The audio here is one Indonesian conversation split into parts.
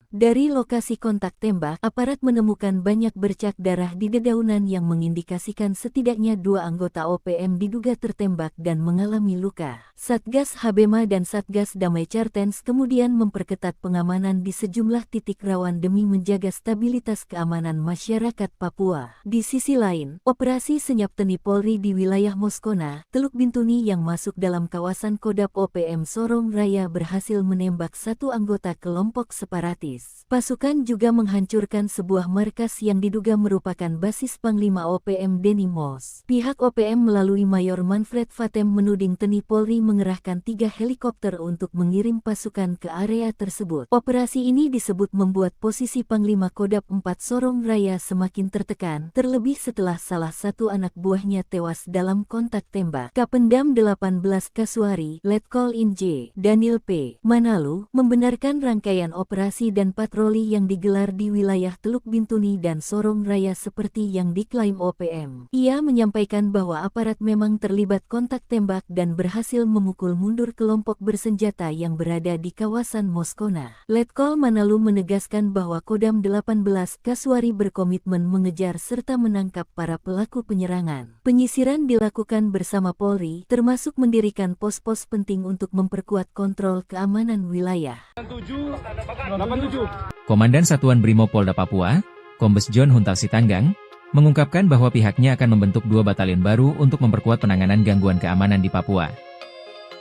Dari lokasi kontak tembak, aparat menemukan banyak bercak darah di dedaunan yang mengindikasikan setidaknya 2 anggota OPM diduga tertembak dan mengalami luka. Satgas Habema dan Satgas Damai Cartens kemudian memperketat pengamanan di sejumlah titik rawan demi menjaga stabilitas keamanan masyarakat Papua. Di sisi lain, operasi senyap TNI Polri di wilayah Moskona, Teluk Bintuni yang masuk dalam kawasan Kodap OPM Sorong Raya berhasil menembak 1 anggota kelompok separatis. Pasukan juga menghancurkan sebuah markas yang diduga merupakan basis Panglima OPM Denny Moss. Pihak OPM melalui Mayor Manfred Fatem menuding TNI Polri mengerahkan 3 helikopter untuk mengirim pasukan ke area tersebut. Operasi ini disebut membuat posisi Panglima Kodap 4 Sorong Raya semakin tertekan, terlebih setelah salah satu anak buahnya tewas dalam kontak tembak. Kapendam 18 Kasuari, Letkol Inj, Daniel P. Manalu, membenarkan rangkaian operasi dan patroli yang digelar di wilayah Teluk Bintuni dan Sorong Raya seperti yang diklaim OPM. Ia menyampaikan bahwa aparat memang terlibat kontak tembak dan berhasil memukul mundur kelompok bersenjata yang berada di kawasan Moskona. Letkol Manalu menegaskan bahwa Kodam 18 Kasuari berkomitmen mengejar serta menangkap para pelaku penyerangan. Penyisiran dilakukan bersama Polri, termasuk mendirikan pos-pos penting untuk memperkuat kontrol keamanan wilayah. 87. Komandan Satuan Brimob Polda Papua, Kombes John Huntal Sitanggang, mengungkapkan bahwa pihaknya akan membentuk 2 batalion baru untuk memperkuat penanganan gangguan keamanan di Papua.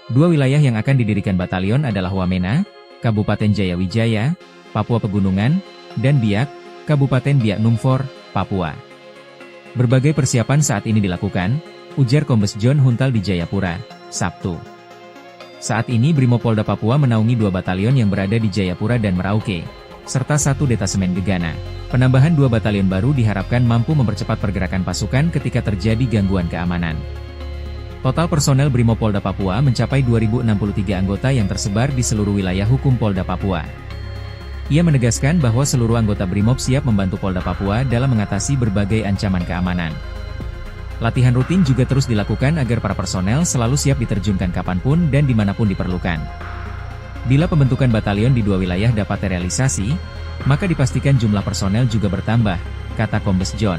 2 wilayah yang akan didirikan batalion adalah Wamena, Kabupaten Jayawijaya, Papua Pegunungan, dan Biak, Kabupaten Biak Numfor, Papua. Berbagai persiapan saat ini dilakukan, ujar Kombes John Huntal di Jayapura, Sabtu. Saat ini Brimob Polda Papua menaungi 2 batalion yang berada di Jayapura dan Merauke, serta 1 detasemen Gegana. Penambahan 2 batalion baru diharapkan mampu mempercepat pergerakan pasukan ketika terjadi gangguan keamanan. Total personel Brimob Polda Papua mencapai 2.063 anggota yang tersebar di seluruh wilayah hukum Polda Papua. Ia menegaskan bahwa seluruh anggota Brimob siap membantu Polda Papua dalam mengatasi berbagai ancaman keamanan. Latihan rutin juga terus dilakukan agar para personel selalu siap diterjunkan kapanpun dan dimanapun diperlukan. Bila pembentukan batalion di 2 wilayah dapat terrealisasi, maka dipastikan jumlah personel juga bertambah, kata Kombes John.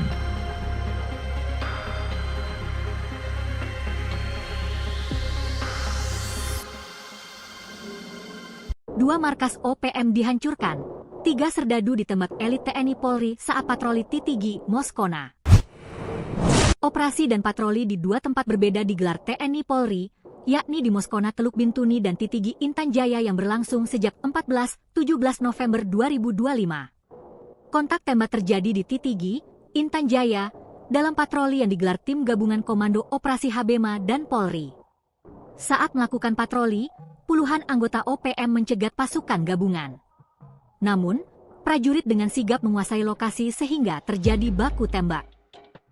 Dua markas OPM dihancurkan, 3 serdadu ditembak elit TNI Polri saat patroli Titigi, Moskona. Operasi dan patroli di 2 tempat berbeda digelar TNI Polri, yakni di Moskona Teluk Bintuni dan Titigi Intan Jaya yang berlangsung sejak 14-17 November 2025. Kontak tembak terjadi di Titigi, Intan Jaya, dalam patroli yang digelar tim gabungan Komando Operasi Habema dan Polri. Saat melakukan patroli, puluhan anggota OPM mencegat pasukan gabungan. Namun, prajurit dengan sigap menguasai lokasi sehingga terjadi baku tembak.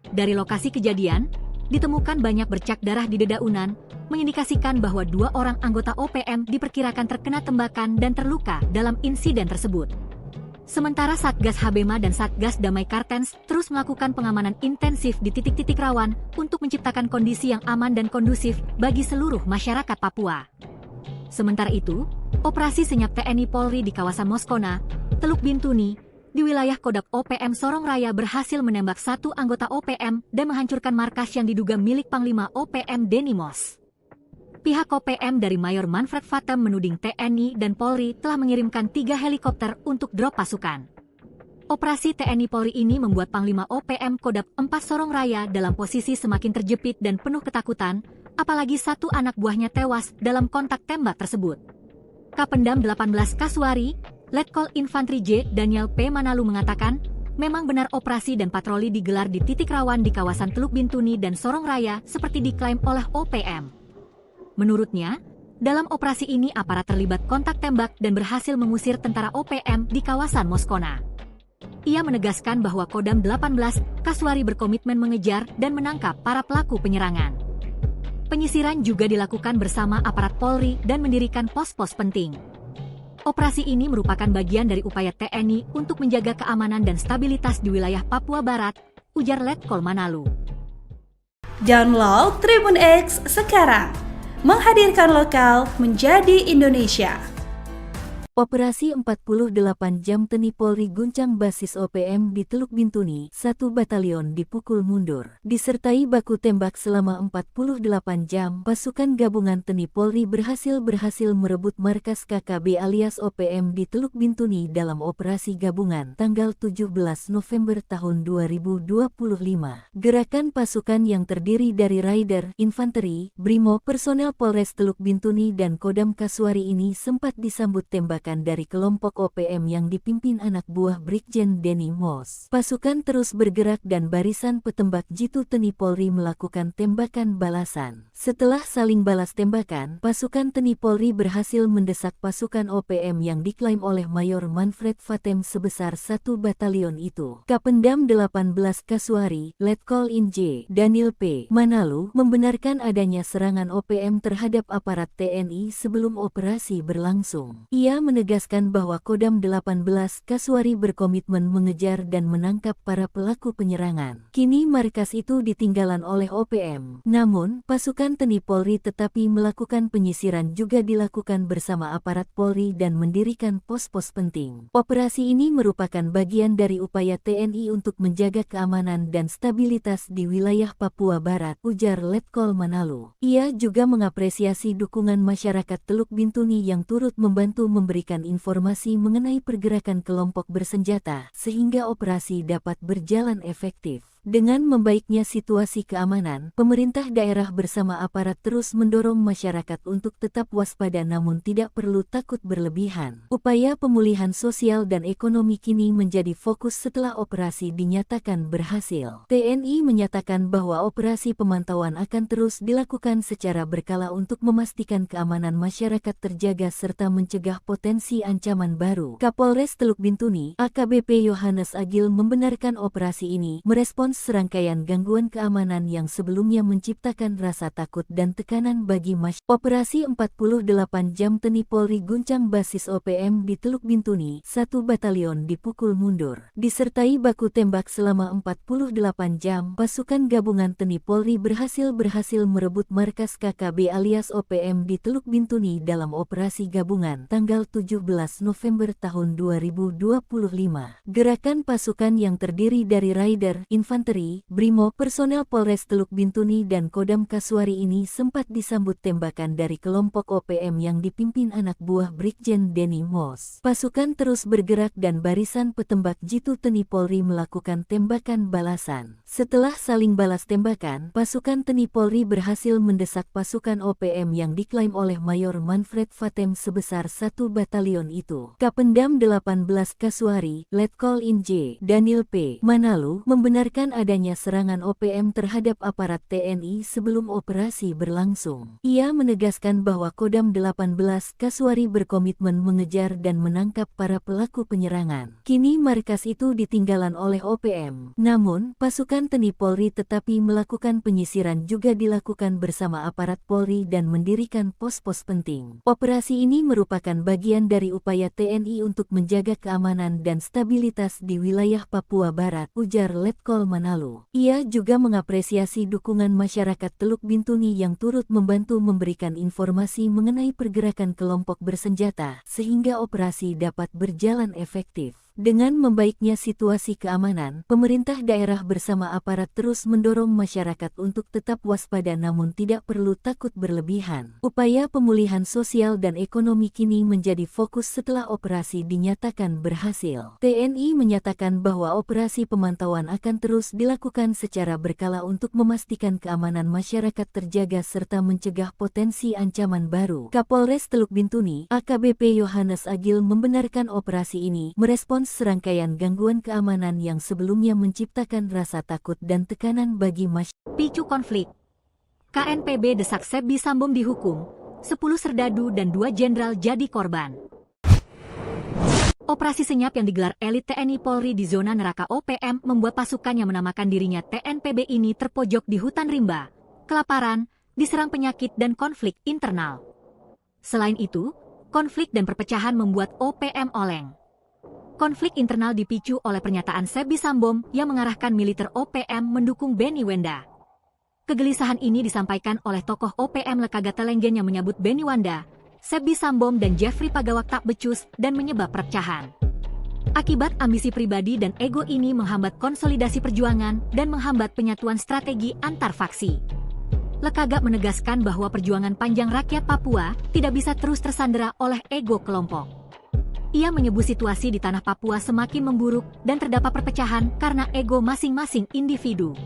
Dari lokasi kejadian, ditemukan banyak bercak darah di dedaunan, mengindikasikan bahwa 2 orang anggota OPM diperkirakan terkena tembakan dan terluka dalam insiden tersebut. Sementara Satgas Habema dan Satgas Damai Cartens terus melakukan pengamanan intensif di titik-titik rawan untuk menciptakan kondisi yang aman dan kondusif bagi seluruh masyarakat Papua. Sementara itu, operasi senyap TNI Polri di kawasan Moskona, Teluk Bintuni, di wilayah Kodap OPM Sorong Raya berhasil menembak 1 anggota OPM dan menghancurkan markas yang diduga milik Panglima OPM Denny Moss. Pihak OPM dari Mayor Manfred Fatem menuding TNI dan Polri telah mengirimkan 3 helikopter untuk drop pasukan. Operasi TNI Polri ini membuat Panglima OPM Kodap 4 Sorong Raya dalam posisi semakin terjepit dan penuh ketakutan, apalagi 1 anak buahnya tewas dalam kontak tembak tersebut. Kapendam 18 Kasuari, Letkol Infantri J. Daniel P. Manalu mengatakan, memang benar operasi dan patroli digelar di titik rawan di kawasan Teluk Bintuni dan Sorong Raya seperti diklaim oleh OPM. Menurutnya, dalam operasi ini aparat terlibat kontak tembak dan berhasil mengusir tentara OPM di kawasan Moskona. Ia menegaskan bahwa Kodam 18 Kasuari berkomitmen mengejar dan menangkap para pelaku penyerangan. Penyisiran juga dilakukan bersama aparat Polri dan mendirikan pos-pos penting. Operasi ini merupakan bagian dari upaya TNI untuk menjaga keamanan dan stabilitas di wilayah Papua Barat, ujar Letkol Manalu. Download Tribun X sekarang, menghadirkan lokal menjadi Indonesia. Operasi 48 jam TNI Polri guncang basis OPM di Teluk Bintuni, 1 batalion dipukul mundur. Disertai baku tembak selama 48 jam, pasukan gabungan TNI Polri berhasil merebut markas KKB alias OPM di Teluk Bintuni dalam operasi gabungan tanggal 17 November tahun 2025. Gerakan pasukan yang terdiri dari Raider, Infanteri, Brimo, personel Polres Teluk Bintuni dan Kodam Kasuari ini sempat disambut tembakan dari kelompok OPM yang dipimpin anak buah Brigjen Denny Mos. Pasukan terus bergerak dan barisan petembak jitu TNI Polri melakukan tembakan balasan. Setelah saling balas tembakan, pasukan TNI Polri berhasil mendesak pasukan OPM yang diklaim oleh Mayor Manfred Fatem sebesar 1 batalion itu. Kapendam 18 Kasuari, Letkol Inj, Daniel P. Manalu, membenarkan adanya serangan OPM terhadap aparat TNI sebelum operasi berlangsung. Ia menegaskan bahwa Kodam 18 Kasuari berkomitmen mengejar dan menangkap para pelaku penyerangan. Kini markas itu ditinggalan oleh OPM. Namun, pasukan TNI Polri tetapi melakukan penyisiran juga dilakukan bersama aparat Polri dan mendirikan pos-pos penting. Operasi ini merupakan bagian dari upaya TNI untuk menjaga keamanan dan stabilitas di wilayah Papua Barat, ujar Letkol Manalu. Ia juga mengapresiasi dukungan masyarakat Teluk Bintuni yang turut membantu memberikan informasi mengenai pergerakan kelompok bersenjata sehingga operasi dapat berjalan efektif. Dengan membaiknya situasi keamanan, pemerintah daerah bersama aparat terus mendorong masyarakat untuk tetap waspada namun tidak perlu takut berlebihan. Upaya pemulihan sosial dan ekonomi kini menjadi fokus setelah operasi dinyatakan berhasil. TNI menyatakan bahwa operasi pemantauan akan terus dilakukan secara berkala untuk memastikan keamanan masyarakat terjaga serta mencegah potensi ancaman baru. Kapolres Teluk Bintuni, AKBP Yohanes Agil membenarkan operasi ini merespons serangkaian gangguan keamanan yang sebelumnya menciptakan rasa takut dan tekanan bagi masyarakat. Operasi 48 jam TNI Polri guncang basis OPM di Teluk Bintuni, 1 batalion dipukul mundur. Disertai baku tembak selama 48 jam, pasukan gabungan TNI Polri berhasil merebut markas KKB alias OPM di Teluk Bintuni dalam operasi gabungan tanggal 17 November tahun 2025. Gerakan pasukan yang terdiri dari Raider, Infanteri, Brimo, personel Polres Teluk Bintuni dan Kodam Kasuari ini sempat disambut tembakan dari kelompok OPM yang dipimpin anak buah Brigjen Denny Mos. Pasukan terus bergerak dan barisan petembak jitu TNI Polri melakukan tembakan balasan. Setelah saling balas tembakan, pasukan TNI Polri berhasil mendesak pasukan OPM yang diklaim oleh Mayor Manfred Fatem sebesar 1 batalion itu. Kapendam 18 Kasuari, Letkol Inj, Daniel P. Manalu, membenarkan adanya serangan OPM terhadap aparat TNI sebelum operasi berlangsung. Ia menegaskan bahwa Kodam 18 Kasuari berkomitmen mengejar dan menangkap para pelaku penyerangan. Kini markas itu ditinggalan oleh OPM. Namun, pasukan TNI Polri tetapi melakukan penyisiran juga dilakukan bersama aparat Polri dan mendirikan pos-pos penting. Operasi ini merupakan bagian dari upaya TNI untuk menjaga keamanan dan stabilitas di wilayah Papua Barat, ujar Letkol Manalu. Ia juga mengapresiasi dukungan masyarakat Teluk Bintuni yang turut membantu memberikan informasi mengenai pergerakan kelompok bersenjata sehingga operasi dapat berjalan efektif. Dengan membaiknya situasi keamanan, pemerintah daerah bersama aparat terus mendorong masyarakat untuk tetap waspada namun tidak perlu takut berlebihan. Upaya pemulihan sosial dan ekonomi kini menjadi fokus setelah operasi dinyatakan berhasil. TNI menyatakan bahwa operasi pemantauan akan terus dilakukan secara berkala untuk memastikan keamanan masyarakat terjaga serta mencegah potensi ancaman baru. Kapolres Teluk Bintuni, AKBP Yohanes Agil membenarkan operasi ini merespons serangkaian gangguan keamanan yang sebelumnya menciptakan rasa takut dan tekanan bagi masyarakat. Picu konflik. KNPB desak Sebbi Sambom dihukum, 10 serdadu dan 2 jenderal jadi korban. Operasi senyap yang digelar elit TNI Polri di zona neraka OPM membuat pasukan yang menamakan dirinya TNPB ini terpojok di hutan rimba, kelaparan, diserang penyakit dan konflik internal. Selain itu, konflik dan perpecahan membuat OPM oleng. Konflik internal dipicu oleh pernyataan Sebbi Sambom yang mengarahkan militer OPM mendukung Benny Wenda. Kegelisahan ini disampaikan oleh tokoh OPM Lekagatelenggen yang menyebut Benny Wenda Sebbi Sambom dan Jeffrey Pagawak tak becus dan menyebab perpecahan. Akibat ambisi pribadi dan ego ini menghambat konsolidasi perjuangan dan menghambat penyatuan strategi antar faksi. Lekagak menegaskan bahwa perjuangan panjang rakyat Papua tidak bisa terus tersandera oleh ego kelompok. Ia menyebut situasi di tanah Papua semakin memburuk dan terdapat perpecahan karena ego masing-masing individu.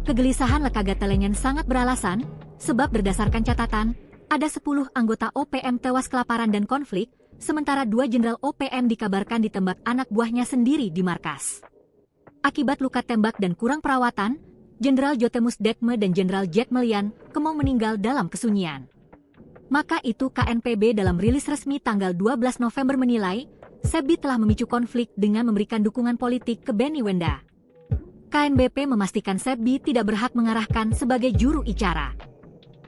Kegelisahan Lekagak Telengen sangat beralasan, sebab berdasarkan catatan, ada 10 anggota OPM tewas kelaparan dan konflik, sementara 2 jenderal OPM dikabarkan ditembak anak buahnya sendiri di markas. Akibat luka tembak dan kurang perawatan, Jenderal Jotemus Dekme dan Jenderal Jack Melian kemau meninggal dalam kesunyian. Maka itu KNPB dalam rilis resmi tanggal 12 November menilai, Sebbi telah memicu konflik dengan memberikan dukungan politik ke Benny Wenda. KNBP memastikan Sebbi tidak berhak mengarahkan sebagai juru bicara.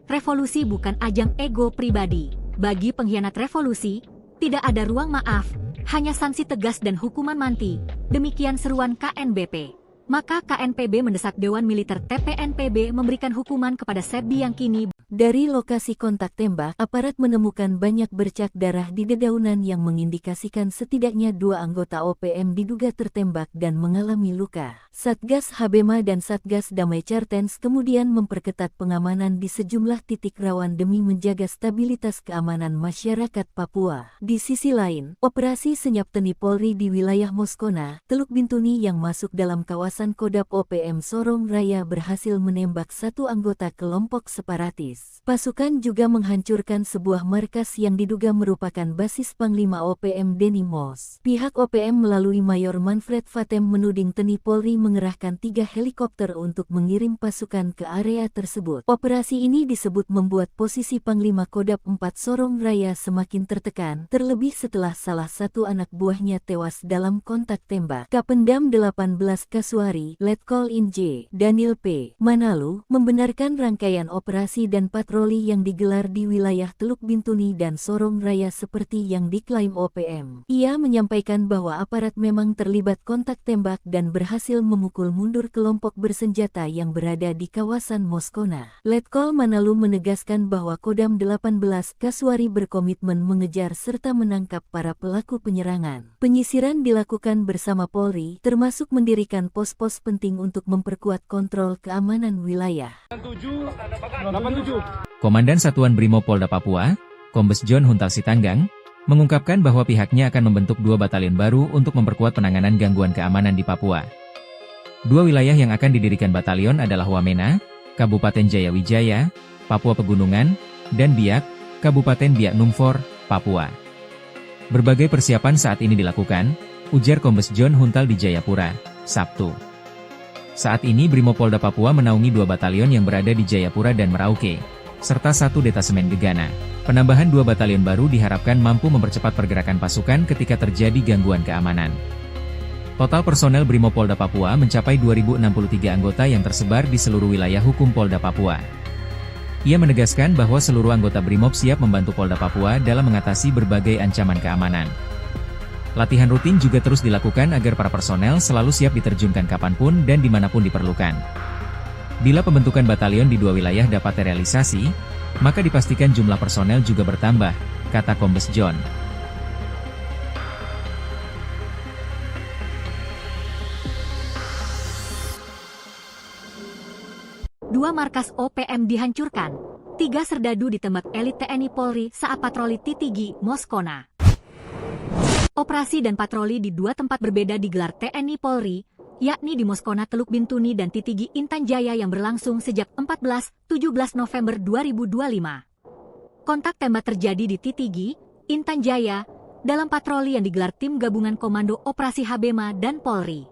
Revolusi bukan ajang ego pribadi. Bagi pengkhianat revolusi, tidak ada ruang maaf, hanya sanksi tegas dan hukuman mati. Demikian seruan KNBP. Maka KNPB mendesak Dewan Militer TPNPB memberikan hukuman kepada Sebbi yang kini. Dari lokasi kontak tembak, aparat menemukan banyak bercak darah di dedaunan yang mengindikasikan setidaknya 2 anggota OPM diduga tertembak dan mengalami luka. Satgas Habema dan Satgas Damai Cartens kemudian memperketat pengamanan di sejumlah titik rawan demi menjaga stabilitas keamanan masyarakat Papua. Di sisi lain, operasi senyap teni Polri di wilayah Moskona, Teluk Bintuni yang masuk dalam kawasan Kodap OPM Sorong Raya berhasil menembak 1 anggota kelompok separatis. Pasukan juga menghancurkan sebuah markas yang diduga merupakan basis Panglima OPM Denny Mos. Pihak OPM melalui Mayor Manfred Fatem menuding Teni Polri mengerahkan 3 helikopter untuk mengirim pasukan ke area tersebut. Operasi ini disebut membuat posisi Panglima Kodap 4 Sorong Raya semakin tertekan, terlebih setelah salah satu anak buahnya tewas dalam kontak tembak. Kapendam 18 Kasuari, Letkol Inj, Daniel P. Manalu, membenarkan rangkaian operasi dan patroli yang digelar di wilayah Teluk Bintuni dan Sorong Raya seperti yang diklaim OPM. Ia menyampaikan bahwa aparat memang terlibat kontak tembak dan berhasil memukul mundur kelompok bersenjata yang berada di kawasan Moskona. Letkol Manalu menegaskan bahwa Kodam 18 Kasuari berkomitmen mengejar serta menangkap para pelaku penyerangan. Penyisiran dilakukan bersama Polri, termasuk mendirikan pos-pos penting untuk memperkuat kontrol keamanan wilayah. 87. Komandan Satuan Brimob Polda Papua, Kombes John Huntal Sitanggang, mengungkapkan bahwa pihaknya akan membentuk 2 batalion baru untuk memperkuat penanganan gangguan keamanan di Papua. 2 wilayah yang akan didirikan batalion adalah Wamena, Kabupaten Jayawijaya, Papua Pegunungan, dan Biak, Kabupaten Biak Numfor, Papua. Berbagai persiapan saat ini dilakukan, ujar Kombes John Huntal di Jayapura, Sabtu. Saat ini Brimob Polda Papua menaungi 2 batalion yang berada di Jayapura dan Merauke, serta 1 detasemen Gegana. Penambahan 2 batalion baru diharapkan mampu mempercepat pergerakan pasukan ketika terjadi gangguan keamanan. Total personel Brimob Polda Papua mencapai 2.063 anggota yang tersebar di seluruh wilayah hukum Polda Papua. Ia menegaskan bahwa seluruh anggota Brimob siap membantu Polda Papua dalam mengatasi berbagai ancaman keamanan. Latihan rutin juga terus dilakukan agar para personel selalu siap diterjunkan kapanpun dan dimanapun diperlukan. Bila pembentukan batalion di 2 wilayah dapat terrealisasi, maka dipastikan jumlah personel juga bertambah, kata Kombes John. Dua markas OPM dihancurkan, 3 serdadu ditembak elit TNI Polri saat patroli Titigi, Moskona. Operasi dan patroli di 2 tempat berbeda digelar TNI Polri, yakni di Moskona Teluk Bintuni dan Titigi Intan Jaya yang berlangsung sejak 14-17 November 2025. Kontak tembak terjadi di Titigi, Intan Jaya, dalam patroli yang digelar tim gabungan Komando Operasi Habema dan Polri.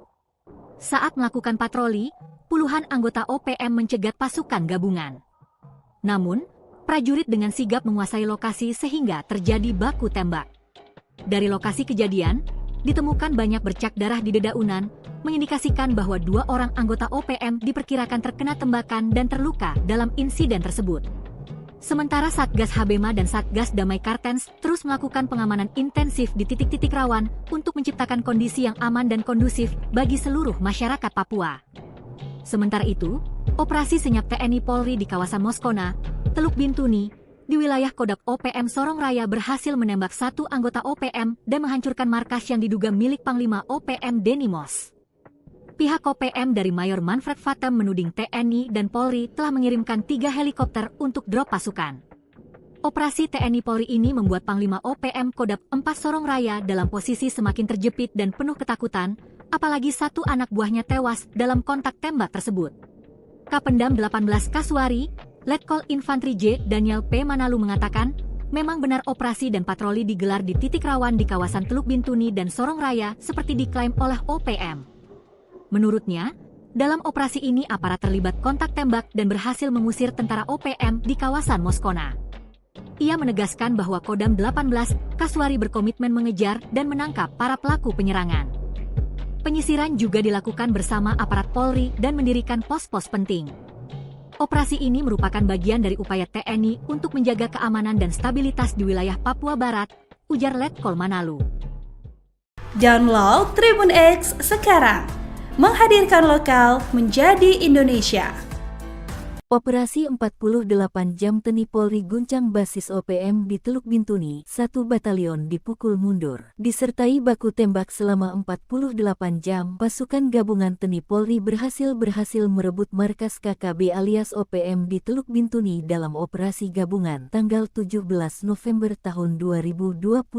Saat melakukan patroli, puluhan anggota OPM mencegat pasukan gabungan. Namun, prajurit dengan sigap menguasai lokasi sehingga terjadi baku tembak. Dari lokasi kejadian, ditemukan banyak bercak darah di dedaunan, mengindikasikan bahwa 2 orang anggota OPM diperkirakan terkena tembakan dan terluka dalam insiden tersebut. Sementara Satgas Habema dan Satgas Damai Cartens terus melakukan pengamanan intensif di titik-titik rawan untuk menciptakan kondisi yang aman dan kondusif bagi seluruh masyarakat Papua. Sementara itu, operasi senyap TNI Polri di kawasan Moskona, Teluk Bintuni, di wilayah Kodam OPM Sorong Raya berhasil menembak satu anggota OPM dan menghancurkan markas yang diduga milik Panglima OPM Denny Moss. Pihak OPM dari Mayor Manfred Vatem menuding TNI dan Polri telah mengirimkan 3 helikopter untuk drop pasukan. Operasi TNI Polri ini membuat Panglima OPM Kodam 4 Sorong Raya dalam posisi semakin terjepit dan penuh ketakutan, apalagi satu anak buahnya tewas dalam kontak tembak tersebut. Kapendam 18 Kasuari, Letkol Infantri J. Daniel P. Manalu mengatakan, memang benar operasi dan patroli digelar di titik rawan di kawasan Teluk Bintuni dan Sorong Raya seperti diklaim oleh OPM. Menurutnya, dalam operasi ini aparat terlibat kontak tembak dan berhasil mengusir tentara OPM di kawasan Moskona. Ia menegaskan bahwa Kodam 18 Kasuari berkomitmen mengejar dan menangkap para pelaku penyerangan. Penyisiran juga dilakukan bersama aparat Polri dan mendirikan pos-pos penting. Operasi ini merupakan bagian dari upaya TNI untuk menjaga keamanan dan stabilitas di wilayah Papua Barat, ujar Letkol Manalu. Download Tribun X sekarang, menghadirkan lokal menjadi Indonesia. Operasi 48 jam TNI Polri guncang basis OPM di Teluk Bintuni, 1 batalion dipukul mundur. Disertai baku tembak selama 48 jam, pasukan gabungan TNI Polri berhasil merebut markas KKB alias OPM di Teluk Bintuni dalam operasi gabungan tanggal 17 November tahun 2025.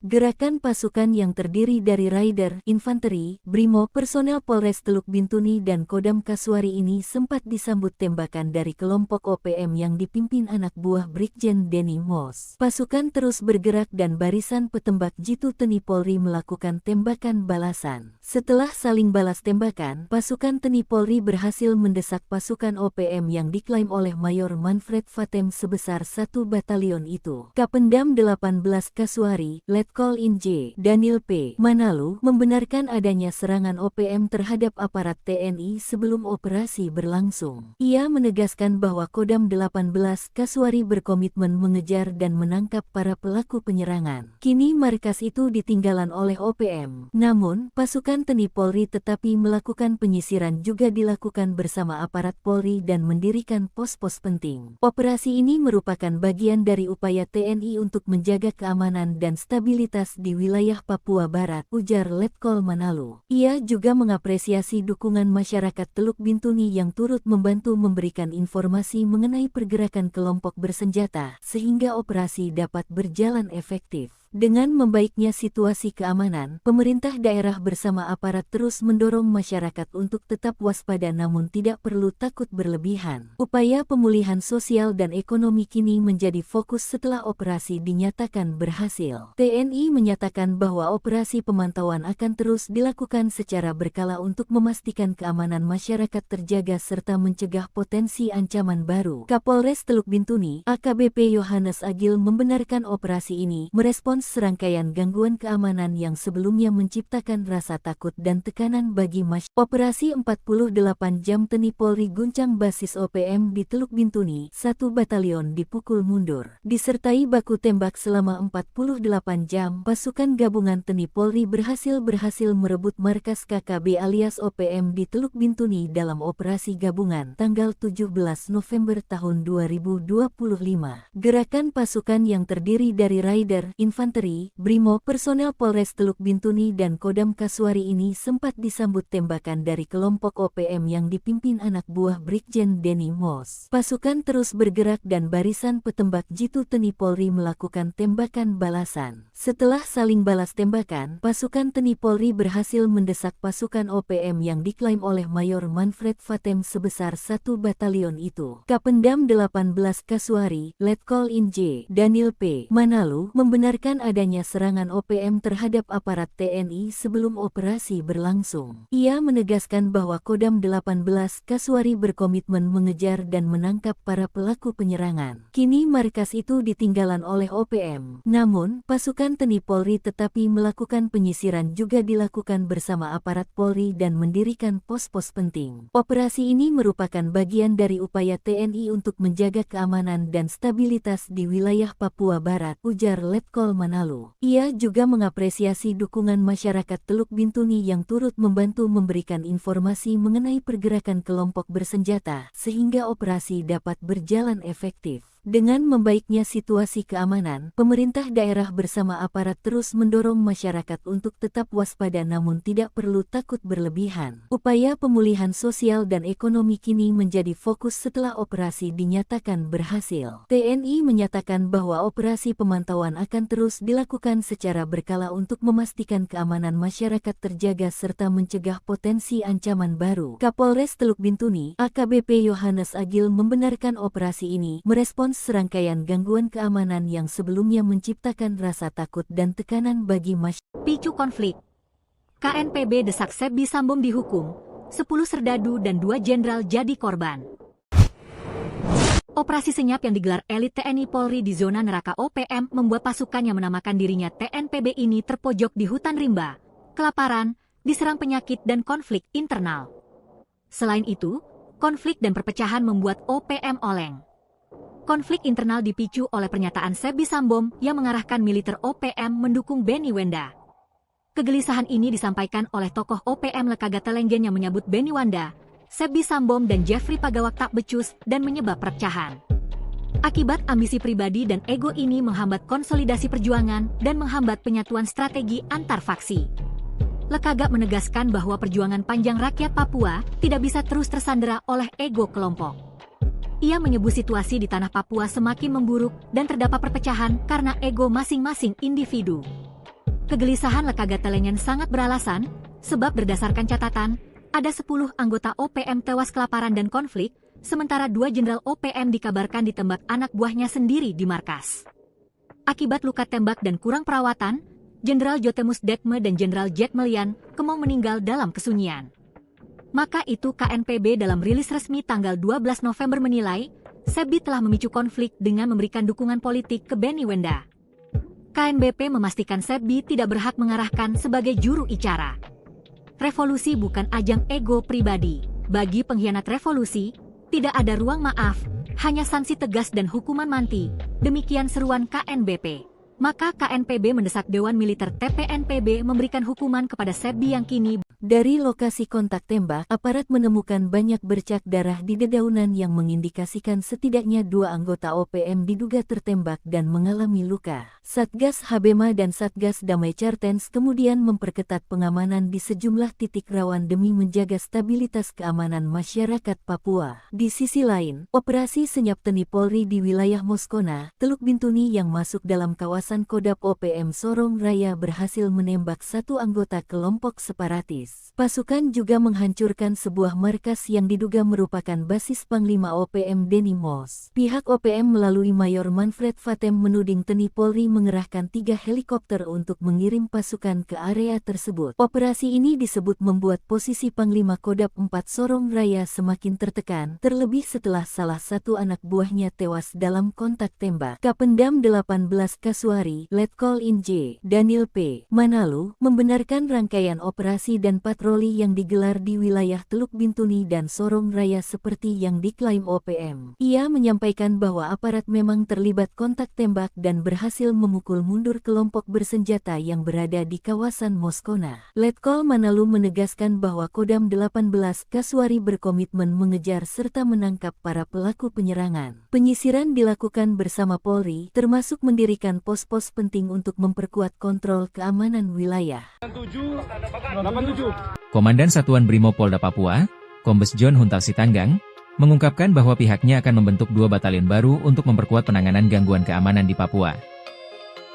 Gerakan pasukan yang terdiri dari Raider, Infanteri, Brimo, personel Polres Teluk Bintuni dan Kodam Kasuari ini sempat disambut tembakan dari kelompok OPM yang dipimpin anak buah Brigjen Denny Moss. Pasukan terus bergerak dan barisan petembak jitu TNI Polri melakukan tembakan balasan. Setelah saling balas tembakan, pasukan TNI Polri berhasil mendesak pasukan OPM yang diklaim oleh Mayor Manfred Vatem sebesar 1 batalion itu. Kapendam 18 Kasuari, Letkol In J. Daniel P. Manalu membenarkan adanya serangan OPM terhadap aparat TNI sebelum operasi berlangsung. Ia menegaskan bahwa Kodam 18 Kasuari berkomitmen mengejar dan menangkap para pelaku penyerangan. Kini markas itu ditinggalan oleh OPM. Namun, pasukan TNI Polri tetapi melakukan penyisiran juga dilakukan bersama aparat Polri dan mendirikan pos-pos penting. Operasi ini merupakan bagian dari upaya TNI untuk menjaga keamanan dan stabilitas di wilayah Papua Barat, ujar Letkol Manalu. Ia juga mengapresiasi dukungan masyarakat Teluk Bintuni yang turut membantu memberikan informasi mengenai pergerakan kelompok bersenjata sehingga operasi dapat berjalan efektif. Dengan membaiknya situasi keamanan, pemerintah daerah bersama aparat terus mendorong masyarakat untuk tetap waspada namun tidak perlu takut berlebihan. Upaya pemulihan sosial dan ekonomi kini menjadi fokus setelah operasi dinyatakan berhasil. TNI menyatakan bahwa operasi pemantauan akan terus dilakukan secara berkala untuk memastikan keamanan masyarakat terjaga serta mencegah potensi ancaman baru. Kapolres Teluk Bintuni, AKBP Yohanes Agil membenarkan operasi ini merespons serangkaian gangguan keamanan yang sebelumnya menciptakan rasa takut dan tekanan bagi masyarakat. Operasi 48 jam TNI Polri guncang basis OPM di Teluk Bintuni, 1 batalion dipukul mundur. Disertai baku tembak selama 48 jam, pasukan gabungan TNI Polri berhasil merebut markas KKB alias OPM di Teluk Bintuni dalam operasi gabungan tanggal 17 November tahun 2025. Gerakan pasukan yang terdiri dari Raider, Infanteri, Brimo, personel Polres Teluk Bintuni dan Kodam Kasuari ini sempat disambut tembakan dari kelompok OPM yang dipimpin anak buah Brigjen Denny Moss. Pasukan terus bergerak dan barisan petembak jitu TNI Polri melakukan tembakan balasan. Setelah saling balas tembakan, pasukan TNI Polri berhasil mendesak pasukan OPM yang diklaim oleh Mayor Manfred Vatem sebesar 1 batalion itu. Kapendam 18 Kasuari, Letkol In J. Daniel P. Manalu membenarkan adanya serangan OPM terhadap aparat TNI sebelum operasi berlangsung. Ia menegaskan bahwa Kodam 18 Kasuari berkomitmen mengejar dan menangkap para pelaku penyerangan. Kini markas itu ditinggalan oleh OPM. Namun, pasukan TNI Polri tetapi melakukan penyisiran juga dilakukan bersama aparat Polri dan mendirikan pos-pos penting. Operasi ini merupakan bagian dari upaya TNI untuk menjaga keamanan dan stabilitas di wilayah Papua Barat, ujar Letkol Manalu. Ia juga mengapresiasi dukungan masyarakat Teluk Bintuni yang turut membantu memberikan informasi mengenai pergerakan kelompok bersenjata sehingga operasi dapat berjalan efektif. Dengan membaiknya situasi keamanan, pemerintah daerah bersama aparat terus mendorong masyarakat untuk tetap waspada namun tidak perlu takut berlebihan. Upaya pemulihan sosial dan ekonomi kini menjadi fokus setelah operasi dinyatakan berhasil. TNI menyatakan bahwa operasi pemantauan akan terus dilakukan secara berkala untuk memastikan keamanan masyarakat terjaga serta mencegah potensi ancaman baru. Kapolres Teluk Bintuni, AKBP Yohanes Agil membenarkan operasi ini merespons serangkaian gangguan keamanan yang sebelumnya menciptakan rasa takut dan tekanan bagi masyarakat. Picu konflik. KNPB desak Sebbi Sambom dihukum, 10 serdadu dan 2 jenderal jadi korban. Operasi senyap yang digelar elit TNI Polri di zona neraka OPM membuat pasukan yang menamakan dirinya TNPB ini terpojok di hutan rimba, kelaparan, diserang penyakit dan konflik internal. Selain itu, konflik dan perpecahan membuat OPM oleng. Konflik internal dipicu oleh pernyataan Sebbi Sambom yang mengarahkan militer OPM mendukung Benny Wenda. Kegelisahan ini disampaikan oleh tokoh OPM Lekaga Telenggen yang menyebut Benny Wenda, Sebbi Sambom dan Jeffrey Pagawak tak becus dan menyebab perpecahan. Akibat ambisi pribadi dan ego ini menghambat konsolidasi perjuangan dan menghambat penyatuan strategi antar faksi. Lekaga menegaskan bahwa perjuangan panjang rakyat Papua tidak bisa terus tersandera oleh ego kelompok. Ia menyebut situasi di tanah Papua semakin memburuk dan terdapat perpecahan karena ego masing-masing individu. Kegelisahan Lekaga Telenggen sangat beralasan, sebab berdasarkan catatan, ada 10 anggota OPM tewas kelaparan dan konflik, sementara 2 jenderal OPM dikabarkan ditembak anak buahnya sendiri di markas. Akibat luka tembak dan kurang perawatan, Jenderal Jotemus Dekme dan Jenderal Jack Melian kemau meninggal dalam kesunyian. Maka itu KNPB dalam rilis resmi tanggal 12 November menilai, Sebbi telah memicu konflik dengan memberikan dukungan politik ke Benny Wenda. KNBP memastikan Sebbi tidak berhak mengarahkan sebagai juru bicara. Revolusi bukan ajang ego pribadi. Bagi pengkhianat revolusi, tidak ada ruang maaf, hanya sanksi tegas dan hukuman mati. Demikian seruan KNBP. Maka KNPB mendesak Dewan Militer TPNPB memberikan hukuman kepada Sebbi yang kini. Dari lokasi kontak tembak, aparat menemukan banyak bercak darah di dedaunan yang mengindikasikan setidaknya 2 anggota OPM diduga tertembak dan mengalami luka. Satgas Habema dan Satgas Damai Cartens kemudian memperketat pengamanan di sejumlah titik rawan demi menjaga stabilitas keamanan masyarakat Papua. Di sisi lain, operasi senyap TNI Polri di wilayah Moskona, Teluk Bintuni yang masuk dalam kawasan Kodap OPM Sorong Raya berhasil menembak 1 anggota kelompok separatis. Pasukan juga menghancurkan sebuah markas yang diduga merupakan basis Panglima OPM Denny Mos. Pihak OPM melalui Mayor Manfred Fatem menuding TNI Polri mengerahkan 3 helikopter untuk mengirim pasukan ke area tersebut. Operasi ini disebut membuat posisi Panglima Kodap 4 Sorong Raya semakin tertekan, terlebih setelah salah satu anak buahnya tewas dalam kontak tembak. Kapendam 18 Kasuari, Letkol Inj, Daniel P. Manalu, membenarkan rangkaian operasi dan patroli yang digelar di wilayah Teluk Bintuni dan Sorong Raya seperti yang diklaim OPM. Ia menyampaikan bahwa aparat memang terlibat kontak tembak dan berhasil memukul mundur kelompok bersenjata yang berada di kawasan Moskona. Letkol Manalu menegaskan bahwa Kodam 18 Kasuari berkomitmen mengejar serta menangkap para pelaku penyerangan. Penyisiran dilakukan bersama Polri, termasuk mendirikan pos-pos penting untuk memperkuat kontrol keamanan wilayah. 87. Komandan Satuan Brimopolda Papua, Kombes John Huntal Sitanggang, mengungkapkan bahwa pihaknya akan membentuk 2 batalion baru untuk memperkuat penanganan gangguan keamanan di Papua.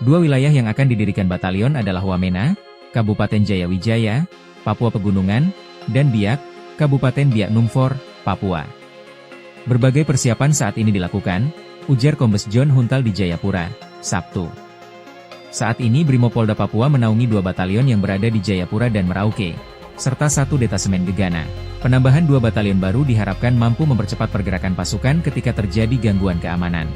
2 wilayah yang akan didirikan batalion adalah Wamena, Kabupaten Jayawijaya, Papua Pegunungan, dan Biak, Kabupaten Biak Numfor, Papua. Berbagai persiapan saat ini dilakukan, ujar Kombes John Huntal di Jayapura, Sabtu. Saat ini Brimopolda Papua menaungi 2 batalion yang berada di Jayapura dan Merauke, serta 1 detasemen Gegana. Penambahan 2 batalion baru diharapkan mampu mempercepat pergerakan pasukan ketika terjadi gangguan keamanan.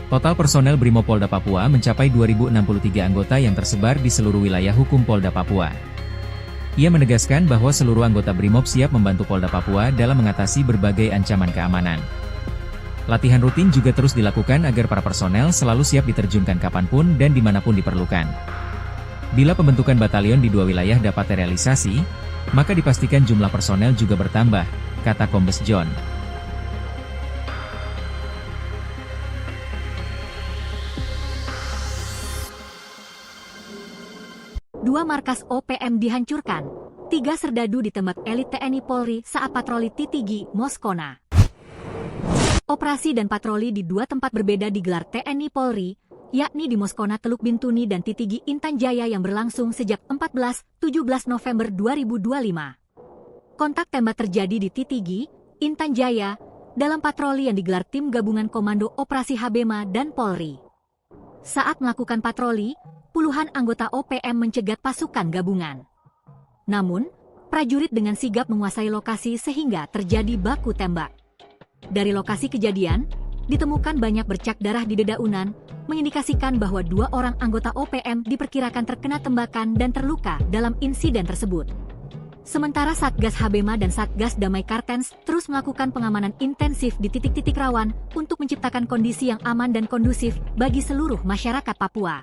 Total personel Brimopolda Papua mencapai 2.063 anggota yang tersebar di seluruh wilayah hukum Polda Papua. Ia menegaskan bahwa seluruh anggota Brimob siap membantu Polda Papua dalam mengatasi berbagai ancaman keamanan. Latihan rutin juga terus dilakukan agar para personel selalu siap diterjunkan kapanpun dan dimanapun diperlukan. Bila pembentukan batalion di 2 wilayah dapat terrealisasi, maka dipastikan jumlah personel juga bertambah, kata Kombes John. 2 markas OPM dihancurkan, 3 serdadu ditembak elit TNI Polri saat patroli Titigi, Moskona. Operasi dan patroli di 2 tempat berbeda digelar TNI Polri, yakni di Moskona Teluk Bintuni dan Titigi Intan Jaya yang berlangsung sejak 14-17 November 2025. Kontak tembak terjadi di Titigi, Intan Jaya, dalam patroli yang digelar tim gabungan Komando Operasi Habema dan Polri. Saat melakukan patroli, puluhan anggota OPM mencegat pasukan gabungan. Namun, prajurit dengan sigap menguasai lokasi sehingga terjadi baku tembak. Dari lokasi kejadian, ditemukan banyak bercak darah di dedaunan, mengindikasikan bahwa 2 orang anggota OPM diperkirakan terkena tembakan dan terluka dalam insiden tersebut. Sementara Satgas Habema dan Satgas Damai Kartens terus melakukan pengamanan intensif di titik-titik rawan untuk menciptakan kondisi yang aman dan kondusif bagi seluruh masyarakat Papua.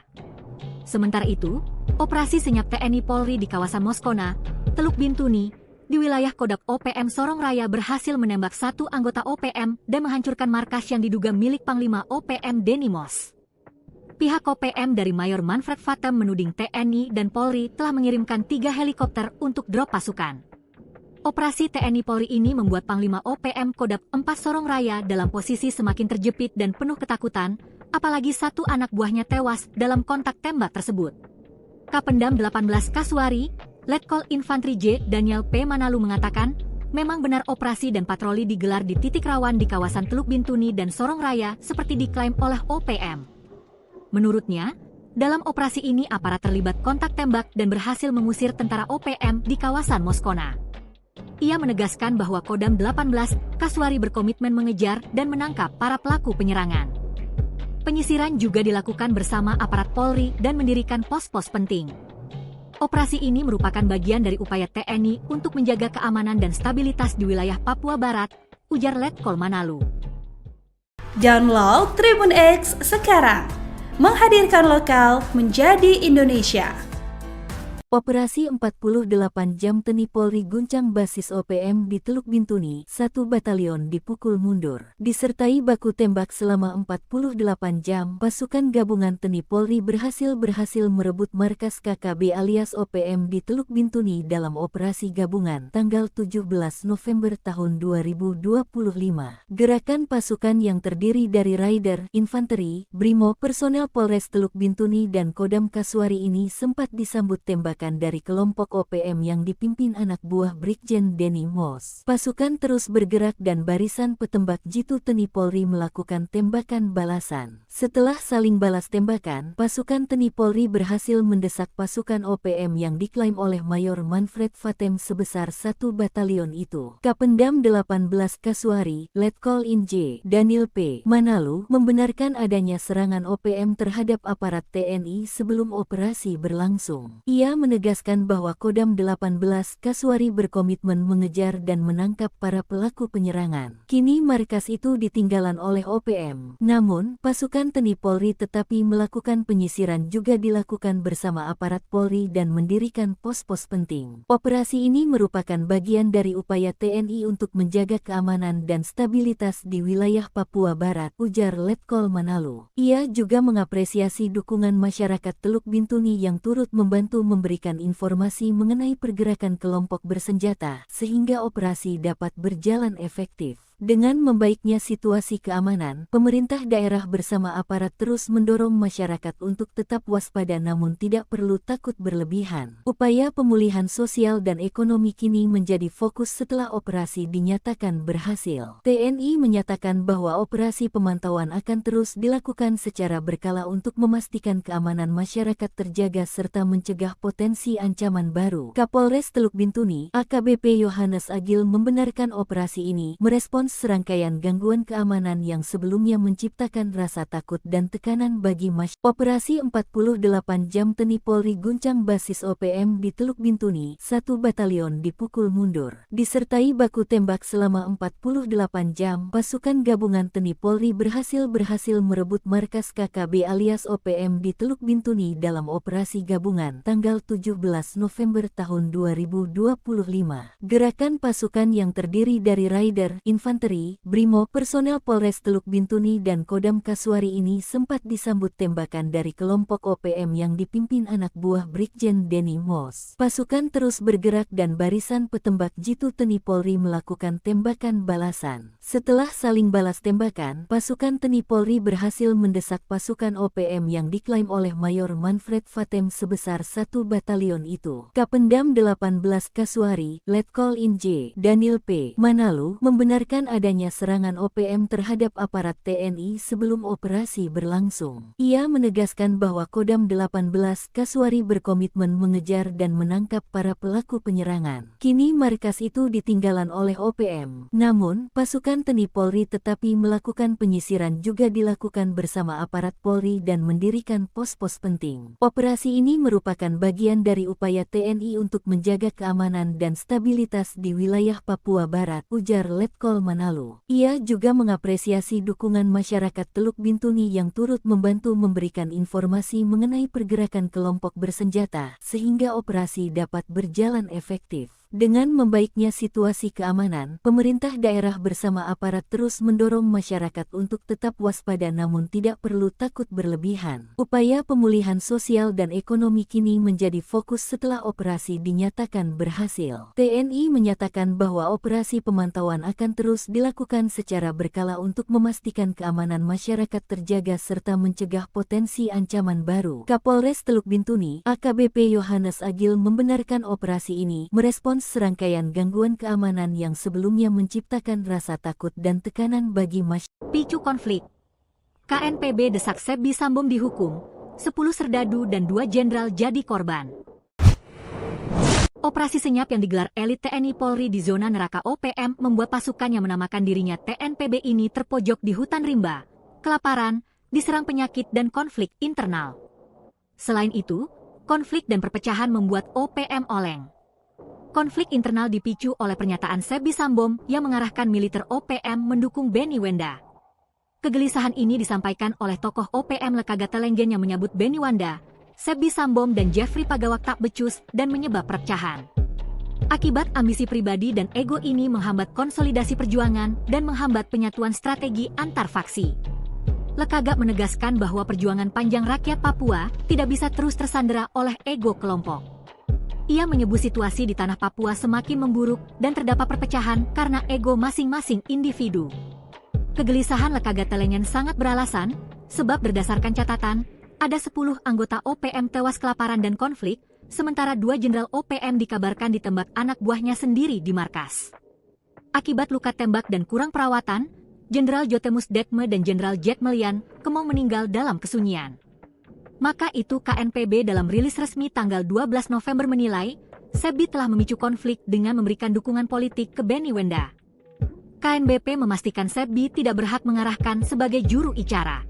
Sementara itu, operasi senyap TNI Polri di kawasan Moskona, Teluk Bintuni, di wilayah Kodak OPM Sorong Raya berhasil menembak 1 anggota OPM dan menghancurkan markas yang diduga milik Panglima OPM Denny Mos. Pihak OPM dari Mayor Manfred Vatem menuding TNI dan Polri telah mengirimkan 3 helikopter untuk drop pasukan. Operasi TNI Polri ini membuat Panglima OPM Kodam 4 Sorong Raya dalam posisi semakin terjepit dan penuh ketakutan, apalagi 1 anak buahnya tewas dalam kontak tembak tersebut. Kapendam 18 Kaswari, Letkol Infantri J. Daniel P. Manalu mengatakan, memang benar operasi dan patroli digelar di titik rawan di kawasan Teluk Bintuni dan Sorong Raya seperti diklaim oleh OPM. Menurutnya, dalam operasi ini aparat terlibat kontak tembak dan berhasil mengusir tentara OPM di kawasan Moskona. Ia menegaskan bahwa Kodam 18 Kaswari berkomitmen mengejar dan menangkap para pelaku penyerangan. Penyisiran juga dilakukan bersama aparat Polri dan mendirikan pos-pos penting. Operasi ini merupakan bagian dari upaya TNI untuk menjaga keamanan dan stabilitas di wilayah Papua Barat, ujar Letkol Manalu. Download Tribun X sekarang, menghadirkan lokal menjadi Indonesia. Operasi 48 jam TNI Polri guncang basis OPM di Teluk Bintuni, 1 batalion dipukul mundur. Disertai baku tembak selama 48 jam, pasukan gabungan TNI Polri berhasil merebut markas KKB alias OPM di Teluk Bintuni dalam operasi gabungan tanggal 17 November tahun 2025. Gerakan pasukan yang terdiri dari Raider, Infanteri, Brimo, personel Polres Teluk Bintuni dan Kodam Kaswari ini sempat disambut tembakan dari kelompok OPM yang dipimpin anak buah Brigjen Denny Mos. Pasukan terus bergerak dan barisan petembak jitu TNI Polri melakukan tembakan balasan. Setelah saling balas tembakan, pasukan TNI Polri berhasil mendesak pasukan OPM yang diklaim oleh Mayor Manfred Vatem sebesar 1 batalion itu. Kapendam 18 Kaswari, Letkol In J. Daniel P. Manalu membenarkan adanya serangan OPM terhadap aparat TNI sebelum operasi berlangsung. Ia menegaskan bahwa Kodam 18 Kaswari berkomitmen mengejar dan menangkap para pelaku penyerangan. Kini markas itu ditinggalan oleh OPM. Namun, pasukan TNI Polri tetapi melakukan penyisiran juga dilakukan bersama aparat Polri dan mendirikan pos-pos penting. Operasi ini merupakan bagian dari upaya TNI untuk menjaga keamanan dan stabilitas di wilayah Papua Barat, ujar Letkol Manalu. Ia juga mengapresiasi dukungan masyarakat Teluk Bintuni yang turut membantu memberikan informasi mengenai pergerakan kelompok bersenjata sehingga operasi dapat berjalan efektif. Dengan membaiknya situasi keamanan, pemerintah daerah bersama aparat terus mendorong masyarakat untuk tetap waspada namun tidak perlu takut berlebihan. Upaya pemulihan sosial dan ekonomi kini menjadi fokus setelah operasi dinyatakan berhasil. TNI menyatakan bahwa operasi pemantauan akan terus dilakukan secara berkala untuk memastikan keamanan masyarakat terjaga serta mencegah potensi ancaman baru. Kapolres Teluk Bintuni, AKBP Yohanes Agil membenarkan operasi ini merespons serangkaian gangguan keamanan yang sebelumnya menciptakan rasa takut dan tekanan bagi masyarakat. Operasi 48 jam TNI Polri guncang basis OPM di Teluk Bintuni, 1 batalion dipukul mundur. Disertai baku tembak selama 48 jam, pasukan gabungan TNI Polri berhasil merebut markas KKB alias OPM di Teluk Bintuni dalam operasi gabungan tanggal 17 November tahun 2025. Gerakan pasukan yang terdiri dari Raider, Infanteri, infanteri, Brimo, personel Polres Teluk Bintuni dan Kodam Kasuari ini sempat disambut tembakan dari kelompok OPM yang dipimpin anak buah Brigjen Denny Mos. Pasukan terus bergerak dan barisan petembak Jitu Teni Polri melakukan tembakan balasan. Setelah saling balas tembakan, pasukan Teni Polri berhasil mendesak pasukan OPM yang diklaim oleh Mayor Manfred Fatem sebesar 1 batalion itu. Kapendam 18 Kasuari, Letkol Inj. Daniel P. Manalu, membenarkan adanya serangan OPM terhadap aparat TNI sebelum operasi berlangsung. Ia menegaskan bahwa Kodam 18 Kasuari berkomitmen mengejar dan menangkap para pelaku penyerangan. Kini markas itu ditinggalan oleh OPM. Namun, pasukan Teni Polri tetapi melakukan penyisiran juga dilakukan bersama aparat Polri dan mendirikan pos-pos penting. Operasi ini merupakan bagian dari upaya TNI untuk menjaga keamanan dan stabilitas di wilayah Papua Barat, ujar Letkol Manalu. Ia juga mengapresiasi dukungan masyarakat Teluk Bintuni yang turut membantu memberikan informasi mengenai pergerakan kelompok bersenjata, sehingga operasi dapat berjalan efektif. Dengan membaiknya situasi keamanan, pemerintah daerah bersama aparat terus mendorong masyarakat untuk tetap waspada namun tidak perlu takut berlebihan. Upaya pemulihan sosial dan ekonomi kini menjadi fokus setelah operasi dinyatakan berhasil. TNI menyatakan bahwa operasi pemantauan akan terus dilakukan secara berkala untuk memastikan keamanan masyarakat terjaga serta mencegah potensi ancaman baru. Kapolres Teluk Bintuni, AKBP Yohanes Agil membenarkan operasi ini merespons serangkaian gangguan keamanan yang sebelumnya menciptakan rasa takut dan tekanan bagi masyarakat. Picu konflik. KNPB desak Sebbi Sambom dihukum, 10 serdadu dan 2 jenderal jadi korban. Operasi senyap yang digelar elit TNI Polri di zona neraka OPM membuat pasukan yang menamakan dirinya TNPB ini terpojok di hutan rimba, kelaparan, diserang penyakit dan konflik internal. Selain itu, konflik dan perpecahan membuat OPM oleng. Konflik internal dipicu oleh pernyataan Sebbi Sambom yang mengarahkan militer OPM mendukung Benny Wenda. Kegelisahan ini disampaikan oleh tokoh OPM Lekaga Telenggen yang menyebut Benny Wenda, Sebbi Sambom dan Jeffrey Pagawak tak becus dan menyebab perpecahan. Akibat ambisi pribadi dan ego ini menghambat konsolidasi perjuangan dan menghambat penyatuan strategi antar faksi. Lekaga menegaskan bahwa perjuangan panjang rakyat Papua tidak bisa terus tersandera oleh ego kelompok. Ia menyebut situasi di tanah Papua semakin memburuk dan terdapat perpecahan karena ego masing-masing individu. Kegelisahan Lekaga Telenggen sangat beralasan, sebab berdasarkan catatan, ada 10 anggota OPM tewas kelaparan dan konflik, sementara 2 jenderal OPM dikabarkan ditembak anak buahnya sendiri di markas. Akibat luka tembak dan kurang perawatan, Jenderal Jotemus Dekme dan Jenderal Jack Melian kemau meninggal dalam kesunyian. Maka itu KNPB dalam rilis resmi tanggal 12 November menilai, Sebbi telah memicu konflik dengan memberikan dukungan politik ke Benny Wenda. KNBP memastikan Sebbi tidak berhak mengarahkan sebagai juru bicara.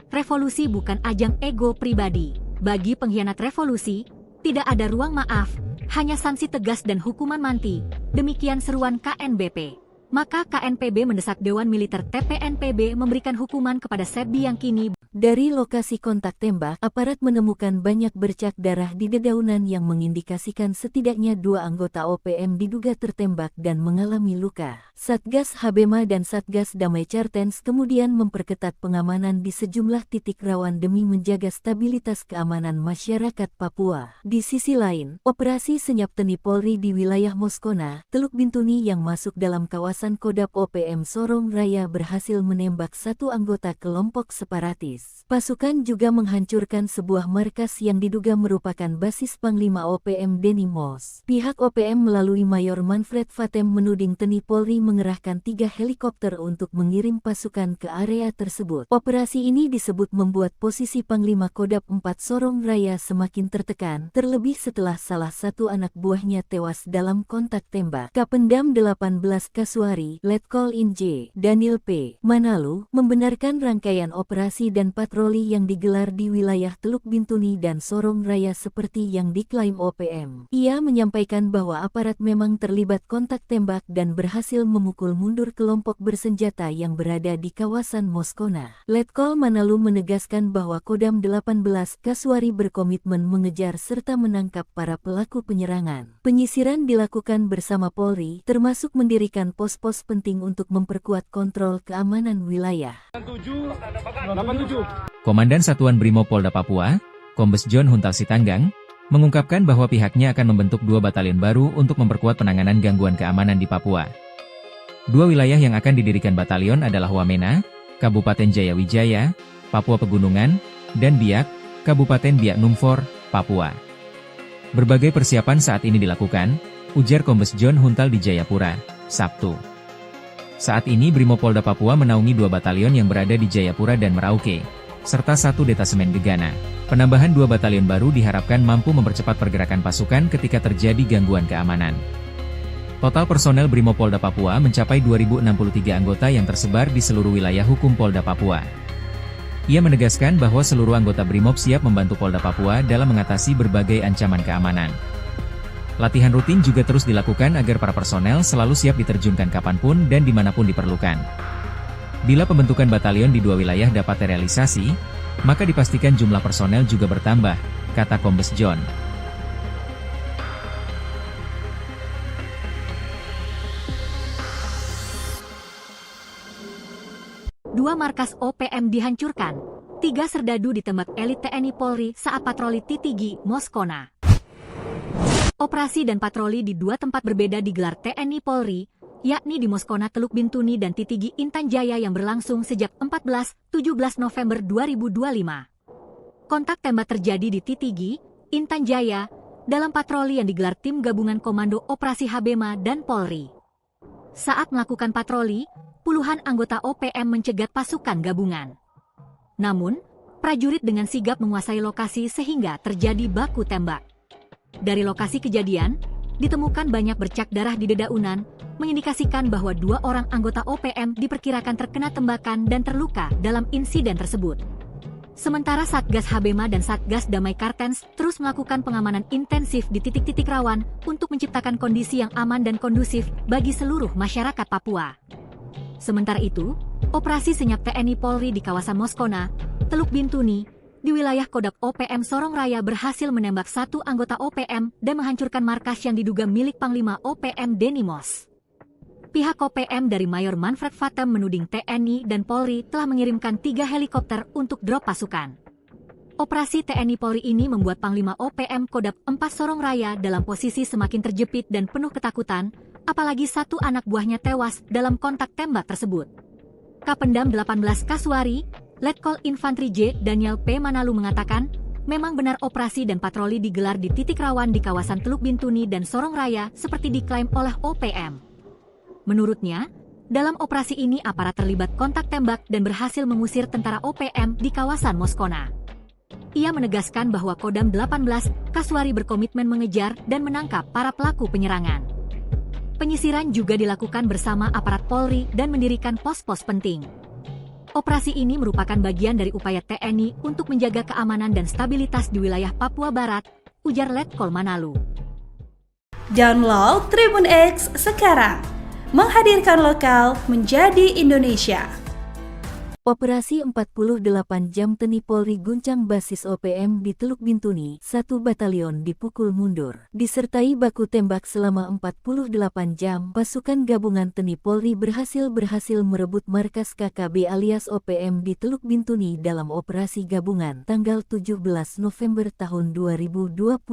Revolusi bukan ajang ego pribadi. Bagi pengkhianat revolusi, tidak ada ruang maaf, hanya sanksi tegas dan hukuman mati. Demikian seruan KNBP. Maka KNPB mendesak Dewan Militer TPNPB memberikan hukuman kepada Sebbi yang kini. Dari lokasi kontak tembak, aparat menemukan banyak bercak darah di dedaunan yang mengindikasikan setidaknya 2 anggota OPM diduga tertembak dan mengalami luka. Satgas Habema dan Satgas Damai Cartens kemudian memperketat pengamanan di sejumlah titik rawan demi menjaga stabilitas keamanan masyarakat Papua. Di sisi lain, operasi senyap Teni Polri di wilayah Moskona, Teluk Bintuni yang masuk dalam kawasan Kodap OPM Sorong Raya berhasil menembak 1 anggota kelompok separatis. Pasukan juga menghancurkan sebuah markas yang diduga merupakan basis Panglima OPM Denny Mos. Pihak OPM melalui Mayor Manfred Fatem menuding Teni Polri mengerahkan 3 helikopter untuk mengirim pasukan ke area tersebut. Operasi ini disebut membuat posisi Panglima Kodap 4 Sorong Raya semakin tertekan, terlebih setelah salah satu anak buahnya tewas dalam kontak tembak. Kapendam 18 Kasuari, Letkol Inj. Daniel P. Manalu, membenarkan rangkaian operasi dan rangkaian patroli yang digelar di wilayah Teluk Bintuni dan Sorong Raya seperti yang diklaim OPM. Ia menyampaikan bahwa aparat memang terlibat kontak tembak dan berhasil memukul mundur kelompok bersenjata yang berada di kawasan Moskona. Letkol Manalu menegaskan bahwa Kodam 18 Kasuari berkomitmen mengejar serta menangkap para pelaku penyerangan. Penyisiran dilakukan bersama Polri, termasuk mendirikan pos-pos penting untuk memperkuat kontrol keamanan wilayah. 87. Komandan Satuan Brimopolda Papua, Kombes John Huntal Sitanggang, mengungkapkan bahwa pihaknya akan membentuk 2 batalion baru untuk memperkuat penanganan gangguan keamanan di Papua. 2 wilayah yang akan didirikan batalion adalah Wamena, Kabupaten Jayawijaya, Papua Pegunungan, dan Biak, Kabupaten Biak Numfor, Papua. Berbagai persiapan saat ini dilakukan, ujar Kombes John Huntal di Jayapura, Sabtu. Saat ini Brimopolda Papua menaungi 2 batalion yang berada di Jayapura dan Merauke, serta 1 detasemen Gegana. Penambahan 2 batalion baru diharapkan mampu mempercepat pergerakan pasukan ketika terjadi gangguan keamanan. Total personel Brimopolda Papua mencapai 2.063 anggota yang tersebar di seluruh wilayah hukum Polda Papua. Ia menegaskan bahwa seluruh anggota Brimob siap membantu Polda Papua dalam mengatasi berbagai ancaman keamanan. Latihan rutin juga terus dilakukan agar para personel selalu siap diterjunkan kapanpun dan dimanapun diperlukan. Bila pembentukan batalion di 2 wilayah dapat terrealisasi, maka dipastikan jumlah personel juga bertambah, kata Kombes John. Dua markas OPM dihancurkan. 3 serdadu ditembak elit TNI Polri saat patroli Titigi, Moskona. Operasi dan patroli di 2 tempat berbeda digelar TNI Polri, yakni di Moskona Teluk Bintuni dan Titigi Intan Jaya yang berlangsung sejak 14-17 November 2025. Kontak tembak terjadi di Titigi, Intan Jaya, dalam patroli yang digelar tim gabungan Komando Operasi Habema dan Polri. Saat melakukan patroli, puluhan anggota OPM mencegat pasukan gabungan. Namun, prajurit dengan sigap menguasai lokasi sehingga terjadi baku tembak. Dari lokasi kejadian, ditemukan banyak bercak darah di dedaunan, mengindikasikan bahwa 2 orang anggota OPM diperkirakan terkena tembakan dan terluka dalam insiden tersebut. Sementara Satgas Habema dan Satgas Damai Kartens terus melakukan pengamanan intensif di titik-titik rawan untuk menciptakan kondisi yang aman dan kondusif bagi seluruh masyarakat Papua. Sementara itu, operasi senyap TNI Polri di kawasan Moskona, Teluk Bintuni, di wilayah Kodam OPM Sorong Raya berhasil menembak 1 anggota OPM dan menghancurkan markas yang diduga milik Panglima OPM Denny Mos. Pihak OPM dari Mayor Manfred Vatem menuding TNI dan Polri telah mengirimkan 3 helikopter untuk drop pasukan. Operasi TNI Polri ini membuat Panglima OPM Kodam 4 Sorong Raya dalam posisi semakin terjepit dan penuh ketakutan, apalagi 1 anak buahnya tewas dalam kontak tembak tersebut. Kapendam 18 Kasuari, Letkol Infantri J. Daniel P. Manalu mengatakan, memang benar operasi dan patroli digelar di titik rawan di kawasan Teluk Bintuni dan Sorong Raya seperti diklaim oleh OPM. Menurutnya, dalam operasi ini aparat terlibat kontak tembak dan berhasil mengusir tentara OPM di kawasan Moskona. Ia menegaskan bahwa Kodam 18 Kasuari berkomitmen mengejar dan menangkap para pelaku penyerangan. Penyisiran juga dilakukan bersama aparat Polri dan mendirikan pos-pos penting. Operasi ini merupakan bagian dari upaya TNI untuk menjaga keamanan dan stabilitas di wilayah Papua Barat, ujar Letkol Manalu. Download Tribun X sekarang, menghadirkan lokal menjadi Indonesia. Operasi 48 jam TNI Polri guncang basis OPM di Teluk Bintuni, 1 batalion dipukul mundur. Disertai baku tembak selama 48 jam, pasukan gabungan TNI Polri berhasil merebut markas KKB alias OPM di Teluk Bintuni dalam operasi gabungan tanggal 17 November tahun 2025.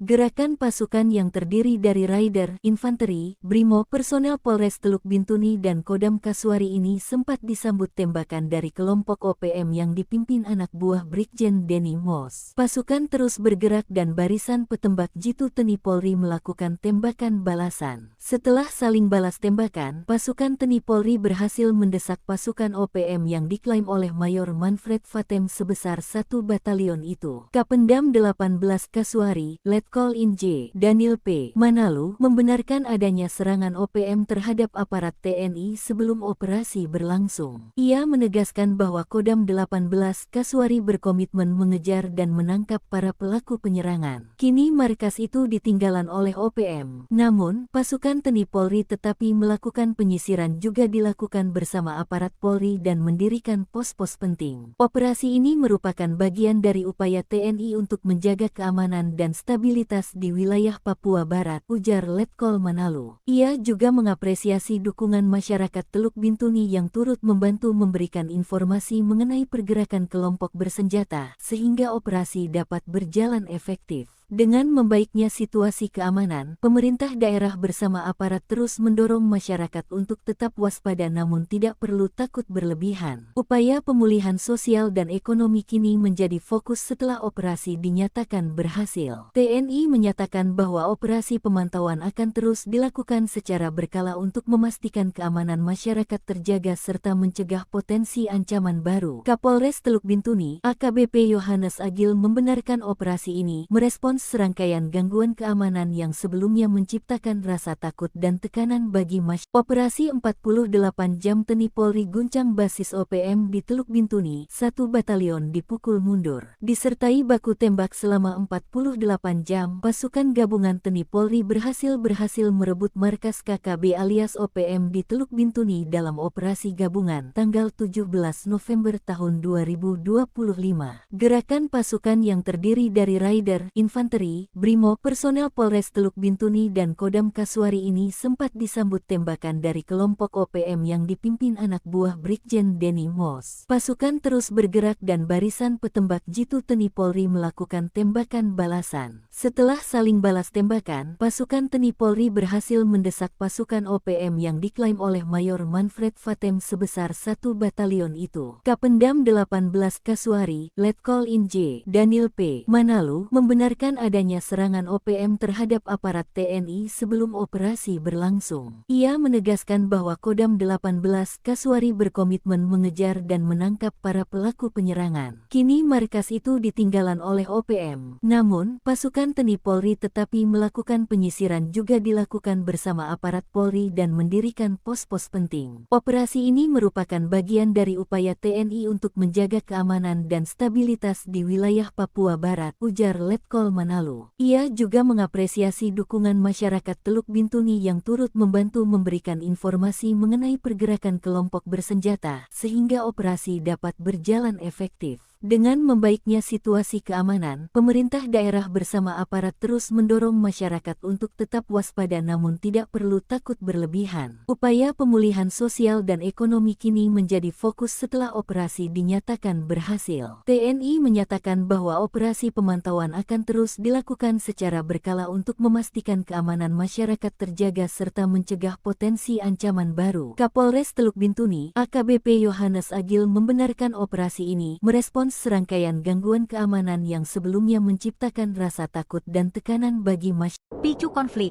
Gerakan pasukan yang terdiri dari Raider, Infanteri, Brimob, personel Polres Teluk Bintuni dan Kodam Kasuari ini sempat disambut tembakan dari kelompok OPM yang dipimpin anak buah Brigjen Denny Mos. Pasukan terus bergerak dan barisan petembak jitu TNI Polri melakukan tembakan balasan. Setelah saling balas tembakan, pasukan TNI Polri berhasil mendesak pasukan OPM yang diklaim oleh Mayor Manfred Vatem sebesar 1 batalion itu. Kapendam 18 Kasuari, Letkol In J. Daniel P. Manalu membenarkan adanya serangan OPM terhadap aparat TNI sebelum operasi berlangsung. Ia menegaskan menegaskan bahwa Kodam 18 Kasuari berkomitmen mengejar dan menangkap para pelaku penyerangan. Kini markas itu ditinggalan oleh OPM. Namun, pasukan TNI Polri tetapi melakukan penyisiran juga dilakukan bersama aparat Polri dan mendirikan pos-pos penting. Operasi ini merupakan bagian dari upaya TNI untuk menjaga keamanan dan stabilitas di wilayah Papua Barat, ujar Letkol Manalu. Ia juga mengapresiasi dukungan masyarakat Teluk Bintuni yang turut membantu memberikan informasi mengenai pergerakan kelompok bersenjata, sehingga operasi dapat berjalan efektif. Dengan membaiknya situasi keamanan, pemerintah daerah bersama aparat terus mendorong masyarakat untuk tetap waspada namun tidak perlu takut berlebihan. Upaya pemulihan sosial dan ekonomi kini menjadi fokus setelah operasi dinyatakan berhasil. TNI menyatakan bahwa operasi pemantauan akan terus dilakukan secara berkala untuk memastikan keamanan masyarakat terjaga serta mencegah potensi ancaman baru. Kapolres Teluk Bintuni, AKBP Yohanes Agil membenarkan operasi ini merespons serangkaian gangguan keamanan yang sebelumnya menciptakan rasa takut dan tekanan bagi masyarakat. Operasi 48 jam TNI Polri guncang basis OPM di Teluk Bintuni, 1 batalion dipukul mundur. Disertai baku tembak selama 48 jam, pasukan gabungan TNI Polri berhasil merebut markas KKB alias OPM di Teluk Bintuni dalam operasi gabungan tanggal 17 November tahun 2025. Gerakan pasukan yang terdiri dari Raider, Infanteri, Brimo, personel Polres Teluk Bintuni dan Kodam Kasuari ini sempat disambut tembakan dari kelompok OPM yang dipimpin anak buah Brigjen Denny Mos. Pasukan terus bergerak dan barisan petembak jitu TNI Polri melakukan tembakan balasan. Setelah saling balas tembakan, pasukan TNI Polri berhasil mendesak pasukan OPM yang diklaim oleh Mayor Manfred Fatem sebesar 1 batalion itu. Kapendam 18 Kasuari, Letkol Inj. Daniel P. Manalu membenarkan adanya serangan OPM terhadap aparat TNI sebelum operasi berlangsung. Ia menegaskan bahwa Kodam 18 Kasuari berkomitmen mengejar dan menangkap para pelaku penyerangan. Kini markas itu ditinggalan oleh OPM. Namun, pasukan TNI Polri tetapi melakukan penyisiran juga dilakukan bersama aparat Polri dan mendirikan pos-pos penting. Operasi ini merupakan bagian dari upaya TNI untuk menjaga keamanan dan stabilitas di wilayah Papua Barat, ujar Letkol Manalu. Ia juga mengapresiasi dukungan masyarakat Teluk Bintuni yang turut membantu memberikan informasi mengenai pergerakan kelompok bersenjata, sehingga operasi dapat berjalan efektif. Dengan membaiknya situasi keamanan, pemerintah daerah bersama aparat terus mendorong masyarakat untuk tetap waspada namun tidak perlu takut berlebihan. Upaya pemulihan sosial dan ekonomi kini menjadi fokus setelah operasi dinyatakan berhasil. TNI menyatakan bahwa operasi pemantauan akan terus dilakukan secara berkala untuk memastikan keamanan masyarakat terjaga serta mencegah potensi ancaman baru. Kapolres Teluk Bintuni, AKBP Yohanes Agil membenarkan operasi ini merespons serangkaian gangguan keamanan yang sebelumnya menciptakan rasa takut dan tekanan bagi masyarakat. Picu konflik.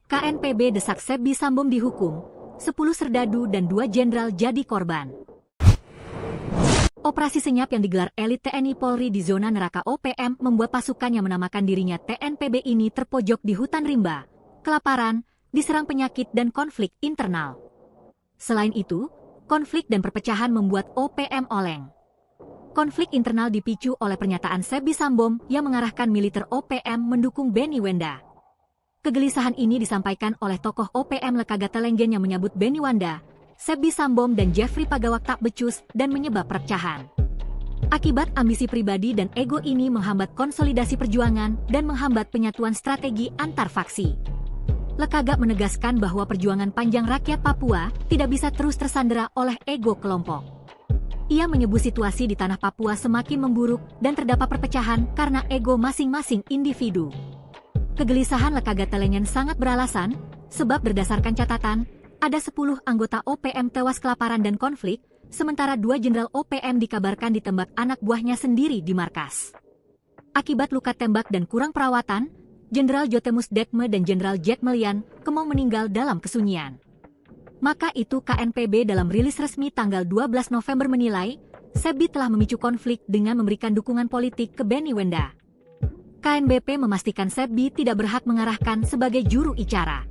KNPB desak Sebbi Sambom dihukum, 10 serdadu dan 2 jenderal jadi korban. Operasi senyap yang digelar elit TNI Polri di zona neraka OPM membuat pasukan yang menamakan dirinya TNPB ini terpojok di hutan rimba, kelaparan, diserang penyakit dan konflik internal. Selain itu, konflik dan perpecahan membuat OPM oleng. Konflik internal dipicu oleh pernyataan Sebbi Sambom yang mengarahkan militer OPM mendukung Benny Wenda. Kegelisahan ini disampaikan oleh tokoh OPM Lekaga Telenggen yang menyebut Benny Wenda, Sebbi Sambom dan Jeffrey Pagawak tak becus dan menyebab perpecahan. Akibat ambisi pribadi dan ego ini menghambat konsolidasi perjuangan dan menghambat penyatuan strategi antar faksi. Lekaga menegaskan bahwa perjuangan panjang rakyat Papua tidak bisa terus tersandera oleh ego kelompok. Ia menyebut situasi di tanah Papua semakin memburuk dan terdapat perpecahan karena ego masing-masing individu. Kegelisahan Lekaga Telenggen sangat beralasan, sebab berdasarkan catatan, ada 10 anggota OPM tewas kelaparan dan konflik, sementara 2 jenderal OPM dikabarkan ditembak anak buahnya sendiri di markas. Akibat luka tembak dan kurang perawatan, Jenderal Jotemus Dekme dan Jenderal Jack Melian kemau meninggal dalam kesunyian. Maka itu KNPB dalam rilis resmi tanggal 12 November menilai, Sebbi telah memicu konflik dengan memberikan dukungan politik ke Benny Wenda. KNBP memastikan Sebbi tidak berhak mengarahkan sebagai juru bicara.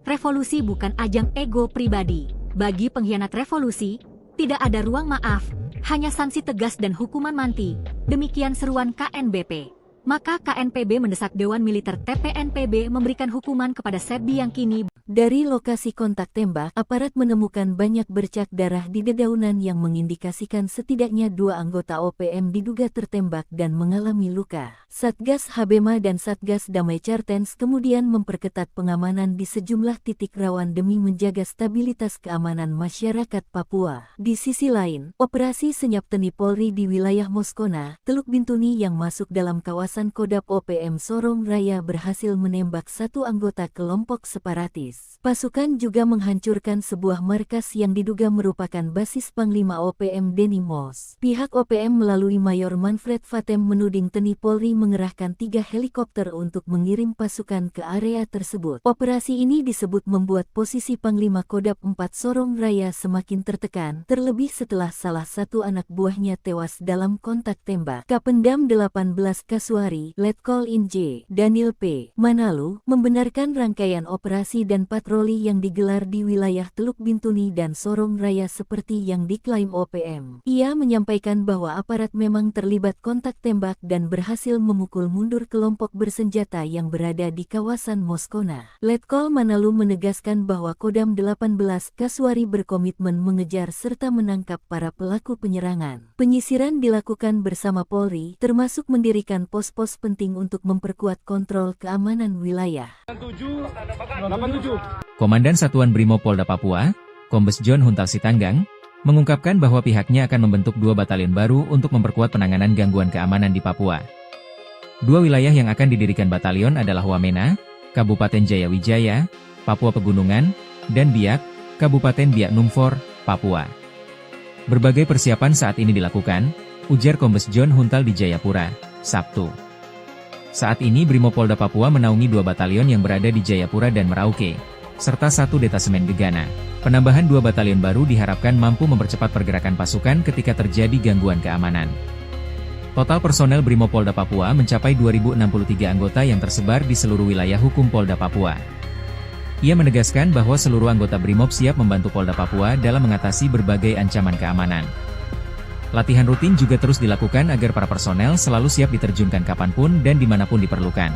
Revolusi bukan ajang ego pribadi. Bagi pengkhianat revolusi, Tidak ada ruang maaf, hanya sanksi tegas dan hukuman mati, demikian seruan KNBP. Maka KNPB mendesak Dewan Militer TPNPB memberikan hukuman kepada Sepbi yang kini. Dari lokasi kontak tembak, aparat menemukan banyak bercak darah di dedaunan yang mengindikasikan setidaknya 2 anggota OPM diduga tertembak dan mengalami luka. Satgas Habema dan Satgas Damai Cartens kemudian memperketat pengamanan di sejumlah titik rawan demi menjaga stabilitas keamanan masyarakat Papua. Di sisi lain, operasi senyap TNI Polri di wilayah Moskona, Teluk Bintuni yang masuk dalam kawasan Kodap OPM Sorong Raya berhasil menembak 1 anggota kelompok separatis. Pasukan juga menghancurkan sebuah markas yang diduga merupakan basis Panglima OPM Denny Moss. Pihak OPM melalui Mayor Manfred Fatem menuding TNI Polri mengerahkan 3 helikopter untuk mengirim pasukan ke area tersebut. Operasi ini disebut membuat posisi Panglima Kodap 4 Sorong Raya semakin tertekan, terlebih setelah salah satu anak buahnya tewas dalam kontak tembak. Kapendam 18 Kasuari, Letkol Inj, Daniel P. Manalu, membenarkan rangkaian operasi dan patroli yang digelar di wilayah Teluk Bintuni dan Sorong Raya seperti yang diklaim OPM. Ia menyampaikan bahwa aparat memang terlibat kontak tembak dan berhasil memukul mundur kelompok bersenjata yang berada di kawasan Moskona. Letkol Manalu menegaskan bahwa Kodam 18 Kasuari berkomitmen mengejar serta menangkap para pelaku penyerangan. Penyisiran dilakukan bersama Polri, termasuk mendirikan pos-pos penting untuk memperkuat kontrol keamanan wilayah. 87. Komandan Satuan Brimob Polda Papua, Kombes John Huntal Sitanggang, mengungkapkan bahwa pihaknya akan membentuk 2 batalion baru untuk memperkuat penanganan gangguan keamanan di Papua. 2 wilayah yang akan didirikan batalion adalah Wamena, Kabupaten Jayawijaya, Papua Pegunungan, dan Biak, Kabupaten Biak Numfor, Papua. Berbagai persiapan saat ini dilakukan, ujar Kombes John Huntal di Jayapura, Sabtu. Saat ini Brimob Polda Papua menaungi 2 batalion yang berada di Jayapura dan Merauke, serta 1 detasemen Gegana. Penambahan 2 batalion baru diharapkan mampu mempercepat pergerakan pasukan ketika terjadi gangguan keamanan. Total personel Brimob Polda Papua mencapai 2063 anggota yang tersebar di seluruh wilayah hukum Polda Papua. Ia menegaskan bahwa seluruh anggota Brimob siap membantu Polda Papua dalam mengatasi berbagai ancaman keamanan. Latihan rutin juga terus dilakukan agar para personel selalu siap diterjunkan kapanpun dan dimanapun diperlukan.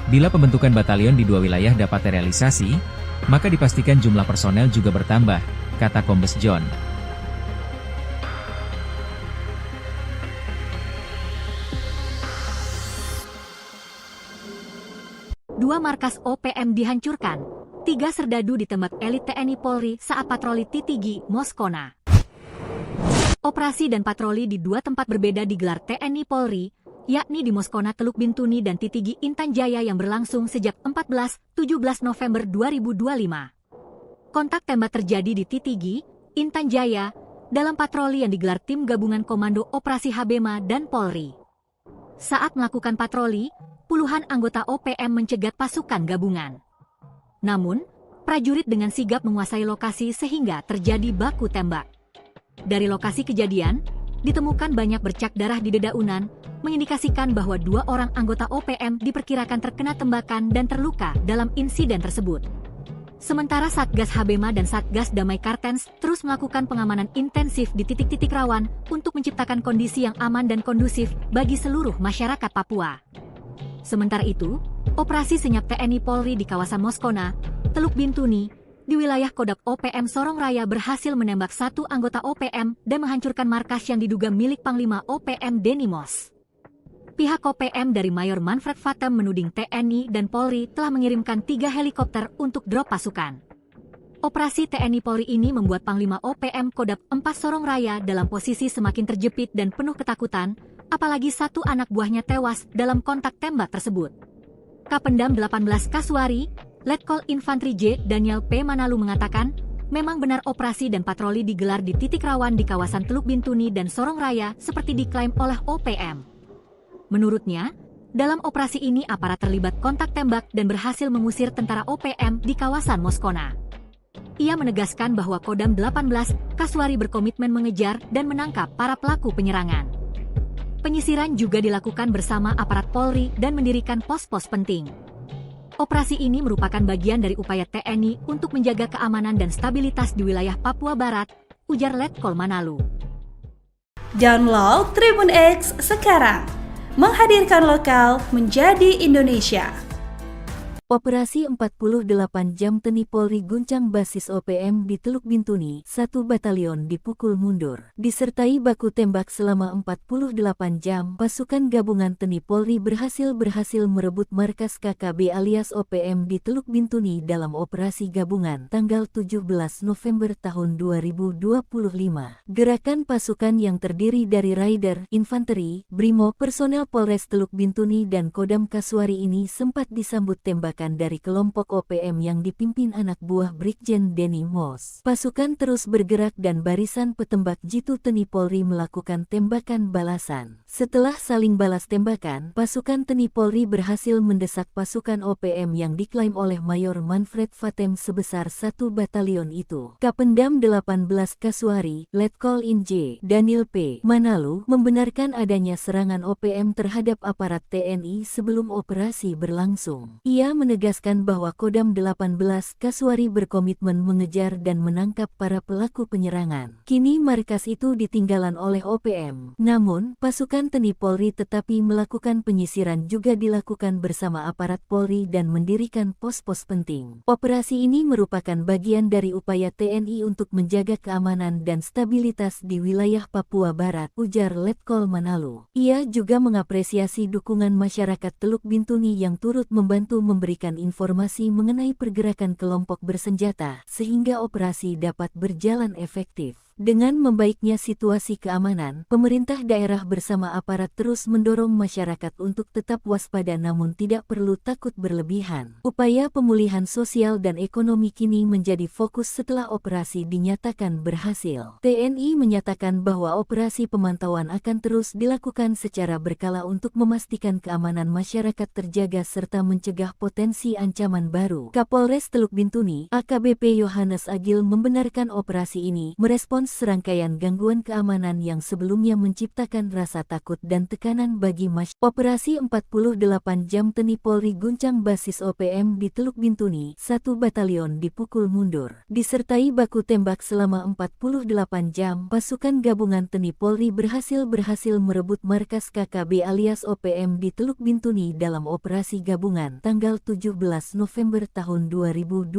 Bila pembentukan batalion di 2 wilayah dapat terrealisasi, maka dipastikan jumlah personel juga bertambah, kata Kombes John. Dua markas OPM dihancurkan, 3 serdadu ditembak elit TNI Polri saat patroli Titigi, Moskona. Operasi dan patroli di 2 tempat berbeda digelar TNI Polri, yakni di Moskona Teluk Bintuni dan Titigi Intan Jaya yang berlangsung sejak 14-17 November 2025. Kontak tembak terjadi di Titigi, Intan Jaya, dalam patroli yang digelar tim gabungan Komando Operasi Habema dan Polri. Saat melakukan patroli, puluhan anggota OPM mencegat pasukan gabungan. Namun, prajurit dengan sigap menguasai lokasi sehingga terjadi baku tembak. Dari lokasi kejadian, ditemukan banyak bercak darah di dedaunan, mengindikasikan bahwa 2 orang anggota OPM diperkirakan terkena tembakan dan terluka dalam insiden tersebut. Sementara Satgas Habema dan Satgas Damai Cartens terus melakukan pengamanan intensif di titik-titik rawan untuk menciptakan kondisi yang aman dan kondusif bagi seluruh masyarakat Papua. Sementara itu, operasi senyap TNI Polri di kawasan Moskona, Teluk Bintuni, di wilayah Kodap OPM Sorong Raya berhasil menembak 1 anggota OPM dan menghancurkan markas yang diduga milik Panglima OPM Denny Moss. Pihak OPM dari Mayor Manfred Fatem menuding TNI dan Polri telah mengirimkan 3 helikopter untuk drop pasukan. Operasi TNI Polri ini membuat Panglima OPM Kodap 4 Sorong Raya dalam posisi semakin terjepit dan penuh ketakutan, apalagi 1 anak buahnya tewas dalam kontak tembak tersebut. Kapendam 18 Kasuari, Letkol Infantri J. Daniel P. Manalu mengatakan, memang benar operasi dan patroli digelar di titik rawan di kawasan Teluk Bintuni dan Sorong Raya seperti diklaim oleh OPM. Menurutnya, dalam operasi ini aparat terlibat kontak tembak dan berhasil mengusir tentara OPM di kawasan Moskona. Ia menegaskan bahwa Kodam 18 Kasuari berkomitmen mengejar dan menangkap para pelaku penyerangan. Penyisiran juga dilakukan bersama aparat Polri dan mendirikan pos-pos penting. Operasi ini merupakan bagian dari upaya TNI untuk menjaga keamanan dan stabilitas di wilayah Papua Barat, ujar Letkol Manalu. Download Tribun X sekarang, menghadirkan lokal menjadi Indonesia. Operasi 48 jam TNI Polri guncang basis OPM di Teluk Bintuni, 1 batalion dipukul mundur. Disertai baku tembak selama 48 jam, pasukan gabungan TNI Polri berhasil merebut markas KKB alias OPM di Teluk Bintuni dalam operasi gabungan tanggal 17 November tahun 2025. Gerakan pasukan yang terdiri dari Raider, Infanteri, Brimo, personel Polres Teluk Bintuni dan Kodam Kasuari ini sempat disambut tembakan dari kelompok OPM yang dipimpin anak buah Brigjen Denny Mos. Pasukan terus bergerak dan barisan petembak jitu TNI Polri melakukan tembakan balasan. Setelah saling balas tembakan, pasukan TNI Polri berhasil mendesak pasukan OPM yang diklaim oleh Mayor Manfred Fatem sebesar 1 batalion itu. Kapendam 18 Kasuari, Letkol Inj, Daniel P. Manalu, membenarkan adanya serangan OPM terhadap aparat TNI sebelum operasi berlangsung. Ia menegaskan bahwa Kodam 18 Kasuari berkomitmen mengejar dan menangkap para pelaku penyerangan. Kini markas itu ditinggalan oleh OPM. Namun, pasukan TNI Polri tetapi melakukan penyisiran juga dilakukan bersama aparat Polri dan mendirikan pos-pos penting. Operasi ini merupakan bagian dari upaya TNI untuk menjaga keamanan dan stabilitas di wilayah Papua Barat, ujar Letkol Manalu. Ia juga mengapresiasi dukungan masyarakat Teluk Bintuni yang turut membantu memberikan informasi mengenai pergerakan kelompok bersenjata, sehingga operasi dapat berjalan efektif. Dengan membaiknya situasi keamanan, pemerintah daerah bersama aparat terus mendorong masyarakat untuk tetap waspada namun tidak perlu takut berlebihan. Upaya pemulihan sosial dan ekonomi kini menjadi fokus setelah operasi dinyatakan berhasil. TNI menyatakan bahwa operasi pemantauan akan terus dilakukan secara berkala untuk memastikan keamanan masyarakat terjaga serta mencegah potensi ancaman baru. Kapolres Teluk Bintuni, AKBP Yohanes Agil membenarkan operasi ini merespons serangkaian gangguan keamanan yang sebelumnya menciptakan rasa takut dan tekanan bagi masyarakat. Operasi 48 jam TNI Polri guncang basis OPM di Teluk Bintuni, 1 batalion dipukul mundur. Disertai baku tembak selama 48 jam, pasukan gabungan TNI Polri berhasil merebut markas KKB alias OPM di Teluk Bintuni dalam operasi gabungan tanggal 17 November tahun 2025.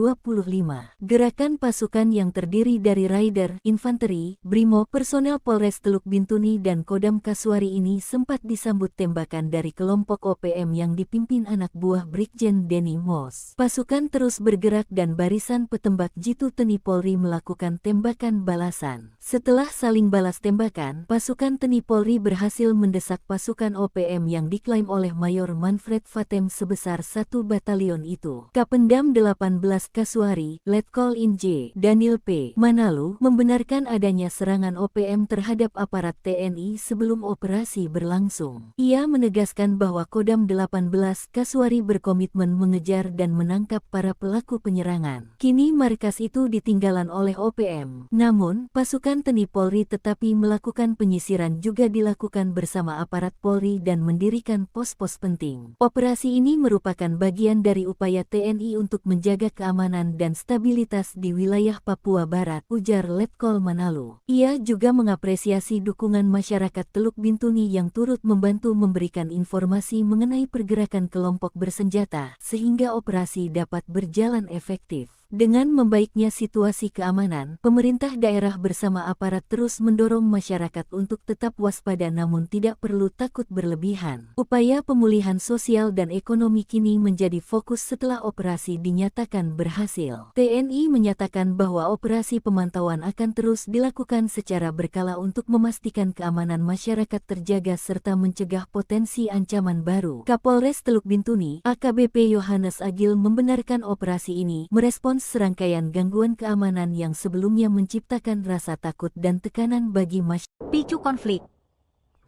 Gerakan pasukan yang terdiri dari Raider, Infanteri, Brimo, personel Polres Teluk Bintuni dan Kodam Kasuari ini sempat disambut tembakan dari kelompok OPM yang dipimpin anak buah Brigjen Denny Mos. Pasukan terus bergerak dan barisan petembak jitu TNI Polri melakukan tembakan balasan. Setelah saling balas tembakan, pasukan TNI Polri berhasil mendesak pasukan OPM yang diklaim oleh Mayor Manfred Fatem sebesar 1 batalion itu. Kapendam 18 Kasuari, Letkol Inj, Daniel P. Manalu, membenarkan adanya serangan OPM terhadap aparat TNI sebelum operasi berlangsung. Ia menegaskan bahwa Kodam 18 Kasuari berkomitmen mengejar dan menangkap para pelaku penyerangan. Kini markas itu ditinggalan oleh OPM. Namun, pasukan TNI Polri tetapi melakukan penyisiran juga dilakukan bersama aparat Polri dan mendirikan pos-pos penting. Operasi ini merupakan bagian dari upaya TNI untuk menjaga keamanan dan stabilitas di wilayah Papua Barat, ujar Letkol Manalu. Ia juga mengapresiasi dukungan masyarakat Teluk Bintuni yang turut membantu memberikan informasi mengenai pergerakan kelompok bersenjata, sehingga operasi dapat berjalan efektif. Dengan membaiknya situasi keamanan, pemerintah daerah bersama aparat terus mendorong masyarakat untuk tetap waspada namun tidak perlu takut berlebihan. Upaya pemulihan sosial dan ekonomi kini menjadi fokus setelah operasi dinyatakan berhasil. TNI menyatakan bahwa operasi pemantauan akan terus dilakukan secara berkala untuk memastikan keamanan masyarakat terjaga serta mencegah potensi ancaman baru. Kapolres Teluk Bintuni, AKBP Yohanes Agil membenarkan operasi ini merespons serangkaian gangguan keamanan yang sebelumnya menciptakan rasa takut dan tekanan bagi masyarakat. Picu konflik.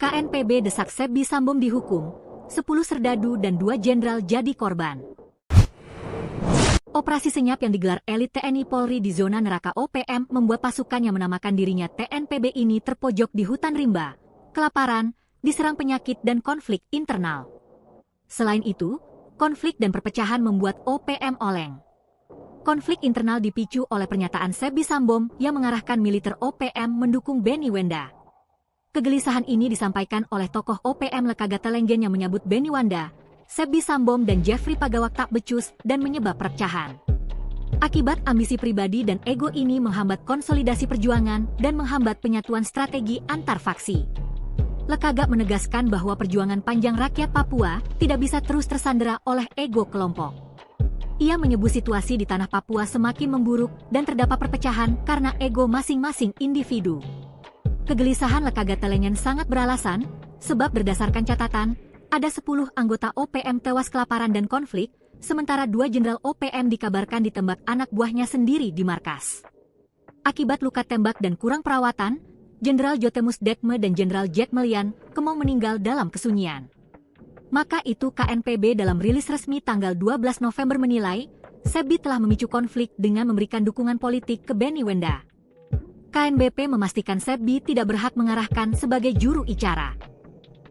KNPB desak Sebi Sambom dihukum, 10 serdadu dan 2 jenderal jadi korban. Operasi senyap yang digelar elit TNI Polri di zona neraka OPM membuat pasukan yang menamakan dirinya TNPB ini terpojok di hutan rimba, kelaparan, diserang penyakit dan konflik internal. Selain itu, konflik dan perpecahan membuat OPM oleng. Konflik internal dipicu oleh pernyataan Sebby Sambom yang mengarahkan militer OPM mendukung Benny Wenda. Kegelisahan ini disampaikan oleh tokoh OPM Lekaga Telenggen yang menyebut Benny Wenda, Sebby Sambom dan Jeffrey Pagawak tak becus dan menyebab perpecahan. Akibat ambisi pribadi dan ego ini menghambat konsolidasi perjuangan dan menghambat penyatuan strategi antar faksi. Lekaga menegaskan bahwa perjuangan panjang rakyat Papua tidak bisa terus tersandera oleh ego kelompok. Ia menyebut situasi di tanah Papua semakin memburuk dan terdapat perpecahan karena ego masing-masing individu. Kegelisahan Lekaga Telenggen sangat beralasan, sebab berdasarkan catatan, ada 10 anggota OPM tewas kelaparan dan konflik, sementara 2 jenderal OPM dikabarkan ditembak anak buahnya sendiri di markas. Akibat luka tembak dan kurang perawatan, Jenderal Jotemus Dekme dan Jenderal Jack Melian kemau meninggal dalam kesunyian. Maka itu KNPB dalam rilis resmi tanggal 12 November menilai, Sebby telah memicu konflik dengan memberikan dukungan politik ke Benny Wenda. KNBP memastikan Sebby tidak berhak mengarahkan sebagai juru bicara.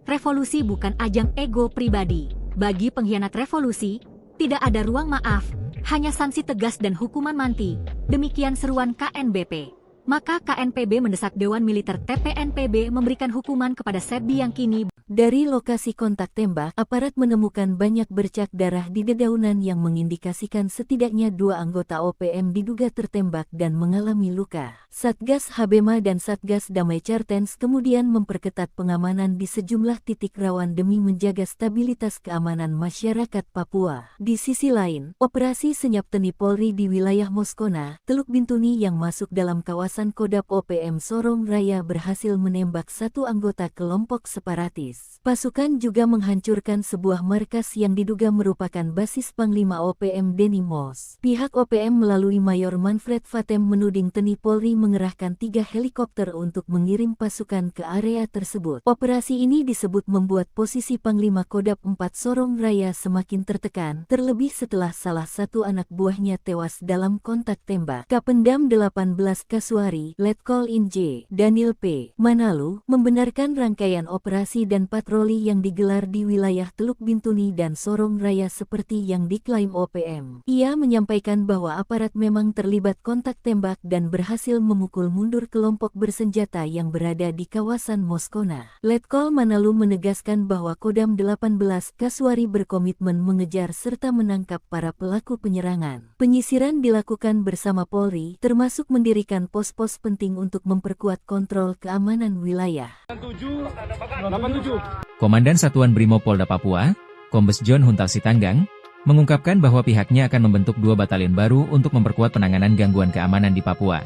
Revolusi bukan ajang ego pribadi. Bagi pengkhianat revolusi, tidak ada ruang maaf, hanya sanksi tegas dan hukuman mati. Demikian seruan KNBP. Maka KNPB mendesak Dewan Militer TPNPB memberikan hukuman kepada Sebby yang kini. Dari lokasi kontak tembak, aparat menemukan banyak bercak darah di dedaunan yang mengindikasikan setidaknya 2 anggota OPM diduga tertembak dan mengalami luka. Satgas Habema dan Satgas Damai Cartens kemudian memperketat pengamanan di sejumlah titik rawan demi menjaga stabilitas keamanan masyarakat Papua. Di sisi lain, operasi senyap Teni Polri di wilayah Moskona, Teluk Bintuni yang masuk dalam kawasan Kodap OPM Sorong Raya berhasil menembak 1 anggota kelompok separatis. Pasukan juga menghancurkan sebuah markas yang diduga merupakan basis Panglima OPM Denny Moss. Pihak OPM melalui Mayor Manfred Fatem menuding Teni Polri mengerahkan 3 helikopter untuk mengirim pasukan ke area tersebut. Operasi ini disebut membuat posisi Panglima Kodap 4 Sorong Raya semakin tertekan, terlebih setelah salah satu anak buahnya tewas dalam kontak tembak. Kapendam 18 Kasuari, Letkol Inj, Daniel P. Manalu, membenarkan rangkaian operasi dan patroli yang digelar di wilayah Teluk Bintuni dan Sorong Raya seperti yang diklaim OPM. Ia menyampaikan bahwa aparat memang terlibat kontak tembak dan berhasil memukul mundur kelompok bersenjata yang berada di kawasan Moskona. Letkol Manalu menegaskan bahwa Kodam 18 Kasuari berkomitmen mengejar serta menangkap para pelaku penyerangan. Penyisiran dilakukan bersama Polri, termasuk mendirikan pos-pos penting untuk memperkuat kontrol keamanan wilayah. 87. Komandan Satuan Brimob Polda Papua, Kombes John Huntal Sitanggang, mengungkapkan bahwa pihaknya akan membentuk 2 batalion baru untuk memperkuat penanganan gangguan keamanan di Papua.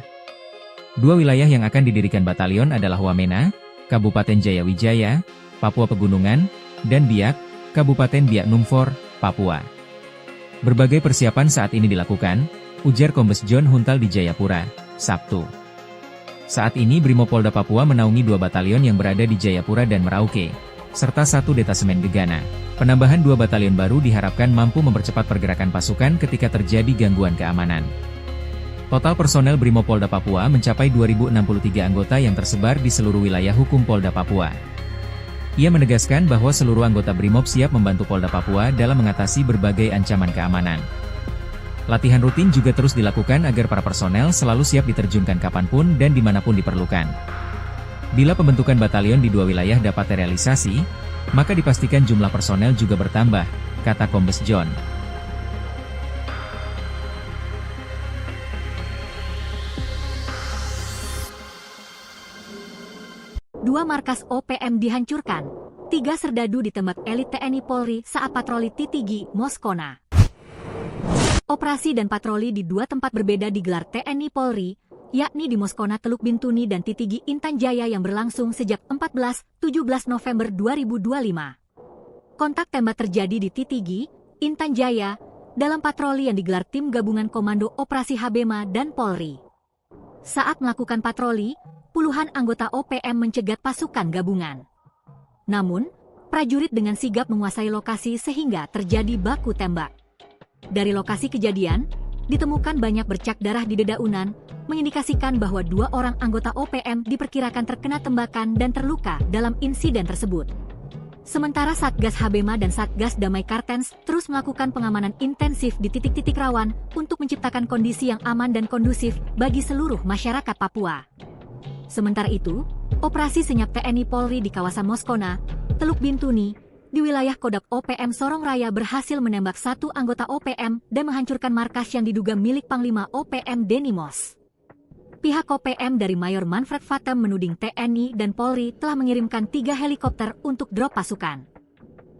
2 wilayah yang akan didirikan batalion adalah Wamena, Kabupaten Jayawijaya, Papua Pegunungan, dan Biak, Kabupaten Biak Numfor, Papua. Berbagai persiapan saat ini dilakukan, ujar Kombes John Huntal di Jayapura, Sabtu. Saat ini Brimob Polda Papua menaungi 2 batalion yang berada di Jayapura dan Merauke, serta 1 detasemen Gegana. Penambahan 2 batalion baru diharapkan mampu mempercepat pergerakan pasukan ketika terjadi gangguan keamanan. Total personel Brimob Polda Papua mencapai 2063 anggota yang tersebar di seluruh wilayah hukum Polda Papua. Ia menegaskan bahwa seluruh anggota Brimob siap membantu Polda Papua dalam mengatasi berbagai ancaman keamanan. Latihan rutin juga terus dilakukan agar para personel selalu siap diterjunkan kapanpun dan dimanapun diperlukan. Bila pembentukan batalion di 2 wilayah dapat terrealisasi, maka dipastikan jumlah personel juga bertambah, kata Kombes John. Dua markas OPM dihancurkan, 3 serdadu ditembak elit TNI Polri saat patroli Titigi, Moskona. Operasi dan patroli di 2 tempat berbeda digelar TNI Polri, yakni di Moskona Teluk Bintuni dan Titigi Intan Jaya yang berlangsung sejak 14-17 November 2025. Kontak tembak terjadi di Titigi, Intan Jaya, dalam patroli yang digelar tim gabungan Komando Operasi Habema dan Polri. Saat melakukan patroli, puluhan anggota OPM mencegat pasukan gabungan. Namun, prajurit dengan sigap menguasai lokasi sehingga terjadi baku tembak. Dari lokasi kejadian, ditemukan banyak bercak darah di dedaunan, mengindikasikan bahwa 2 orang anggota OPM diperkirakan terkena tembakan dan terluka dalam insiden tersebut. Sementara Satgas Habema dan Satgas Damai Kartens terus melakukan pengamanan intensif di titik-titik rawan untuk menciptakan kondisi yang aman dan kondusif bagi seluruh masyarakat Papua. Sementara itu, operasi senyap TNI Polri di kawasan Moskona, Teluk Bintuni, di wilayah Kodak OPM Sorong Raya berhasil menembak satu anggota OPM dan menghancurkan markas yang diduga milik Panglima OPM Denny Mos. Pihak OPM dari Mayor Manfred Vatem menuding TNI dan Polri telah mengirimkan 3 helikopter untuk drop pasukan.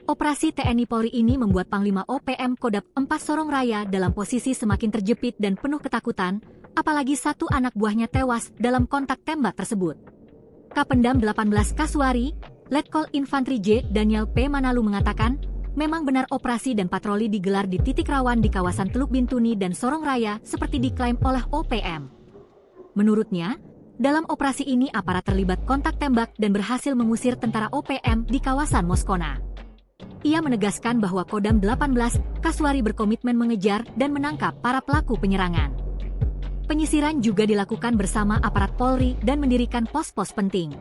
Operasi TNI Polri ini membuat Panglima OPM Kodam 4 Sorong Raya dalam posisi semakin terjepit dan penuh ketakutan, apalagi satu anak buahnya tewas dalam kontak tembak tersebut. Kapendam 18 Kaswari, Letkol Infantri J. Daniel P. Manalu mengatakan, memang benar operasi dan patroli digelar di titik rawan di kawasan Teluk Bintuni dan Sorong Raya seperti diklaim oleh OPM. Menurutnya, dalam operasi ini aparat terlibat kontak tembak dan berhasil mengusir tentara OPM di kawasan Moskona. Ia menegaskan bahwa Kodam 18 Kaswari berkomitmen mengejar dan menangkap para pelaku penyerangan. Penyisiran juga dilakukan bersama aparat Polri dan mendirikan pos-pos penting.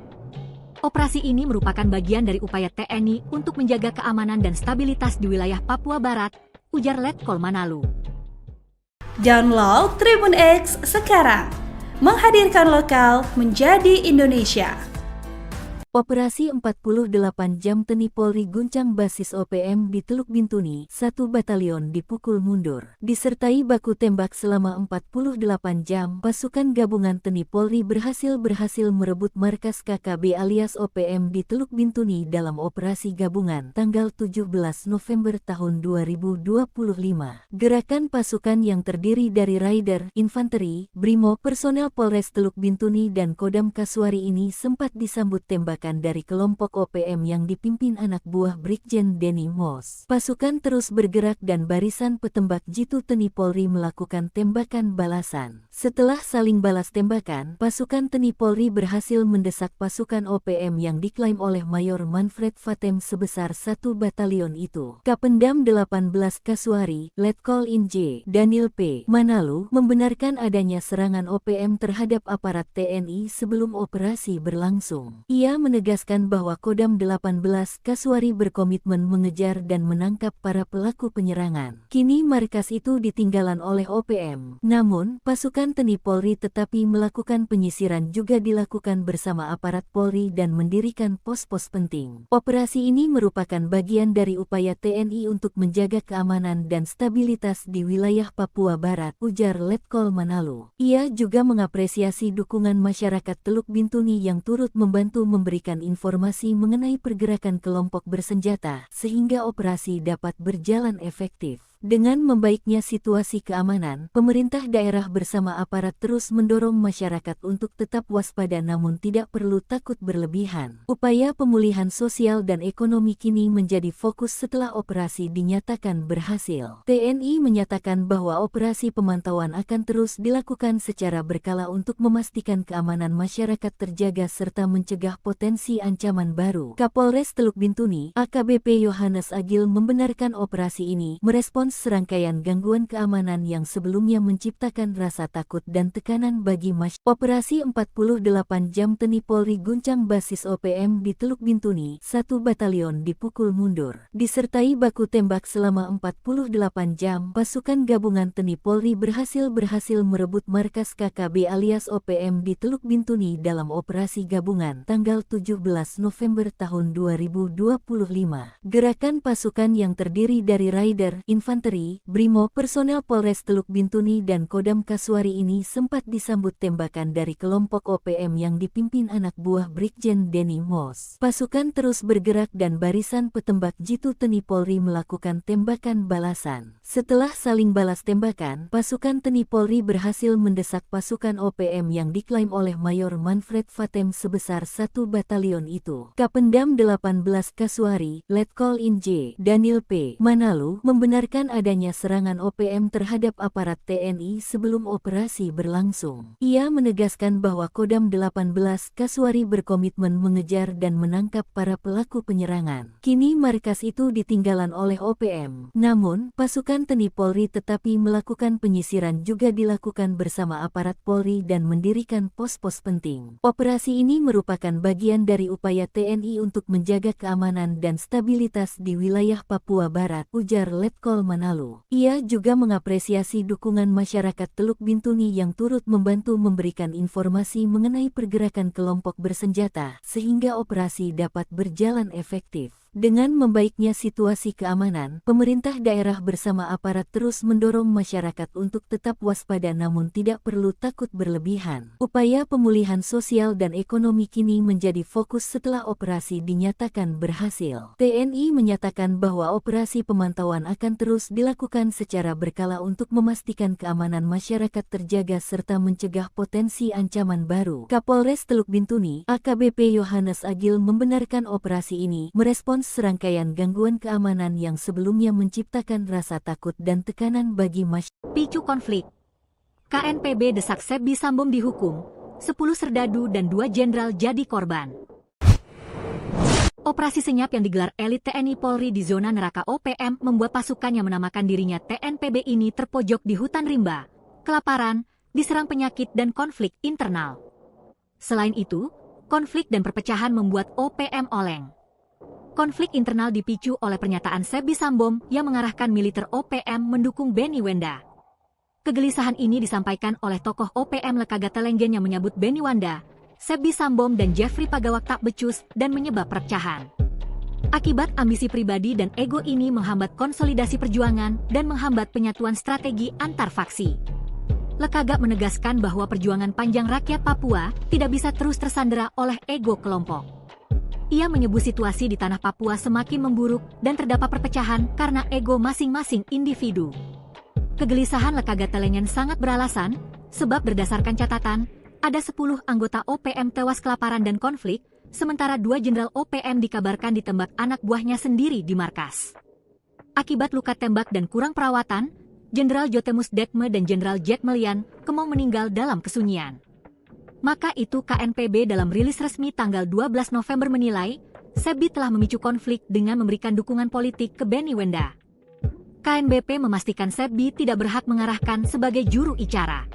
Operasi ini merupakan bagian dari upaya TNI untuk menjaga keamanan dan stabilitas di wilayah Papua Barat, ujar Letkol Manalu. Download Tribun X sekarang. Menghadirkan lokal menjadi Indonesia. Operasi 48 jam TNI Polri guncang basis OPM di Teluk Bintuni, 1 batalion dipukul mundur. Disertai baku tembak selama 48 jam, pasukan gabungan TNI Polri berhasil merebut markas KKB alias OPM di Teluk Bintuni dalam operasi gabungan tanggal 17 November tahun 2025. Gerakan pasukan yang terdiri dari Raider, Infanteri, Brimo, personel Polres Teluk Bintuni dan Kodam Kaswari ini sempat disambut tembakan dari kelompok OPM yang dipimpin anak buah Brigjen Denny Mos. Pasukan terus bergerak dan barisan petembak jitu TNI Polri melakukan tembakan balasan. Setelah saling balas tembakan, pasukan TNI Polri berhasil mendesak pasukan OPM yang diklaim oleh Mayor Manfred Vatem sebesar 1 batalion itu. Kapendam 18 Kaswari, Letkol In J. Daniel P. Manalu membenarkan adanya serangan OPM terhadap aparat TNI sebelum operasi berlangsung. Ia menegaskan bahwa Kodam 18 Kaswari berkomitmen mengejar dan menangkap para pelaku penyerangan. Kini markas itu ditinggalan oleh OPM. Namun, pasukan TNI Polri tetapi melakukan penyisiran juga dilakukan bersama aparat Polri dan mendirikan pos-pos penting. Operasi ini merupakan bagian dari upaya TNI untuk menjaga keamanan dan stabilitas di wilayah Papua Barat, ujar Letkol Manalu. Ia juga mengapresiasi dukungan masyarakat Teluk Bintuni yang turut membantu memberikan informasi mengenai pergerakan kelompok bersenjata sehingga operasi dapat berjalan efektif. Dengan membaiknya situasi keamanan, pemerintah daerah bersama aparat terus mendorong masyarakat untuk tetap waspada namun tidak perlu takut berlebihan. Upaya pemulihan sosial dan ekonomi kini menjadi fokus setelah operasi dinyatakan berhasil. TNI menyatakan bahwa operasi pemantauan akan terus dilakukan secara berkala untuk memastikan keamanan masyarakat terjaga serta mencegah potensi ancaman baru. Kapolres Teluk Bintuni, AKBP Yohanes Agil membenarkan operasi ini merespons serangkaian gangguan keamanan yang sebelumnya menciptakan rasa takut dan tekanan bagi masyarakat. Operasi 48 jam TNI Polri guncang basis OPM di Teluk Bintuni, 1 batalion dipukul mundur. Disertai baku tembak selama 48 jam, pasukan gabungan TNI Polri berhasil merebut markas KKB alias OPM di Teluk Bintuni dalam operasi gabungan tanggal 17 November tahun 2025. Gerakan pasukan yang terdiri dari Raider, Infanteri, Brimo, personel Polres Teluk Bintuni dan Kodam Kaswari ini sempat disambut tembakan dari kelompok OPM yang dipimpin anak buah Brigjen Denny Mos. Pasukan terus bergerak dan barisan petembak jitu TNI Polri melakukan tembakan balasan. Setelah saling balas tembakan, pasukan TNI Polri berhasil mendesak pasukan OPM yang diklaim oleh Mayor Manfred Vatem sebesar 1 batalion itu. Kapendam 18 Kaswari, Letkol In J. Daniel P. Manalu membenarkan adanya serangan OPM terhadap aparat TNI sebelum operasi berlangsung. Ia menegaskan bahwa Kodam 18 Kaswari berkomitmen mengejar dan menangkap para pelaku penyerangan. Kini markas itu ditinggalan oleh OPM. Namun, pasukan bukan TNI Polri tetapi melakukan penyisiran juga dilakukan bersama aparat Polri dan mendirikan pos-pos penting. Operasi ini merupakan bagian dari upaya TNI untuk menjaga keamanan dan stabilitas di wilayah Papua Barat, ujar Letkol Manalu. Ia juga mengapresiasi dukungan masyarakat Teluk Bintuni yang turut membantu memberikan informasi mengenai pergerakan kelompok bersenjata, sehingga operasi dapat berjalan efektif. Dengan membaiknya situasi keamanan, pemerintah daerah bersama aparat terus mendorong masyarakat untuk tetap waspada namun tidak perlu takut berlebihan. Upaya pemulihan sosial dan ekonomi kini menjadi fokus setelah operasi dinyatakan berhasil. TNI menyatakan bahwa operasi pemantauan akan terus dilakukan secara berkala untuk memastikan keamanan masyarakat terjaga serta mencegah potensi ancaman baru. Kapolres Teluk Bintuni, AKBP Yohanes Agil membenarkan operasi ini merespons serangkaian gangguan keamanan yang sebelumnya menciptakan rasa takut dan tekanan bagi masyarakat. Picu konflik. KNPB desak Sebbi Sambom dihukum, 10 serdadu dan 2 jenderal jadi korban. Operasi senyap yang digelar elit TNI Polri di zona neraka OPM membuat pasukan yang menamakan dirinya TNPB ini terpojok di hutan rimba, kelaparan, diserang penyakit dan konflik internal. Selain itu, konflik dan perpecahan membuat OPM oleng. Konflik internal dipicu oleh pernyataan Sebbi Sambom yang mengarahkan militer OPM mendukung Benny Wenda. Kegelisahan ini disampaikan oleh tokoh OPM Lekaga Telenggen yang menyebut Benny Wenda, Sebbi Sambom dan Jeffrey Pagawak tak becus dan menyebab perpecahan. Akibat ambisi pribadi dan ego ini menghambat konsolidasi perjuangan dan menghambat penyatuan strategi antar faksi. Lekaga menegaskan bahwa perjuangan panjang rakyat Papua tidak bisa terus tersandera oleh ego kelompok. Ia menyebut situasi di tanah Papua semakin memburuk dan terdapat perpecahan karena ego masing-masing individu. Kegelisahan Lekaga Telenggen sangat beralasan, sebab berdasarkan catatan, ada 10 anggota OPM tewas kelaparan dan konflik, sementara 2 jenderal OPM dikabarkan ditembak anak buahnya sendiri di markas. Akibat luka tembak dan kurang perawatan, Jenderal Jotemus Dekme dan Jenderal Jack Melian kemau meninggal dalam kesunyian. Maka itu KNPB dalam rilis resmi tanggal 12 November menilai, Sebbi telah memicu konflik dengan memberikan dukungan politik ke Benny Wenda. KNBP memastikan Sebbi tidak berhak mengarahkan sebagai juru bicara.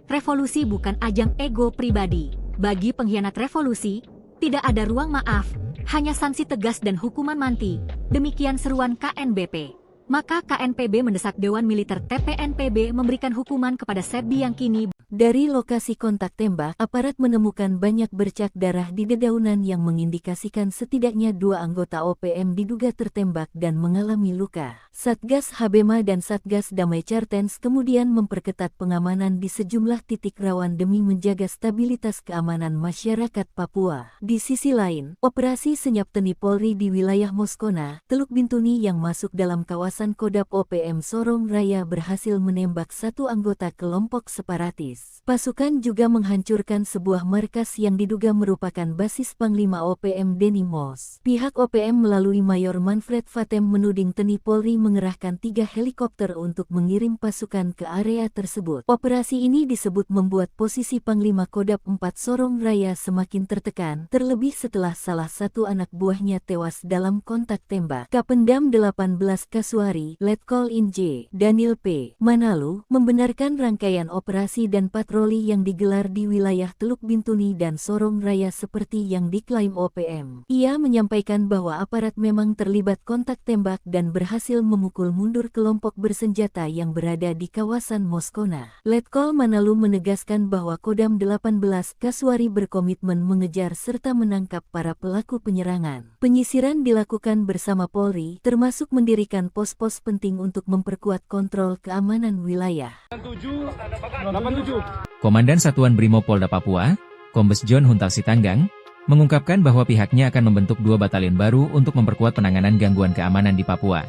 Revolusi bukan ajang ego pribadi. Bagi pengkhianat revolusi, tidak ada ruang maaf, hanya sanksi tegas dan hukuman mati. Demikian seruan KNBP. Maka KNPB mendesak Dewan Militer TPNPB memberikan hukuman kepada Sebbi yang kini. Dari lokasi kontak tembak, aparat menemukan banyak bercak darah di dedaunan yang mengindikasikan setidaknya 2 anggota OPM diduga tertembak dan mengalami luka. Satgas Habema dan Satgas Damai Cartens kemudian memperketat pengamanan di sejumlah titik rawan demi menjaga stabilitas keamanan masyarakat Papua. Di sisi lain, operasi senyap TNI Polri di wilayah Moskona, Teluk Bintuni yang masuk dalam kawasan Kodap OPM Sorong Raya berhasil menembak 1 anggota kelompok separatis. Pasukan juga menghancurkan sebuah markas yang diduga merupakan basis Panglima OPM Denny Moss. Pihak OPM melalui Mayor Manfred Fatem menuding TNI Polri mengerahkan 3 helikopter untuk mengirim pasukan ke area tersebut. Operasi ini disebut membuat posisi Panglima Kodap 4 Sorong Raya semakin tertekan, terlebih setelah salah satu anak buahnya tewas dalam kontak tembak. Kapendam 18 Kasuari, Letkol Inj, Daniel P. Manalu, membenarkan rangkaian operasi dan patroli yang digelar di wilayah Teluk Bintuni dan Sorong Raya seperti yang diklaim OPM. Ia menyampaikan bahwa aparat memang terlibat kontak tembak dan berhasil memukul mundur kelompok bersenjata yang berada di kawasan Moskona. Letkol Manalu menegaskan bahwa Kodam 18 Kasuari berkomitmen mengejar serta menangkap para pelaku penyerangan. Penyisiran dilakukan bersama Polri, termasuk mendirikan pos-pos penting untuk memperkuat kontrol keamanan wilayah. 87. Komandan Satuan Brimopolda Papua, Kombes John Huntal Sitanggang, mengungkapkan bahwa pihaknya akan membentuk 2 batalion baru untuk memperkuat penanganan gangguan keamanan di Papua.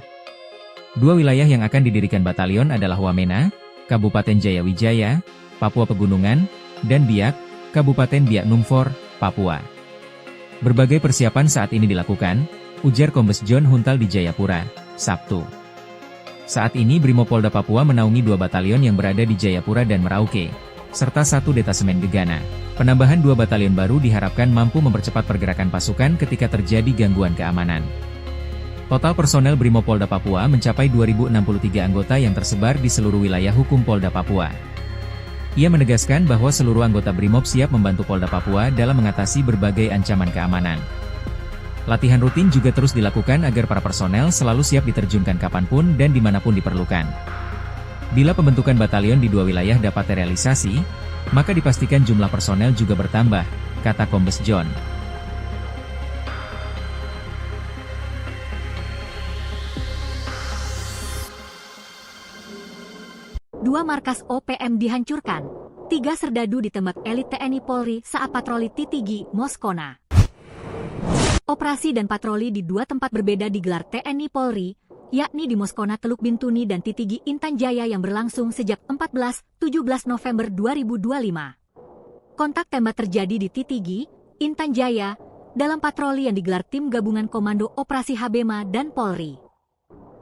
2 wilayah yang akan didirikan batalion adalah Wamena, Kabupaten Jayawijaya, Papua Pegunungan, dan Biak, Kabupaten Biak Numfor, Papua. Berbagai persiapan saat ini dilakukan, ujar Kombes John Huntal di Jayapura, Sabtu. Saat ini Brimopolda Papua menaungi 2 batalion yang berada di Jayapura dan Merauke, serta 1 detasemen Gegana. Penambahan 2 batalion baru diharapkan mampu mempercepat pergerakan pasukan ketika terjadi gangguan keamanan. Total personel Brimopolda Papua mencapai 2.063 anggota yang tersebar di seluruh wilayah hukum Polda Papua. Ia menegaskan bahwa seluruh anggota Brimob siap membantu Polda Papua dalam mengatasi berbagai ancaman keamanan. Latihan rutin juga terus dilakukan agar para personel selalu siap diterjunkan kapanpun dan dimanapun diperlukan. Bila pembentukan batalion di 2 wilayah dapat terrealisasi, maka dipastikan jumlah personel juga bertambah, kata Kombes John. Dua markas OPM dihancurkan. 3 serdadu ditembak elit TNI Polri saat patroli Titigi, Moskona. Operasi dan patroli di 2 tempat berbeda digelar TNI Polri, yakni di Moskona Teluk Bintuni dan Titigi Intan Jaya yang berlangsung sejak 14-17 November 2025. Kontak tembak terjadi di Titigi, Intan Jaya, dalam patroli yang digelar tim gabungan Komando Operasi Habema dan Polri.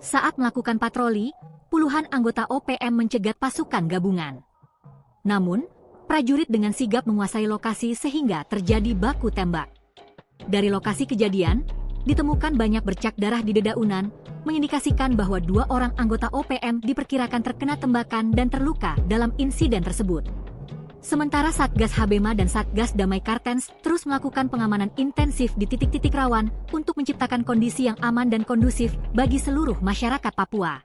Saat melakukan patroli, puluhan anggota OPM mencegat pasukan gabungan. Namun, prajurit dengan sigap menguasai lokasi sehingga terjadi baku tembak. Dari lokasi kejadian, ditemukan banyak bercak darah di dedaunan, mengindikasikan bahwa 2 orang anggota OPM diperkirakan terkena tembakan dan terluka dalam insiden tersebut. Sementara Satgas Habema dan Satgas Damai Kartens terus melakukan pengamanan intensif di titik-titik rawan untuk menciptakan kondisi yang aman dan kondusif bagi seluruh masyarakat Papua.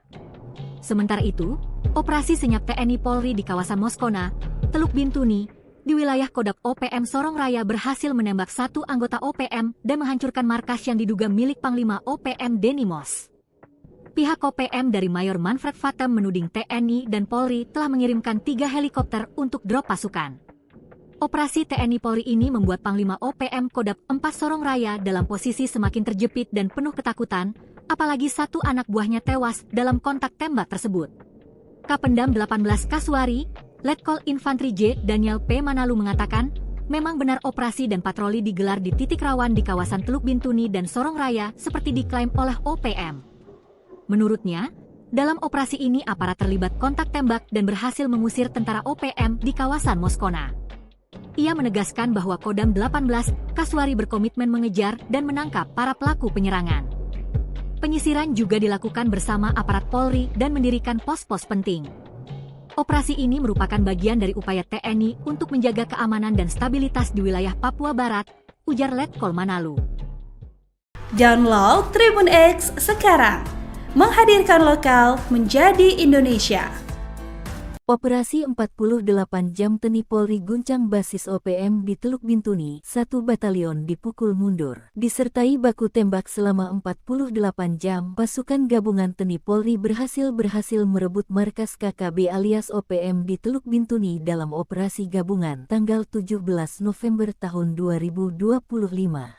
Sementara itu, operasi senyap TNI Polri di kawasan Moskona, Teluk Bintuni, di wilayah Kodak OPM Sorong Raya berhasil menembak 1 anggota OPM dan menghancurkan markas yang diduga milik Panglima OPM Denny Mos. Pihak OPM dari Mayor Manfred Vatem menuding TNI dan Polri telah mengirimkan 3 helikopter untuk drop pasukan. Operasi TNI Polri ini membuat Panglima OPM Kodak 4 Sorong Raya dalam posisi semakin terjepit dan penuh ketakutan, apalagi 1 anak buahnya tewas dalam kontak tembak tersebut. Kapendam 18 Kaswari, Letkol Infantri J. Daniel P. Manalu mengatakan, memang benar operasi dan patroli digelar di titik rawan di kawasan Teluk Bintuni dan Sorong Raya seperti diklaim oleh OPM. Menurutnya, dalam operasi ini aparat terlibat kontak tembak dan berhasil mengusir tentara OPM di kawasan Moskona. Ia menegaskan bahwa Kodam 18 Kaswari berkomitmen mengejar dan menangkap para pelaku penyerangan. Penyisiran juga dilakukan bersama aparat Polri dan mendirikan pos-pos penting. Operasi ini merupakan bagian dari upaya TNI untuk menjaga keamanan dan stabilitas di wilayah Papua Barat, ujar Letkol Manalu. Download Tribun X sekarang. Menghadirkan lokal menjadi Indonesia. Operasi 48 jam TNI Polri guncang basis OPM di Teluk Bintuni, 1 batalion dipukul mundur. Disertai baku tembak selama 48 jam, pasukan gabungan TNI Polri berhasil merebut markas KKB alias OPM di Teluk Bintuni dalam operasi gabungan tanggal 17 November tahun 2025.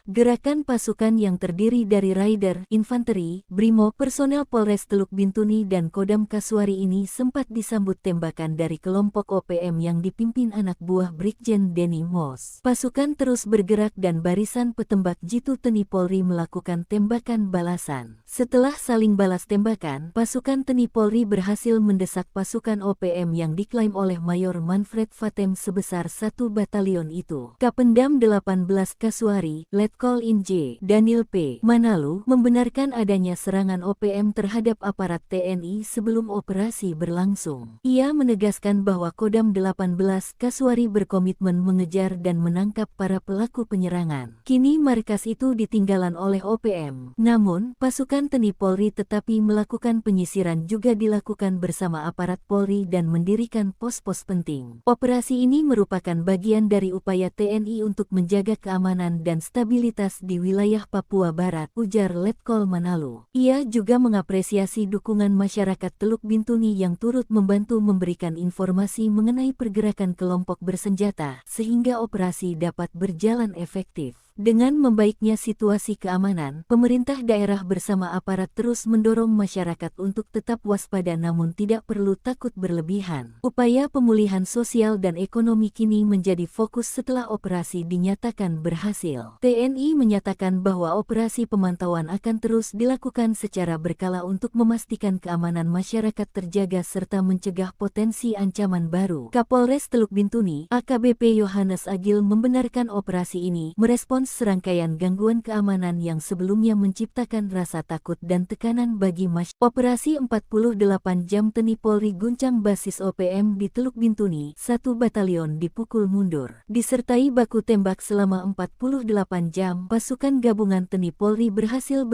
Gerakan pasukan yang terdiri dari Raider, Infanteri, Brimo, personel Polres Teluk Bintuni dan Kodam Kaswari ini sempat disambut tembak dari kelompok OPM yang dipimpin anak buah Brigjen Denny Mos. Pasukan terus bergerak dan barisan petembak jitu TNI Polri melakukan tembakan balasan. Setelah saling balas tembakan, pasukan TNI Polri berhasil mendesak pasukan OPM yang diklaim oleh Mayor Manfred Vatem sebesar 1 batalion itu. Kapendam 18 Kaswari, Letkol In J. Daniel P. Manalu membenarkan adanya serangan OPM terhadap aparat TNI sebelum operasi berlangsung. Ia menegaskan bahwa Kodam 18 Kaswari berkomitmen mengejar dan menangkap para pelaku penyerangan. Kini markas itu ditinggalan oleh OPM. Namun, pasukan TNI Polri tetapi melakukan penyisiran juga dilakukan bersama aparat Polri dan mendirikan pos-pos penting. Operasi ini merupakan bagian dari upaya TNI untuk menjaga keamanan dan stabilitas di wilayah Papua Barat, ujar Letkol Manalu. Ia juga mengapresiasi dukungan masyarakat Teluk Bintuni yang turut membantu memberikan informasi mengenai pergerakan kelompok bersenjata, sehingga operasi dapat berjalan efektif. Dengan membaiknya situasi keamanan, pemerintah daerah bersama aparat terus mendorong masyarakat untuk tetap waspada namun tidak perlu takut berlebihan. Upaya pemulihan sosial dan ekonomi kini menjadi fokus setelah operasi dinyatakan berhasil. TNI menyatakan bahwa operasi pemantauan akan terus dilakukan secara berkala untuk memastikan keamanan masyarakat terjaga serta mencegah potensi ancaman baru. Kapolres Teluk Bintuni, AKBP Yohanes Agil membenarkan operasi ini merespons merespons serangkaian gangguan keamanan yang sebelumnya menciptakan rasa takut dan tekanan bagi masyarakat. Operasi 48 jam TNI Polri guncang basis OPM di Teluk Bintuni, 1 batalion dipukul mundur. Disertai baku tembak selama 48 jam, pasukan gabungan TNI Polri berhasil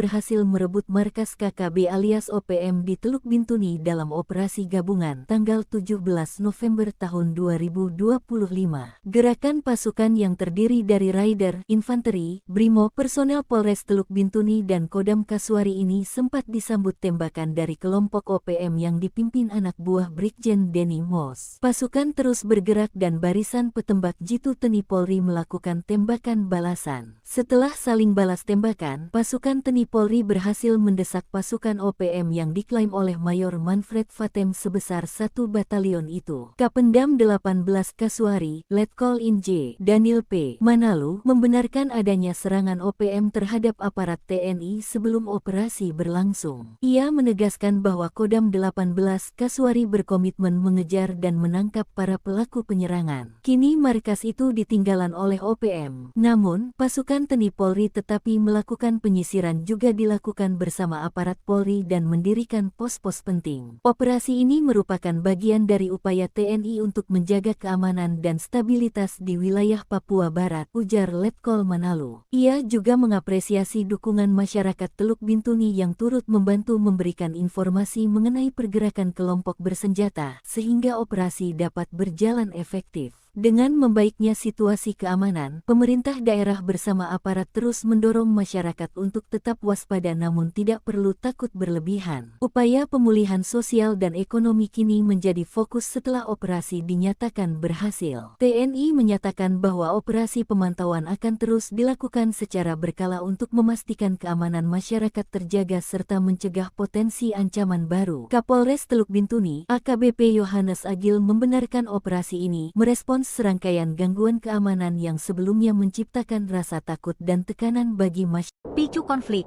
merebut markas KKB alias OPM di Teluk Bintuni dalam operasi gabungan tanggal 17 November tahun 2025. Gerakan pasukan yang terdiri dari Raider, Infanteri, Brimo, personel Polres Teluk Bintuni dan Kodam Kasuari ini sempat disambut tembakan dari kelompok OPM yang dipimpin anak buah Brigjen Denny Mos. Pasukan terus bergerak dan barisan petembak jitu TNI Polri melakukan tembakan balasan. Setelah saling balas tembakan, pasukan TNI Polri berhasil mendesak pasukan OPM yang diklaim oleh Mayor Manfred Fatem sebesar 1 batalion itu. Kapendam 18 Kasuari, Letkol Inj, Daniel P. Manalu, membenarkan adanya serangan OPM terhadap aparat TNI sebelum operasi berlangsung. Ia menegaskan bahwa Kodam 18 Kasuari berkomitmen mengejar dan menangkap para pelaku penyerangan. Kini markas itu ditinggalan oleh OPM. Namun, pasukan TNI Polri tetapi melakukan penyisiran juga dilakukan bersama aparat Polri dan mendirikan pos-pos penting. Operasi ini merupakan bagian dari upaya TNI untuk menjaga keamanan dan stabilitas di wilayah Papua Barat, ujar Letkol Manalu. Ia juga mengapresiasi dukungan masyarakat Teluk Bintuni yang turut membantu memberikan informasi mengenai pergerakan kelompok bersenjata, sehingga operasi dapat berjalan efektif. Dengan membaiknya situasi keamanan, pemerintah daerah bersama aparat terus mendorong masyarakat untuk tetap waspada namun tidak perlu takut berlebihan. Upaya pemulihan sosial dan ekonomi kini menjadi fokus setelah operasi dinyatakan berhasil. TNI menyatakan bahwa operasi pemantauan akan terus dilakukan secara berkala untuk memastikan keamanan masyarakat terjaga serta mencegah potensi ancaman baru. Kapolres Teluk Bintuni, AKBP Yohanes Agil membenarkan operasi ini merespons serangkaian gangguan keamanan yang sebelumnya menciptakan rasa takut dan tekanan bagi masyarakat. Picu konflik.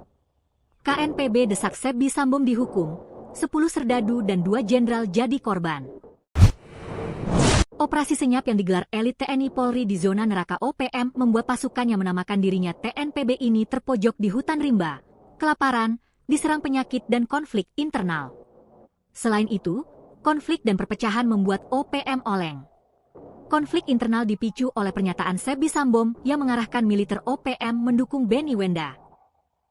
KNPB desak Sebbi Sambom dihukum, 10 serdadu dan 2 jenderal jadi korban. Operasi senyap yang digelar elit TNI Polri di zona neraka OPM membuat pasukan yang menamakan dirinya TNPB ini terpojok di hutan rimba, kelaparan, diserang penyakit dan konflik internal. Selain itu, konflik dan perpecahan membuat OPM oleng. Konflik internal dipicu oleh pernyataan Sebbi Sambom yang mengarahkan militer OPM mendukung Benny Wenda.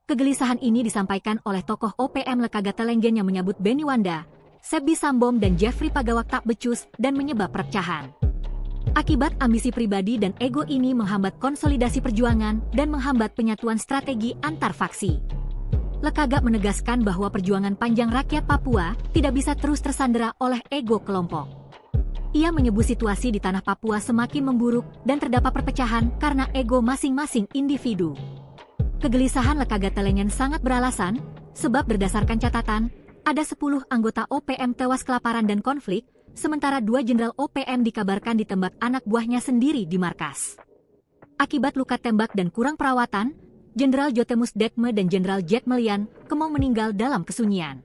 Kegelisahan ini disampaikan oleh tokoh OPM Lekaga Telenggen yang menyebut Benny Wenda, Sebbi Sambom dan Jeffrey Pagawak tak becus dan menyebab perpecahan. Akibat ambisi pribadi dan ego ini menghambat konsolidasi perjuangan dan menghambat penyatuan strategi antar faksi. Lekaga menegaskan bahwa perjuangan panjang rakyat Papua tidak bisa terus tersandera oleh ego kelompok. Ia menyebut situasi di tanah Papua semakin memburuk dan terdapat perpecahan karena ego masing-masing individu. Kegelisahan Lekaga Telenggen sangat beralasan, sebab berdasarkan catatan, ada 10 anggota OPM tewas kelaparan dan konflik, sementara 2 jenderal OPM dikabarkan ditembak anak buahnya sendiri di markas. Akibat luka tembak dan kurang perawatan, Jenderal Jotemus Dekme dan Jenderal Jet Melian kemau meninggal dalam kesunyian.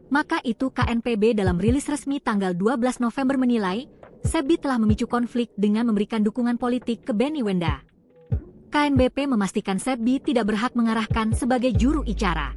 Maka itu KNPB dalam rilis resmi tanggal 12 November menilai, Sebbi telah memicu konflik dengan memberikan dukungan politik ke Benny Wenda. KNBP memastikan Sebbi tidak berhak mengarahkan sebagai juru bicara.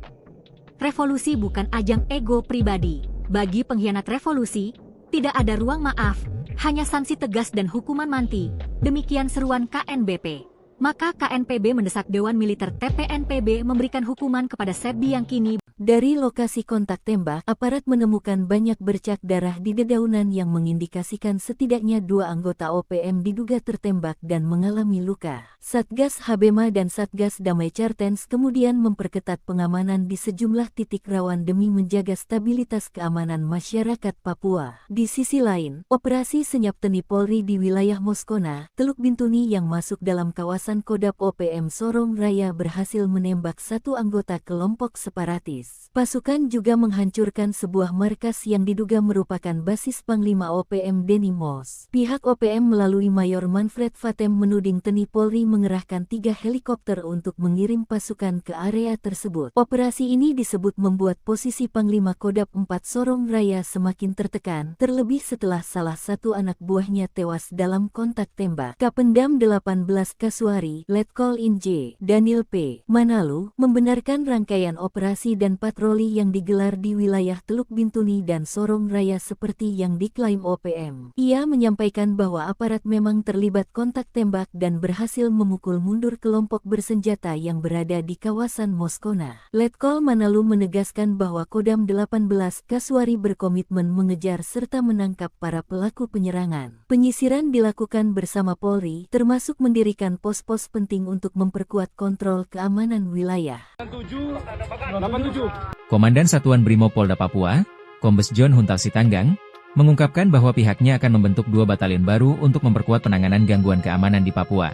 Revolusi bukan ajang ego pribadi. Bagi pengkhianat revolusi, tidak ada ruang maaf, hanya sanksi tegas dan hukuman mati. Demikian seruan KNBP. Maka KNPB mendesak Dewan Militer TPNPB memberikan hukuman kepada Sebbi yang kini. Dari lokasi kontak tembak, aparat menemukan banyak bercak darah di dedaunan yang mengindikasikan setidaknya 2 anggota OPM diduga tertembak dan mengalami luka. Satgas Habema dan Satgas Damai Cartens kemudian memperketat pengamanan di sejumlah titik rawan demi menjaga stabilitas keamanan masyarakat Papua. Di sisi lain, operasi senyap TNI Polri di wilayah Moskona, Teluk Bintuni yang masuk dalam kawasan Kodap OPM Sorong Raya berhasil menembak 1 anggota kelompok separatis. Ciamis. Pasukan juga menghancurkan sebuah markas yang diduga merupakan basis Panglima OPM Denny Moss. Pihak OPM melalui Mayor Manfred Vatem menuding TNI Polri mengerahkan 3 helikopter untuk mengirim pasukan ke area tersebut. Operasi ini disebut membuat posisi Panglima Kodam 4 Sorong Raya semakin tertekan, terlebih setelah salah satu anak buahnya tewas dalam kontak tembak. Kapendam 18 Kasuari, Letkol Inj, Daniel P. Manalu, membenarkan rangkaian operasi dan patroli yang digelar di wilayah Teluk Bintuni dan Sorong Raya seperti yang diklaim OPM. Ia menyampaikan bahwa aparat memang terlibat kontak tembak dan berhasil memukul mundur kelompok bersenjata yang berada di kawasan Moskona. Letkol Manalu menegaskan bahwa Kodam 18 Kasuari berkomitmen mengejar serta menangkap para pelaku penyerangan. Penyisiran dilakukan bersama Polri, termasuk mendirikan pos-pos penting untuk memperkuat kontrol keamanan wilayah. 87. Komandan Satuan Brimob Polda Papua, Kombes John Huntal Sitanggang, mengungkapkan bahwa pihaknya akan membentuk 2 batalion baru untuk memperkuat penanganan gangguan keamanan di Papua.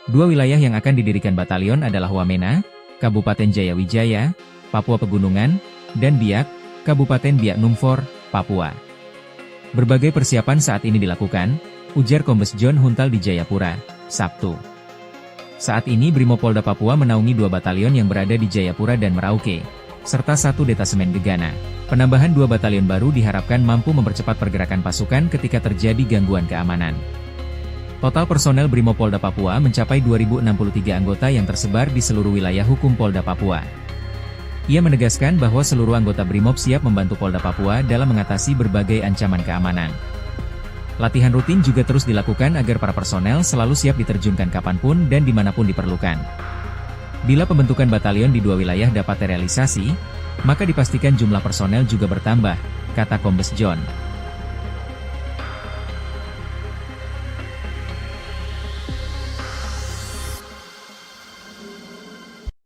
2 wilayah yang akan didirikan batalion adalah Wamena, Kabupaten Jayawijaya, Papua Pegunungan, dan Biak, Kabupaten Biak Numfor, Papua. Berbagai persiapan saat ini dilakukan, ujar Kombes John Huntal di Jayapura, Sabtu. Saat ini Brimob Polda Papua menaungi 2 batalion yang berada di Jayapura dan Merauke, serta 1 detasemen Gegana. Penambahan 2 batalion baru diharapkan mampu mempercepat pergerakan pasukan ketika terjadi gangguan keamanan. Total personel Brimob Polda Papua mencapai 2.063 anggota yang tersebar di seluruh wilayah hukum Polda Papua. Ia menegaskan bahwa seluruh anggota Brimob siap membantu Polda Papua dalam mengatasi berbagai ancaman keamanan. Latihan rutin juga terus dilakukan agar para personel selalu siap diterjunkan kapanpun dan dimanapun diperlukan. Bila pembentukan batalion di 2 wilayah dapat terrealisasi, maka dipastikan jumlah personel juga bertambah, kata Kombes John.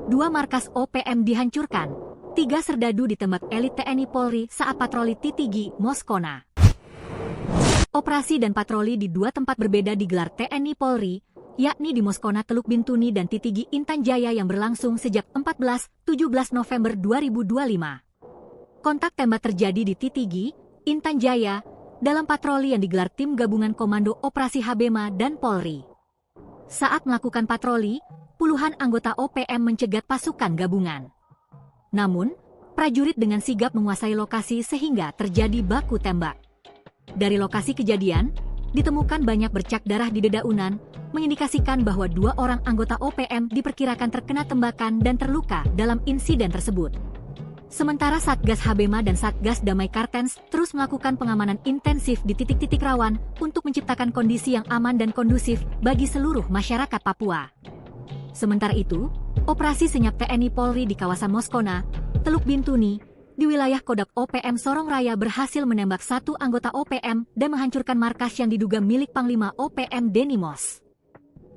Dua markas OPM dihancurkan, 3 serdadu ditembak elit TNI Polri saat patroli Titigi, Moskona. Operasi dan patroli di 2 tempat berbeda digelar TNI Polri, yakni di Moskona Teluk Bintuni dan Titigi Intan Jaya yang berlangsung sejak 14-17 November 2025. Kontak tembak terjadi di Titigi, Intan Jaya, dalam patroli yang digelar tim gabungan Komando Operasi Habema dan Polri. Saat melakukan patroli, puluhan anggota OPM mencegat pasukan gabungan. Namun, prajurit dengan sigap menguasai lokasi sehingga terjadi baku tembak. Dari lokasi kejadian, ditemukan banyak bercak darah di dedaunan, mengindikasikan bahwa 2 orang anggota OPM diperkirakan terkena tembakan dan terluka dalam insiden tersebut. Sementara Satgas Habema dan Satgas Damai Kartens terus melakukan pengamanan intensif di titik-titik rawan untuk menciptakan kondisi yang aman dan kondusif bagi seluruh masyarakat Papua. Sementara itu, operasi senyap TNI Polri di kawasan Moskona, Teluk Bintuni, di wilayah Kodam OPM Sorong Raya berhasil menembak 1 anggota OPM dan menghancurkan markas yang diduga milik Panglima OPM Denny Moss.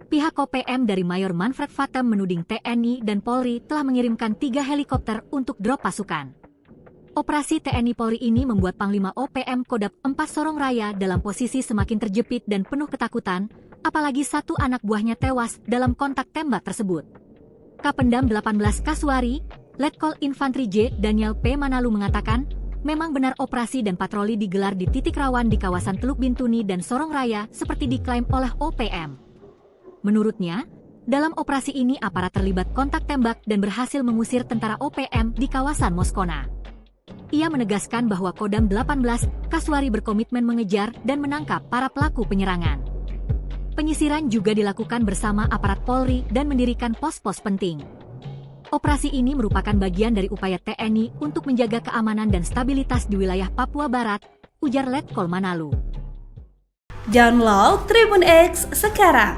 Pihak OPM dari Mayor Manfred Vatem menuding TNI dan Polri telah mengirimkan 3 helikopter untuk drop pasukan. Operasi TNI Polri ini membuat Panglima OPM Kodam 4 Sorong Raya dalam posisi semakin terjepit dan penuh ketakutan, apalagi 1 anak buahnya tewas dalam kontak tembak tersebut. Kapendam 18 Kasuari, Letkol Infantri J. Daniel P. Manalu mengatakan, memang benar operasi dan patroli digelar di titik rawan di kawasan Teluk Bintuni dan Sorong Raya seperti diklaim oleh OPM. Menurutnya, dalam operasi ini aparat terlibat kontak tembak dan berhasil mengusir tentara OPM di kawasan Moskona. Ia menegaskan bahwa Kodam 18 Kasuari berkomitmen mengejar dan menangkap para pelaku penyerangan. Penyisiran juga dilakukan bersama aparat Polri dan mendirikan pos-pos penting. Operasi ini merupakan bagian dari upaya TNI untuk menjaga keamanan dan stabilitas di wilayah Papua Barat, ujar Letkol Manalu. Download Tribun X sekarang,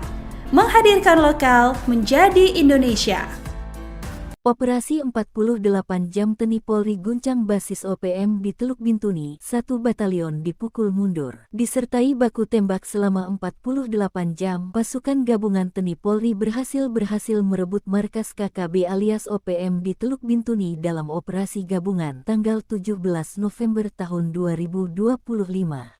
menghadirkan lokal menjadi Indonesia. Operasi 48 jam TNI Polri guncang basis OPM di Teluk Bintuni, 1 batalion dipukul mundur. Disertai baku tembak selama 48 jam, pasukan gabungan TNI Polri berhasil merebut markas KKB alias OPM di Teluk Bintuni dalam operasi gabungan tanggal 17 November tahun 2025.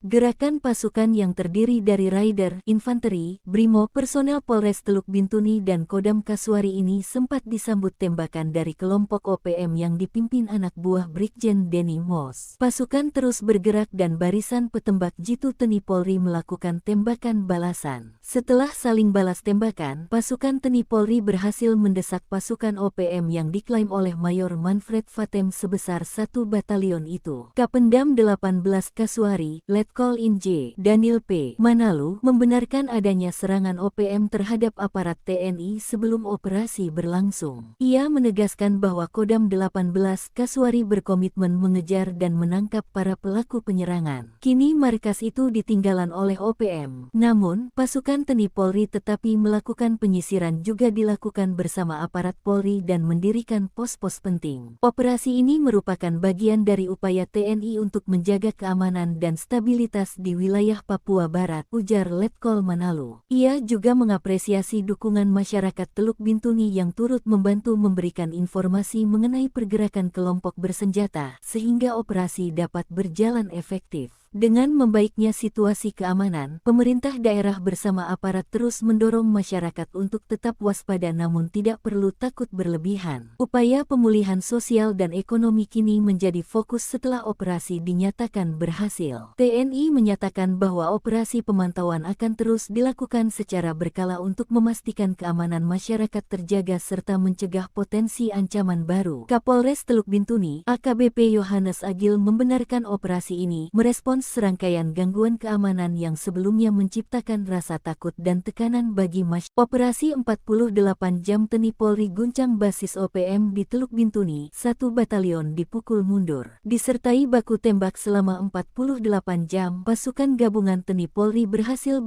Gerakan pasukan yang terdiri dari Raider, Infanteri, Brimob, personel Polres Teluk Bintuni dan Kodam Kasuari ini sempat disambut tembakan tembakan dari kelompok OPM yang dipimpin anak buah Brigjen Denny Moss. Pasukan terus bergerak dan barisan petembak jitu TNI Polri melakukan tembakan balasan. Setelah saling balas tembakan, pasukan TNI Polri berhasil mendesak pasukan OPM yang diklaim oleh Mayor Manfred Vatem sebesar 1 batalion itu. Kapendam 18 Kasuari, Letkol Inj, Daniel P. Manalu, membenarkan adanya serangan OPM terhadap aparat TNI sebelum operasi berlangsung. Ia menegaskan bahwa Kodam 18 Kasuari berkomitmen mengejar dan menangkap para pelaku penyerangan. Kini markas itu ditinggalan oleh OPM. Namun, pasukan TNI Polri tetapi melakukan penyisiran juga dilakukan bersama aparat Polri dan mendirikan pos-pos penting. Operasi ini merupakan bagian dari upaya TNI untuk menjaga keamanan dan stabilitas di wilayah Papua Barat, ujar Letkol Manalu. Ia juga mengapresiasi dukungan masyarakat Teluk Bintuni yang turut membantu memberikan informasi mengenai pergerakan kelompok bersenjata, sehingga operasi dapat berjalan efektif. Dengan membaiknya situasi keamanan, pemerintah daerah bersama aparat terus mendorong masyarakat untuk tetap waspada namun tidak perlu takut berlebihan. Upaya pemulihan sosial dan ekonomi kini menjadi fokus setelah operasi dinyatakan berhasil. TNI menyatakan bahwa operasi pemantauan akan terus dilakukan secara berkala untuk memastikan keamanan masyarakat terjaga serta mencegah potensi ancaman baru. Kapolres Teluk Bintuni, AKBP Yohanes Agil membenarkan operasi ini merespons serangkaian gangguan keamanan yang sebelumnya menciptakan rasa takut dan tekanan bagi masyarakat. Operasi 48 jam TNI Polri guncang basis OPM di Teluk Bintuni, 1 batalion dipukul mundur. Disertai baku tembak selama 48 jam, pasukan gabungan TNI Polri berhasil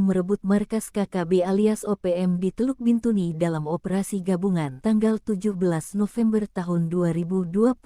merebut markas KKB alias OPM di Teluk Bintuni dalam operasi gabungan tanggal 17 November tahun 2025.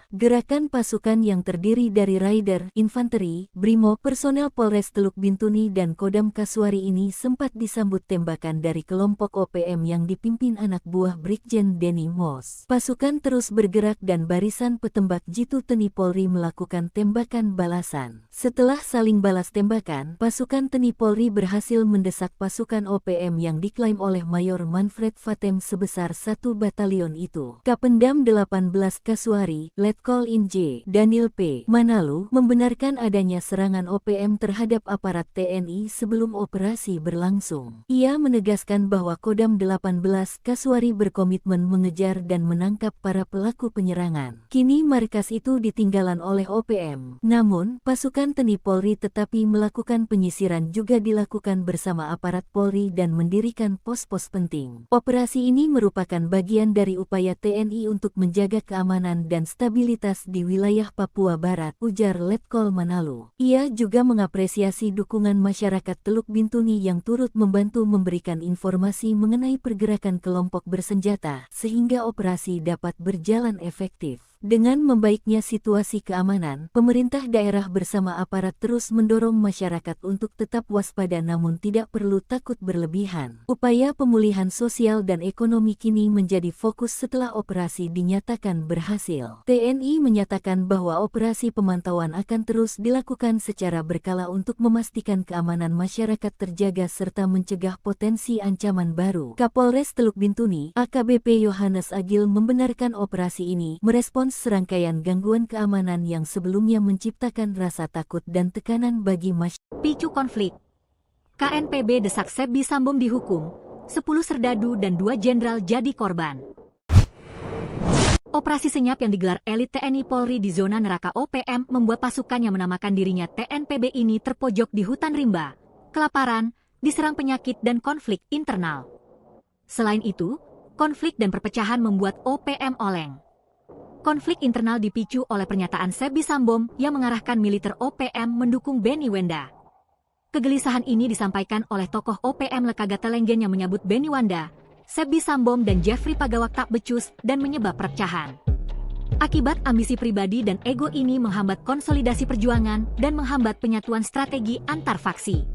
Gerakan pasukan yang terdiri dari Raider, Infanteri, Brimo, personel Polres Teluk Bintuni dan Kodam Kasuari ini sempat disambut tembakan dari kelompok OPM yang dipimpin anak buah Brigjen Denny Moss. Pasukan terus bergerak dan barisan petembak jitu TNI Polri melakukan tembakan balasan. Setelah saling balas tembakan, pasukan TNI Polri berhasil mendesak pasukan OPM yang diklaim oleh Mayor Manfred Vatem sebesar 1 batalion itu. Kapendam 18 Kasuari, Letkol Inj, Daniel P. Manalu, membenarkan adanya serangan OPM terhadap aparat TNI sebelum operasi berlangsung. Ia menegaskan bahwa Kodam 18 Kasuari berkomitmen mengejar dan menangkap para pelaku penyerangan. Kini markas itu ditinggalan oleh OPM. Namun, pasukan TNI Polri tetapi melakukan penyisiran juga dilakukan bersama aparat Polri dan mendirikan pos-pos penting. Operasi ini merupakan bagian dari upaya TNI untuk menjaga keamanan dan stabilitas di wilayah Papua Barat, ujar Letkol Manalu. Ia juga mengapresiasi dukungan masyarakat Teluk Bintuni yang turut membantu memberikan informasi mengenai pergerakan kelompok bersenjata, sehingga operasi dapat berjalan efektif. Dengan membaiknya situasi keamanan, pemerintah daerah bersama aparat terus mendorong masyarakat untuk tetap waspada namun tidak perlu takut berlebihan. Upaya pemulihan sosial dan ekonomi kini menjadi fokus setelah operasi dinyatakan berhasil. TNI menyatakan bahwa operasi pemantauan akan terus dilakukan secara berkala untuk memastikan keamanan masyarakat terjaga serta mencegah potensi ancaman baru. Kapolres Teluk Bintuni, AKBP Yohanes Agil membenarkan operasi ini merespons serangkaian gangguan keamanan yang sebelumnya menciptakan rasa takut dan tekanan bagi masyarakat. Picu konflik. KNPB desak Sebbi Sambom dihukum, 10 serdadu dan 2 jenderal jadi korban. Operasi senyap yang digelar elit TNI Polri di zona neraka OPM membuat pasukan yang menamakan dirinya TNPB ini terpojok di hutan rimba, kelaparan, diserang penyakit dan konflik internal. Selain itu, konflik dan perpecahan membuat OPM oleng. Konflik internal dipicu oleh pernyataan Sebbi Sambom yang mengarahkan militer OPM mendukung Benny Wenda. Kegelisahan ini disampaikan oleh tokoh OPM Lekaga Telenggen yang menyebut Benny Wenda, Sebbi Sambom dan Jeffrey Pagawak tak becus dan menyebab perpecahan. Akibat ambisi pribadi dan ego ini menghambat konsolidasi perjuangan dan menghambat penyatuan strategi antar faksi.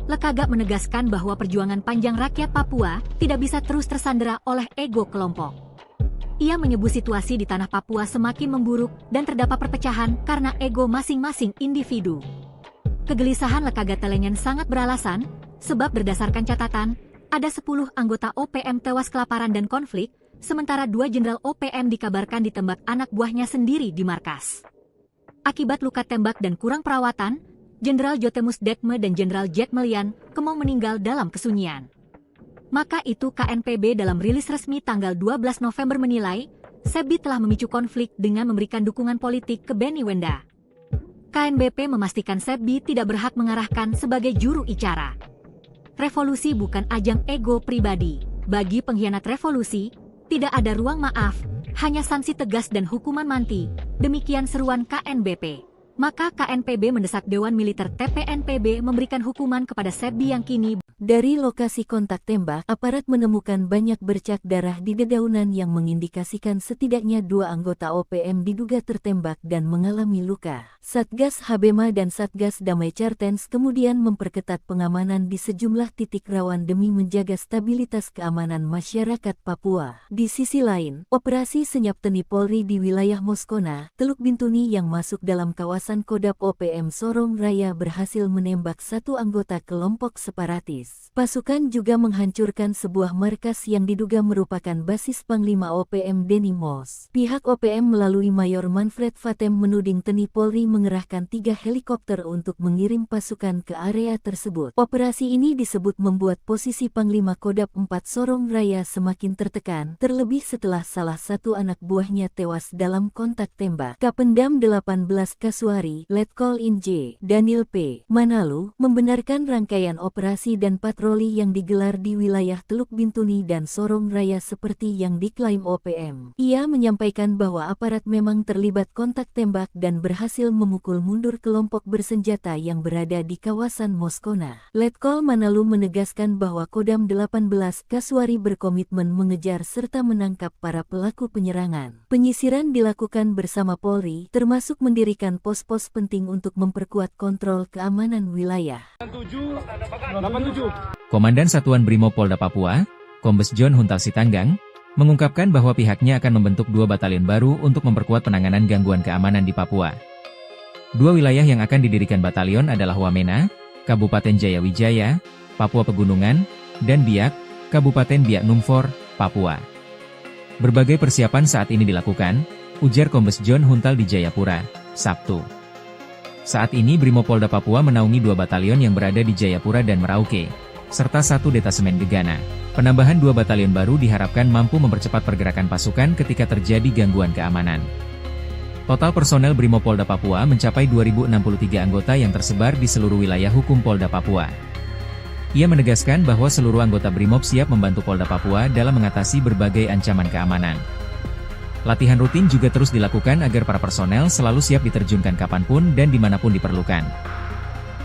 Lekaga menegaskan bahwa perjuangan panjang rakyat Papua tidak bisa terus tersandera oleh ego kelompok. Ia menyebut situasi di tanah Papua semakin memburuk dan terdapat perpecahan karena ego masing-masing individu. Kegelisahan Lekaga Telenggen sangat beralasan, sebab berdasarkan catatan, ada 10 anggota OPM tewas kelaparan dan konflik, Sementara 2 Jenderal OPM dikabarkan ditembak anak buahnya sendiri di markas. Akibat luka tembak dan kurang perawatan, Jenderal Jotemus Dekme dan Jenderal Jack Melian kemau meninggal dalam kesunyian. Maka itu KNPB dalam rilis resmi tanggal 12 November menilai, Sebbi telah memicu konflik dengan memberikan dukungan politik ke Benny Wenda. KNBP memastikan Sebbi tidak berhak mengarahkan sebagai juru bicara. Revolusi bukan ajang ego pribadi. Bagi pengkhianat revolusi, tidak ada ruang maaf, hanya sanksi tegas dan hukuman mati. Demikian seruan KNBP. Maka KNPB mendesak Dewan Militer TPNPB memberikan hukuman kepada Sebbi yang kini. Dari lokasi kontak tembak, aparat menemukan banyak bercak darah di dedaunan yang mengindikasikan setidaknya 2 anggota OPM diduga tertembak dan mengalami luka. Satgas Habema dan Satgas Damai Cartens kemudian memperketat pengamanan di sejumlah titik rawan demi menjaga stabilitas keamanan masyarakat Papua. Di sisi lain, operasi senyap teni Polri di wilayah Moskona, Teluk Bintuni yang masuk dalam kawasan Kodap OPM Sorong Raya berhasil menembak 1 anggota kelompok separatis. Pasukan juga menghancurkan sebuah markas yang diduga merupakan basis Panglima OPM Denny Moss. Pihak OPM melalui Mayor Manfred Fatem menuding Teni Polri mengerahkan 3 helikopter untuk mengirim pasukan ke area tersebut. Operasi ini disebut membuat posisi Panglima Kodap 4 Sorong Raya semakin tertekan, terlebih setelah salah satu anak buahnya tewas dalam kontak tembak. Kapendam 18 Kasuari, Letkol Inj, Daniel P. Manalu, membenarkan rangkaian operasi dan patroli yang digelar di wilayah Teluk Bintuni dan Sorong Raya seperti yang diklaim OPM. Ia menyampaikan bahwa aparat memang terlibat kontak tembak dan berhasil memukul mundur kelompok bersenjata yang berada di kawasan Moskona. Letkol Manalu menegaskan bahwa Kodam 18 Kasuari berkomitmen mengejar serta menangkap para pelaku penyerangan. Penyisiran dilakukan bersama Polri, termasuk mendirikan pos-pos penting untuk memperkuat kontrol keamanan wilayah. 87. Komandan Satuan Brimob Polda Papua, Kombes John Huntal Sitanggang, mengungkapkan bahwa pihaknya akan membentuk 2 batalion baru untuk memperkuat penanganan gangguan keamanan di Papua. 2 wilayah yang akan didirikan batalion adalah Wamena, Kabupaten Jayawijaya, Papua Pegunungan, dan Biak, Kabupaten Biak Numfor, Papua. Berbagai persiapan saat ini dilakukan, ujar Kombes John Huntal di Jayapura, Sabtu. Saat ini Brimob Polda Papua menaungi 2 batalion yang berada di Jayapura dan Merauke, serta 1 detasemen Gegana. Penambahan 2 batalion baru diharapkan mampu mempercepat pergerakan pasukan ketika terjadi gangguan keamanan. Total personel Brimob Polda Papua mencapai 2063 anggota yang tersebar di seluruh wilayah hukum Polda Papua. Ia menegaskan bahwa seluruh anggota Brimob siap membantu Polda Papua dalam mengatasi berbagai ancaman keamanan. Latihan rutin juga terus dilakukan agar para personel selalu siap diterjunkan kapanpun dan dimanapun diperlukan.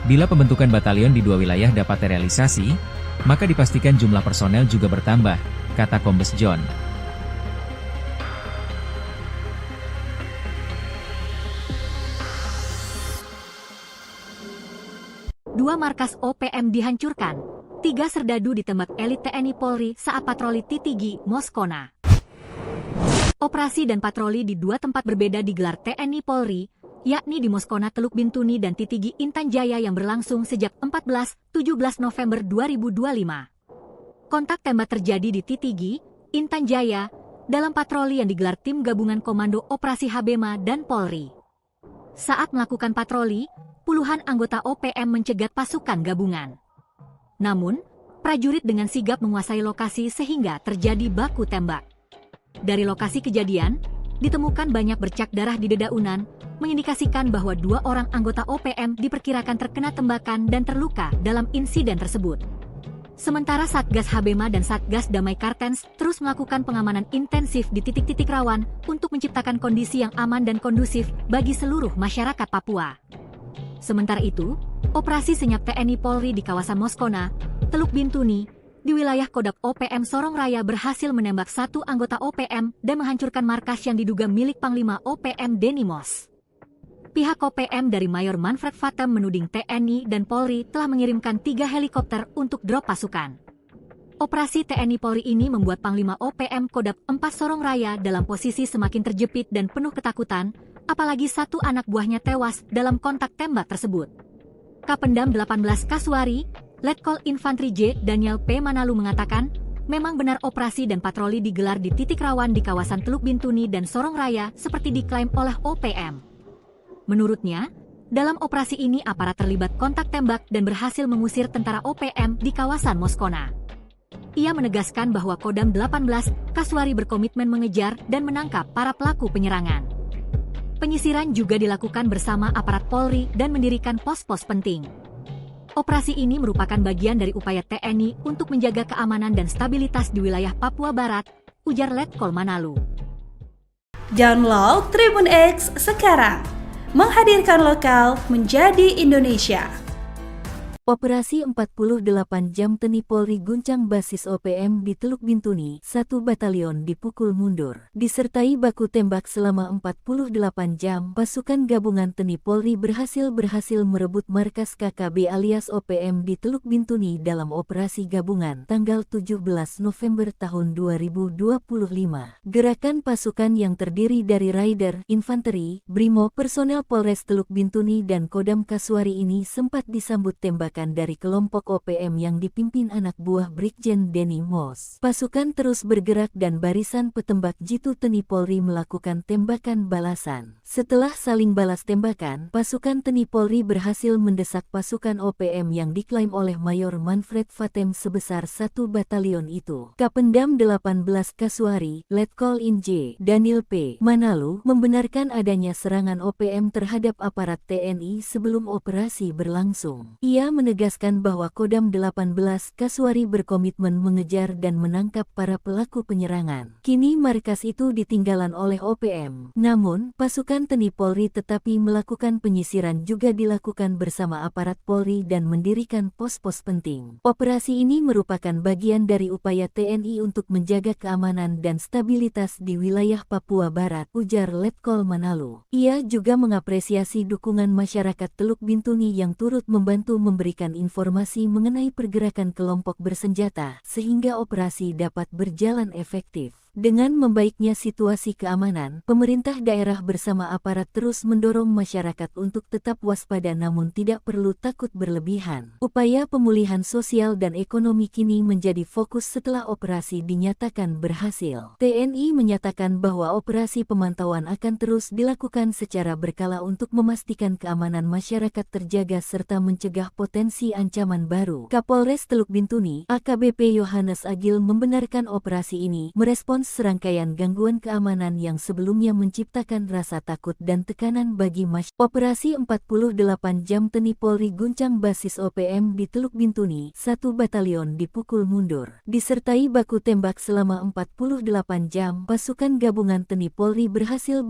Bila pembentukan batalion di 2 wilayah dapat terrealisasi, maka dipastikan jumlah personel juga bertambah, kata Kombes John. Dua markas OPM dihancurkan, 3 serdadu ditembak elit TNI Polri saat patroli Titigi, Moskona. Operasi dan patroli di 2 tempat berbeda digelar TNI Polri, yakni di Moskona Teluk Bintuni dan Titigi Intan Jaya yang berlangsung sejak 14-17 November 2025. Kontak tembak terjadi di Titigi, Intan Jaya, dalam patroli yang digelar tim gabungan Komando Operasi Habema dan Polri. Saat melakukan patroli, puluhan anggota OPM mencegat pasukan gabungan. Namun, prajurit dengan sigap menguasai lokasi sehingga terjadi baku tembak. Dari lokasi kejadian, ditemukan banyak bercak darah di dedaunan, mengindikasikan bahwa 2 orang anggota OPM diperkirakan terkena tembakan dan terluka dalam insiden tersebut. Sementara Satgas Habema dan Satgas Damai Cartens terus melakukan pengamanan intensif di titik-titik rawan untuk menciptakan kondisi yang aman dan kondusif bagi seluruh masyarakat Papua. Sementara itu, operasi senyap TNI Polri di kawasan Moskona, Teluk Bintuni, di wilayah Kodap OPM Sorong Raya berhasil menembak 1 anggota OPM dan menghancurkan markas yang diduga milik Panglima OPM Denny Moss. Pihak OPM dari Mayor Manfred Fatem menuding TNI dan Polri telah mengirimkan 3 helikopter untuk drop pasukan. Operasi TNI Polri ini membuat Panglima OPM Kodap 4 Sorong Raya dalam posisi semakin terjepit dan penuh ketakutan, apalagi 1 anak buahnya tewas dalam kontak tembak tersebut. Kapendam 18 Kasuari, Letkol Infantri J. Daniel P. Manalu mengatakan, Memang benar operasi dan patroli digelar di titik rawan di kawasan Teluk Bintuni dan Sorong Raya seperti diklaim oleh OPM. Menurutnya, dalam operasi ini aparat terlibat kontak tembak dan berhasil mengusir tentara OPM di kawasan Moskona. Ia menegaskan bahwa Kodam 18 Kasuari berkomitmen mengejar dan menangkap para pelaku penyerangan. Penyisiran juga dilakukan bersama aparat Polri dan mendirikan pos-pos penting. Operasi ini merupakan bagian dari upaya TNI untuk menjaga keamanan dan stabilitas di wilayah Papua Barat, ujar Letkol Manalu. Download Tribun X sekarang, menghadirkan lokal menjadi Indonesia. Operasi 48 jam TNI Polri guncang basis OPM di Teluk Bintuni, 1 batalion dipukul mundur. Disertai baku tembak selama 48 jam, pasukan gabungan TNI Polri berhasil merebut markas KKB alias OPM di Teluk Bintuni dalam operasi gabungan tanggal 17 November tahun 2025. Gerakan pasukan yang terdiri dari Raider, Infanteri, Brimo, personel Polres Teluk Bintuni dan Kodam Kasuari ini sempat disambut tembak dari kelompok OPM yang dipimpin anak buah Brigjen Denny Mos. Pasukan terus bergerak dan barisan petembak jitu TNI Polri melakukan tembakan balasan. Setelah saling balas tembakan, pasukan TNI Polri berhasil mendesak pasukan OPM yang diklaim oleh Mayor Manfred Fatem sebesar 1 batalion itu. Kapendam 18 Kasuari, Letkol Inj, Daniel P. Manalu, membenarkan adanya serangan OPM terhadap aparat TNI sebelum operasi berlangsung. Ia menegaskan bahwa Kodam 18 Kasuari berkomitmen mengejar dan menangkap para pelaku penyerangan. Kini markas itu ditinggalan oleh OPM. Namun, pasukan TNI Polri tetapi melakukan penyisiran juga dilakukan bersama aparat Polri dan mendirikan pos-pos penting. Operasi ini merupakan bagian dari upaya TNI untuk menjaga keamanan dan stabilitas di wilayah Papua Barat, ujar Letkol Manalu. Ia juga mengapresiasi dukungan masyarakat Teluk Bintuni yang turut membantu memberikan informasi mengenai pergerakan kelompok bersenjata sehingga operasi dapat berjalan efektif. Dengan membaiknya situasi keamanan, pemerintah daerah bersama aparat terus mendorong masyarakat untuk tetap waspada namun tidak perlu takut berlebihan. Upaya pemulihan sosial dan ekonomi kini menjadi fokus setelah operasi dinyatakan berhasil. TNI menyatakan bahwa operasi pemantauan akan terus dilakukan secara berkala untuk memastikan keamanan masyarakat terjaga serta mencegah potensi ancaman baru. Kapolres Teluk Bintuni, AKBP Yohanes Agil membenarkan operasi ini merespons serangkaian gangguan keamanan yang sebelumnya menciptakan rasa takut dan tekanan bagi masyarakat. Operasi 48 jam TNI Polri guncang basis OPM di Teluk Bintuni, 1 batalion dipukul mundur. Disertai baku tembak selama 48 jam, pasukan gabungan TNI Polri berhasil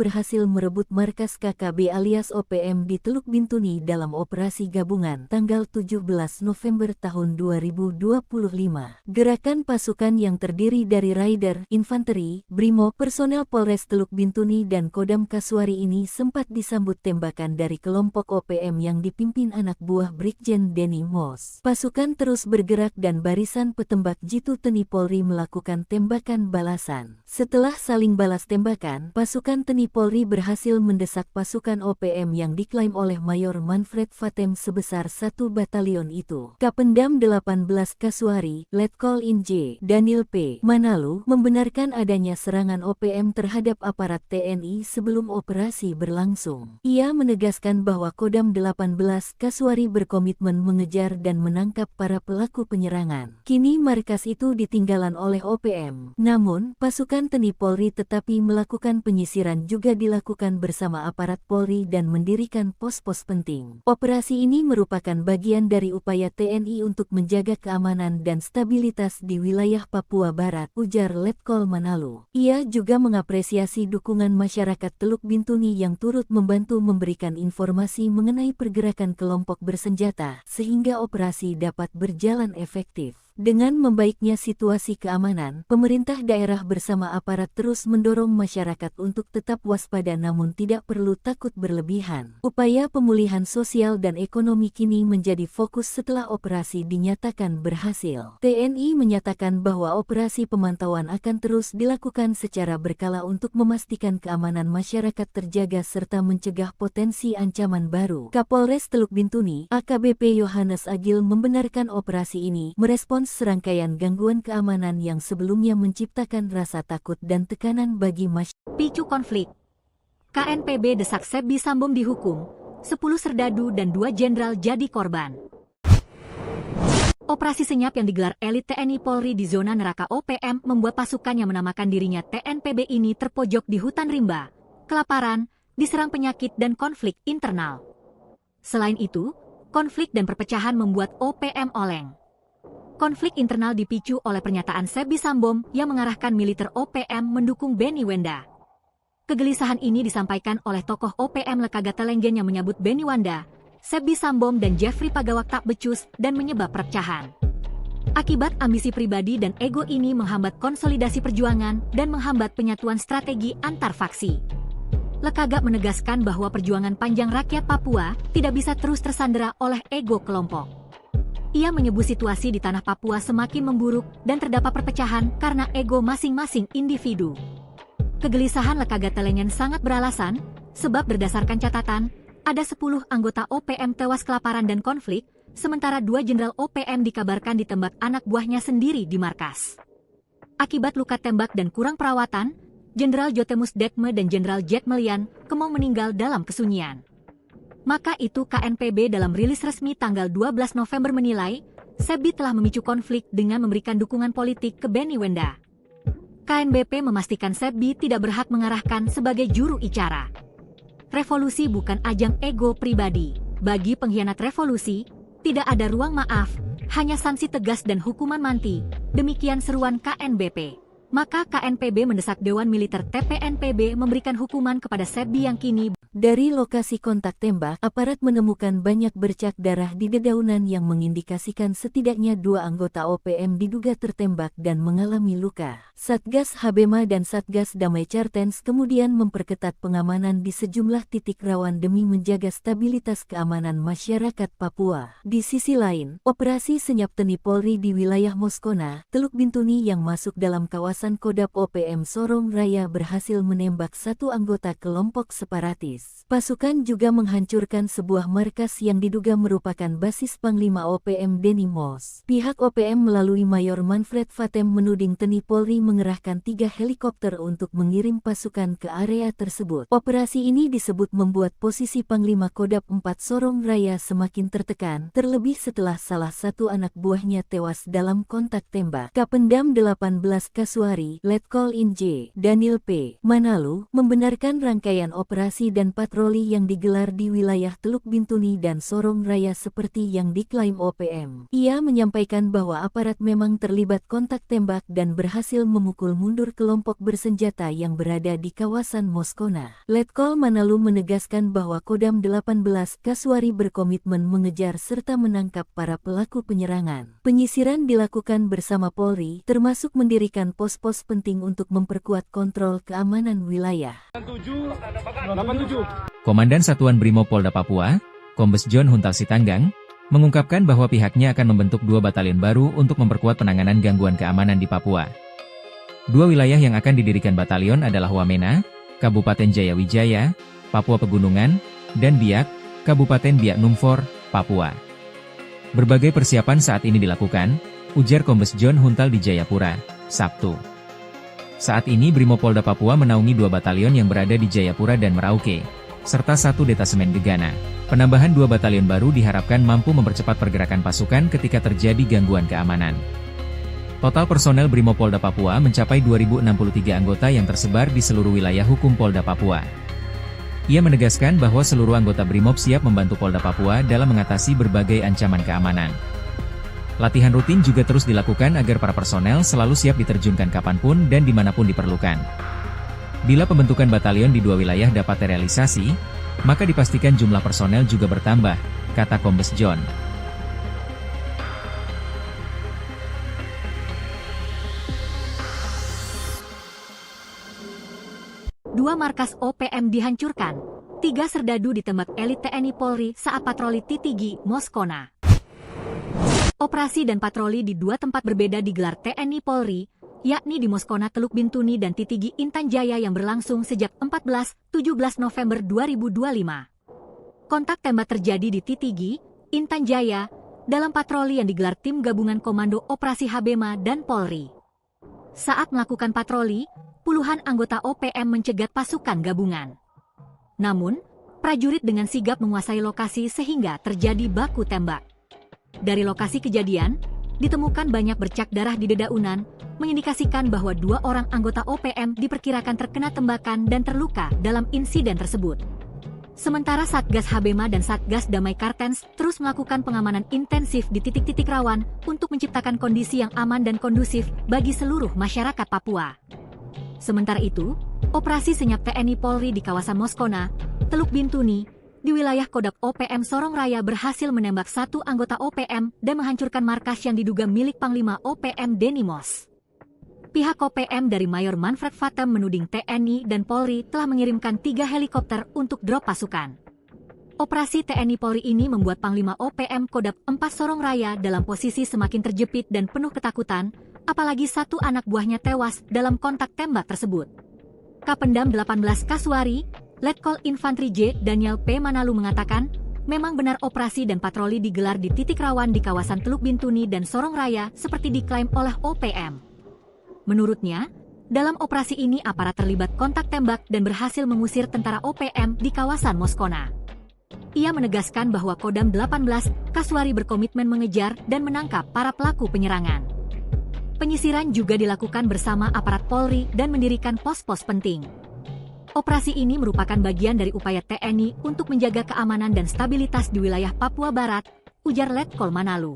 merebut markas KKB alias OPM di Teluk Bintuni dalam operasi gabungan tanggal 17 November tahun 2025. Gerakan pasukan yang terdiri dari Raider, Infanteri, Brimo, personel Polres Teluk Bintuni dan Kodam Kasuari ini sempat disambut tembakan dari kelompok OPM yang dipimpin anak buah Brigjen Denny Mos. Pasukan terus bergerak dan barisan petembak jitu TNI Polri melakukan tembakan balasan. Setelah saling balas tembakan, pasukan TNI Polri berhasil mendesak pasukan OPM yang diklaim oleh Mayor Manfred Fatem sebesar 1 batalion itu. Kapendam 18 Kasuari, Letkol Inj, Daniel P. Manalu, membenarkan adanya serangan OPM terhadap aparat TNI sebelum operasi berlangsung. Ia menegaskan bahwa Kodam 18 Kasuari berkomitmen mengejar dan menangkap para pelaku penyerangan. Kini markas itu ditinggalan oleh OPM. Namun, pasukan TNI Polri tetapi melakukan penyisiran juga dilakukan bersama aparat Polri dan mendirikan pos-pos penting. Operasi ini merupakan bagian dari upaya TNI untuk menjaga keamanan dan stabilitas di wilayah Papua Barat, ujar Letkol Manalu. Ia juga mengapresiasi dukungan masyarakat Teluk Bintuni yang turut membantu memberikan informasi mengenai pergerakan kelompok bersenjata sehingga operasi dapat berjalan efektif. Dengan membaiknya situasi keamanan, pemerintah daerah bersama aparat terus mendorong masyarakat untuk tetap waspada namun tidak perlu takut berlebihan. Upaya pemulihan sosial dan ekonomi kini menjadi fokus setelah operasi dinyatakan berhasil. TNI menyatakan bahwa operasi pemantauan akan terus dilakukan secara berkala untuk memastikan keamanan masyarakat terjaga serta mencegah potensi ancaman baru. Kapolres Teluk Bintuni, AKBP Yohanes Agil membenarkan operasi ini merespons serangkaian gangguan keamanan yang sebelumnya menciptakan rasa takut dan tekanan bagi masyarakat. Picu konflik. KNPB desak Sebbi Sambom dihukum, 10 serdadu dan 2 jenderal jadi korban. Operasi senyap yang digelar elit TNI Polri di zona neraka OPM membuat pasukan yang menamakan dirinya TNPB ini terpojok di hutan rimba, kelaparan, diserang penyakit dan konflik internal. Selain itu, konflik dan perpecahan membuat OPM oleng. Konflik internal dipicu oleh pernyataan Sebbi Sambom yang mengarahkan militer OPM mendukung Benny Wenda. Kegelisahan ini disampaikan oleh tokoh OPM Lekaga Telenggen yang menyebut Benny Wenda, Sebbi Sambom dan Jeffrey Pagawak tak becus dan menyebab perpecahan. Akibat ambisi pribadi dan ego ini menghambat konsolidasi perjuangan dan menghambat penyatuan strategi antar faksi. Lekaga menegaskan bahwa perjuangan panjang rakyat Papua tidak bisa terus tersandera oleh ego kelompok. Ia menyebut situasi di tanah Papua semakin memburuk dan terdapat perpecahan karena ego masing-masing individu. Kegelisahan Lekaga Telenggen sangat beralasan, sebab berdasarkan catatan, ada 10 anggota OPM tewas kelaparan dan konflik, sementara 2 jenderal OPM dikabarkan ditembak anak buahnya sendiri di markas. Akibat luka tembak dan kurang perawatan, Jenderal Jotemus Dekme dan Jenderal Jack Melian kemau meninggal dalam kesunyian. Maka itu KNPB dalam rilis resmi tanggal 12 November menilai, Sebbi telah memicu konflik dengan memberikan dukungan politik ke Benny Wenda. KNBP memastikan Sebbi tidak berhak mengarahkan sebagai juru bicara. Revolusi bukan ajang ego pribadi. Bagi pengkhianat revolusi, tidak ada ruang maaf, hanya sanksi tegas dan hukuman mati. Demikian seruan KNBP. Maka KNPB mendesak Dewan Militer TPNPB memberikan hukuman kepada Sebbi yang kini. Dari lokasi kontak tembak, aparat menemukan banyak bercak darah di dedaunan yang mengindikasikan setidaknya 2 anggota OPM diduga tertembak dan mengalami luka. Satgas Habema dan Satgas Damai Cartens kemudian memperketat pengamanan di sejumlah titik rawan demi menjaga stabilitas keamanan masyarakat Papua. Di sisi lain, operasi senyap TNI Polri di wilayah Moskona, Teluk Bintuni yang masuk dalam kawasan Kodap OPM Sorong Raya berhasil menembak 1 anggota kelompok separatis. Pasukan juga menghancurkan sebuah markas yang diduga merupakan basis Panglima OPM Denny Mos. Pihak OPM melalui Mayor Manfred Fatem menuding TNI Polri mengerahkan 3 helikopter untuk mengirim pasukan ke area tersebut. Operasi ini disebut membuat posisi Panglima Kodap 4 Sorong Raya semakin tertekan, terlebih setelah salah satu anak buahnya tewas dalam kontak tembak. Kapendam 18 Kasuari, Letkol Inj, Daniel P. Manalu, membenarkan rangkaian operasi dan patroli yang digelar di wilayah Teluk Bintuni dan Sorong Raya seperti yang diklaim OPM. Ia menyampaikan bahwa aparat memang terlibat kontak tembak dan berhasil memukul mundur kelompok bersenjata yang berada di kawasan Moskona. Letkol Manalu menegaskan bahwa Kodam 18 Kasuari berkomitmen mengejar serta menangkap para pelaku penyerangan. Penyisiran dilakukan bersama Polri, termasuk mendirikan pos-pos penting untuk memperkuat kontrol keamanan wilayah. 87. Komandan Satuan Brimob Polda Papua, Kombes John Huntal Sitanggang, mengungkapkan bahwa pihaknya akan membentuk 2 batalion baru untuk memperkuat penanganan gangguan keamanan di Papua. 2 wilayah yang akan didirikan batalion adalah Wamena, Kabupaten Jayawijaya, Papua Pegunungan, dan Biak, Kabupaten Biak Numfor, Papua. Berbagai persiapan saat ini dilakukan, ujar Kombes John Huntal di Jayapura, Sabtu. Saat ini Brimob Polda Papua menaungi 2 batalion yang berada di Jayapura dan Merauke, serta 1 detasemen Gegana. Penambahan 2 batalion baru diharapkan mampu mempercepat pergerakan pasukan ketika terjadi gangguan keamanan. Total personel Brimob Polda Papua mencapai 2063 anggota yang tersebar di seluruh wilayah hukum Polda Papua. Ia menegaskan bahwa seluruh anggota Brimob siap membantu Polda Papua dalam mengatasi berbagai ancaman keamanan. Latihan rutin juga terus dilakukan agar para personel selalu siap diterjunkan kapanpun dan dimanapun diperlukan. Bila pembentukan batalion di 2 wilayah dapat terrealisasi, maka dipastikan jumlah personel juga bertambah, kata Kombes John. Dua markas OPM dihancurkan, 3 serdadu ditembak elit TNI Polri saat patroli Titigi, Moskona. Operasi dan patroli di 2 tempat berbeda digelar TNI Polri, yakni di Moskona Teluk Bintuni dan Titigi Intan Jaya yang berlangsung sejak 14-17 November 2025. Kontak tembak terjadi di Titigi, Intan Jaya, dalam patroli yang digelar tim gabungan Komando Operasi Habema dan Polri. Saat melakukan patroli, puluhan anggota OPM mencegat pasukan gabungan. Namun, prajurit dengan sigap menguasai lokasi sehingga terjadi baku tembak. Dari lokasi kejadian, ditemukan banyak bercak darah di dedaunan, mengindikasikan bahwa 2 orang anggota OPM diperkirakan terkena tembakan dan terluka dalam insiden tersebut. Sementara Satgas Habema dan Satgas Damai Kartens terus melakukan pengamanan intensif di titik-titik rawan untuk menciptakan kondisi yang aman dan kondusif bagi seluruh masyarakat Papua. Sementara itu, operasi senyap TNI Polri di kawasan Moskona, Teluk Bintuni, di wilayah Kodam OPM Sorong Raya berhasil menembak 1 anggota OPM dan menghancurkan markas yang diduga milik Panglima OPM Denny Mos. Pihak OPM dari Mayor Manfred Vatem menuding TNI dan Polri telah mengirimkan 3 helikopter untuk drop pasukan. Operasi TNI Polri ini membuat Panglima OPM Kodam 4 Sorong Raya dalam posisi semakin terjepit dan penuh ketakutan, apalagi 1 anak buahnya tewas dalam kontak tembak tersebut. Kapendam 18 Kasuari, Letkol Infantri J. Daniel P. Manalu mengatakan, memang benar operasi dan patroli digelar di titik rawan di kawasan Teluk Bintuni dan Sorong Raya seperti diklaim oleh OPM. Menurutnya, dalam operasi ini aparat terlibat kontak tembak dan berhasil mengusir tentara OPM di kawasan Moskona. Ia menegaskan bahwa Kodam 18 Kasuari berkomitmen mengejar dan menangkap para pelaku penyerangan. Penyisiran juga dilakukan bersama aparat Polri dan mendirikan pos-pos penting. Operasi ini merupakan bagian dari upaya TNI untuk menjaga keamanan dan stabilitas di wilayah Papua Barat, ujar Letkol Manalu.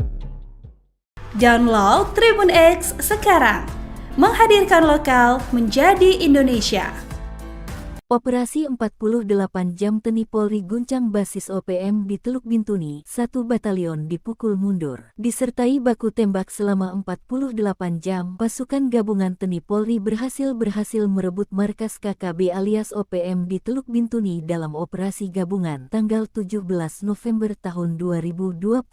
Download Tribun X sekarang. Menghadirkan lokal menjadi Indonesia. Operasi 48 jam TNI Polri guncang basis OPM di Teluk Bintuni, 1 batalion dipukul mundur. Disertai baku tembak selama 48 jam, pasukan gabungan TNI Polri berhasil merebut markas KKB alias OPM di Teluk Bintuni dalam operasi gabungan tanggal 17 November tahun 2025.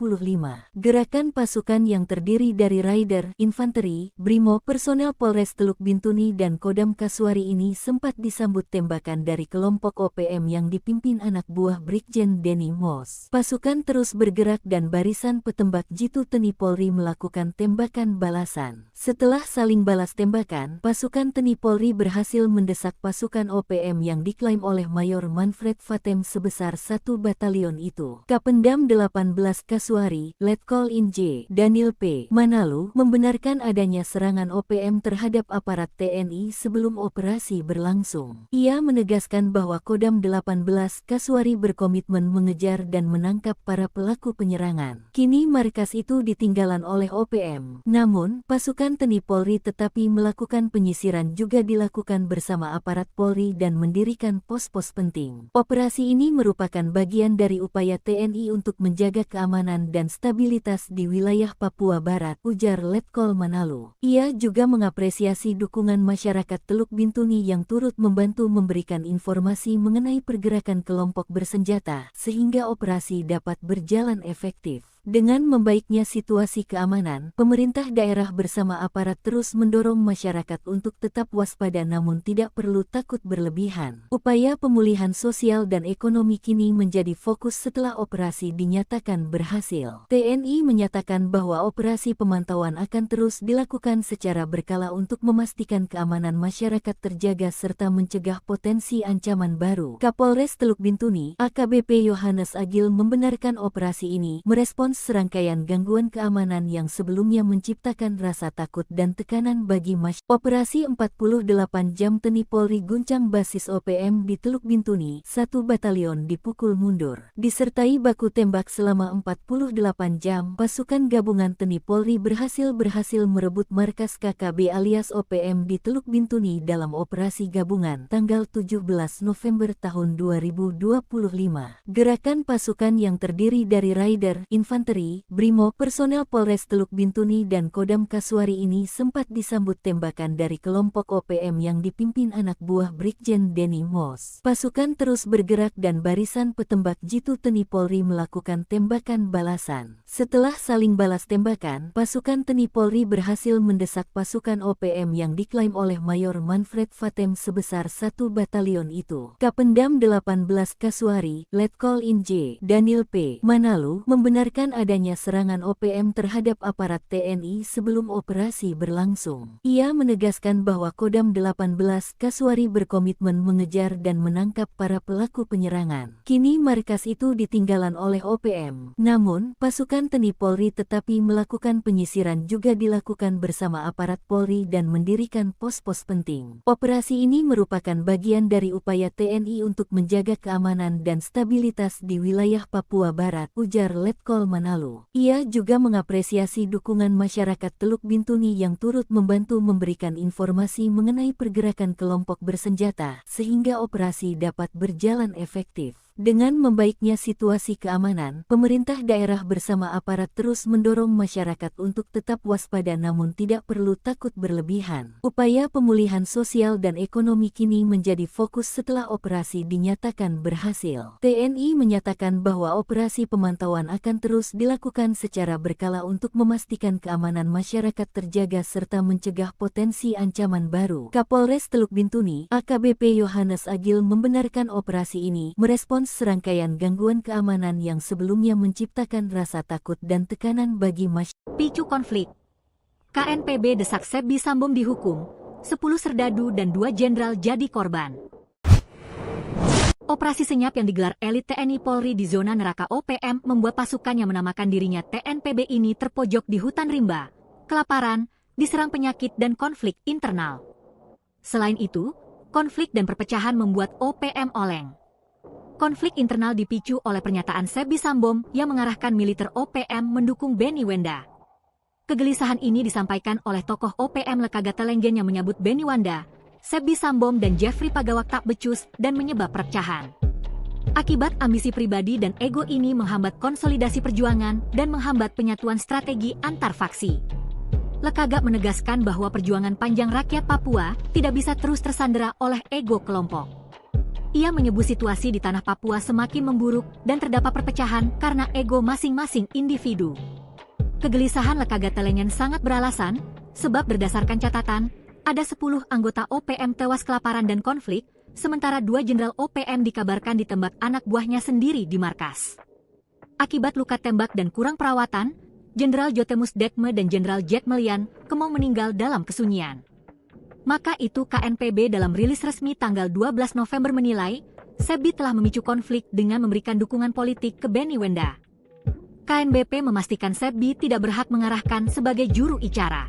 Gerakan pasukan yang terdiri dari Raider, Infanteri, Brimo, personel Polres Teluk Bintuni dan Kodam Kasuari ini sempat disambut tembakan dari kelompok OPM yang dipimpin anak buah Brigjen Denny Mos. Pasukan terus bergerak dan barisan petembak jitu TNI Polri melakukan tembakan balasan. Setelah saling balas tembakan, pasukan TNI Polri berhasil mendesak pasukan OPM yang diklaim oleh Mayor Manfred Vatem sebesar 1 batalion itu. Kapendam 18 Kasuari, Letkol In J. Daniel P. Manalu membenarkan adanya serangan OPM terhadap aparat TNI sebelum operasi berlangsung. Ia menegaskan bahwa Kodam 18 Kasuari berkomitmen mengejar dan menangkap para pelaku penyerangan. Kini markas itu ditinggalan oleh OPM. Namun, pasukan TNI Polri tetapi melakukan penyisiran juga dilakukan bersama aparat Polri dan mendirikan pos-pos penting. Operasi ini merupakan bagian dari upaya TNI untuk menjaga keamanan dan stabilitas di wilayah Papua Barat, ujar Letkol Manalu. Ia juga mengapresiasi dukungan masyarakat Teluk Bintuni yang turut membantu memberikan informasi mengenai pergerakan kelompok bersenjata sehingga operasi dapat berjalan efektif. Dengan membaiknya situasi keamanan, pemerintah daerah bersama aparat terus mendorong masyarakat untuk tetap waspada namun tidak perlu takut berlebihan. Upaya pemulihan sosial dan ekonomi kini menjadi fokus setelah operasi dinyatakan berhasil. TNI menyatakan bahwa operasi pemantauan akan terus dilakukan secara berkala untuk memastikan keamanan masyarakat terjaga serta mencegah potensi ancaman baru. Kapolres Teluk Bintuni, AKBP Yohanes Agil membenarkan operasi ini merespons serangkaian gangguan keamanan yang sebelumnya menciptakan rasa takut dan tekanan bagi masyarakat. Operasi 48 jam TNI Polri guncang basis OPM di Teluk Bintuni, 1 batalion dipukul mundur. Disertai baku tembak selama 48 jam, pasukan gabungan TNI Polri berhasil merebut markas KKB alias OPM di Teluk Bintuni dalam operasi gabungan tanggal 17 November tahun 2025. Gerakan pasukan yang terdiri dari Raider, Infanteri, Brimo, personel Polres Teluk Bintuni dan Kodam Kasuari ini sempat disambut tembakan dari kelompok OPM yang dipimpin anak buah Brigjen Denny Mos. Pasukan terus bergerak dan barisan petembak jitu TNI Polri melakukan tembakan balasan. Setelah saling balas tembakan, pasukan TNI Polri berhasil mendesak pasukan OPM yang diklaim oleh Mayor Manfred Vatem sebesar 1 batalion itu. Kapendam 18 Kasuari, Letkol In J. Daniel P. Manalu membenarkan melaporkan adanya serangan OPM terhadap aparat TNI sebelum operasi berlangsung. Ia menegaskan bahwa Kodam 18 Kasuari berkomitmen mengejar dan menangkap para pelaku penyerangan. Kini markas itu ditinggalan oleh OPM. Namun, pasukan TNI Polri tetapi melakukan penyisiran juga dilakukan bersama aparat Polri dan mendirikan pos-pos penting. Operasi ini merupakan bagian dari upaya TNI untuk menjaga keamanan dan stabilitas di wilayah Papua Barat, ujar Letkol Manalu. Ia juga mengapresiasi dukungan masyarakat Teluk Bintuni yang turut membantu memberikan informasi mengenai pergerakan kelompok bersenjata, sehingga operasi dapat berjalan efektif. Dengan membaiknya situasi keamanan, pemerintah daerah bersama aparat terus mendorong masyarakat untuk tetap waspada namun tidak perlu takut berlebihan. Upaya pemulihan sosial dan ekonomi kini menjadi fokus setelah operasi dinyatakan berhasil. TNI menyatakan bahwa operasi pemantauan akan terus dilakukan secara berkala untuk memastikan keamanan masyarakat terjaga serta mencegah potensi ancaman baru. Kapolres Teluk Bintuni, AKBP Yohanes Agil membenarkan operasi ini merespons serangkaian gangguan keamanan yang sebelumnya menciptakan rasa takut dan tekanan bagi masyarakat. Picu konflik. KNPB desak Sebbi Sambom dihukum, 10 serdadu dan 2 jenderal jadi korban. Operasi senyap yang digelar elit TNI Polri di zona neraka OPM membuat pasukan yang menamakan dirinya TNPB ini terpojok di hutan rimba, kelaparan, diserang penyakit dan konflik internal. Selain itu, konflik dan perpecahan membuat OPM oleng. Konflik internal dipicu oleh pernyataan Sebbi Sambom yang mengarahkan militer OPM mendukung Benny Wenda. Kegelisahan ini disampaikan oleh tokoh OPM Lekaga Telenggen yang menyebut Benny Wenda, Sebbi Sambom dan Jeffrey Pagawak tak becus dan menyebab perpecahan. Akibat ambisi pribadi dan ego ini menghambat konsolidasi perjuangan dan menghambat penyatuan strategi antar faksi. Lekaga menegaskan bahwa perjuangan panjang rakyat Papua tidak bisa terus tersandera oleh ego kelompok. Ia menyebut situasi di tanah Papua semakin memburuk dan terdapat perpecahan karena ego masing-masing individu. Kegelisahan Lekaga Telenggen sangat beralasan, sebab berdasarkan catatan, ada 10 anggota OPM tewas kelaparan dan konflik, sementara 2 jenderal OPM dikabarkan ditembak anak buahnya sendiri di markas. Akibat luka tembak dan kurang perawatan, Jenderal Jotemus Dekme dan Jenderal Jack Melian kemau meninggal dalam kesunyian. Maka itu KNPB dalam rilis resmi tanggal 12 November menilai, Sebbi telah memicu konflik dengan memberikan dukungan politik ke Benny Wenda. KNBP memastikan Sebbi tidak berhak mengarahkan sebagai juru bicara.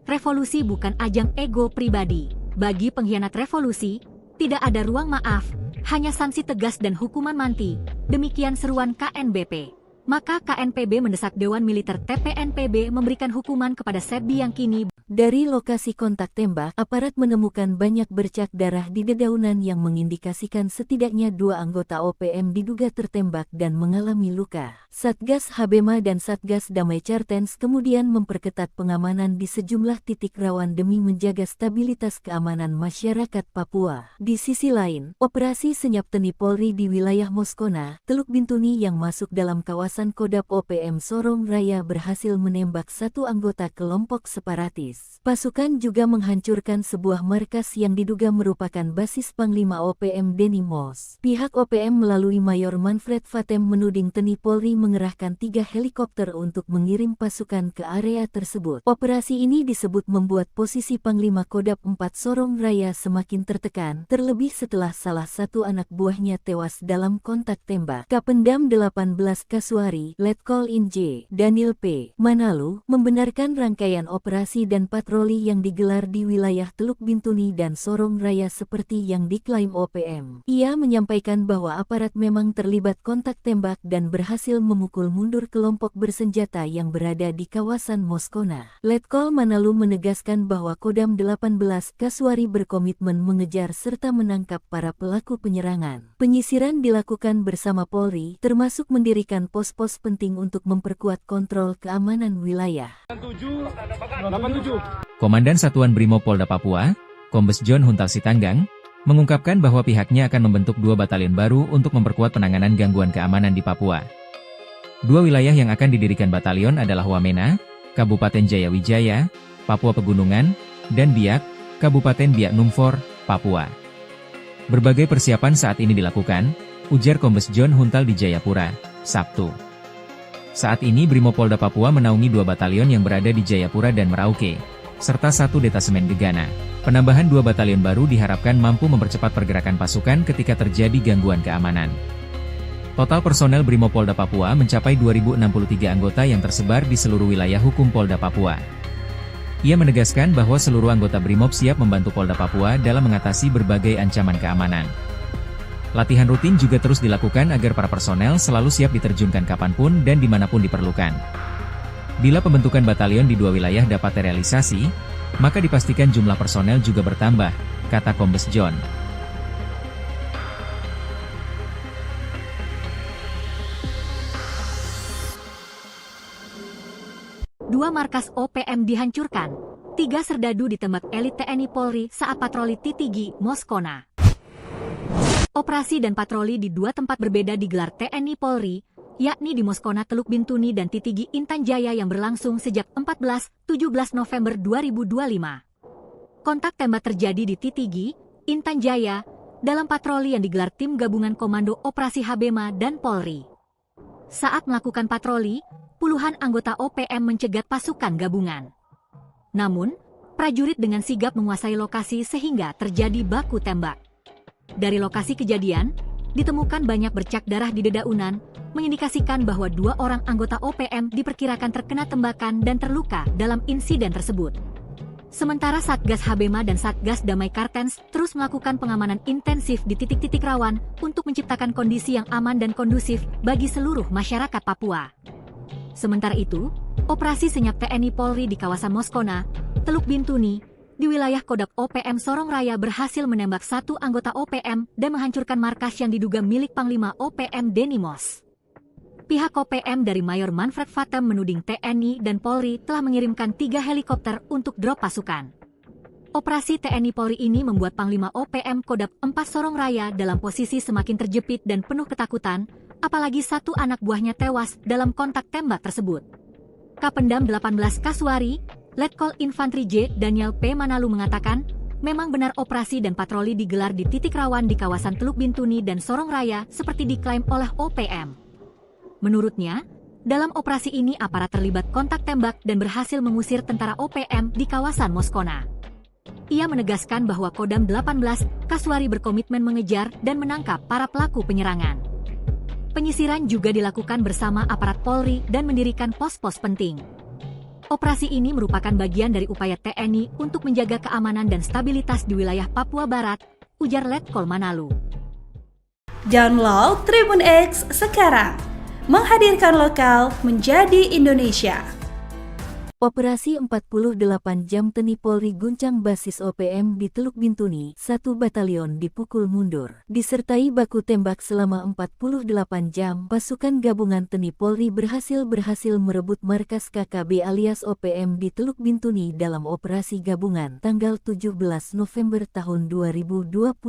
Revolusi bukan ajang ego pribadi. Bagi pengkhianat revolusi, tidak ada ruang maaf, hanya sanksi tegas dan hukuman mati. Demikian seruan KNBP. Maka KNPB mendesak Dewan Militer TPNPB memberikan hukuman kepada Sebbi yang kini. Dari lokasi kontak tembak, aparat menemukan banyak bercak darah di dedaunan yang mengindikasikan setidaknya 2 anggota OPM diduga tertembak dan mengalami luka. Satgas Habema dan Satgas Damai Cartens kemudian memperketat pengamanan di sejumlah titik rawan demi menjaga stabilitas keamanan masyarakat Papua. Di sisi lain, operasi senyap TNI Polri di wilayah Moskona, Teluk Bintuni yang masuk dalam kawasan Kodap OPM Sorong Raya berhasil menembak 1 anggota kelompok separatis. Pasukan juga menghancurkan sebuah markas yang diduga merupakan basis Panglima OPM Denny Mos. Pihak OPM melalui Mayor Manfred Fatem menuding TNI Polri mengerahkan 3 helikopter untuk mengirim pasukan ke area tersebut. Operasi ini disebut membuat posisi Panglima Kodap 4 Sorong Raya semakin tertekan, terlebih setelah salah satu anak buahnya tewas dalam kontak tembak. Kapendam 18 Kasuari, Letkol Inj, Daniel P. Manalu, membenarkan rangkaian operasi dan patroli yang digelar di wilayah Teluk Bintuni dan Sorong Raya seperti yang diklaim OPM. Ia menyampaikan bahwa aparat memang terlibat kontak tembak dan berhasil memukul mundur kelompok bersenjata yang berada di kawasan Moskona. Letkol Manalu menegaskan bahwa Kodam 18 Kasuari berkomitmen mengejar serta menangkap para pelaku penyerangan. Penyisiran dilakukan bersama Polri, termasuk mendirikan pos-pos penting untuk memperkuat kontrol keamanan wilayah. 87. Komandan Satuan Brimopolda Papua, Kombes John Huntal Sitanggang, mengungkapkan bahwa pihaknya akan membentuk 2 batalion baru untuk memperkuat penanganan gangguan keamanan di Papua. 2 wilayah yang akan didirikan batalion adalah Wamena, Kabupaten Jayawijaya, Papua Pegunungan, dan Biak, Kabupaten Biak Numfor, Papua. Berbagai persiapan saat ini dilakukan, ujar Kombes John Huntal di Jayapura, Sabtu. Saat ini Brimopolda Papua menaungi 2 batalion yang berada di Jayapura dan Merauke, serta 1 detasemen Gegana. Penambahan 2 batalion baru diharapkan mampu mempercepat pergerakan pasukan ketika terjadi gangguan keamanan. Total personel Brimopolda Papua mencapai 2.063 anggota yang tersebar di seluruh wilayah hukum Polda Papua. Ia menegaskan bahwa seluruh anggota Brimob siap membantu Polda Papua dalam mengatasi berbagai ancaman keamanan. Latihan rutin juga terus dilakukan agar para personel selalu siap diterjunkan kapanpun dan dimanapun diperlukan. Bila pembentukan batalion di 2 wilayah dapat terrealisasi, maka dipastikan jumlah personel juga bertambah, kata Kombes John. Dua markas OPM dihancurkan. 3 serdadu ditembak elit TNI Polri saat patroli Titigi, Moskona. Operasi dan patroli di 2 tempat berbeda digelar TNI Polri, yakni di Moskona Teluk Bintuni dan Titigi Intan Jaya yang berlangsung sejak 14-17 November 2025. Kontak tembak terjadi di Titigi, Intan Jaya, dalam patroli yang digelar tim gabungan Komando Operasi Habema dan Polri. Saat melakukan patroli, puluhan anggota OPM mencegat pasukan gabungan. Namun, prajurit dengan sigap menguasai lokasi sehingga terjadi baku tembak. Dari lokasi kejadian, ditemukan banyak bercak darah di dedaunan, mengindikasikan bahwa 2 orang anggota OPM diperkirakan terkena tembakan dan terluka dalam insiden tersebut. Sementara Satgas Habema dan Satgas Damai Kartens terus melakukan pengamanan intensif di titik-titik rawan untuk menciptakan kondisi yang aman dan kondusif bagi seluruh masyarakat Papua. Sementara itu, operasi senyap TNI Polri di kawasan Moskona, Teluk Bintuni, di wilayah Kodak OPM Sorong Raya berhasil menembak 1 anggota OPM dan menghancurkan markas yang diduga milik Panglima OPM Denny Mos. Pihak OPM dari Mayor Manfred Vatem menuding TNI dan Polri telah mengirimkan 3 helikopter untuk drop pasukan. Operasi TNI Polri ini membuat Panglima OPM Kodam 4 Sorong Raya dalam posisi semakin terjepit dan penuh ketakutan, apalagi 1 anak buahnya tewas dalam kontak tembak tersebut. Kapendam 18 Kaswari, Letkol Infantri J. Daniel P. Manalu mengatakan, memang benar operasi dan patroli digelar di titik rawan di kawasan Teluk Bintuni dan Sorong Raya seperti diklaim oleh OPM. Menurutnya, dalam operasi ini aparat terlibat kontak tembak dan berhasil mengusir tentara OPM di kawasan Moskona. Ia menegaskan bahwa Kodam 18 Kaswari berkomitmen mengejar dan menangkap para pelaku penyerangan. Penyisiran juga dilakukan bersama aparat Polri dan mendirikan pos-pos penting. Operasi ini merupakan bagian dari upaya TNI untuk menjaga keamanan dan stabilitas di wilayah Papua Barat, ujar Letkol Manalu. Download Tribun X sekarang, menghadirkan lokal menjadi Indonesia. Operasi 48 jam TNI Polri guncang basis OPM di Teluk Bintuni, 1 batalion dipukul mundur. Disertai baku tembak selama 48 jam, pasukan gabungan TNI Polri berhasil merebut markas KKB alias OPM di Teluk Bintuni dalam operasi gabungan tanggal 17 November tahun 2025.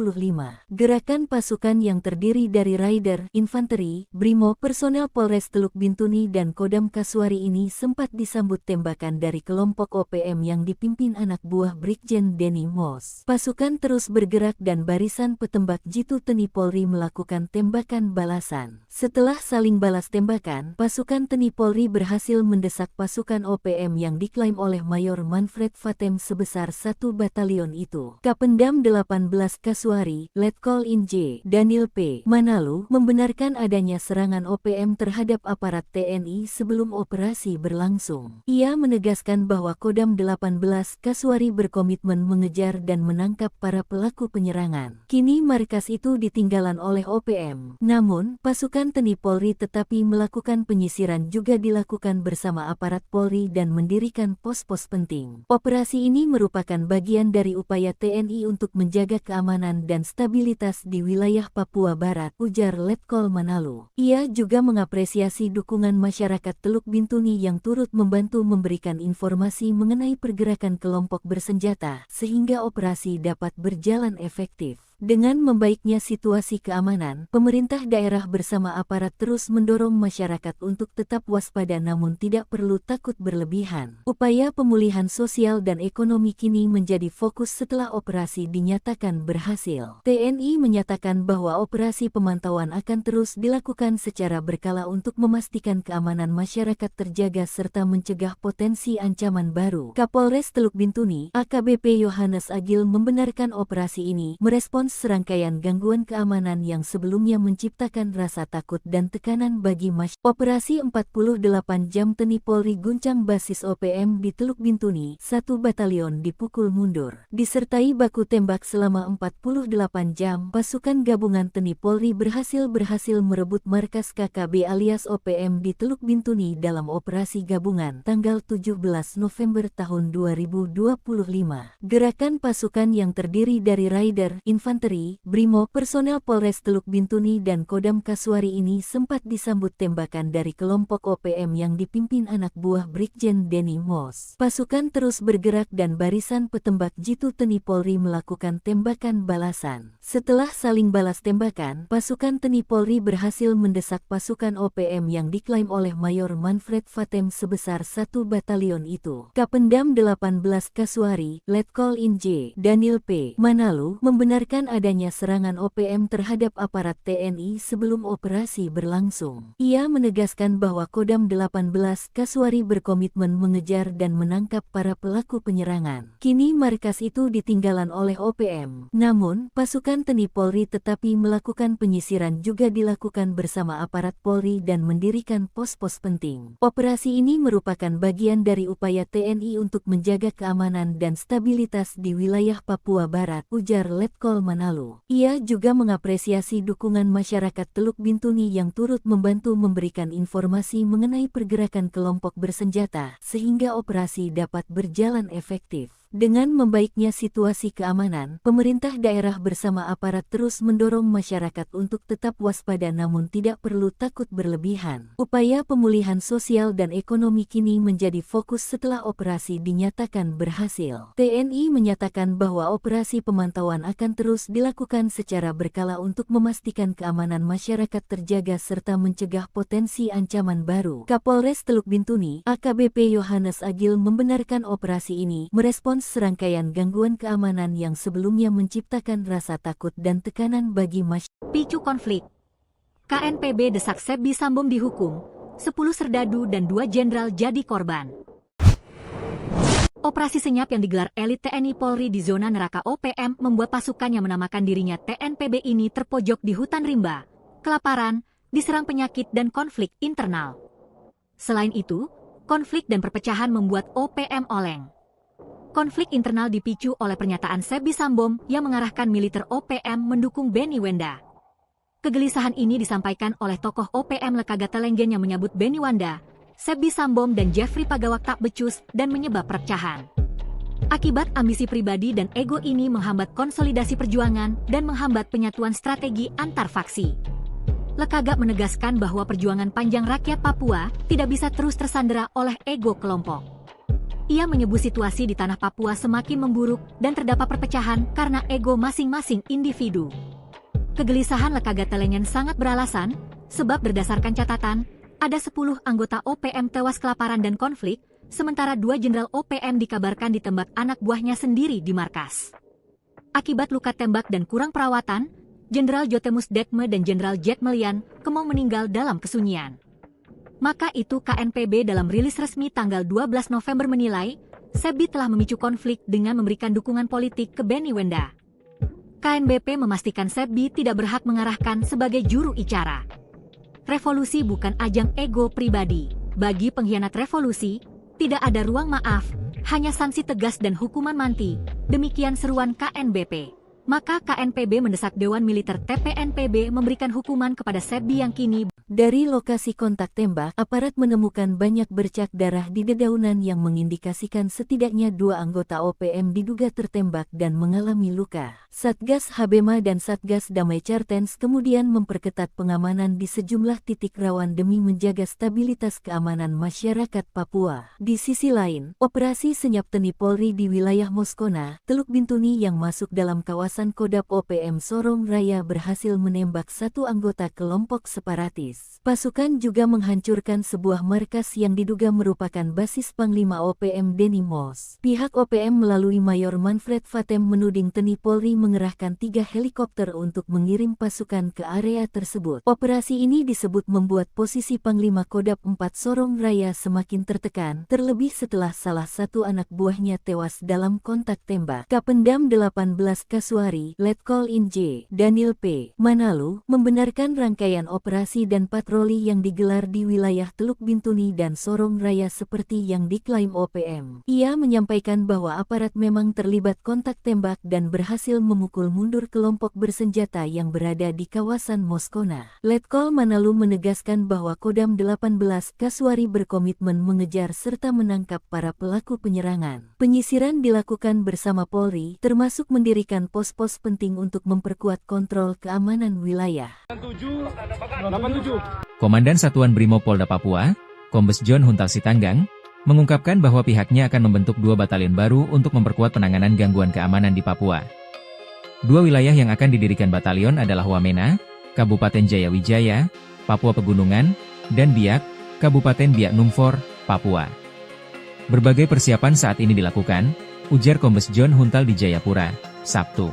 Gerakan pasukan yang terdiri dari Raider, Infanteri, Brimob, personel Polres Teluk Bintuni dan Kodam Kaswari ini sempat disambut tembakan dari kelompok OPM yang dipimpin anak buah Brigjen Denny Mos. Pasukan terus bergerak dan barisan petembak jitu TNI Polri melakukan tembakan balasan. Setelah saling balas tembakan, pasukan TNI Polri berhasil mendesak pasukan OPM yang diklaim oleh Mayor Manfred Vatem sebesar 1 batalion itu. Kapendam 18 Kaswari, Letkol In J. Daniel P. Manalu membenarkan adanya serangan OPM terhadap aparat TNI sebelum operasi berlangsung. Ia menegaskan bahwa Kodam 18 Kaswari berkomitmen mengejar dan menangkap para pelaku penyerangan. Kini markas itu ditinggalan oleh OPM. Namun, pasukan TNI Polri tetapi melakukan penyisiran juga dilakukan bersama aparat Polri dan mendirikan pos-pos penting. Operasi ini merupakan bagian dari upaya TNI untuk menjaga keamanan dan stabilitas di wilayah Papua Barat, ujar Letkol Manalu. Ia juga mengapresiasi dukungan masyarakat Teluk Bintuni yang turut membantu memberikan informasi mengenai pergerakan kelompok bersenjata sehingga operasi dapat berjalan efektif. Dengan membaiknya situasi keamanan, pemerintah daerah bersama aparat terus mendorong masyarakat untuk tetap waspada namun tidak perlu takut berlebihan. Upaya pemulihan sosial dan ekonomi kini menjadi fokus setelah operasi dinyatakan berhasil. TNI menyatakan bahwa operasi pemantauan akan terus dilakukan secara berkala untuk memastikan keamanan masyarakat terjaga serta mencegah potensi ancaman baru. Kapolres Teluk Bintuni, AKBP Yohanes Agil membenarkan operasi ini merespons serangkaian gangguan keamanan yang sebelumnya menciptakan rasa takut dan tekanan bagi masyarakat. Operasi 48 jam TNI Polri guncang basis OPM di Teluk Bintuni, 1 batalion dipukul mundur. Disertai baku tembak selama 48 jam, pasukan gabungan TNI Polri berhasil merebut markas KKB alias OPM di Teluk Bintuni dalam operasi gabungan tanggal 17 November tahun 2025. Gerakan pasukan yang terdiri dari Raider, Infanteri, Brimo, personel Polres Teluk Bintuni dan Kodam Kasuari ini sempat disambut tembakan dari kelompok OPM yang dipimpin anak buah Brigjen Denny Mos. Pasukan terus bergerak dan barisan petembak jitu TNI Polri melakukan tembakan balasan. Setelah saling balas tembakan, pasukan TNI Polri berhasil mendesak pasukan OPM yang diklaim oleh Mayor Manfred Fatem sebesar 1 batalion itu. Kapendam 18 Kasuari, Letkol Inj, Daniel P. Manalu, membenarkan adanya serangan OPM terhadap aparat TNI sebelum operasi berlangsung. Ia menegaskan bahwa Kodam 18 Kasuari berkomitmen mengejar dan menangkap para pelaku penyerangan. Kini markas itu ditinggalan oleh OPM. Namun, pasukan TNI Polri tetapi melakukan penyisiran juga dilakukan bersama aparat Polri dan mendirikan pos-pos penting. Operasi ini merupakan bagian dari upaya TNI untuk menjaga keamanan dan stabilitas di wilayah Papua Barat, ujar Letkol Manalu. Ia juga mengapresiasi dukungan masyarakat Teluk Bintuni yang turut membantu memberikan informasi mengenai pergerakan kelompok bersenjata, sehingga operasi dapat berjalan efektif. Dengan membaiknya situasi keamanan, pemerintah daerah bersama aparat terus mendorong masyarakat untuk tetap waspada namun tidak perlu takut berlebihan. Upaya pemulihan sosial dan ekonomi kini menjadi fokus setelah operasi dinyatakan berhasil. TNI menyatakan bahwa operasi pemantauan akan terus dilakukan secara berkala untuk memastikan keamanan masyarakat terjaga serta mencegah potensi ancaman baru. Kapolres Teluk Bintuni, AKBP Yohanes Agil membenarkan operasi ini merespons serangkaian gangguan keamanan yang sebelumnya menciptakan rasa takut dan tekanan bagi masyarakat. Picu konflik. KNPB desak Sebbi Sambom dihukum, 10 serdadu dan 2 jenderal jadi korban. Operasi senyap yang digelar elit TNI Polri di zona neraka OPM membuat pasukan yang menamakan dirinya TNPB ini terpojok di hutan rimba, kelaparan, diserang penyakit dan konflik internal. Selain itu, konflik dan perpecahan membuat OPM oleng. Konflik internal dipicu oleh pernyataan Sebbi Sambom yang mengarahkan militer OPM mendukung Benny Wenda. Kegelisahan ini disampaikan oleh tokoh OPM Lekaga Telenggen yang menyebut Benny Wenda, Sebbi Sambom dan Jeffrey Pagawak tak becus dan menyebab perpecahan. Akibat ambisi pribadi dan ego ini menghambat konsolidasi perjuangan dan menghambat penyatuan strategi antar faksi. Lekaga menegaskan bahwa perjuangan panjang rakyat Papua tidak bisa terus tersandera oleh ego kelompok. Ia menyebut situasi di tanah Papua semakin memburuk dan terdapat perpecahan karena ego masing-masing individu. Kegelisahan Lekaga Telenggen sangat beralasan, sebab berdasarkan catatan, ada 10 anggota OPM tewas kelaparan dan konflik, sementara 2 jenderal OPM dikabarkan ditembak anak buahnya sendiri di markas. Akibat luka tembak dan kurang perawatan, Jenderal Jotemus Dekme dan Jenderal Jack Melian kemau meninggal dalam kesunyian. Maka itu KNPB dalam rilis resmi tanggal 12 November menilai, Sebbi telah memicu konflik dengan memberikan dukungan politik ke Benny Wenda. KNBP memastikan Sebbi tidak berhak mengarahkan sebagai juru bicara. Revolusi bukan ajang ego pribadi. Bagi pengkhianat revolusi, tidak ada ruang maaf, hanya sanksi tegas dan hukuman mati. Demikian seruan KNBP. Maka KNPB mendesak Dewan Militer TPNPB memberikan hukuman kepada Sebbi yang kini. Dari lokasi kontak tembak, aparat menemukan banyak bercak darah di dedaunan yang mengindikasikan setidaknya 2 anggota OPM diduga tertembak dan mengalami luka. Satgas Habema dan Satgas Damai Cartens kemudian memperketat pengamanan di sejumlah titik rawan demi menjaga stabilitas keamanan masyarakat Papua. Di sisi lain, operasi senyap TNI Polri di wilayah Moskona, Teluk Bintuni yang masuk dalam kawasan kawasan Kodap OPM Sorong Raya berhasil menembak satu anggota kelompok separatis. Pasukan juga menghancurkan sebuah markas yang diduga merupakan basis Panglima OPM Denny Mos. Pihak OPM melalui Mayor Manfred Fatem menuding TNI Polri mengerahkan 3 helikopter untuk mengirim pasukan ke area tersebut. Operasi ini disebut membuat posisi Panglima Kodap 4 Sorong Raya semakin tertekan, terlebih setelah salah satu anak buahnya tewas dalam kontak tembak. Kapendam 18 Kasuari, Letkol Inj, Daniel P. Manalu, membenarkan rangkaian operasi dan patroli yang digelar di wilayah Teluk Bintuni dan Sorong Raya seperti yang diklaim OPM. Ia menyampaikan bahwa aparat memang terlibat kontak tembak dan berhasil memukul mundur kelompok bersenjata yang berada di kawasan Moskona. Letkol Manalu menegaskan bahwa Kodam 18 Kasuari berkomitmen mengejar serta menangkap para pelaku penyerangan. Penyisiran dilakukan bersama Polri, termasuk mendirikan pos-pos penting untuk memperkuat kontrol keamanan wilayah. 87. Komandan Satuan Brimob Polda Papua, Kombes John Huntal Sitanggang, mengungkapkan bahwa pihaknya akan membentuk 2 batalion baru untuk memperkuat penanganan gangguan keamanan di Papua. 2 wilayah yang akan didirikan batalion adalah Wamena, Kabupaten Jayawijaya, Papua Pegunungan, dan Biak, Kabupaten Biak Numfor, Papua. Berbagai persiapan saat ini dilakukan, ujar Kombes John Huntal di Jayapura, Sabtu.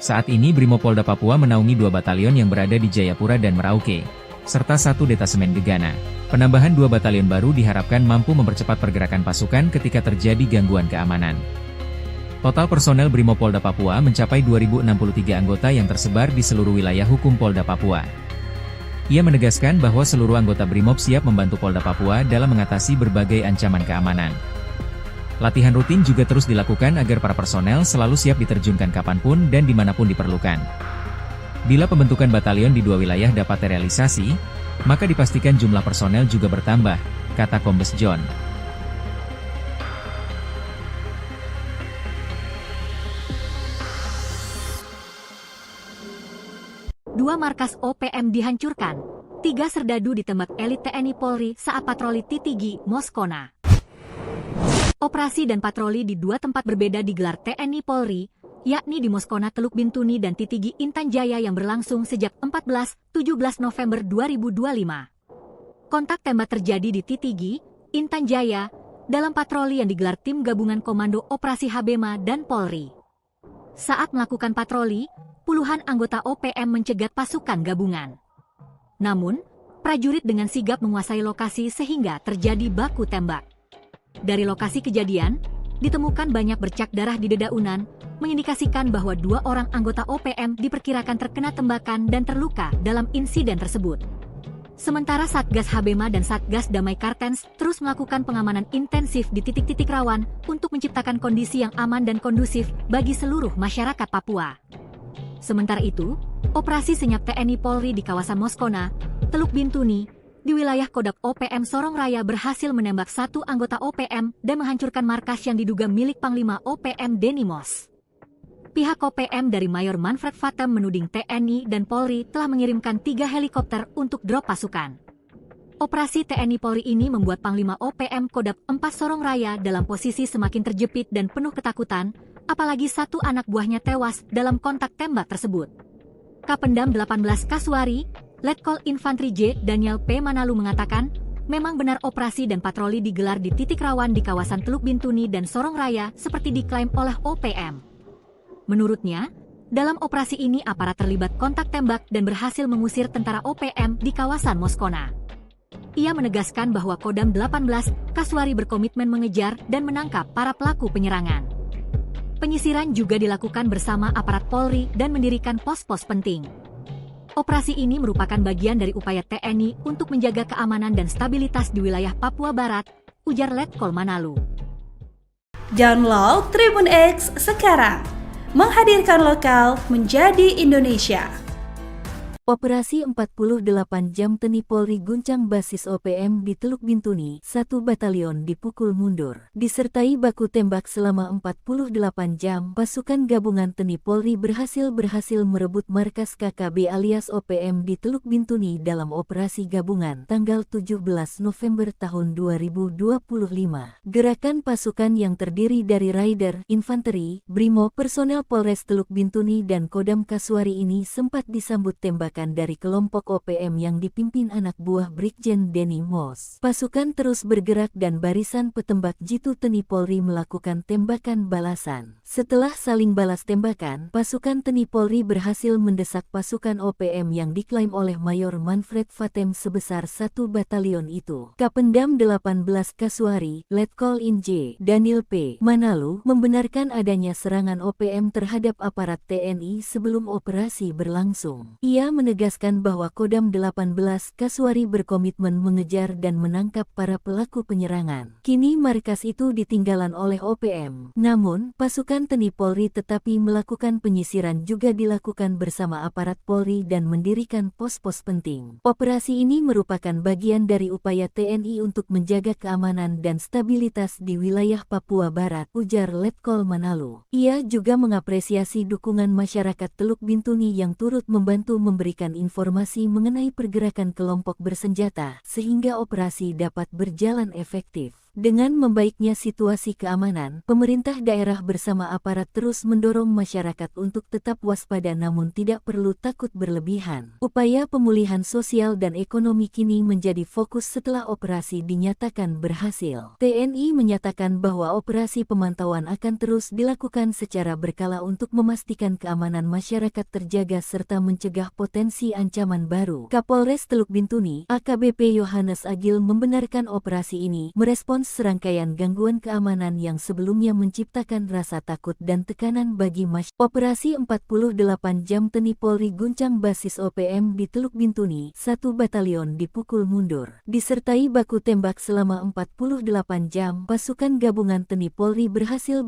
Saat ini Brimopolda Papua menaungi 2 batalion yang berada di Jayapura dan Merauke, serta 1 detasemen Gegana. Penambahan 2 batalion baru diharapkan mampu mempercepat pergerakan pasukan ketika terjadi gangguan keamanan. Total personel Brimopolda Papua mencapai 2.063 anggota yang tersebar di seluruh wilayah hukum Polda Papua. Ia menegaskan bahwa seluruh anggota Brimob siap membantu Polda Papua dalam mengatasi berbagai ancaman keamanan. Latihan rutin juga terus dilakukan agar para personel selalu siap diterjunkan kapanpun dan dimanapun diperlukan. Bila pembentukan batalion di 2 wilayah dapat terrealisasi, maka dipastikan jumlah personel juga bertambah, kata Kombes John. Dua markas OPM dihancurkan. 3 serdadu ditembak elit TNI Polri saat patroli Titigi, Moskona. Operasi dan patroli di 2 tempat berbeda digelar TNI Polri, yakni di Moskona Teluk Bintuni dan Titigi Intan Jaya yang berlangsung sejak 14-17 November 2025. Kontak tembak terjadi di Titigi, Intan Jaya, dalam patroli yang digelar tim gabungan Komando Operasi Habema dan Polri. Saat melakukan patroli, puluhan anggota OPM mencegat pasukan gabungan. Namun, prajurit dengan sigap menguasai lokasi sehingga terjadi baku tembak. Dari lokasi kejadian, ditemukan banyak bercak darah di dedaunan, mengindikasikan bahwa 2 orang anggota OPM diperkirakan terkena tembakan dan terluka dalam insiden tersebut. Sementara Satgas Habema dan Satgas Damai Kartens terus melakukan pengamanan intensif di titik-titik rawan untuk menciptakan kondisi yang aman dan kondusif bagi seluruh masyarakat Papua. Sementara itu, operasi senyap TNI Polri di kawasan Moskona, Teluk Bintuni, di wilayah Kodap OPM Sorong Raya berhasil menembak 1 anggota OPM dan menghancurkan markas yang diduga milik Panglima OPM Denny Mos. Pihak OPM dari Mayor Manfred Fatem menuding TNI dan Polri telah mengirimkan 3 helikopter untuk drop pasukan. Operasi TNI Polri ini membuat Panglima OPM Kodap 4 Sorong Raya dalam posisi semakin terjepit dan penuh ketakutan, apalagi 1 anak buahnya tewas dalam kontak tembak tersebut. Kapendam 18 Kasuari, Letkol Infantri J. Daniel P. Manalu mengatakan, memang benar operasi dan patroli digelar di titik rawan di kawasan Teluk Bintuni dan Sorong Raya seperti diklaim oleh OPM. Menurutnya, dalam operasi ini aparat terlibat kontak tembak dan berhasil mengusir tentara OPM di kawasan Moskona. Ia menegaskan bahwa Kodam 18 Kasuari berkomitmen mengejar dan menangkap para pelaku penyerangan. Penyisiran juga dilakukan bersama aparat Polri dan mendirikan pos-pos penting. Operasi ini merupakan bagian dari upaya TNI untuk menjaga keamanan dan stabilitas di wilayah Papua Barat, ujar Letkol Manalu. Download Tribun X sekarang, menghadirkan lokal menjadi Indonesia. Operasi 48 jam TNI Polri guncang basis OPM di Teluk Bintuni, 1 batalion dipukul mundur. Disertai baku tembak selama 48 jam, pasukan gabungan TNI Polri berhasil merebut markas KKB alias OPM di Teluk Bintuni dalam operasi gabungan tanggal 17 November tahun 2025. Gerakan pasukan yang terdiri dari Raider, Infanteri, Brimo, personel Polres Teluk Bintuni dan Kodam Kasuari ini sempat disambut tembakan dari kelompok OPM yang dipimpin anak buah Brigjen Denny Mos. Pasukan terus bergerak dan barisan petembak jitu TNI Polri melakukan tembakan balasan. Setelah saling balas tembakan, pasukan TNI Polri berhasil mendesak pasukan OPM yang diklaim oleh Mayor Manfred Fatem sebesar 1 batalion itu. Kapendam 18 Kasuari, Letkol In J. Daniel P. Manalu, membenarkan adanya serangan OPM terhadap aparat TNI sebelum operasi berlangsung. Ia menegaskan bahwa Kodam 18 Kasuari berkomitmen mengejar dan menangkap para pelaku penyerangan. Kini markas itu ditinggalan oleh OPM. Namun, pasukan TNI Polri tetapi melakukan penyisiran juga dilakukan bersama aparat Polri dan mendirikan pos-pos penting. Operasi ini merupakan bagian dari upaya TNI untuk menjaga keamanan dan stabilitas di wilayah Papua Barat, ujar Letkol Manalu. Ia juga mengapresiasi dukungan masyarakat Teluk Bintuni yang turut membantu memberikan informasi mengenai pergerakan kelompok bersenjata, sehingga operasi dapat berjalan efektif. Dengan membaiknya situasi keamanan, pemerintah daerah bersama aparat terus mendorong masyarakat untuk tetap waspada namun tidak perlu takut berlebihan. Upaya pemulihan sosial dan ekonomi kini menjadi fokus setelah operasi dinyatakan berhasil. TNI menyatakan bahwa operasi pemantauan akan terus dilakukan secara berkala untuk memastikan keamanan masyarakat terjaga serta mencegah potensi ancaman baru. Kapolres Teluk Bintuni, AKBP Yohanes Agil membenarkan operasi ini merespons serangkaian gangguan keamanan yang sebelumnya menciptakan rasa takut dan tekanan bagi masyarakat. Operasi 48 jam TNI Polri guncang basis OPM di Teluk Bintuni, 1 batalion dipukul mundur. Disertai baku tembak selama 48 jam, pasukan gabungan TNI Polri berhasil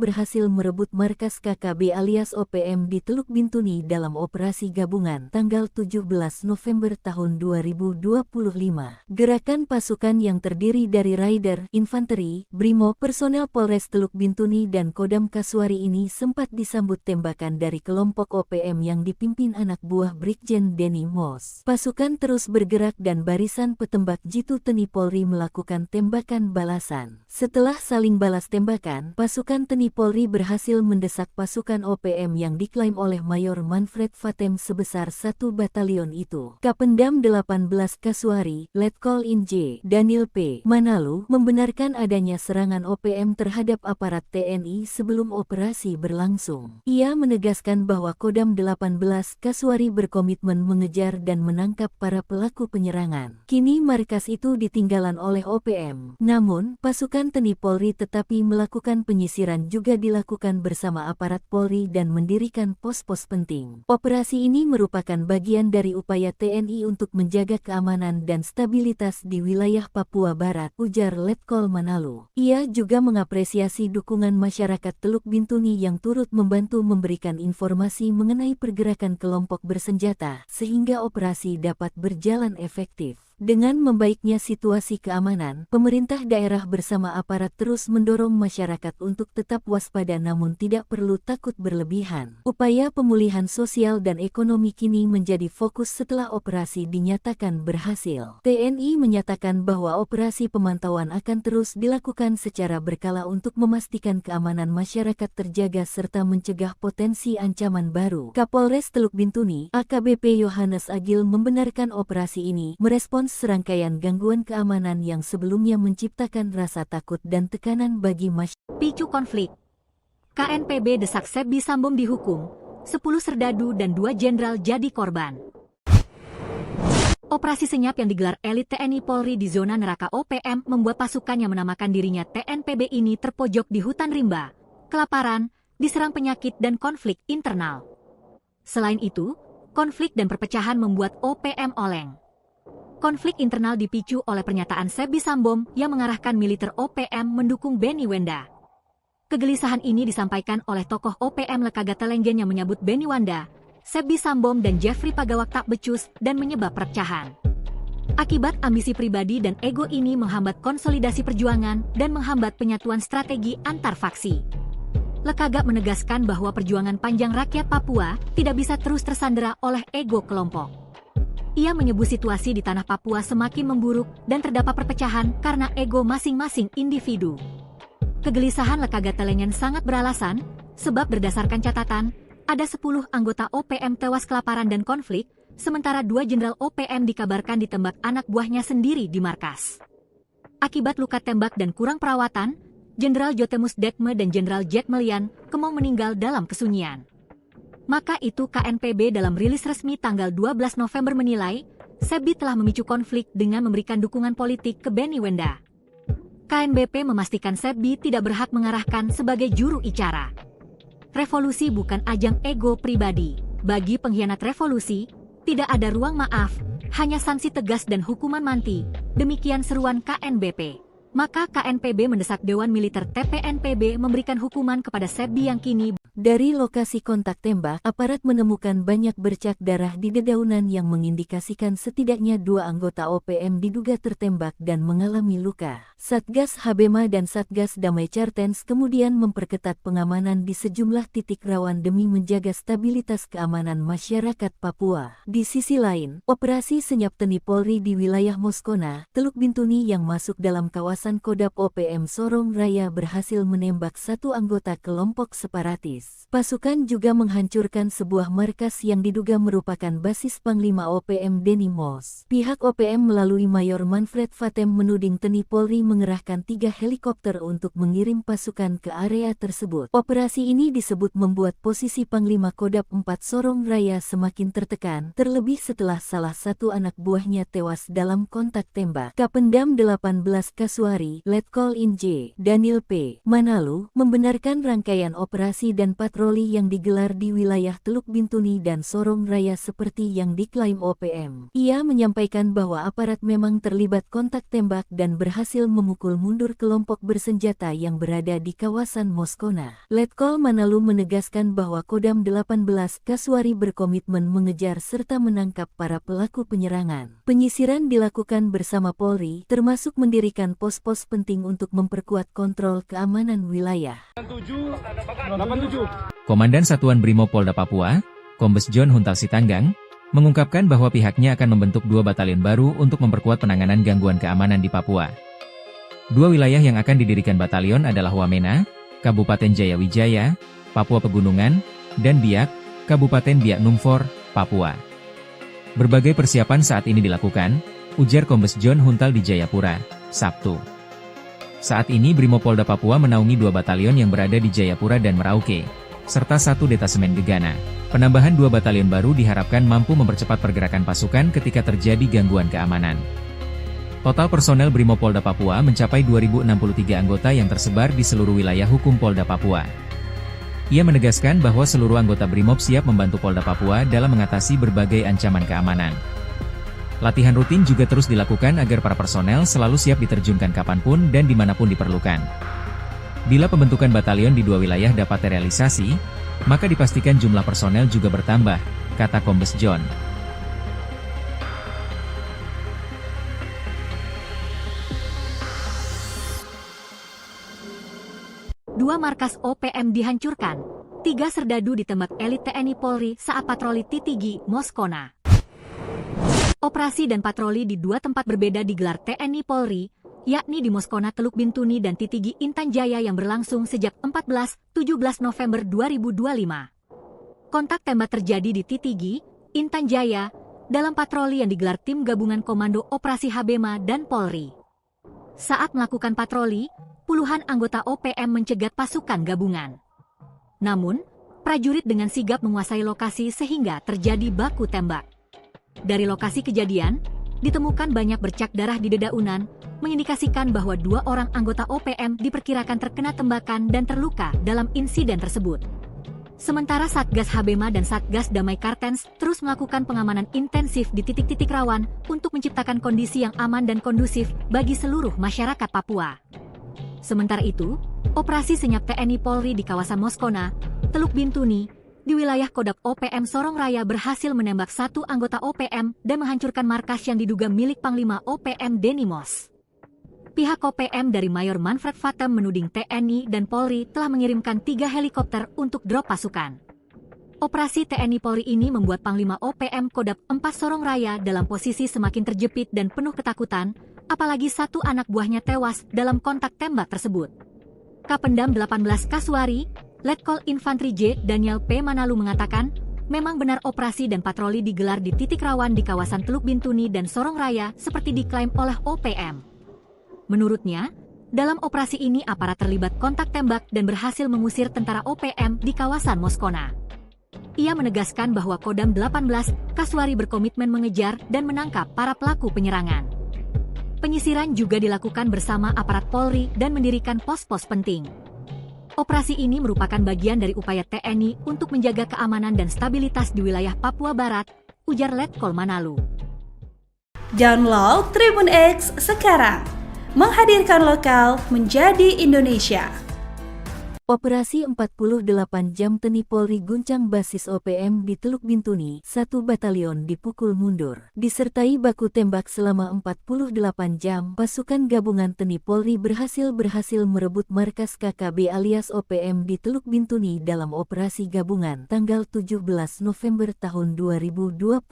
merebut markas KKB alias OPM di Teluk Bintuni dalam operasi gabungan tanggal 17 November tahun 2025. Gerakan pasukan yang terdiri dari Raider, Infanteri, Brimo, personel Polres Teluk Bintuni dan Kodam Kasuari ini sempat disambut tembakan dari kelompok OPM yang dipimpin anak buah Brigjen Denny Mos. Pasukan terus bergerak dan barisan petembak jitu TNI Polri melakukan tembakan balasan. Setelah saling balas tembakan, pasukan TNI Polri berhasil mendesak pasukan OPM yang diklaim oleh Mayor Manfred Fatem sebesar 1 batalion itu. Kapendam 18 Kasuari, Letkol In J. Daniel P. Manalu, membenarkan adanya serangan OPM terhadap aparat TNI sebelum operasi berlangsung. Ia menegaskan bahwa Kodam 18 Kasuari berkomitmen mengejar dan menangkap para pelaku penyerangan. Kini markas itu ditinggalan oleh OPM. Namun, pasukan TNI Polri tetapi melakukan penyisiran juga dilakukan bersama aparat Polri dan mendirikan pos-pos penting. Operasi ini merupakan bagian dari upaya TNI untuk menjaga keamanan dan stabilitas di wilayah Papua Barat, ujar Letkol Manalu. Ia juga mengapresiasi dukungan masyarakat Teluk Bintuni yang turut membantu memberikan informasi mengenai pergerakan kelompok bersenjata, sehingga operasi dapat berjalan efektif. Dengan membaiknya situasi keamanan, pemerintah daerah bersama aparat terus mendorong masyarakat untuk tetap waspada namun tidak perlu takut berlebihan. Upaya pemulihan sosial dan ekonomi kini menjadi fokus setelah operasi dinyatakan berhasil. TNI menyatakan bahwa operasi pemantauan akan terus dilakukan secara berkala untuk memastikan keamanan masyarakat terjaga serta mencegah potensi ancaman baru. Kapolres Teluk Bintuni, AKBP Yohanes Agil membenarkan operasi ini merespons serangkaian gangguan keamanan yang sebelumnya menciptakan rasa takut dan tekanan bagi masyarakat. Picu konflik. KNPB desak Sebbi Sambom dihukum, 10 serdadu dan 2 jenderal jadi korban. Operasi senyap yang digelar elit TNI Polri di zona neraka OPM membuat pasukan yang menamakan dirinya TNPB ini terpojok di hutan rimba, kelaparan, diserang penyakit dan konflik internal. Selain itu, konflik dan perpecahan membuat OPM oleng. Konflik internal dipicu oleh pernyataan Sebbi Sambom yang mengarahkan militer OPM mendukung Benny Wenda. Kegelisahan ini disampaikan oleh tokoh OPM Lekaga Telenggen yang menyebut Benny Wenda Sebbi Sambom dan Jeffrey Pagawak tak becus dan menyebab perpecahan. Akibat ambisi pribadi dan ego ini menghambat konsolidasi perjuangan dan menghambat penyatuan strategi antar faksi. Lekagak menegaskan bahwa perjuangan panjang rakyat Papua tidak bisa terus tersandera oleh ego kelompok. Ia menyebut situasi di tanah Papua semakin memburuk dan terdapat perpecahan karena ego masing-masing individu. Kegelisahan Lekagak Telengen sangat beralasan, sebab berdasarkan catatan, ada 10 anggota OPM tewas kelaparan dan konflik, sementara 2 jenderal OPM dikabarkan ditembak anak buahnya sendiri di markas. Akibat luka tembak dan kurang perawatan, Jenderal Jotemus Dekme dan Jenderal Jack Melian kemau meninggal dalam kesunyian. Maka itu KNPB dalam rilis resmi tanggal 12 November menilai, Sebbi telah memicu konflik dengan memberikan dukungan politik ke Benny Wenda. KNBP memastikan Sebbi tidak berhak mengarahkan sebagai juru bicara. Revolusi bukan ajang ego pribadi. Bagi pengkhianat revolusi, tidak ada ruang maaf, hanya sanksi tegas dan hukuman mati. Demikian seruan KNBP. Maka KNPB mendesak Dewan Militer TPNPB memberikan hukuman kepada Sebbi yang kini. Dari lokasi kontak tembak, aparat menemukan banyak bercak darah di dedaunan yang mengindikasikan setidaknya 2 anggota OPM diduga tertembak dan mengalami luka. Satgas Habema dan Satgas Damai Cartens kemudian memperketat pengamanan di sejumlah titik rawan demi menjaga stabilitas keamanan masyarakat Papua. Di sisi lain, operasi senyap Teni Polri di wilayah Moskona, Teluk Bintuni yang masuk dalam kawasan Kodap OPM Sorong Raya berhasil menembak 1 anggota kelompok separatis. Pasukan juga menghancurkan sebuah markas yang diduga merupakan basis Panglima OPM Denny Moss. Pihak OPM melalui Mayor Manfred Fatem menuding Teni Polri mengerahkan 3 helikopter untuk mengirim pasukan ke area tersebut. Operasi ini disebut membuat posisi Panglima Kodap 4 Sorong Raya semakin tertekan, terlebih setelah salah satu anak buahnya tewas dalam kontak tembak. Kapendam 18 Kasuari, Letkol Inj, Daniel P. Manalu, membenarkan rangkaian operasi dan patroli yang digelar di wilayah Teluk Bintuni dan Sorong Raya seperti yang diklaim OPM. Ia menyampaikan bahwa aparat memang terlibat kontak tembak dan berhasil memukul mundur kelompok bersenjata yang berada di kawasan Moskona. Letkol Manalu menegaskan bahwa Kodam 18 Kasuari berkomitmen mengejar serta menangkap para pelaku penyerangan. Penyisiran dilakukan bersama Polri, termasuk mendirikan pos-pos penting untuk memperkuat kontrol keamanan wilayah. 87. Komandan Satuan Brimob Polda Papua, Kombes John Huntal Sitanggang, mengungkapkan bahwa pihaknya akan membentuk 2 batalion baru untuk memperkuat penanganan gangguan keamanan di Papua. 2 wilayah yang akan didirikan batalion adalah Wamena, Kabupaten Jayawijaya, Papua Pegunungan, dan Biak, Kabupaten Biak Numfor, Papua. Berbagai persiapan saat ini dilakukan, ujar Kombes John Huntal di Jayapura, Sabtu. Saat ini Brimob Polda Papua menaungi 2 batalion yang berada di Jayapura dan Merauke, serta 1 detasemen Gegana. Penambahan 2 batalion baru diharapkan mampu mempercepat pergerakan pasukan ketika terjadi gangguan keamanan. Total personel Brimob Polda Papua mencapai 2063 anggota yang tersebar di seluruh wilayah hukum Polda Papua. Ia menegaskan bahwa seluruh anggota Brimob siap membantu Polda Papua dalam mengatasi berbagai ancaman keamanan. Latihan rutin juga terus dilakukan agar para personel selalu siap diterjunkan kapanpun dan dimanapun diperlukan. Bila pembentukan batalion di 2 wilayah dapat terrealisasi, maka dipastikan jumlah personel juga bertambah, kata Kombes John. Dua markas OPM dihancurkan, 3 serdadu ditembak elit TNI Polri saat patroli Titigi, Moskona. Operasi dan patroli di 2 tempat berbeda digelar TNI Polri, yakni di Moskona Teluk Bintuni dan Titigi Intan Jaya yang berlangsung sejak 14-17 November 2025. Kontak tembak terjadi di Titigi, Intan Jaya, dalam patroli yang digelar tim gabungan Komando Operasi Habema dan Polri. Saat melakukan patroli, puluhan anggota OPM mencegat pasukan gabungan. Namun, prajurit dengan sigap menguasai lokasi sehingga terjadi baku tembak. Dari lokasi kejadian, ditemukan banyak bercak darah di dedaunan, mengindikasikan bahwa 2 orang anggota OPM diperkirakan terkena tembakan dan terluka dalam insiden tersebut. Sementara Satgas Habema dan Satgas Damai Cartens terus melakukan pengamanan intensif di titik-titik rawan untuk menciptakan kondisi yang aman dan kondusif bagi seluruh masyarakat Papua. Sementara itu, operasi senyap TNI Polri di kawasan Moskona, Teluk Bintuni, di wilayah Kodam OPM Sorong Raya berhasil menembak satu anggota OPM dan menghancurkan markas yang diduga milik Panglima OPM Denny Moss. Pihak OPM dari Mayor Manfred Vatem menuding TNI dan Polri telah mengirimkan 3 helikopter untuk drop pasukan. Operasi TNI Polri ini membuat Panglima OPM Kodam 4 Sorong Raya dalam posisi semakin terjepit dan penuh ketakutan, apalagi satu anak buahnya tewas dalam kontak tembak tersebut. Kapendam 18 Kasuari, Letkol Infantri J. Daniel P. Manalu mengatakan, memang benar operasi dan patroli digelar di titik rawan di kawasan Teluk Bintuni dan Sorong Raya seperti diklaim oleh OPM. Menurutnya, dalam operasi ini aparat terlibat kontak tembak dan berhasil mengusir tentara OPM di kawasan Moskona. Ia menegaskan bahwa Kodam 18 Kasuari berkomitmen mengejar dan menangkap para pelaku penyerangan. Penyisiran juga dilakukan bersama aparat Polri dan mendirikan pos-pos penting. Operasi ini merupakan bagian dari upaya TNI untuk menjaga keamanan dan stabilitas di wilayah Papua Barat, ujar Letkol Manalu. Download Tribun X sekarang, menghadirkan lokal menjadi Indonesia. Operasi 48 jam TNI Polri guncang basis OPM di Teluk Bintuni, 1 batalion dipukul mundur. Disertai baku tembak selama 48 jam, pasukan gabungan TNI Polri berhasil merebut markas KKB alias OPM di Teluk Bintuni dalam operasi gabungan tanggal 17 November tahun 2025.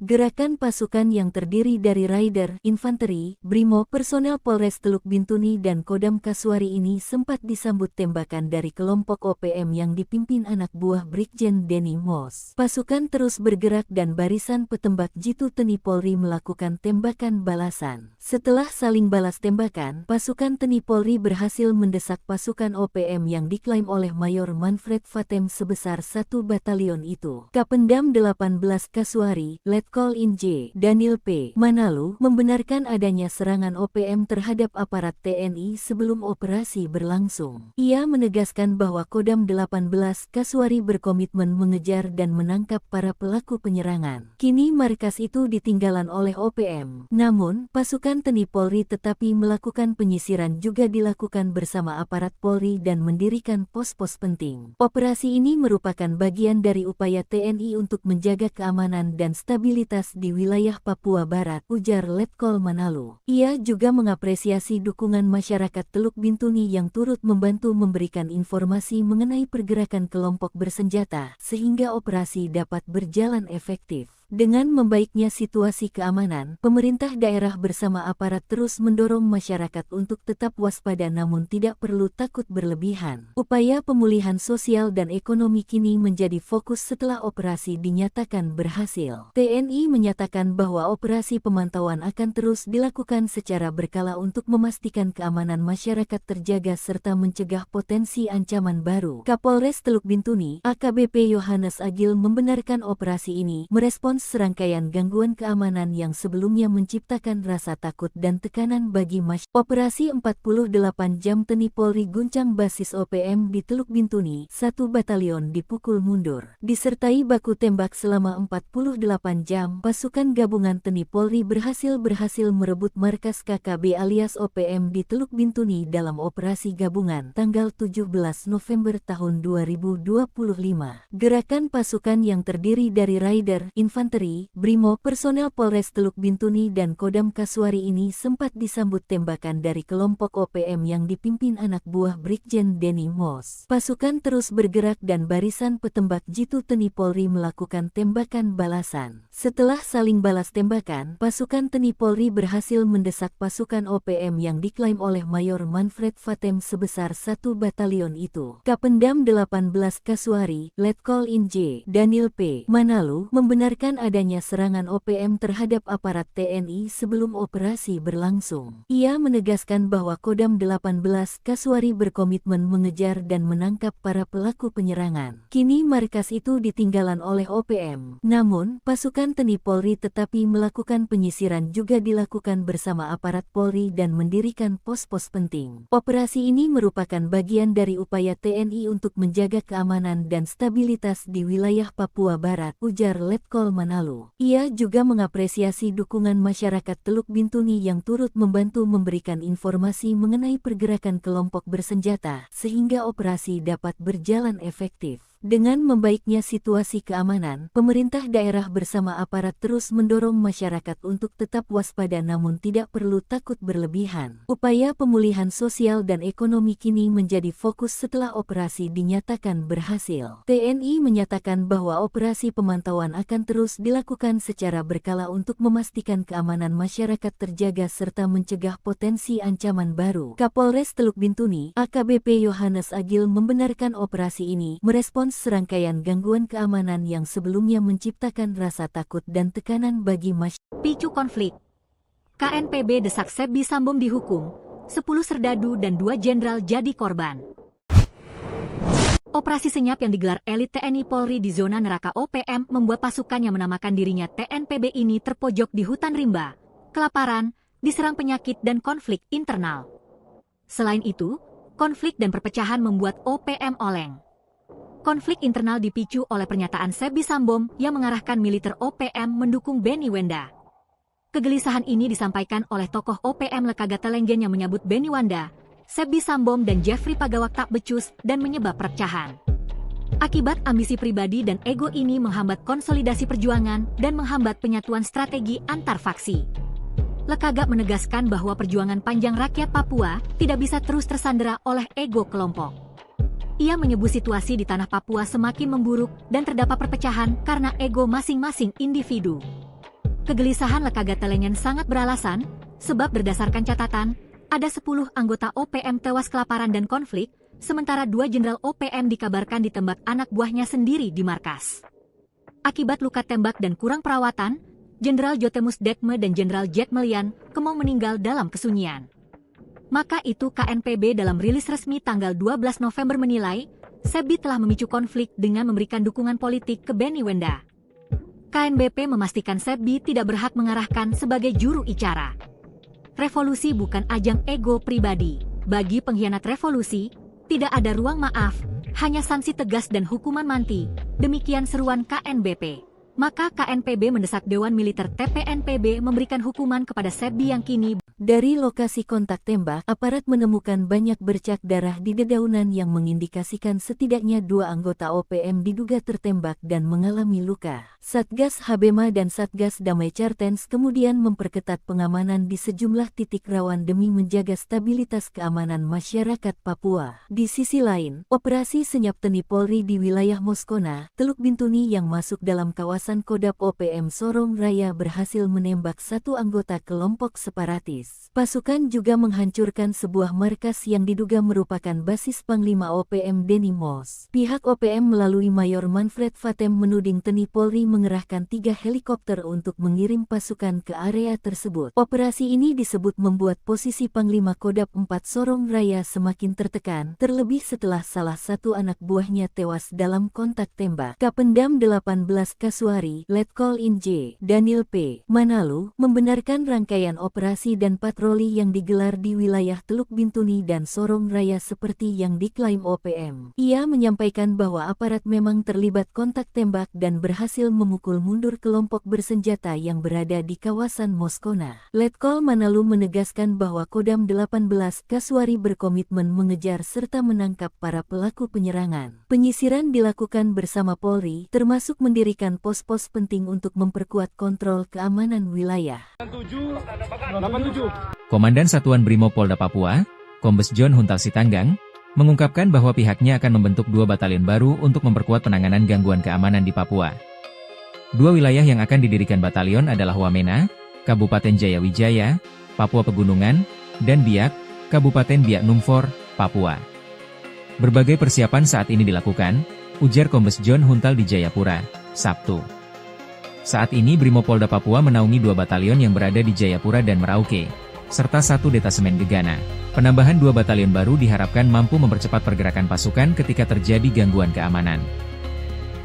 Gerakan pasukan yang terdiri dari Raider, Infanteri, Brimo, personel Polres Teluk Bintuni dan Kodam Kasuari ini sempat disambut tembakan dari kelompok OPM yang dipimpin anak buah Brigjen Denny Moss. Pasukan terus bergerak dan barisan petembak jitu TNI Polri melakukan tembakan balasan. Setelah saling balas tembakan, pasukan TNI Polri berhasil mendesak pasukan OPM yang diklaim oleh Mayor Manfred Vatem sebesar 1 batalion itu. Kapendam 18 Kasuari, Letkol In J. Daniel P. Manalu membenarkan adanya serangan OPM terhadap aparat TNI sebelum operasi berlangsung. Ia menegaskan bahwa Kodam 18 Kasuari berkomitmen mengejar dan menangkap para pelaku penyerangan. Kini markas itu ditinggalan oleh OPM. Namun, pasukan TNI Polri tetapi melakukan penyisiran juga dilakukan bersama aparat Polri dan mendirikan pos-pos penting. Operasi ini merupakan bagian dari upaya TNI untuk menjaga keamanan dan stabilitas di wilayah Papua Barat, ujar Letkol Manalu. Ia juga mengapresiasi dukungan masyarakat Teluk Bintuni yang turut membantu memberikan informasi mengenai pergerakan kelompok bersenjata, sehingga operasi dapat berjalan efektif. Dengan membaiknya situasi keamanan, pemerintah daerah bersama aparat terus mendorong masyarakat untuk tetap waspada namun tidak perlu takut berlebihan. Upaya pemulihan sosial dan ekonomi kini menjadi fokus setelah operasi dinyatakan berhasil. TNI menyatakan bahwa operasi pemantauan akan terus dilakukan secara berkala untuk memastikan keamanan masyarakat terjaga serta mencegah potensi ancaman baru. Kapolres Teluk Bintuni, AKBP Yohanes Agil membenarkan operasi ini merespons serangkaian gangguan keamanan yang sebelumnya menciptakan rasa takut dan tekanan bagi masyarakat. Operasi 48 jam TNI Polri guncang basis OPM di Teluk Bintuni, 1 batalion dipukul mundur. Disertai baku tembak selama 48 jam, pasukan gabungan TNI Polri berhasil merebut markas KKB alias OPM di Teluk Bintuni dalam operasi gabungan tanggal 17 November tahun 2025. Gerakan pasukan yang terdiri dari Raider, Infanteri, Brimo, personel Polres Teluk Bintuni dan Kodam Kasuari ini sempat disambut tembakan dari kelompok OPM yang dipimpin anak buah Brigjen Denny Moss. Pasukan terus bergerak dan barisan petembak jitu TNI Polri melakukan tembakan balasan. Setelah saling balas tembakan, pasukan TNI Polri berhasil mendesak pasukan OPM yang diklaim oleh Mayor Manfred Vatem sebesar 1 batalion itu. Kapendam 18 Kasuari, Letkol In J. Daniel P. Manalu membenarkan adanya serangan OPM terhadap aparat TNI sebelum operasi berlangsung. Ia menegaskan bahwa Kodam 18 Kasuari berkomitmen mengejar dan menangkap para pelaku penyerangan. Kini markas itu ditinggalan oleh OPM. Namun, pasukan TNI Polri tetapi melakukan penyisiran juga dilakukan bersama aparat Polri dan mendirikan pos-pos penting. Operasi ini merupakan bagian dari upaya TNI untuk menjaga keamanan dan stabilitas di wilayah Papua Barat, ujar Letkol Manalu. Ia juga mengapresiasi dukungan masyarakat Teluk Bintuni yang turut membantu memberikan informasi mengenai pergerakan kelompok bersenjata, sehingga operasi dapat berjalan efektif. Dengan membaiknya situasi keamanan, pemerintah daerah bersama aparat terus mendorong masyarakat untuk tetap waspada namun tidak perlu takut berlebihan. Upaya pemulihan sosial dan ekonomi kini menjadi fokus setelah operasi dinyatakan berhasil. TNI menyatakan bahwa operasi pemantauan akan terus dilakukan secara berkala untuk memastikan keamanan masyarakat terjaga serta mencegah potensi ancaman baru. Kapolres Teluk Bintuni, AKBP Yohanes Agil membenarkan operasi ini merespons serangkaian gangguan keamanan yang sebelumnya menciptakan rasa takut dan tekanan bagi masyarakat. Picu konflik. KNPB desak Sebbi Sambom dihukum, 10 serdadu dan 2 jenderal jadi korban. Operasi senyap yang digelar elit TNI Polri di zona neraka OPM membuat pasukan yang menamakan dirinya TNPB ini terpojok di hutan rimba, kelaparan, diserang penyakit dan konflik internal. Selain itu, konflik dan perpecahan membuat OPM oleng. Konflik internal dipicu oleh pernyataan Sebbi Sambom yang mengarahkan militer OPM mendukung Benny Wenda. Kegelisahan ini disampaikan oleh tokoh OPM Lekaga Telenggen yang menyebut Benny Wenda, Sebbi Sambom dan Jeffrey Pagawak tak becus dan menyebab perpecahan. Akibat ambisi pribadi dan ego ini menghambat konsolidasi perjuangan dan menghambat penyatuan strategi antar faksi. Lekaga menegaskan bahwa perjuangan panjang rakyat Papua tidak bisa terus tersandera oleh ego kelompok. Ia menyebut situasi di tanah Papua semakin memburuk dan terdapat perpecahan karena ego masing-masing individu. Kegelisahan Lekaga Telenggen sangat beralasan, sebab berdasarkan catatan, ada 10 anggota OPM tewas kelaparan dan konflik, sementara 2 jenderal OPM dikabarkan ditembak anak buahnya sendiri di markas. Akibat luka tembak dan kurang perawatan, Jenderal Jotemus Dekme dan Jenderal Jack Melian kemau meninggal dalam kesunyian. Maka itu KNPB dalam rilis resmi tanggal 12 November menilai, Sebbi telah memicu konflik dengan memberikan dukungan politik ke Benny Wenda. KNBP memastikan Sebbi tidak berhak mengarahkan sebagai juru bicara. Revolusi bukan ajang ego pribadi. Bagi pengkhianat revolusi, tidak ada ruang maaf, hanya sanksi tegas dan hukuman mati. Demikian seruan KNBP. Maka KNPB mendesak Dewan Militer TPNPB memberikan hukuman kepada Sebbi yang kini. Dari lokasi kontak tembak, aparat menemukan banyak bercak darah di dedaunan yang mengindikasikan setidaknya 2 anggota OPM diduga tertembak dan mengalami luka. Satgas Habema dan Satgas Damai Cartens kemudian memperketat pengamanan di sejumlah titik rawan demi menjaga stabilitas keamanan masyarakat Papua. Di sisi lain, operasi senyap TNI Polri di wilayah Moskona, Teluk Bintuni yang masuk dalam kawasan Kodap OPM Sorong Raya berhasil menembak 1 anggota kelompok separatis. Pasukan juga menghancurkan sebuah markas yang diduga merupakan basis Panglima OPM Denny Moss. Pihak OPM melalui Mayor Manfred Fatem menuding TNI Polri mengerahkan 3 helikopter untuk mengirim pasukan ke area tersebut. Operasi ini disebut membuat posisi Panglima Kodap 4 Sorong Raya semakin tertekan, terlebih setelah salah satu anak buahnya tewas dalam kontak tembak. Kapendam 18 Kasuari, Letkol Inj, Daniel P. Manalu, membenarkan rangkaian operasi dan patroli yang digelar di wilayah Teluk Bintuni dan Sorong Raya seperti yang diklaim OPM. Ia menyampaikan bahwa aparat memang terlibat kontak tembak dan berhasil memukul mundur kelompok bersenjata yang berada di kawasan Moskona. Letkol Manalu menegaskan bahwa Kodam 18 Kasuari berkomitmen mengejar serta menangkap para pelaku penyerangan. Penyisiran dilakukan bersama Polri, termasuk mendirikan pos-pos penting untuk memperkuat kontrol keamanan wilayah. 87. Komandan Satuan Brimob Polda Papua, Kombes John Huntal Sitanggang, mengungkapkan bahwa pihaknya akan membentuk 2 batalion baru untuk memperkuat penanganan gangguan keamanan di Papua. 2 wilayah yang akan didirikan batalion adalah Wamena, Kabupaten Jayawijaya, Papua Pegunungan, dan Biak, Kabupaten Biak Numfor, Papua. Berbagai persiapan saat ini dilakukan, ujar Kombes John Huntal di Jayapura, Sabtu. Saat ini Brimopolda Papua menaungi 2 batalion yang berada di Jayapura dan Merauke, serta 1 detasemen Gegana. Penambahan 2 batalion baru diharapkan mampu mempercepat pergerakan pasukan ketika terjadi gangguan keamanan.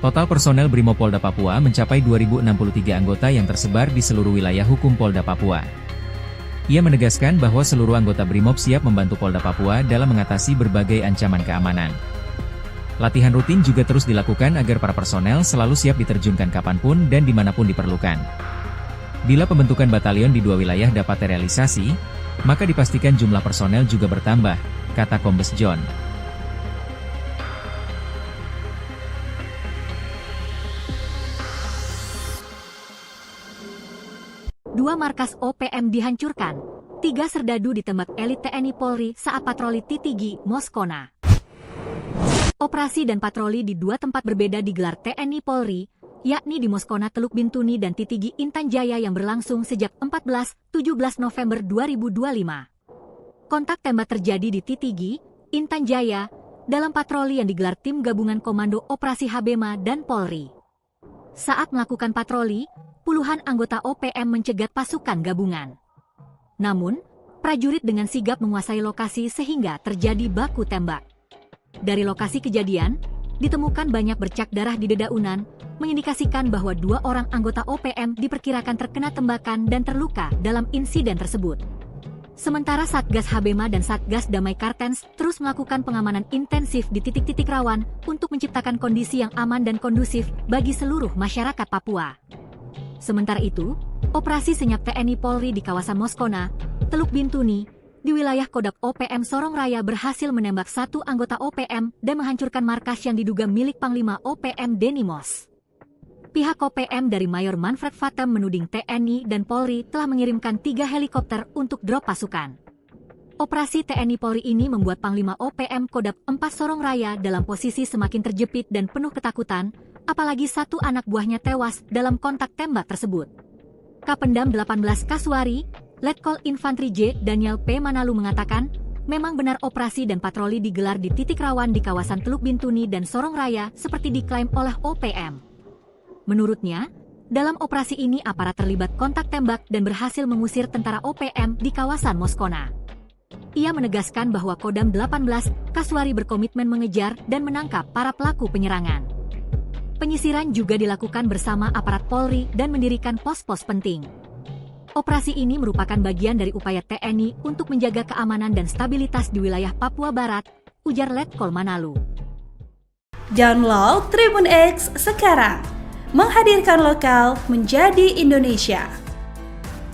Total personel Brimopolda Papua mencapai 2.063 anggota yang tersebar di seluruh wilayah hukum Polda Papua. Ia menegaskan bahwa seluruh anggota Brimob siap membantu Polda Papua dalam mengatasi berbagai ancaman keamanan. Latihan rutin juga terus dilakukan agar para personel selalu siap diterjunkan kapanpun dan dimanapun diperlukan. Bila pembentukan batalion di 2 wilayah dapat terrealisasi, maka dipastikan jumlah personel juga bertambah, kata Kombes John. 2 markas OPM dihancurkan, 3 serdadu ditembak elit TNI Polri saat patroli Titigi, Moskona. Operasi dan patroli di 2 tempat berbeda digelar TNI Polri, yakni di Moskona Teluk Bintuni dan Titigi Intan Jaya yang berlangsung sejak 14-17 November 2025. Kontak tembak terjadi di Titigi, Intan Jaya, dalam patroli yang digelar tim gabungan Komando Operasi Habema dan Polri. Saat melakukan patroli, puluhan anggota OPM mencegat pasukan gabungan. Namun, prajurit dengan sigap menguasai lokasi sehingga terjadi baku tembak. Dari lokasi kejadian, ditemukan banyak bercak darah di dedaunan, mengindikasikan bahwa 2 orang anggota OPM diperkirakan terkena tembakan dan terluka dalam insiden tersebut. Sementara Satgas Habema dan Satgas Damai Kartens terus melakukan pengamanan intensif di titik-titik rawan untuk menciptakan kondisi yang aman dan kondusif bagi seluruh masyarakat Papua. Sementara itu, operasi senyap TNI Polri di kawasan Moskona, Teluk Bintuni, di wilayah Kodak OPM Sorong Raya berhasil menembak 1 anggota OPM dan menghancurkan markas yang diduga milik Panglima OPM Denny Mos. Pihak OPM dari Mayor Manfred Vatem menuding TNI dan Polri telah mengirimkan 3 helikopter untuk drop pasukan. Operasi TNI Polri ini membuat Panglima OPM Kodak 4 Sorong Raya dalam posisi semakin terjepit dan penuh ketakutan, apalagi 1 anak buahnya tewas dalam kontak tembak tersebut. Kapendam 18 Kaswari, Letkol Infantri J. Daniel P. Manalu mengatakan, memang benar operasi dan patroli digelar di titik rawan di kawasan Teluk Bintuni dan Sorong Raya seperti diklaim oleh OPM. Menurutnya, dalam operasi ini aparat terlibat kontak tembak dan berhasil mengusir tentara OPM di kawasan Moskona. Ia menegaskan bahwa Kodam 18 Kaswari berkomitmen mengejar dan menangkap para pelaku penyerangan. Penyisiran juga dilakukan bersama aparat Polri dan mendirikan pos-pos penting. Operasi ini merupakan bagian dari upaya TNI untuk menjaga keamanan dan stabilitas di wilayah Papua Barat, ujar Letkol Manalu. Download Tribun X sekarang, menghadirkan lokal menjadi Indonesia.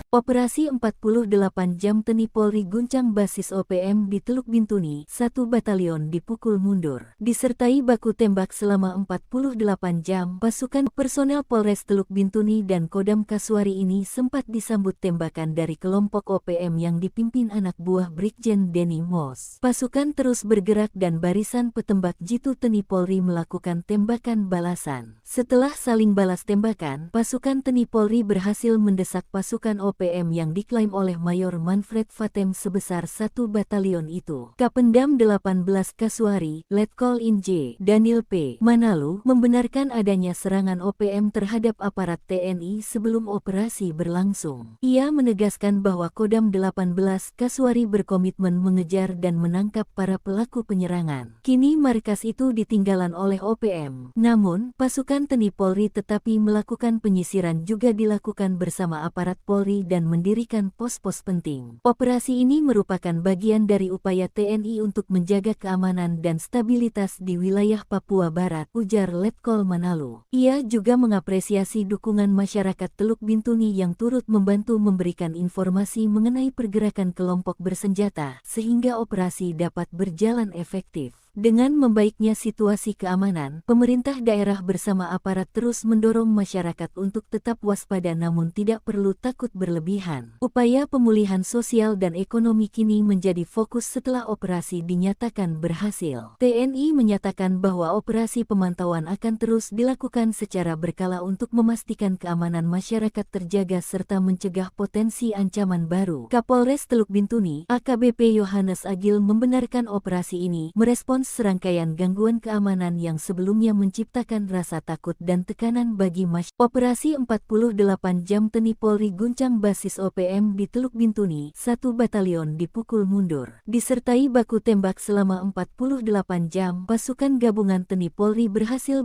Operasi 48 jam TNI Polri guncang basis OPM di Teluk Bintuni, 1 batalion dipukul mundur. Disertai baku tembak selama 48 jam, pasukan personel Polres Teluk Bintuni dan Kodam Kaswari ini sempat disambut tembakan dari kelompok OPM yang dipimpin anak buah Brigjen Denny Mos. Pasukan terus bergerak dan barisan petembak jitu TNI Polri melakukan tembakan balasan. Setelah saling balas tembakan, pasukan TNI Polri berhasil mendesak pasukan OPM yang diklaim oleh Mayor Manfred Vatem sebesar 1 batalion itu. Kapendam 18 Kaswari, Letkol In J. Daniel P. Manalu membenarkan adanya serangan OPM terhadap aparat TNI sebelum operasi berlangsung. Ia menegaskan bahwa Kodam 18 Kaswari berkomitmen mengejar dan menangkap para pelaku penyerangan. Kini markas itu ditinggalan oleh OPM. Namun, pasukan TNI Polri tetapi melakukan penyisiran juga dilakukan bersama aparat Polri dan mendirikan pos-pos penting. Operasi ini merupakan bagian dari upaya TNI untuk menjaga keamanan dan stabilitas di wilayah Papua Barat, ujar Letkol Manalu. Ia juga mengapresiasi dukungan masyarakat Teluk Bintuni yang turut membantu memberikan informasi mengenai pergerakan kelompok bersenjata, sehingga operasi dapat berjalan efektif. Dengan membaiknya situasi keamanan, pemerintah daerah bersama aparat terus mendorong masyarakat untuk tetap waspada namun tidak perlu takut berlebihan. Upaya pemulihan sosial dan ekonomi kini menjadi fokus setelah operasi dinyatakan berhasil. TNI menyatakan bahwa operasi pemantauan akan terus dilakukan secara berkala untuk memastikan keamanan masyarakat terjaga serta mencegah potensi ancaman baru. Kapolres Teluk Bintuni, AKBP Yohanes Agil membenarkan operasi ini merespons serangkaian gangguan keamanan yang sebelumnya menciptakan rasa takut dan tekanan bagi masyarakat. Operasi 48 jam TNI Polri guncang basis OPM di Teluk Bintuni, 1 batalion dipukul mundur. Disertai baku tembak selama 48 jam, pasukan gabungan TNI Polri berhasil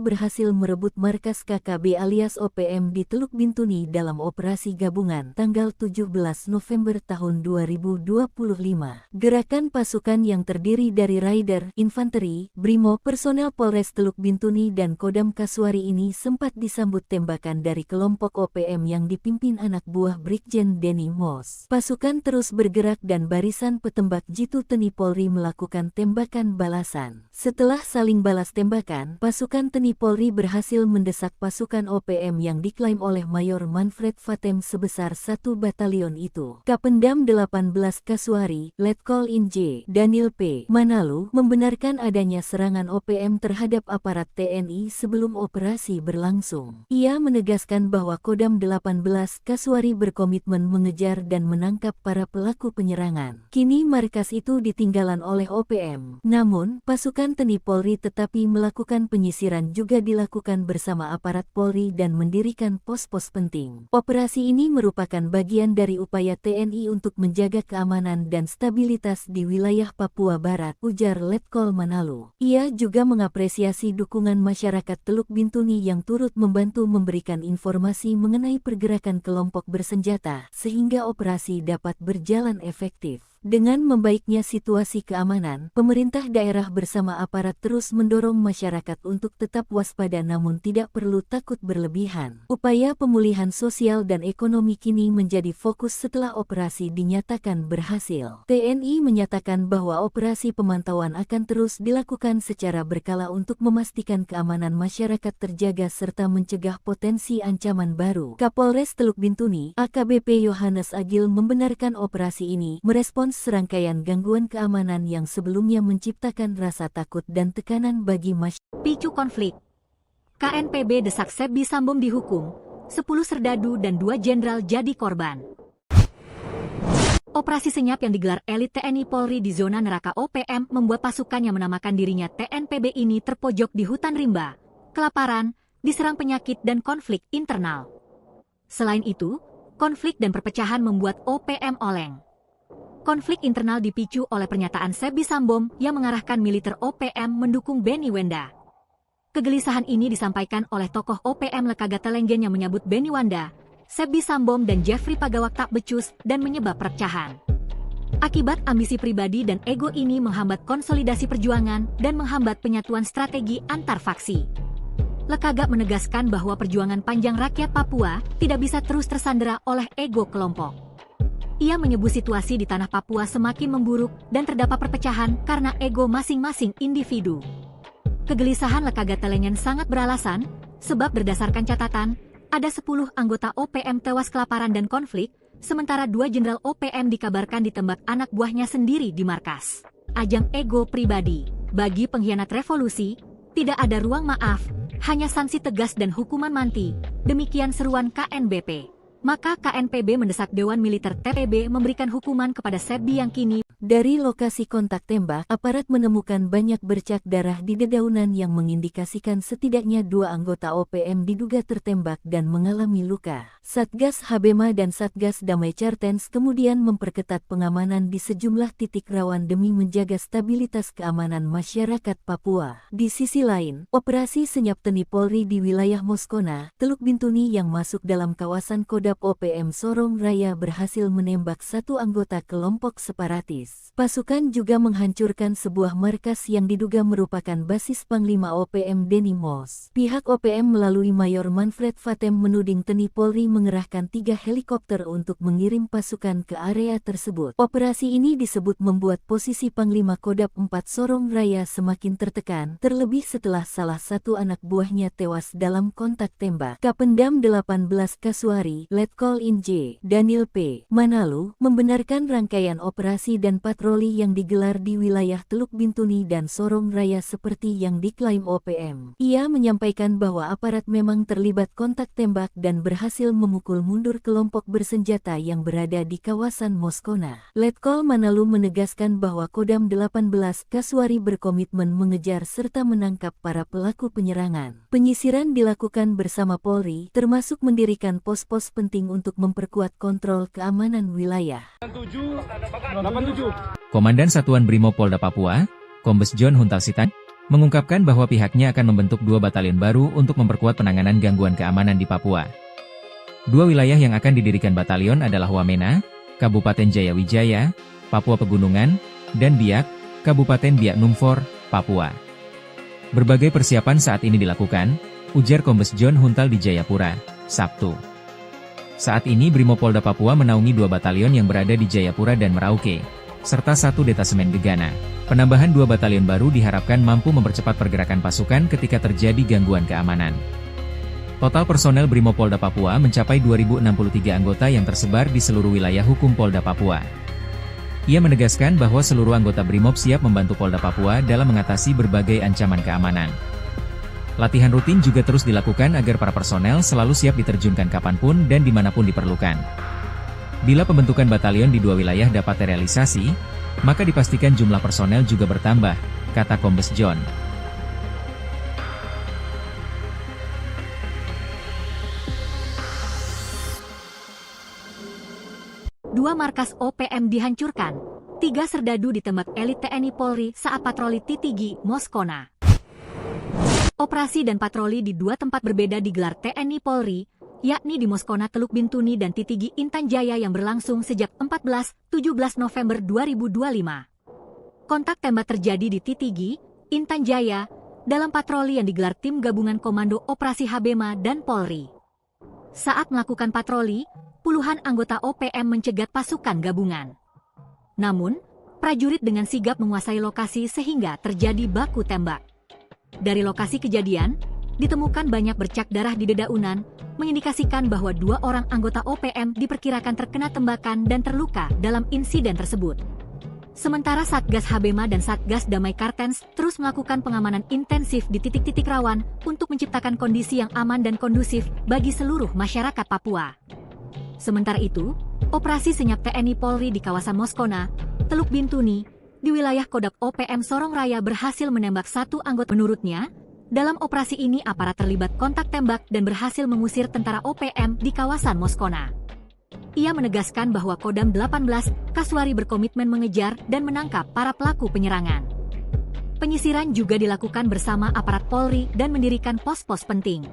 merebut markas KKB alias OPM di Teluk Bintuni dalam operasi gabungan tanggal 17 November tahun 2025. Gerakan pasukan yang terdiri dari Raider, Infanteri infanteri, Brimo, personel Polres Teluk Bintuni dan Kodam Kasuari ini sempat disambut tembakan dari kelompok OPM yang dipimpin anak buah Brigjen Denny Mos. Pasukan terus bergerak dan barisan petembak Jitu Teni Polri melakukan tembakan balasan. Setelah saling balas tembakan, pasukan Teni Polri berhasil mendesak pasukan OPM yang diklaim oleh Mayor Manfred Fatem sebesar 1 batalion itu. Kapendam 18 Kasuari, Letkol Inj. Daniel P. Manalu, membenarkan adanya serangan OPM terhadap aparat TNI sebelum operasi berlangsung. Ia menegaskan bahwa Kodam 18 Kasuari berkomitmen mengejar dan menangkap para pelaku penyerangan. Kini markas itu ditinggalan oleh OPM. Namun, pasukan Teni Polri tetapi melakukan penyisiran juga dilakukan bersama aparat Polri dan mendirikan pos-pos penting. Operasi ini merupakan bagian dari upaya TNI untuk menjaga keamanan dan stabilitas di wilayah Papua Barat, ujar Letkol Manalu. Ia juga mengapresiasi dukungan masyarakat Teluk Bintuni yang turut membantu memberikan informasi mengenai pergerakan kelompok bersenjata, sehingga operasi dapat berjalan efektif. Dengan membaiknya situasi keamanan, pemerintah daerah bersama aparat terus mendorong masyarakat untuk tetap waspada namun tidak perlu takut berlebihan. Upaya pemulihan sosial dan ekonomi kini menjadi fokus setelah operasi dinyatakan berhasil. TNI menyatakan bahwa operasi pemantauan akan terus dilakukan secara berkala untuk memastikan keamanan masyarakat terjaga serta mencegah potensi ancaman baru. Kapolres Teluk Bintuni, AKBP Yohanes Agil membenarkan operasi ini merespons serangkaian gangguan keamanan yang sebelumnya menciptakan rasa takut dan tekanan bagi masyarakat. Picu konflik. KNPB desak Sebbi Sambom dihukum, 10 serdadu dan 2 jenderal jadi korban. Operasi senyap yang digelar elit TNI Polri di zona neraka OPM membuat pasukan yang menamakan dirinya TNPB ini terpojok di hutan rimba, kelaparan, diserang penyakit dan konflik internal. Selain itu, konflik dan perpecahan membuat OPM oleng. Konflik internal dipicu oleh pernyataan Sebbi Sambom yang mengarahkan militer OPM mendukung Benny Wenda. Kegelisahan ini disampaikan oleh tokoh OPM Lekaga Telenggen yang menyebut Benny Wenda, Sebbi Sambom dan Jeffrey Pagawak tak becus dan menyebab perpecahan. Akibat ambisi pribadi dan ego ini menghambat konsolidasi perjuangan dan menghambat penyatuan strategi antar faksi. Lekaga menegaskan bahwa perjuangan panjang rakyat Papua tidak bisa terus tersandera oleh ego kelompok. Ia menyebut situasi di tanah Papua semakin memburuk dan terdapat perpecahan karena ego masing-masing individu. Kegelisahan Lekaga Telenggen sangat beralasan, sebab berdasarkan catatan, ada 10 anggota OPM tewas kelaparan dan konflik, sementara 2 jenderal OPM dikabarkan ditembak anak buahnya sendiri di markas. Ajang ego pribadi. Bagi pengkhianat revolusi, tidak ada ruang maaf, hanya sanksi tegas dan hukuman mati. Demikian seruan KNBP. Maka KNPB mendesak Dewan Militer TPB memberikan hukuman kepada Sebbi yang kini. Dari lokasi kontak tembak, aparat menemukan banyak bercak darah di dedaunan yang mengindikasikan setidaknya 2 anggota OPM diduga tertembak dan mengalami luka. Satgas Habema dan Satgas Damai Cartens kemudian memperketat pengamanan di sejumlah titik rawan demi menjaga stabilitas keamanan masyarakat Papua. Di sisi lain, operasi senyap Teni Polri di wilayah Moskona, Teluk Bintuni yang masuk dalam kawasan Kodam OPM Sorong Raya berhasil menembak 1 anggota kelompok separatis. Pasukan juga menghancurkan sebuah markas yang diduga merupakan basis Panglima OPM Denny Mos. Pihak OPM melalui Mayor Manfred Fatem menuding Teni Polri mengerahkan 3 helikopter untuk mengirim pasukan ke area tersebut. Operasi ini disebut membuat posisi Panglima Kodam 4 Sorong Raya semakin tertekan, terlebih setelah salah satu anak buahnya tewas dalam kontak tembak. Kapendam 18 Kasuari, Letkol Inj. Daniel P. Manalu, membenarkan rangkaian operasi dan patroli yang digelar di wilayah Teluk Bintuni dan Sorong Raya seperti yang diklaim OPM. Ia menyampaikan bahwa aparat memang terlibat kontak tembak dan berhasil memukul mundur kelompok bersenjata yang berada di kawasan Moskona. Letkol Manalu menegaskan bahwa Kodam 18 Kasuari berkomitmen mengejar serta menangkap para pelaku penyerangan. Penyisiran dilakukan bersama Polri, termasuk mendirikan pos-pos penting untuk memperkuat kontrol keamanan wilayah. 87. Komandan Satuan Brimo Polda Papua, Kombes John Huntalsitan, mengungkapkan bahwa pihaknya akan membentuk 2 batalion baru untuk memperkuat penanganan gangguan keamanan di Papua. 2 wilayah yang akan didirikan batalion adalah Wamena, Kabupaten Jayawijaya, Papua Pegunungan, dan Biak, Kabupaten Biak Numfor, Papua. Berbagai persiapan saat ini dilakukan, ujar Kombes John Huntal di Jayapura, Sabtu. Saat ini Brimopolda Papua menaungi 2 batalion yang berada di Jayapura dan Merauke, serta 1 detasemen Gegana. Penambahan 2 batalion baru diharapkan mampu mempercepat pergerakan pasukan ketika terjadi gangguan keamanan. Total personel Brimopolda Papua mencapai 2.063 anggota yang tersebar di seluruh wilayah hukum Polda Papua. Ia menegaskan bahwa seluruh anggota Brimob siap membantu Polda Papua dalam mengatasi berbagai ancaman keamanan. Latihan rutin juga terus dilakukan agar para personel selalu siap diterjunkan kapanpun dan dimanapun diperlukan. Bila pembentukan batalion di 2 wilayah dapat terrealisasi, maka dipastikan jumlah personel juga bertambah, kata Kombes John. Dua markas OPM dihancurkan, 3 serdadu ditembak elit TNI Polri saat patroli Titigi, Moskona. Operasi dan patroli di 2 tempat berbeda digelar TNI Polri, yakni di Moskona Teluk Bintuni dan Titigi Intan Jaya yang berlangsung sejak 14-17 November 2025. Kontak tembak terjadi di Titigi, Intan Jaya, dalam patroli yang digelar tim gabungan Komando Operasi Habema dan Polri. Saat melakukan patroli, puluhan anggota OPM mencegat pasukan gabungan. Namun, prajurit dengan sigap menguasai lokasi sehingga terjadi baku tembak. Dari lokasi kejadian, ditemukan banyak bercak darah di dedaunan, mengindikasikan bahwa 2 orang anggota OPM diperkirakan terkena tembakan dan terluka dalam insiden tersebut. Sementara Satgas Habema dan Satgas Damai Kartens terus melakukan pengamanan intensif di titik-titik rawan untuk menciptakan kondisi yang aman dan kondusif bagi seluruh masyarakat Papua. Sementara itu, operasi senyap TNI Polri di kawasan Moskona, Teluk Bintuni, di wilayah Kodak OPM Sorong Raya berhasil menembak 1 anggota. Menurutnya, dalam operasi ini aparat terlibat kontak tembak dan berhasil mengusir tentara OPM di kawasan Moskona. Ia menegaskan bahwa Kodam 18 Kasuari berkomitmen mengejar dan menangkap para pelaku penyerangan. Penyisiran juga dilakukan bersama aparat Polri dan mendirikan pos-pos penting.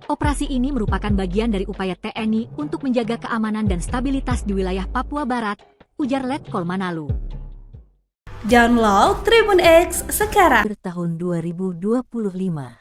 Operasi ini merupakan bagian dari upaya TNI untuk menjaga keamanan dan stabilitas di wilayah Papua Barat, ujar Letkol Manalu. Download Tribun X sekarang. Tahun 2025,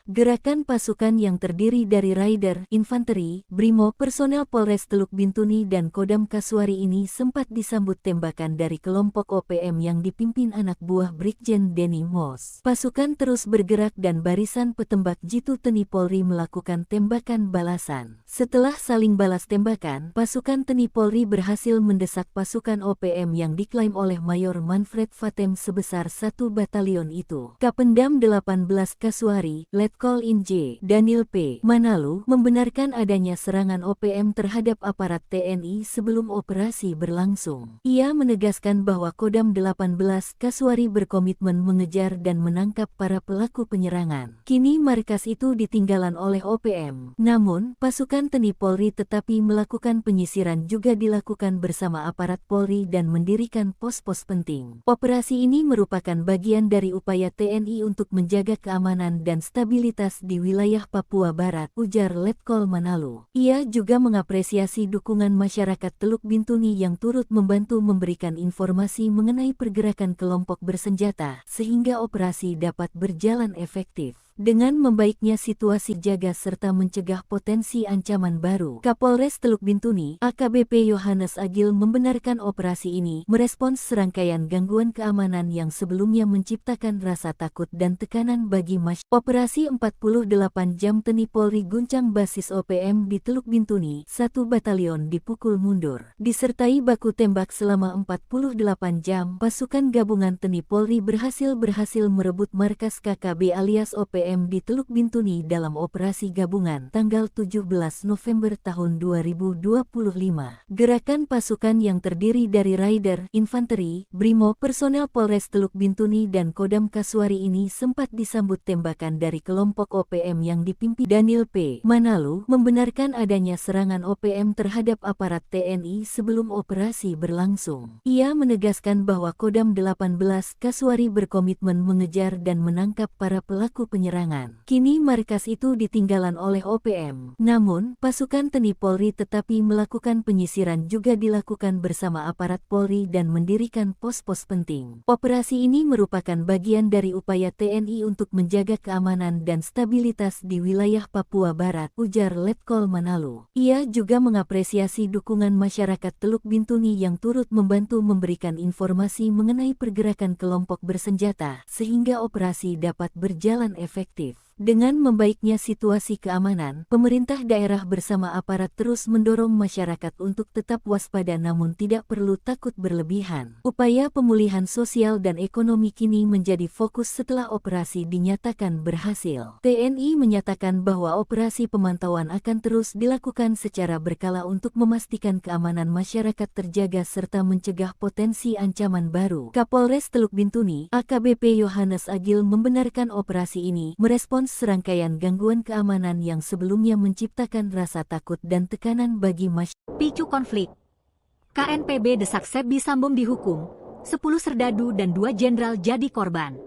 gerakan pasukan yang terdiri dari Raider, Infanteri, Brimob, personel Polres Teluk Bintuni dan Kodam Kasuari ini sempat disambut tembakan dari kelompok OPM yang dipimpin anak buah Brigjen Denny Mos. Pasukan terus bergerak dan barisan petembak Jitu Teni Polri melakukan tembakan balasan. Setelah saling balas tembakan, pasukan Teni Polri berhasil mendesak pasukan OPM yang diklaim oleh Mayor Manfred Fatem sebesar 1 batalion itu. Kapendam 18 Kasuari, Letkol Inj. Daniel P. Manalu, membenarkan adanya serangan OPM terhadap aparat TNI sebelum operasi berlangsung. Ia menegaskan bahwa Kodam 18 Kasuari berkomitmen mengejar dan menangkap para pelaku penyerangan. Kini markas itu ditinggalan oleh OPM. Namun, pasukan Teni Polri tetapi melakukan penyisiran juga dilakukan bersama aparat Polri dan mendirikan pos-pos penting. Operasi ini merupakan bagian dari upaya TNI untuk menjaga keamanan dan stabilitas di wilayah Papua Barat, ujar Letkol Manalu. Ia juga mengapresiasi dukungan masyarakat Teluk Bintuni yang turut membantu memberikan informasi mengenai pergerakan kelompok bersenjata, sehingga operasi dapat berjalan efektif. Dengan membaiknya situasi jaga serta mencegah potensi ancaman baru, Kapolres Teluk Bintuni, AKBP Yohanes Agil membenarkan operasi ini merespons serangkaian gangguan keamanan yang sebelumnya menciptakan rasa takut dan tekanan bagi masyarakat. Operasi 48 jam Teni Polri guncang basis OPM di Teluk Bintuni, 1 batalion dipukul mundur. Disertai baku tembak selama 48 jam, pasukan gabungan Teni Polri berhasil merebut markas KKB alias OPM di Teluk Bintuni dalam operasi gabungan tanggal 17 November tahun 2025. Gerakan pasukan yang terdiri dari Raider, Infanteri, Brimob, personel Polres Teluk Bintuni dan Kodam Kasuari ini sempat disambut tembakan dari kelompok OPM yang dipimpin Daniel P. Manalu, membenarkan adanya serangan OPM terhadap aparat TNI sebelum operasi berlangsung. Ia menegaskan bahwa Kodam 18 Kasuari berkomitmen mengejar dan menangkap para pelaku penyerangan. penyerangan. Kini markas itu ditinggalan oleh OPM. Namun, pasukan TNI Polri tetapi melakukan penyisiran juga dilakukan bersama aparat Polri dan mendirikan pos-pos penting. Operasi ini merupakan bagian dari upaya TNI untuk menjaga keamanan dan stabilitas di wilayah Papua Barat, ujar Letkol Manalu. Ia juga mengapresiasi dukungan masyarakat Teluk Bintuni yang turut membantu memberikan informasi mengenai pergerakan kelompok bersenjata, sehingga operasi dapat berjalan efektif. Dengan membaiknya situasi keamanan, pemerintah daerah bersama aparat terus mendorong masyarakat untuk tetap waspada namun tidak perlu takut berlebihan. Upaya pemulihan sosial dan ekonomi kini menjadi fokus setelah operasi dinyatakan berhasil. TNI menyatakan bahwa operasi pemantauan akan terus dilakukan secara berkala untuk memastikan keamanan masyarakat terjaga serta mencegah potensi ancaman baru. Kapolres Teluk Bintuni, AKBP Yohanes Agil membenarkan operasi ini merespons serangkaian gangguan keamanan yang sebelumnya menciptakan rasa takut dan tekanan bagi masyarakat. Picu konflik. KNPB desak Sebbi Sambom dihukum, 10 serdadu dan 2 jenderal jadi korban.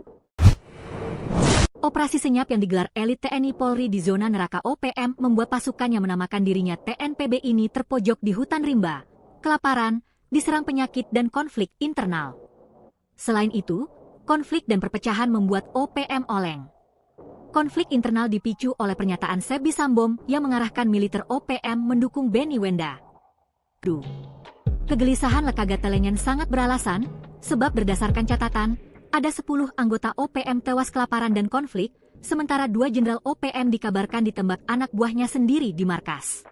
Operasi senyap yang digelar elit TNI Polri di zona neraka OPM membuat pasukan yang menamakan dirinya TNPB ini terpojok di hutan rimba, kelaparan, diserang penyakit dan konflik internal. Selain itu, konflik dan perpecahan membuat OPM oleng. Konflik internal dipicu oleh pernyataan Sebbi Sambom yang mengarahkan militer OPM mendukung Benny Wenda. Kegelisahan Lekagat Telengen sangat beralasan, sebab berdasarkan catatan, ada 10 anggota OPM tewas kelaparan dan konflik, sementara 2 jenderal OPM dikabarkan ditembak anak buahnya sendiri di markas.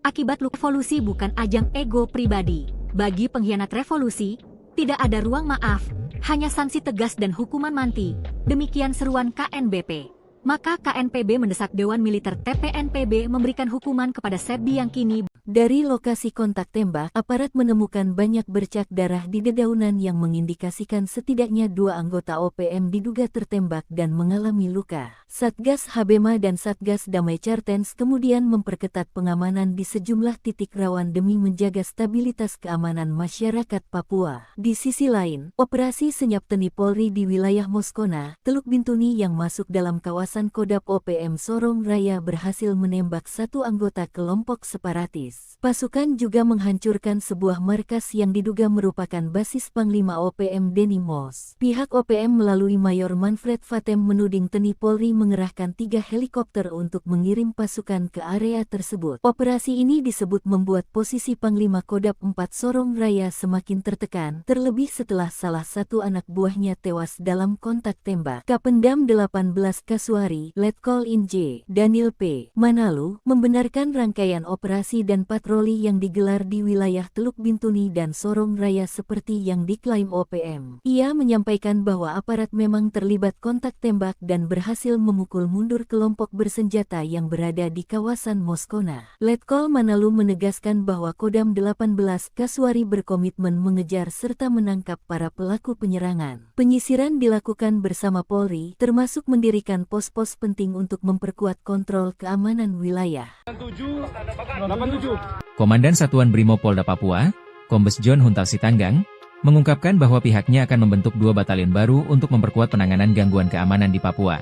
Akibat revolusi bukan ajang ego pribadi. Bagi pengkhianat revolusi, tidak ada ruang maaf, hanya sanksi tegas dan hukuman mati, demikian seruan KNBP. Maka KNPB mendesak Dewan Militer TPNPB memberikan hukuman kepada Sebbi yang kini. Dari lokasi kontak tembak, aparat menemukan banyak bercak darah di dedaunan yang mengindikasikan setidaknya 2 anggota OPM diduga tertembak dan mengalami luka. Satgas Habema dan Satgas Damai Cartens kemudian memperketat pengamanan di sejumlah titik rawan demi menjaga stabilitas keamanan masyarakat Papua. Di sisi lain, operasi senyap TNI Polri di wilayah Moskona, Teluk Bintuni yang masuk dalam kawasan Kodap OPM Sorong Raya berhasil menembak 1 anggota kelompok separatis. Pasukan juga menghancurkan sebuah markas yang diduga merupakan basis Panglima OPM Denny Mos. Pihak OPM melalui Mayor Manfred Fatem menuding TNI Polri mengerahkan 3 helikopter untuk mengirim pasukan ke area tersebut. Operasi ini disebut membuat posisi Panglima Kodap 4 Sorong Raya semakin tertekan, terlebih setelah salah satu anak buahnya tewas dalam kontak tembak. Kapendam 18 Kasuari, Letkol Inj, Daniel P. Manalu, membenarkan rangkaian operasi dan patroli yang digelar di wilayah Teluk Bintuni dan Sorong Raya seperti yang diklaim OPM. Ia menyampaikan bahwa aparat memang terlibat kontak tembak dan berhasil memukul mundur kelompok bersenjata yang berada di kawasan Moskona. Letkol Manalu menegaskan bahwa Kodam 18 Kasuari berkomitmen mengejar serta menangkap para pelaku penyerangan. Penyisiran dilakukan bersama Polri, termasuk mendirikan pos-pos penting untuk memperkuat kontrol keamanan wilayah. 87. Komandan Satuan Brimob Polda Papua, Kombes John Huntal Sitanggang, mengungkapkan bahwa pihaknya akan membentuk 2 batalion baru untuk memperkuat penanganan gangguan keamanan di Papua.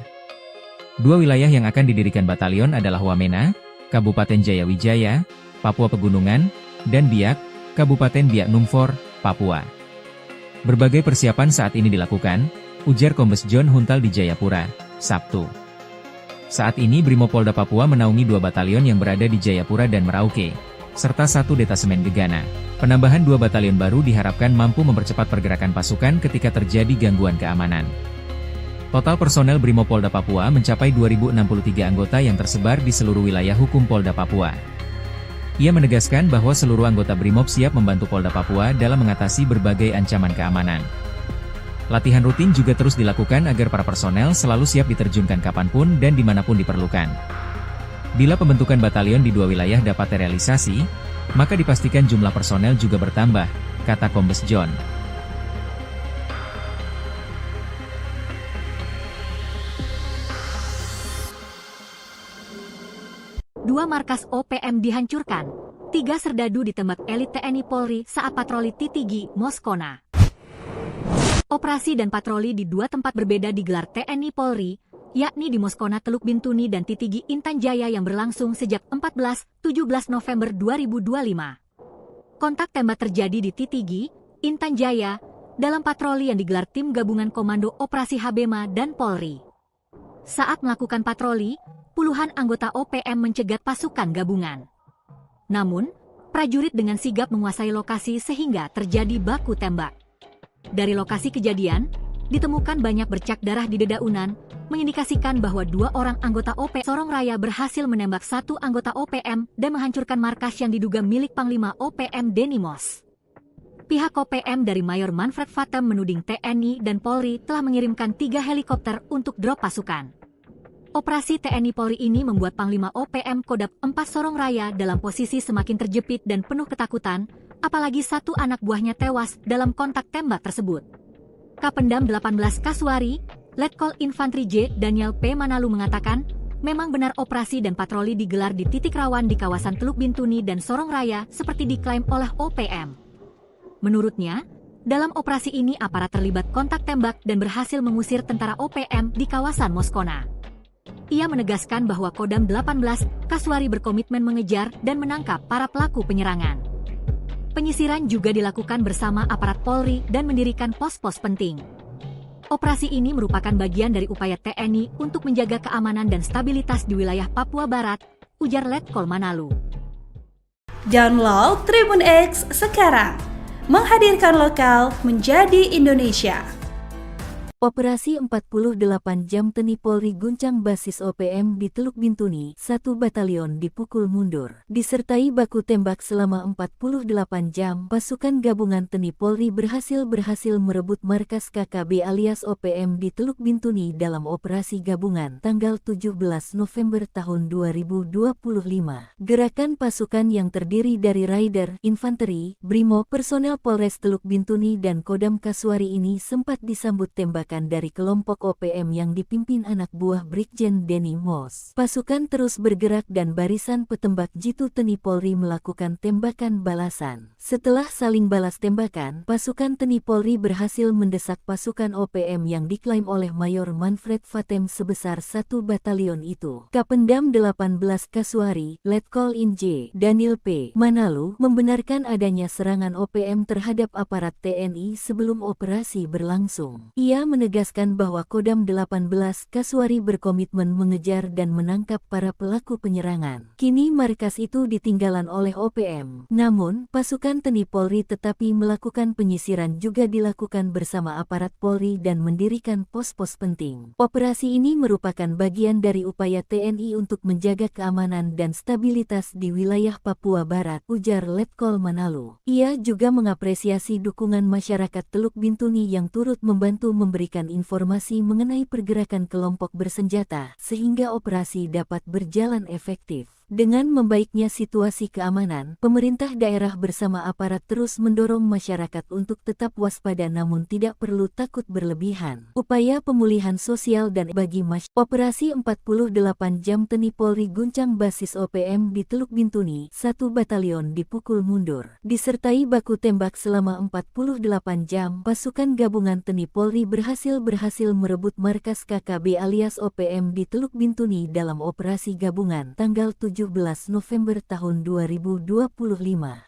2 wilayah yang akan didirikan batalion adalah Wamena, Kabupaten Jayawijaya, Papua Pegunungan, dan Biak, Kabupaten Biak Numfor, Papua. Berbagai persiapan saat ini dilakukan, ujar Kombes John Huntal di Jayapura, Sabtu. Saat ini Brimob Polda Papua menaungi 2 batalion yang berada di Jayapura dan Merauke, serta 1 detasemen Gegana. Penambahan 2 batalion baru diharapkan mampu mempercepat pergerakan pasukan ketika terjadi gangguan keamanan. Total personel Brimob Polda Papua mencapai 2.063 anggota yang tersebar di seluruh wilayah hukum Polda Papua. Ia menegaskan bahwa seluruh anggota Brimob siap membantu Polda Papua dalam mengatasi berbagai ancaman keamanan. Latihan rutin juga terus dilakukan agar para personel selalu siap diterjunkan kapanpun dan dimanapun diperlukan. Bila pembentukan batalion di 2 wilayah dapat terrealisasi, maka dipastikan jumlah personel juga bertambah, kata Kombes John. Dua markas OPM dihancurkan, 3 serdadu ditembak elit TNI Polri saat patroli Titigi, Moskona. Operasi dan patroli di 2 tempat berbeda digelar TNI Polri, yakni di Moskona Teluk Bintuni dan Titigi Intan Jaya yang berlangsung sejak 14-17 November 2025. Kontak tembak terjadi di Titigi, Intan Jaya, dalam patroli yang digelar tim gabungan Komando Operasi Habema dan Polri. Saat melakukan patroli, puluhan anggota OPM mencegat pasukan gabungan. Namun, prajurit dengan sigap menguasai lokasi sehingga terjadi baku tembak. Dari lokasi kejadian, ditemukan banyak bercak darah di dedaunan, mengindikasikan bahwa 2 orang anggota OPM Sorong Raya berhasil menembak 1 anggota OPM dan menghancurkan markas yang diduga milik Panglima OPM Denny Moss. Pihak OPM dari Mayor Manfred Vatem menuding TNI dan Polri telah mengirimkan 3 helikopter untuk drop pasukan. Operasi TNI Polri ini membuat Panglima OPM Kodam 4 Sorong Raya dalam posisi semakin terjepit dan penuh ketakutan, apalagi 1 anak buahnya tewas dalam kontak tembak tersebut. Kapendam 18 Kaswari, Letkol Infantri J. Daniel P. Manalu mengatakan, memang benar operasi dan patroli digelar di titik rawan di kawasan Teluk Bintuni dan Sorong Raya seperti diklaim oleh OPM. Menurutnya, dalam operasi ini aparat terlibat kontak tembak dan berhasil mengusir tentara OPM di kawasan Moskona. Ia menegaskan bahwa Kodam 18 Kaswari berkomitmen mengejar dan menangkap para pelaku penyerangan. Penyisiran juga dilakukan bersama aparat Polri dan mendirikan pos-pos penting. Operasi ini merupakan bagian dari upaya TNI untuk menjaga keamanan dan stabilitas di wilayah Papua Barat, ujar Letkol Manalu. Download Tribun X sekarang. Menghadirkan lokal menjadi Indonesia. Operasi 48 jam TNI Polri guncang basis OPM di Teluk Bintuni, 1 batalion dipukul mundur. Disertai baku tembak selama 48 jam, pasukan gabungan TNI Polri berhasil merebut markas KKB alias OPM di Teluk Bintuni dalam operasi gabungan tanggal 17 November tahun 2025. Gerakan pasukan yang terdiri dari Raider, Infanteri, Brimo, personel Polres Teluk Bintuni dan Kodam Kaswari ini sempat disambut tembakan dari kelompok OPM yang dipimpin anak buah Brigjen Denny Moss. Pasukan terus bergerak dan barisan petembak jitu TNI Polri melakukan tembakan balasan. Setelah saling balas tembakan, pasukan TNI Polri berhasil mendesak pasukan OPM yang diklaim oleh Mayor Manfred Vatem sebesar 1 batalion itu. Kapendam 18 Kaswari, Letkol In J. Daniel P. Manalu membenarkan adanya serangan OPM terhadap aparat TNI sebelum operasi berlangsung. Ia menegaskan bahwa Kodam 18 Kaswari berkomitmen mengejar dan menangkap para pelaku penyerangan. Kini markas itu ditinggalan oleh OPM. Namun, pasukan TNI Polri tetapi melakukan penyisiran juga dilakukan bersama aparat Polri dan mendirikan pos-pos penting. Operasi ini merupakan bagian dari upaya TNI untuk menjaga keamanan dan stabilitas di wilayah Papua Barat, ujar Letkol Manalu. Ia juga mengapresiasi dukungan masyarakat Teluk Bintuni yang turut membantu memberikan informasi mengenai pergerakan kelompok bersenjata sehingga operasi dapat berjalan efektif. Dengan membaiknya situasi keamanan, pemerintah daerah bersama aparat terus mendorong masyarakat untuk tetap waspada namun tidak perlu takut berlebihan. Upaya pemulihan sosial dan bagi masyarakat. Operasi 48 jam TNI Polri guncang basis OPM di Teluk Bintuni, 1 batalion dipukul mundur. Disertai baku tembak selama 48 jam, pasukan gabungan TNI Polri berhasil merebut markas KKB alias OPM di Teluk Bintuni dalam operasi gabungan tanggal 17 November tahun 2025.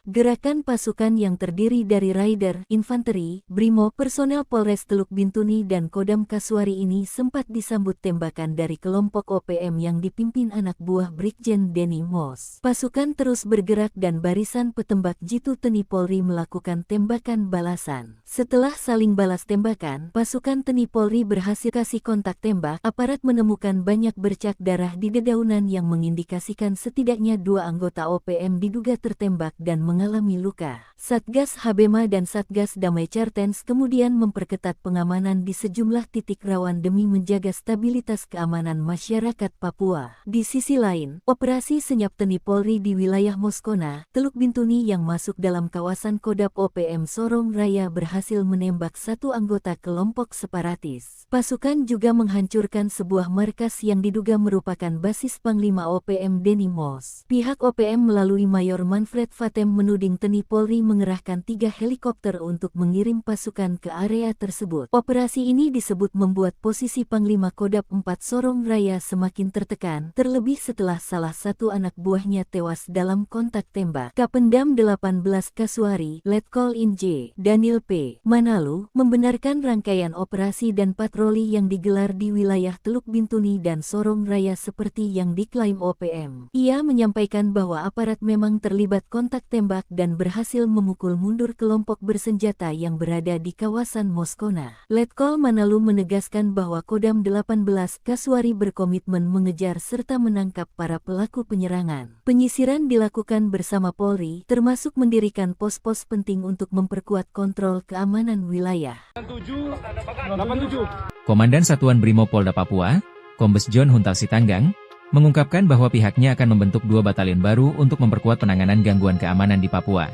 Gerakan pasukan yang terdiri dari Raider, Infanteri, Brimo, personel Polres Teluk Bintuni dan Kodam Kaswari ini sempat disambut tembakan dari kelompok OPM yang dipimpin anak buah Brigjen Denny Moss. Pasukan terus bergerak dan barisan petembak jitu TNI Polri melakukan tembakan balasan. Setelah saling balas tembakan, pasukan TNI Polri berhasil kasih kontak tembak. Aparat menemukan banyak bercak darah di dedaunan yang mengindikasikan setidaknya 2 anggota OPM diduga tertembak dan mengalami luka. Satgas Habema dan Satgas Damai Cartens kemudian memperketat pengamanan di sejumlah titik rawan demi menjaga stabilitas keamanan masyarakat Papua. Di sisi lain, operasi senyap TNI Polri di wilayah Moskona, Teluk Bintuni yang masuk dalam kawasan Kodam OPM Sorong Raya berhasil menembak 1 anggota kelompok separatis. Pasukan juga menghancurkan sebuah markas yang diduga merupakan basis Panglima OPM Denny Denimos. Pihak OPM melalui Mayor Manfred Vatem menuding TNI Polri mengerahkan 3 helikopter untuk mengirim pasukan ke area tersebut. Operasi ini disebut membuat posisi Panglima Kodam 4 Sorong Raya semakin tertekan, terlebih setelah salah satu anak buahnya tewas dalam kontak tembak. Kapendam 18 Kasuari, Letkol Inj, Daniel P. Manalu, membenarkan rangkaian operasi dan patroli yang digelar di wilayah Teluk Bintuni dan Sorong Raya seperti yang diklaim OPM. Ia menyampaikan bahwa aparat memang terlibat kontak tembak dan berhasil memukul mundur kelompok bersenjata yang berada di kawasan Moskona. Letkol Manalu menegaskan bahwa Kodam 18 Kasuari berkomitmen mengejar serta menangkap para pelaku penyerangan. Penyisiran dilakukan bersama Polri, termasuk mendirikan pos-pos penting untuk memperkuat kontrol keamanan wilayah. 87. Komandan Satuan Brimob Polda Papua, Kombes John Huntal Sitanggang, mengungkapkan bahwa pihaknya akan membentuk 2 batalion baru untuk memperkuat penanganan gangguan keamanan di Papua.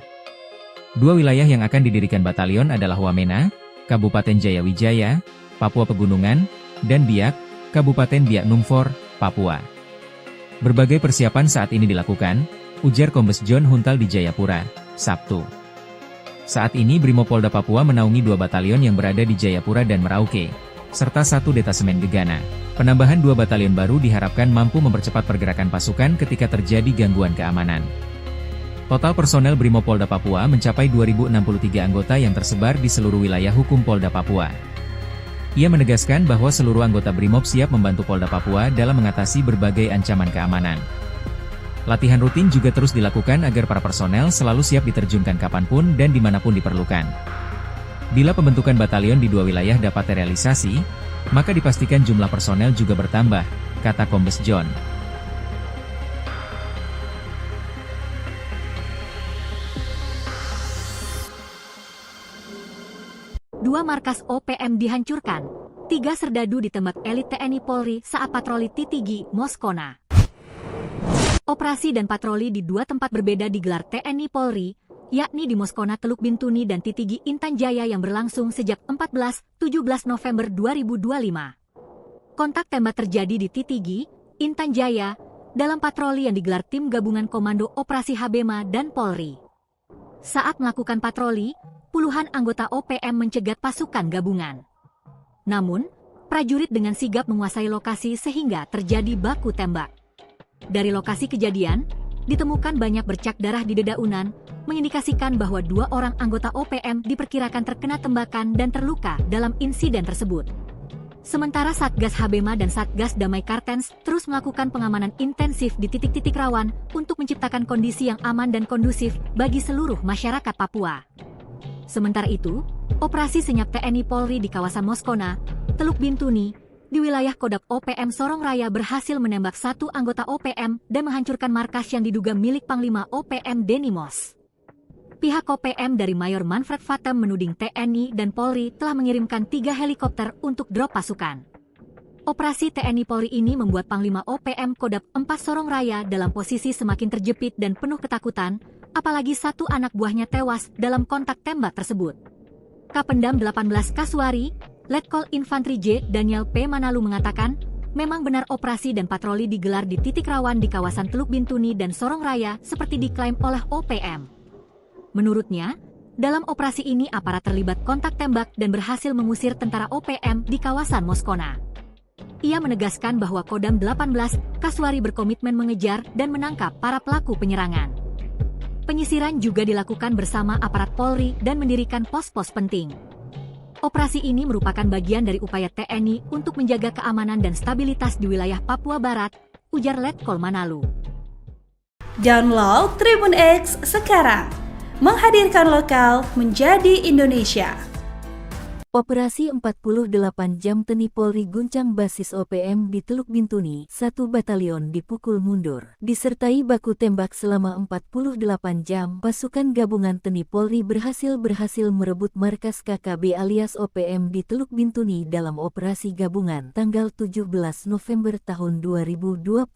2 wilayah yang akan didirikan batalion adalah Wamena, Kabupaten Jayawijaya, Papua Pegunungan, dan Biak, Kabupaten Biak Numfor, Papua. Berbagai persiapan saat ini dilakukan, ujar Kombes John Huntal di Jayapura, Sabtu. Saat ini Brimob Polda Papua menaungi 2 batalion yang berada di Jayapura dan Merauke, serta 1 detasemen Gegana. Penambahan 2 batalion baru diharapkan mampu mempercepat pergerakan pasukan ketika terjadi gangguan keamanan. Total personel Brimob Polda Papua mencapai 2.063 anggota yang tersebar di seluruh wilayah hukum Polda Papua. Ia menegaskan bahwa seluruh anggota Brimob siap membantu Polda Papua dalam mengatasi berbagai ancaman keamanan. Latihan rutin juga terus dilakukan agar para personel selalu siap diterjunkan kapanpun dan dimanapun diperlukan. Bila pembentukan batalion di 2 wilayah dapat terrealisasi, maka dipastikan jumlah personel juga bertambah, kata Kombes John. Dua markas OPM dihancurkan. 3 serdadu ditembak elit TNI Polri saat patroli Titigi, Moskona. Operasi dan patroli di 2 tempat berbeda digelar TNI Polri, yakni di Moskona Teluk Bintuni dan Titigi Intan Jaya yang berlangsung sejak 14-17 November 2025. Kontak tembak terjadi di Titigi, Intan Jaya, dalam patroli yang digelar tim gabungan Komando Operasi Habema dan Polri. Saat melakukan patroli, puluhan anggota OPM mencegat pasukan gabungan. Namun, prajurit dengan sigap menguasai lokasi sehingga terjadi baku tembak. Dari lokasi kejadian, ditemukan banyak bercak darah di dedaunan, mengindikasikan bahwa 2 orang anggota OPM diperkirakan terkena tembakan dan terluka dalam insiden tersebut. Sementara Satgas Habema dan Satgas Damai Kartens terus melakukan pengamanan intensif di titik-titik rawan untuk menciptakan kondisi yang aman dan kondusif bagi seluruh masyarakat Papua. Sementara itu, operasi senyap TNI Polri di kawasan Moskona, Teluk Bintuni, di wilayah Kodam OPM Sorong Raya berhasil menembak 1 anggota OPM dan menghancurkan markas yang diduga milik Panglima OPM Denimos. Pihak OPM dari Mayor Manfred Vatem menuding TNI dan Polri telah mengirimkan 3 helikopter untuk drop pasukan. Operasi TNI Polri ini membuat Panglima OPM Kodam 4 Sorong Raya dalam posisi semakin terjepit dan penuh ketakutan, apalagi 1 anak buahnya tewas dalam kontak tembak tersebut. Kapendam 18 Kasuari, Letkol Infantri J. Daniel P. Manalu mengatakan, memang benar operasi dan patroli digelar di titik rawan di kawasan Teluk Bintuni dan Sorong Raya seperti diklaim oleh OPM. Menurutnya, dalam operasi ini aparat terlibat kontak tembak dan berhasil mengusir tentara OPM di kawasan Moskona. Ia menegaskan bahwa Kodam 18 Kasuari berkomitmen mengejar dan menangkap para pelaku penyerangan. Penyisiran juga dilakukan bersama aparat Polri dan mendirikan pos-pos penting. Operasi ini merupakan bagian dari upaya TNI untuk menjaga keamanan dan stabilitas di wilayah Papua Barat, ujar Letkol Manalu. Download Tribun X sekarang, menghadirkan lokal menjadi Indonesia. Operasi 48 jam TNI Polri guncang basis OPM di Teluk Bintuni, 1 batalion dipukul mundur. Disertai baku tembak selama 48 jam, pasukan gabungan TNI Polri berhasil merebut markas KKB alias OPM di Teluk Bintuni dalam operasi gabungan tanggal 17 November tahun 2025.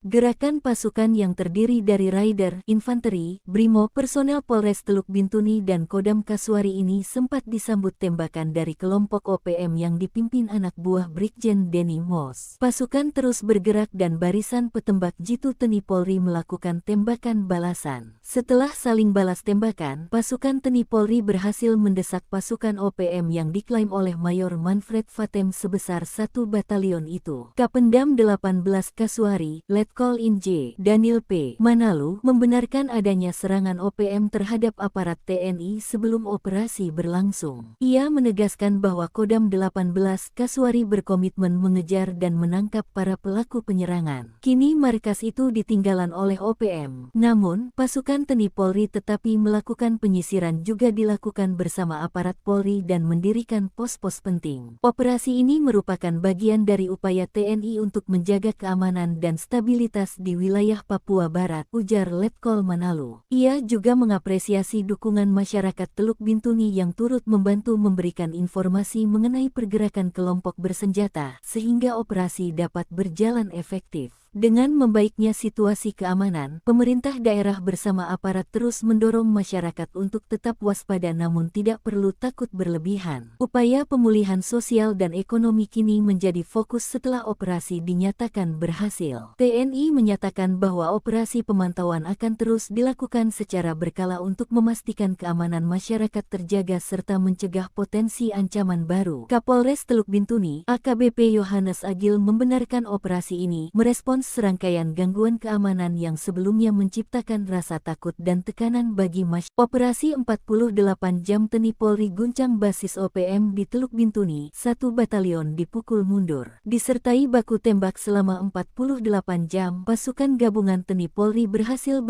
Gerakan pasukan yang terdiri dari Raider, Infanteri, Brimob, personel Polres Teluk Bintuni dan Kodam Kasuari ini sempat disambut tembak tembakan dari kelompok OPM yang dipimpin anak buah Brigjen Denny Moss. Pasukan terus bergerak dan barisan petembak Jitu Teni Polri melakukan tembakan balasan. Setelah saling balas tembakan, pasukan Teni Polri berhasil mendesak pasukan OPM yang diklaim oleh Mayor Manfred Fatem sebesar 1 batalion itu. Kapendam 18 Kasuari, Letkol Inj, Daniel P. Manalu, membenarkan adanya serangan OPM terhadap aparat TNI sebelum operasi berlangsung. Ia menegaskan bahwa Kodam 18 Kasuari berkomitmen mengejar dan menangkap para pelaku penyerangan. Kini markas itu ditinggalan oleh OPM. Namun, pasukan Teni Polri tetapi melakukan penyisiran juga dilakukan bersama aparat Polri dan mendirikan pos-pos penting. Operasi ini merupakan bagian dari upaya TNI untuk menjaga keamanan dan stabilitas di wilayah Papua Barat, ujar Letkol Manalu. Ia juga mengapresiasi dukungan masyarakat Teluk Bintuni yang turut membantu memberikan informasi mengenai pergerakan kelompok bersenjata, sehingga operasi dapat berjalan efektif. Dengan membaiknya situasi keamanan, pemerintah daerah bersama aparat terus mendorong masyarakat untuk tetap waspada namun tidak perlu takut berlebihan. Upaya pemulihan sosial dan ekonomi kini menjadi fokus setelah operasi dinyatakan berhasil. TNI menyatakan bahwa operasi pemantauan akan terus dilakukan secara berkala untuk memastikan keamanan masyarakat terjaga serta mencegah potensi ancaman baru. Kapolres Teluk Bintuni, AKBP Yohanes Agil membenarkan operasi ini merespons serangkaian gangguan keamanan yang sebelumnya menciptakan rasa takut dan tekanan bagi masyarakat. Operasi 48 jam Teni Polri guncang basis OPM di Teluk Bintuni, 1 batalion dipukul mundur. Disertai baku tembak selama 48 jam, pasukan gabungan Teni Polri berhasil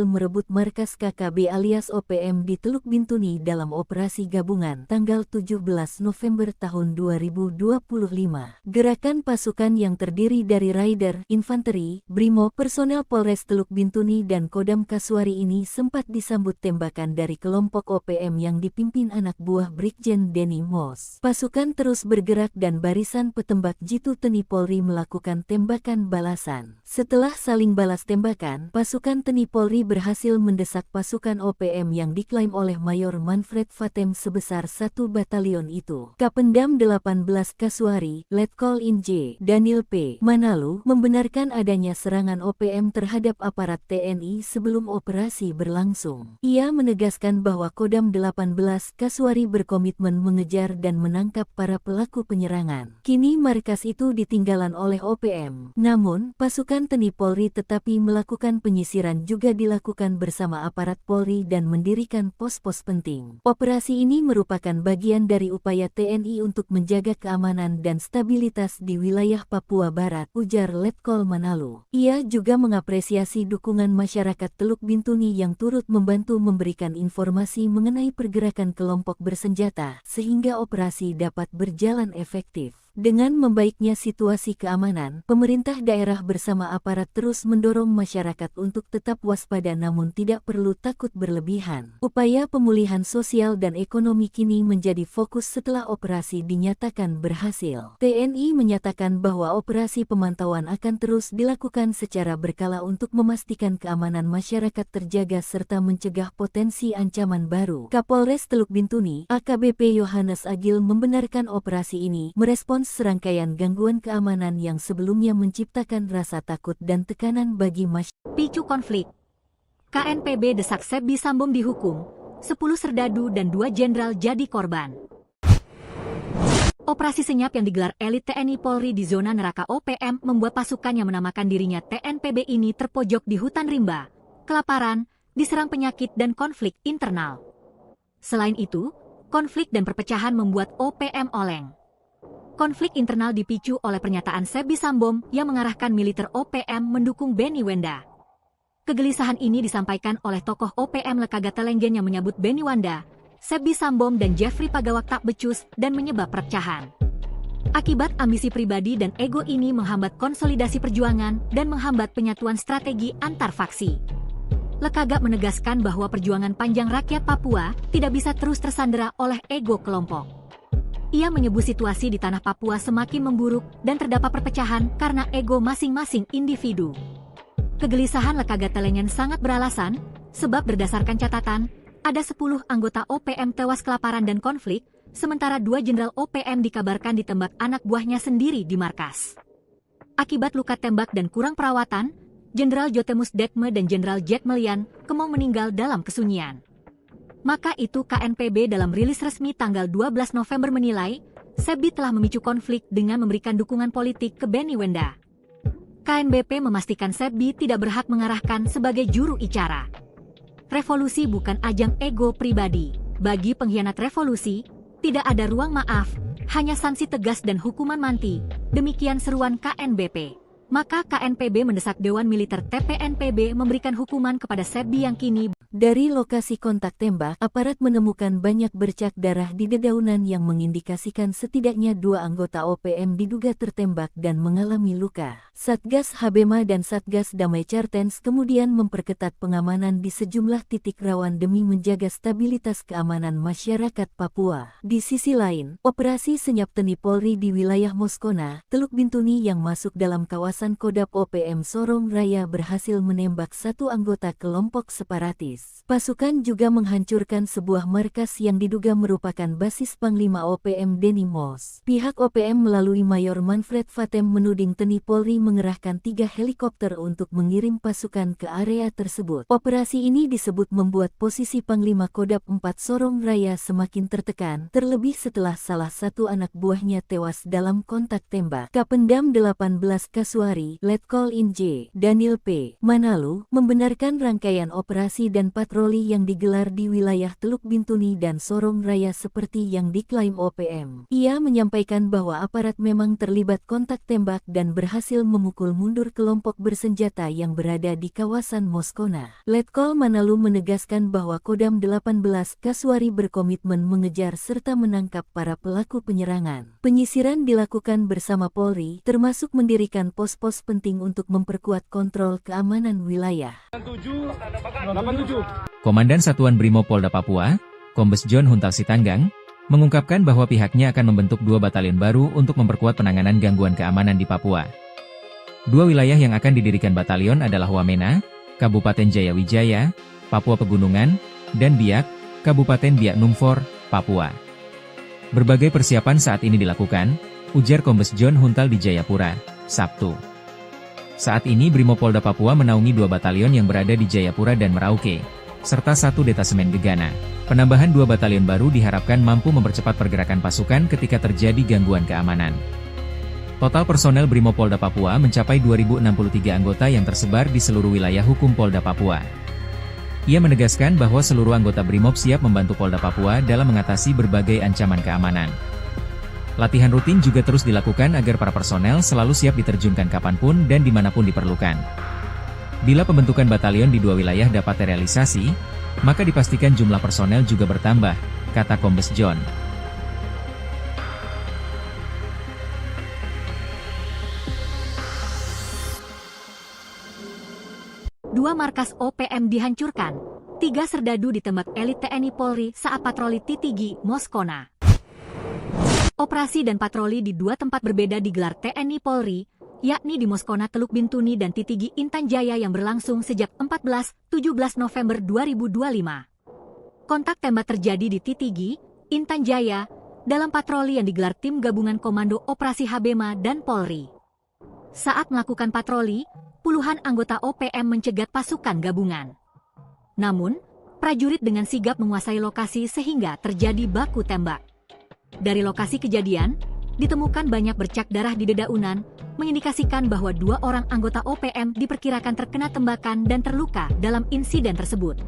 merebut markas KKB alias OPM di Teluk Bintuni dalam operasi gabungan tanggal 17 November tahun 2025. Gerakan pasukan yang terdiri dari Raider, Infanteri, Brimo, personel Polres Teluk Bintuni dan Kodam Kasuari ini sempat disambut tembakan dari kelompok OPM yang dipimpin anak buah Brigjen Denny Moss. Pasukan terus bergerak dan barisan petembak Jitu Teni Polri melakukan tembakan balasan. Setelah saling balas tembakan, pasukan Teni Polri berhasil mendesak pasukan OPM yang diklaim oleh Mayor Manfred Fatem sebesar 1 batalion itu. Kapendam 18 Kasuari, Letkol Inj, Daniel P. Manalu, membenarkan adanya serangan OPM terhadap aparat TNI sebelum operasi berlangsung. Ia menegaskan bahwa Kodam 18 Kasuari berkomitmen mengejar dan menangkap para pelaku penyerangan. Kini markas itu ditinggalan oleh OPM. Namun, pasukan Teni Polri tetapi melakukan penyisiran juga dilakukan bersama aparat Polri dan mendirikan pos-pos penting. Operasi ini merupakan bagian dari upaya TNI untuk menjaga keamanan dan stabilitas di wilayah Papua Barat, ujar Letkol Manalu. Ia juga mengapresiasi dukungan masyarakat Teluk Bintuni yang turut membantu memberikan informasi mengenai pergerakan kelompok bersenjata, sehingga operasi dapat berjalan efektif. Dengan membaiknya situasi keamanan, pemerintah daerah bersama aparat terus mendorong masyarakat untuk tetap waspada namun tidak perlu takut berlebihan. Upaya pemulihan sosial dan ekonomi kini menjadi fokus setelah operasi dinyatakan berhasil. TNI menyatakan bahwa operasi pemantauan akan terus dilakukan secara berkala untuk memastikan keamanan masyarakat terjaga serta mencegah potensi ancaman baru. Kapolres Teluk Bintuni, AKBP Yohanes Agil membenarkan operasi ini merespons serangkaian gangguan keamanan yang sebelumnya menciptakan rasa takut dan tekanan bagi masyarakat. Picu konflik. KNPB desak Sebbi Sambom dihukum, 10 serdadu dan 2 jenderal jadi korban. Operasi senyap yang digelar elit TNI Polri di zona neraka OPM membuat pasukan yang menamakan dirinya TNPB ini terpojok di hutan rimba, kelaparan, diserang penyakit dan konflik internal. Selain itu, konflik dan perpecahan membuat OPM oleng. Konflik internal dipicu oleh pernyataan Sebbi Sambom yang mengarahkan militer OPM mendukung Benny Wenda. Kegelisahan ini disampaikan oleh tokoh OPM Lekaga Telenggen yang menyebut Benny Wenda, Sebbi Sambom dan Jeffrey Pagawak tak becus dan menyebab perpecahan. Akibat ambisi pribadi dan ego ini menghambat konsolidasi perjuangan dan menghambat penyatuan strategi antar faksi. Lekaga menegaskan bahwa perjuangan panjang rakyat Papua tidak bisa terus tersandera oleh ego kelompok. Ia menyebut situasi di tanah Papua semakin memburuk dan terdapat perpecahan karena ego masing-masing individu. Kegelisahan Lekaga Telenggen sangat beralasan, sebab berdasarkan catatan, ada 10 anggota OPM tewas kelaparan dan konflik, Sementara 2 Jenderal OPM dikabarkan ditembak anak buahnya sendiri di markas. Akibat luka tembak dan kurang perawatan, Jenderal Jotemus Dekme dan Jenderal Jack Melian kemau meninggal dalam kesunyian. Maka itu KNPB dalam rilis resmi tanggal 12 November menilai, Sebbi telah memicu konflik dengan memberikan dukungan politik ke Benny Wenda. KNBP memastikan Sebbi tidak berhak mengarahkan sebagai juru bicara. Revolusi bukan ajang ego pribadi. Bagi pengkhianat revolusi, tidak ada ruang maaf, hanya sanksi tegas dan hukuman mati. Demikian seruan KNBP. Maka KNPB mendesak Dewan Militer TPNPB memberikan hukuman kepada Sebbi yang kini. Dari lokasi kontak tembak, aparat menemukan banyak bercak darah di dedaunan yang mengindikasikan setidaknya 2 anggota OPM diduga tertembak dan mengalami luka. Satgas Habema dan Satgas Damai Cartens kemudian memperketat pengamanan di sejumlah titik rawan demi menjaga stabilitas keamanan masyarakat Papua. Di sisi lain, operasi senyap teni Polri di wilayah Moskona, Teluk Bintuni yang masuk dalam kawasan Kodap OPM Sorong Raya berhasil menembak 1 anggota kelompok separatis. Pasukan juga menghancurkan sebuah markas yang diduga merupakan basis Panglima OPM Denny Moss. Pihak OPM melalui Mayor Manfred Fatem menuding Teni Polri mengerahkan 3 helikopter untuk mengirim pasukan ke area tersebut. Operasi ini disebut membuat posisi Panglima Kodap 4 Sorong Raya semakin tertekan, terlebih setelah salah satu anak buahnya tewas dalam kontak tembak. Kapendam 18 Kasuari, Letkol Inj, Daniel P. Manalu, membenarkan rangkaian operasi dan patroli yang digelar di wilayah Teluk Bintuni dan Sorong Raya seperti yang diklaim OPM. Ia menyampaikan bahwa aparat memang terlibat kontak tembak dan berhasil memukul mundur kelompok bersenjata yang berada di kawasan Moskona. Letkol Manalu menegaskan bahwa Kodam 18 Kasuari berkomitmen mengejar serta menangkap para pelaku penyerangan. Penyisiran dilakukan bersama Polri, termasuk mendirikan pos-pos penting untuk memperkuat kontrol keamanan wilayah. 87. Komandan Satuan Brimob Polda Papua, Kombes John Huntal Sitanggang, mengungkapkan bahwa pihaknya akan membentuk 2 batalion baru untuk memperkuat penanganan gangguan keamanan di Papua. 2 wilayah yang akan didirikan batalion adalah Wamena, Kabupaten Jayawijaya, Papua Pegunungan, dan Biak, Kabupaten Biak Numfor, Papua. Berbagai persiapan saat ini dilakukan, ujar Kombes John Huntal di Jayapura, Sabtu. Saat ini Brimob Polda Papua menaungi 2 batalion yang berada di Jayapura dan Merauke, serta 1 detasemen Gegana. Penambahan 2 batalion baru diharapkan mampu mempercepat pergerakan pasukan ketika terjadi gangguan keamanan. Total personel Brimob Polda Papua mencapai 2.063 anggota yang tersebar di seluruh wilayah hukum Polda Papua. Ia menegaskan bahwa seluruh anggota Brimob siap membantu Polda Papua dalam mengatasi berbagai ancaman keamanan. Latihan rutin juga terus dilakukan agar para personel selalu siap diterjunkan kapanpun dan dimanapun diperlukan. Bila pembentukan batalion di 2 wilayah dapat terrealisasi, maka dipastikan jumlah personel juga bertambah, kata Kombes John. Dua markas OPM dihancurkan, 3 serdadu ditembak elit TNI Polri saat patroli Titigi, Moskona. Operasi dan patroli di 2 tempat berbeda digelar TNI Polri, yakni di Moskona Teluk Bintuni dan Titigi Intan Jaya yang berlangsung sejak 14-17 November 2025. Kontak tembak terjadi di Titigi, Intan Jaya, dalam patroli yang digelar tim gabungan Komando Operasi Habema dan Polri. Saat melakukan patroli, puluhan anggota OPM mencegat pasukan gabungan. Namun, prajurit dengan sigap menguasai lokasi sehingga terjadi baku tembak. Dari lokasi kejadian, ditemukan banyak bercak darah di dedaunan, mengindikasikan bahwa 2 orang anggota OPM diperkirakan terkena tembakan dan terluka dalam insiden tersebut.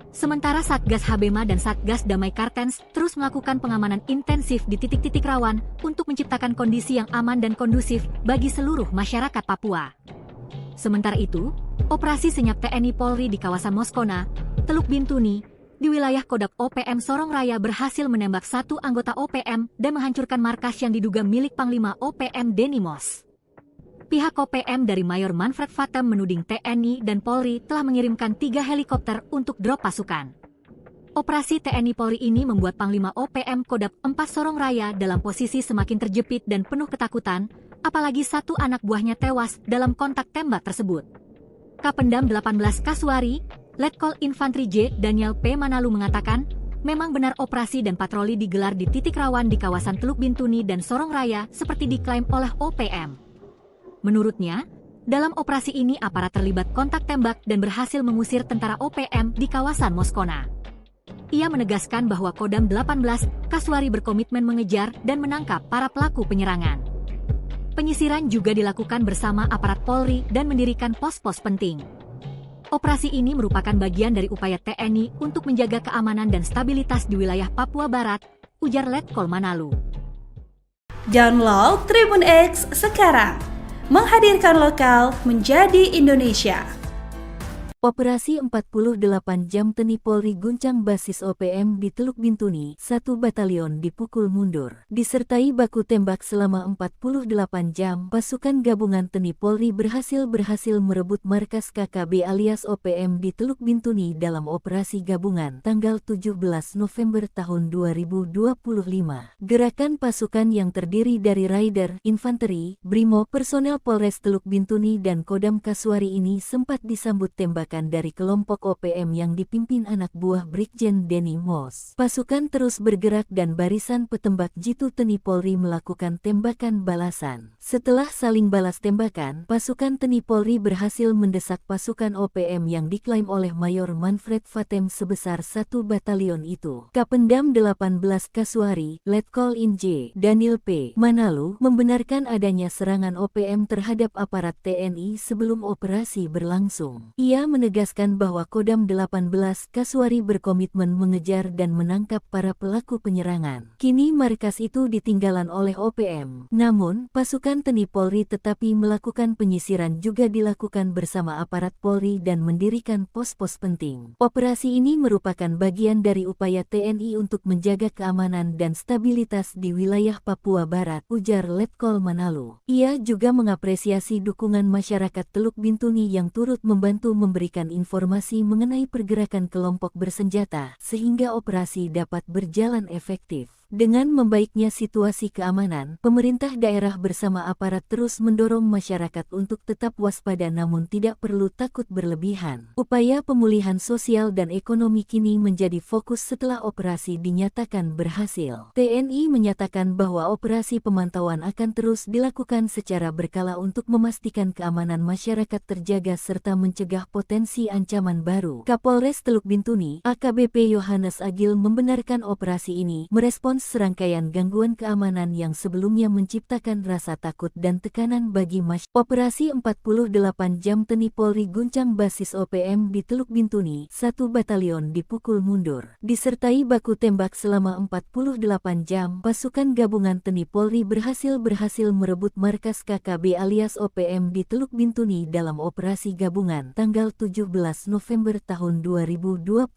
Sementara Satgas Habema dan Satgas Damai Cartens terus melakukan pengamanan intensif di titik-titik rawan untuk menciptakan kondisi yang aman dan kondusif bagi seluruh masyarakat Papua. Sementara itu, operasi senyap TNI Polri di kawasan Moskona, Teluk Bintuni, di wilayah Kodap OPM Sorong Raya berhasil menembak 1 anggota OPM dan menghancurkan markas yang diduga milik Panglima OPM Denny Moss. Pihak OPM dari Mayor Manfred Fatem menuding TNI dan Polri telah mengirimkan 3 helikopter untuk drop pasukan. Operasi TNI Polri ini membuat Panglima OPM Kodap 4 Sorong Raya dalam posisi semakin terjepit dan penuh ketakutan, apalagi 1 anak buahnya tewas dalam kontak tembak tersebut. Kapendam 18 Kasuari, Letkol Infantri J. Daniel P. Manalu mengatakan, Memang benar operasi dan patroli digelar di titik rawan di kawasan Teluk Bintuni dan Sorong Raya seperti diklaim oleh OPM. Menurutnya, dalam operasi ini aparat terlibat kontak tembak dan berhasil mengusir tentara OPM di kawasan Moskona. Ia menegaskan bahwa Kodam 18 Kasuari berkomitmen mengejar dan menangkap para pelaku penyerangan. Penyisiran juga dilakukan bersama aparat Polri dan mendirikan pos-pos penting. Operasi ini merupakan bagian dari upaya TNI untuk menjaga keamanan dan stabilitas di wilayah Papua Barat, ujar Letkol Manalu. Download Tribun X sekarang, menghadirkan lokal menjadi Indonesia. Operasi 48 jam TNI Polri guncang basis OPM di Teluk Bintuni, 1 batalion dipukul mundur. Disertai baku tembak selama 48 jam, pasukan gabungan TNI Polri berhasil merebut markas KKB alias OPM di Teluk Bintuni dalam operasi gabungan tanggal 17 November tahun 2025. Gerakan pasukan yang terdiri dari Raider, Infanteri, Brimo, personel Polres Teluk Bintuni dan Kodam Kasuari ini sempat disambut tembak dari kelompok OPM yang dipimpin anak buah Brigjen Denny Mos. Pasukan terus bergerak dan barisan petembak jitu TNI Polri melakukan tembakan balasan. Setelah saling balas tembakan, pasukan TNI Polri berhasil mendesak pasukan OPM yang diklaim oleh Mayor Manfred Fatem sebesar 1 batalion itu. Kapendam 18 Kasuari, Letkol Inj, Daniel P. Manalu, membenarkan adanya serangan OPM terhadap aparat TNI sebelum operasi berlangsung. Ia menegaskan bahwa Kodam 18 Kasuari berkomitmen mengejar dan menangkap para pelaku penyerangan. Kini markas itu ditinggalan oleh OPM. Namun, pasukan TNI Polri tetapi melakukan penyisiran juga dilakukan bersama aparat Polri dan mendirikan pos-pos penting. Operasi ini merupakan bagian dari upaya TNI untuk menjaga keamanan dan stabilitas di wilayah Papua Barat, ujar Letkol Manalu. Ia juga mengapresiasi dukungan masyarakat Teluk Bintuni yang turut membantu memberikan informasi mengenai pergerakan kelompok bersenjata sehingga operasi dapat berjalan efektif. Dengan membaiknya situasi keamanan, pemerintah daerah bersama aparat terus mendorong masyarakat untuk tetap waspada namun tidak perlu takut berlebihan. Upaya pemulihan sosial dan ekonomi kini menjadi fokus setelah operasi dinyatakan berhasil. TNI menyatakan bahwa operasi pemantauan akan terus dilakukan secara berkala untuk memastikan keamanan masyarakat terjaga serta mencegah potensi ancaman baru. Kapolres Teluk Bintuni, AKBP Yohanes Agil membenarkan operasi ini merespons serangkaian gangguan keamanan yang sebelumnya menciptakan rasa takut dan tekanan bagi masyarakat. Operasi 48 jam TNI Polri guncang basis OPM di Teluk Bintuni, 1 batalion dipukul mundur. Disertai baku tembak selama 48 jam, pasukan gabungan TNI Polri berhasil merebut markas KKB alias OPM di Teluk Bintuni dalam operasi gabungan tanggal 17 November tahun 2025.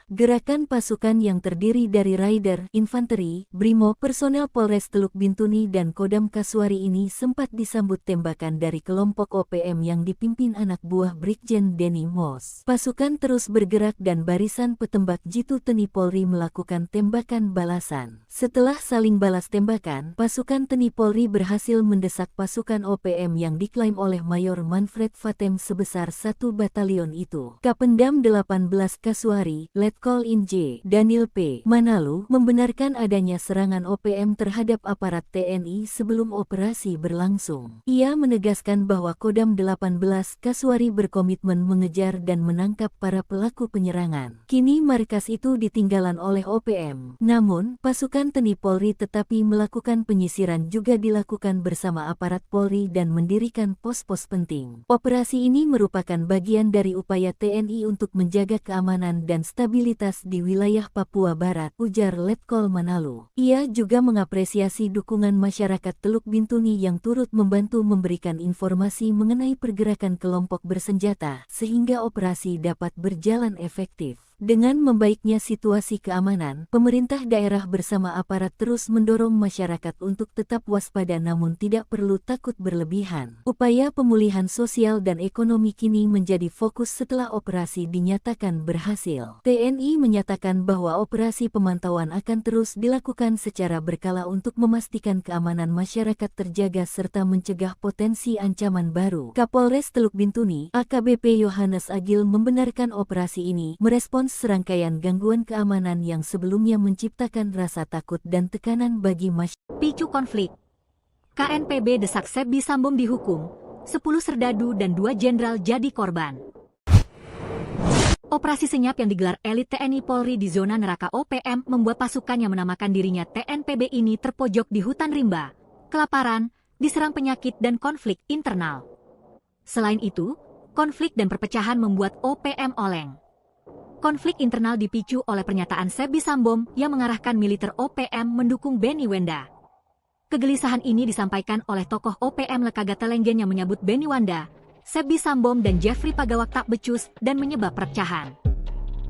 Gerakan pasukan yang terdiri dari Raider, Infanteri, Brimo, personel Polres Teluk Bintuni dan Kodam Kasuari ini sempat disambut tembakan dari kelompok OPM yang dipimpin anak buah Brigjen Denny Mos. Pasukan terus bergerak dan barisan petembak jitu TNI Polri melakukan tembakan balasan. Setelah saling balas tembakan, pasukan TNI Polri berhasil mendesak pasukan OPM yang diklaim oleh Mayor Manfred Fatem sebesar 1 batalion itu. Kapendam 18 Kasuari, Letkol Inj, Daniel P. Manalu, membenarkan adanya serangan OPM terhadap aparat TNI sebelum operasi berlangsung. Ia menegaskan bahwa Kodam 18 Kasuari berkomitmen mengejar dan menangkap para pelaku penyerangan. Kini markas itu ditinggalan oleh OPM. Namun, pasukan TNI Polri tetapi melakukan penyisiran juga dilakukan bersama aparat Polri dan mendirikan pos-pos penting. Operasi ini merupakan bagian dari upaya TNI untuk menjaga keamanan dan stabilitas di wilayah Papua Barat, ujar Letkol Manalu. Ia juga mengapresiasi dukungan masyarakat Teluk Bintuni yang turut membantu memberikan informasi mengenai pergerakan kelompok bersenjata sehingga operasi dapat berjalan efektif. Dengan membaiknya situasi keamanan, pemerintah daerah bersama aparat terus mendorong masyarakat untuk tetap waspada namun tidak perlu takut berlebihan. Upaya pemulihan sosial dan ekonomi kini menjadi fokus setelah operasi dinyatakan berhasil. TNI menyatakan bahwa operasi pemantauan akan terus dilakukan secara berkala untuk memastikan keamanan masyarakat terjaga serta mencegah potensi ancaman baru. Kapolres Teluk Bintuni, AKBP Yohanes Agil membenarkan operasi ini merespons merespons serangkaian gangguan keamanan yang sebelumnya menciptakan rasa takut dan tekanan bagi masyarakat. Picu konflik. KNPB desak Sebbi Sambo dihukum, 10 serdadu dan 2 jenderal jadi korban. Operasi senyap yang digelar elit TNI Polri di zona neraka OPM membuat pasukan yang menamakan dirinya TNPB ini terpojok di hutan rimba, kelaparan, diserang penyakit dan konflik internal. Selain itu, konflik dan perpecahan membuat OPM oleng. Konflik internal dipicu oleh pernyataan Sebbi Sambo yang mengarahkan militer OPM mendukung Benny Wenda. Kegelisahan ini disampaikan oleh tokoh OPM Lekaga Telenggen yang menyebut Benny Wenda, Sebbi Sambo dan Jeffrey Pagawak tak becus dan menyebab perpecahan.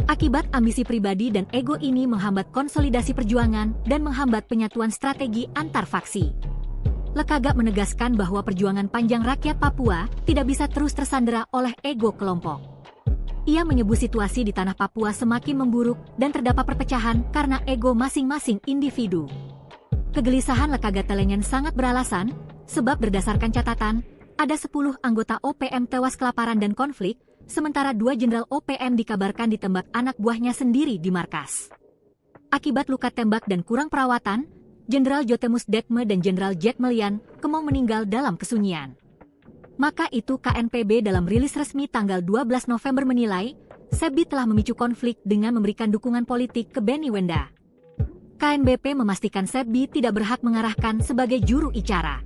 Akibat ambisi pribadi dan ego ini menghambat konsolidasi perjuangan dan menghambat penyatuan strategi antar faksi. Lekaga menegaskan bahwa perjuangan panjang rakyat Papua tidak bisa terus tersandera oleh ego kelompok. Ia menyebut situasi di tanah Papua semakin memburuk dan terdapat perpecahan karena ego masing-masing individu. Kegelisahan Lekaga Telenggen sangat beralasan, sebab berdasarkan catatan, ada 10 anggota OPM tewas kelaparan dan konflik, sementara 2 jenderal OPM dikabarkan ditembak anak buahnya sendiri di markas. Akibat luka tembak dan kurang perawatan, Jenderal Jotemus Dekme dan Jenderal Jack Melian kemau meninggal dalam kesunyian. Maka itu KNPB dalam rilis resmi tanggal 12 November menilai, Sebbi telah memicu konflik dengan memberikan dukungan politik ke Benny Wenda. KNBP memastikan Sebbi tidak berhak mengarahkan sebagai juru bicara.